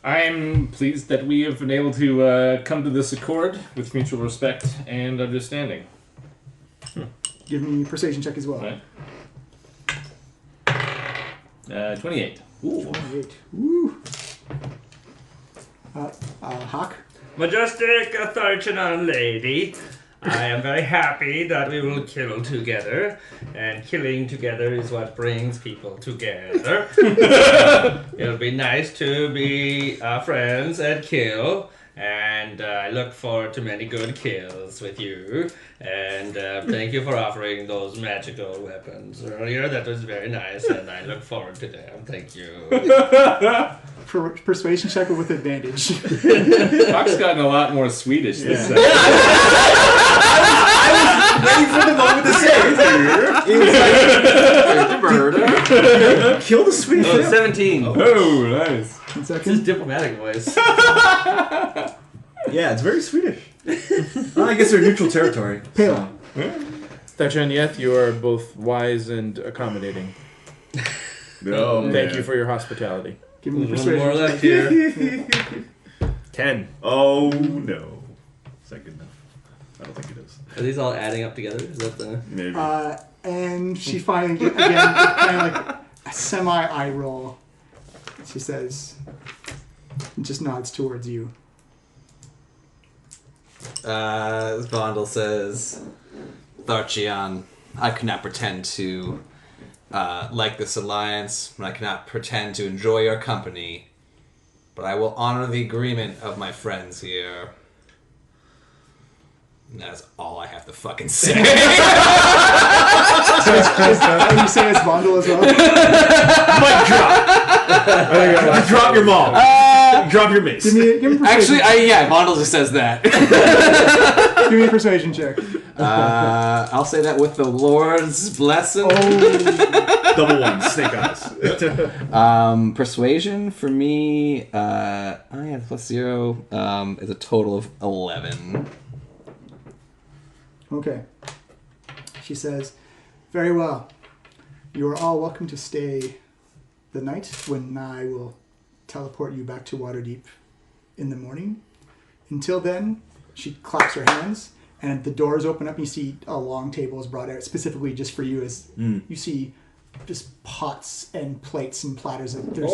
I'm pleased that we have been able to come to this accord with mutual respect and understanding. Give me a persuasion check as well. Right. 28. Ooh. 28. Woo. Hawk. Majestic Tharchanan lady, I am very happy that we will kill together, and killing together is what brings people together. It'll be nice to be friends and kill, and I look forward to many good kills with you. And thank you for offering those magical weapons earlier. That was very nice, and I look forward to them. Thank you. Persuasion check with advantage. Hawk's gotten a lot more Swedish this time. Ready for the moment to say it. Kill the Swedish. Oh, 17. Oh, nice. 1 This is second. diplomatic voice. Yeah, it's very Swedish. Well, I guess they're neutral territory. Pale. Thachan, Yeth, you are both wise and accommodating. No, Thank you for your hospitality. Give me a One more persuasion. left here. 10. Oh no. Is that good enough? I don't think it is. Are these all adding up together? Is that the... Maybe. And she finally, again, kind of like a semi-eye roll. She says, just nods towards you. Vondel says, Tharchian, I could not pretend to like this alliance, and I cannot pretend to enjoy your company, but I will honor the agreement of my friends here. And that's all I have to fucking say. And you say it's Vondel as well? Mic drop. Drop your mom. Drop your mace. Give me persuasion. Actually, Vondel just says that. Give me a persuasion check. I'll say that with the Lord's blessing. Double one, snake eyes. Persuasion for me, I have +0, is a total of 11. Okay. She says, very well. You are all welcome to stay the night when I will teleport you back to Waterdeep in the morning. Until then, she claps her hands, and the doors open up, and you see a long table is brought out specifically just for you as you see just pots and plates and platters. There's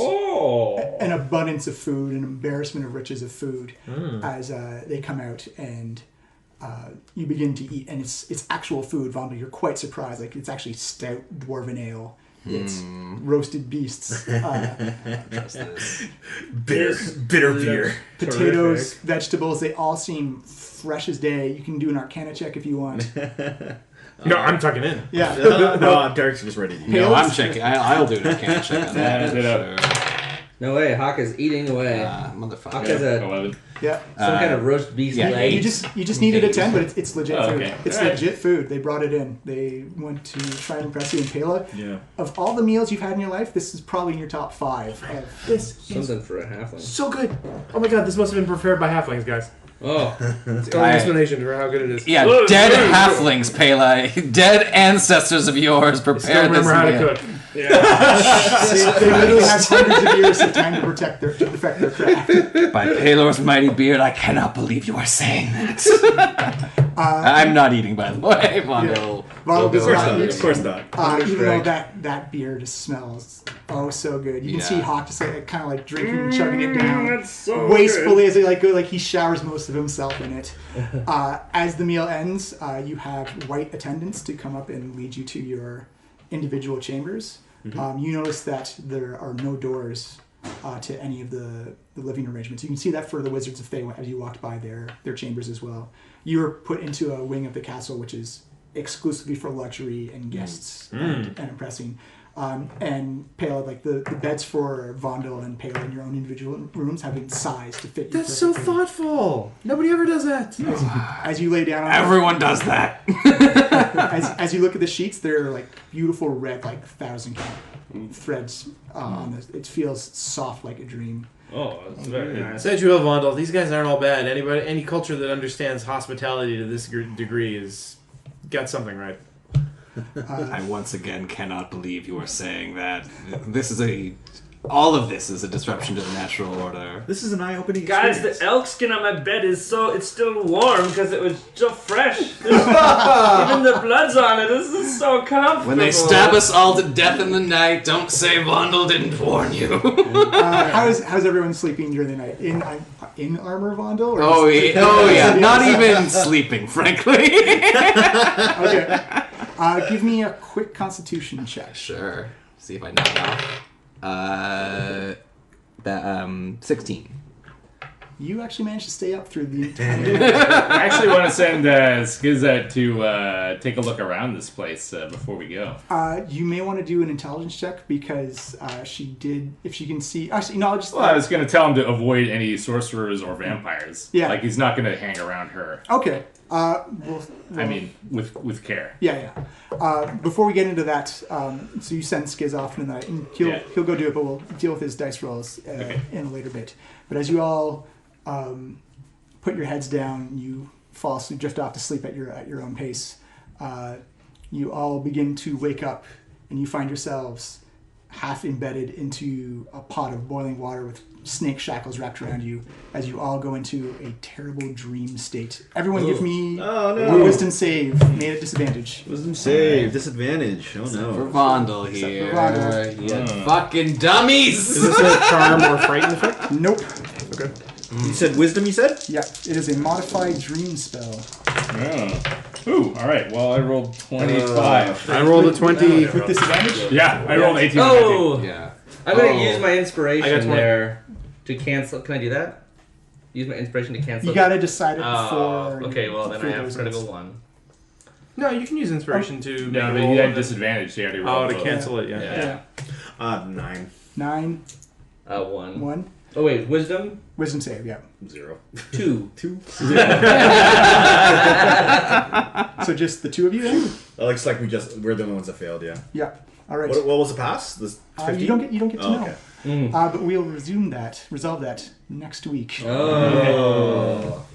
an abundance of food, an embarrassment of riches of food as they come out, and you begin to eat. And it's actual food, Vonda. You're quite surprised. Like, it's actually stout dwarven ale. It's roasted beasts. Bitter beer. Potatoes, vegetables, they all seem fresh as day. You can do an Arcana check if you want. No, I'm tucking in. Yeah. No, Derek's just ready to eat. No, I'm checking. I'll do an Arcana check on that. No way, Hawk is eating away. Motherfucker. Hawk has a 11. some kind of roast beast leg. You just needed a 10, but it's legit food. Okay. It's legit food. They brought it in. They went to try and impress you. And Pela, of all the meals you've had in your life, this is probably in your top 5. This Something for a halfling. so good. Oh my god, this must have been prepared by halflings, guys. Oh, It's the only explanation for how good it is. Yeah, dead halflings, Pele. Dead ancestors of yours Still prepared this remember how to meal. cook. They literally have hundreds of years of time to perfect their craft. By Pelor's mighty beard, I cannot believe you are saying that. I'm not eating, by the way. Vondo. Vondo does not eat. Of course not. Even though that beer just smells so good. You can see Hawk just kind of like drinking and chugging it down that's so wastefully as they go, like he showers most of himself in it. As the meal ends, you have white attendants to come up and lead you to your individual chambers. You notice that there are no doors to any of the living arrangements. You can see that for the Wizards of Thay as you walked by their chambers as well. You were put into a wing of the castle which is exclusively for luxury and guests and impressing. And Pela, like the beds for Vondel and Pela in your own individual rooms have been sized to fit you. That's so thoughtful. Nobody ever does that. As you lay down on Everyone does that. as you look at the sheets, they're like beautiful red, like 1,000 count threads on this. It feels soft like a dream. Oh, that's very nice. Said you will, Vondel. These guys aren't all bad. Any culture that understands hospitality to this degree is got something right. I once again cannot believe you are saying that. All of this is a disruption to the natural order. This is an eye-opening Guys, experience. the elk skin on my bed it's still warm because it was so fresh. Even the blood's on it. This is so comfortable. When they stab us all to death in the night, don't say Vondel didn't warn you. How's everyone sleeping during the night? In armor, Vondel? Or Oh yeah. Not even sleeping, frankly. Okay. Give me a quick Constitution check. Sure. See if I knock it off. 16. You actually managed to stay up through the entire. I actually want to send Skizet to take a look around this place before we go. You may want to do an intelligence check because she did. If she can see, actually, no. I was going to tell him to avoid any sorcerers or vampires. Yeah. Like he's not going to hang around her. Okay. I mean, with care. Yeah. Before we get into that, so you send Skiz off in the night, and he'll go do it, but we'll deal with his dice rolls in a later bit. But as you all put your heads down, you fall asleep, drift off to sleep at your own pace. You all begin to wake up, and you find yourselves half embedded into a pot of boiling water with snake shackles wrapped around you as you all go into a terrible dream state. Everyone give me a wisdom save made at disadvantage. Wisdom save. Disadvantage. Oh no. For Vondel here. For Vondel. You fucking dummies! Is this a charm or frighten effect? Nope. Okay. You said wisdom, you said? Yeah, it is a modified dream spell. Oh. Ooh, all right. Well, I rolled 25. I rolled a 20. With disadvantage? Yeah, I rolled 18. Oh! Yeah. I'm going to use my inspiration I got 20. there to cancel. Can I do that? Use my inspiration to cancel? You gotta decide it Oh, before. okay, well then I have those critical ones. 1. No, you can use inspiration to make No, a but roll you had and- disadvantage. So you already Oh, rolled to both. cancel it, yeah. Yeah. 9. 9, 1. 1. Oh wait, wisdom? Wisdom save, yeah. 0. 2. 2. So just the two of you then? That looks like we're the only ones that failed, yeah. Yeah. All right. What was the pass? This 50? You don't get to know. Okay. Mm. But we'll resolve that next week. Oh.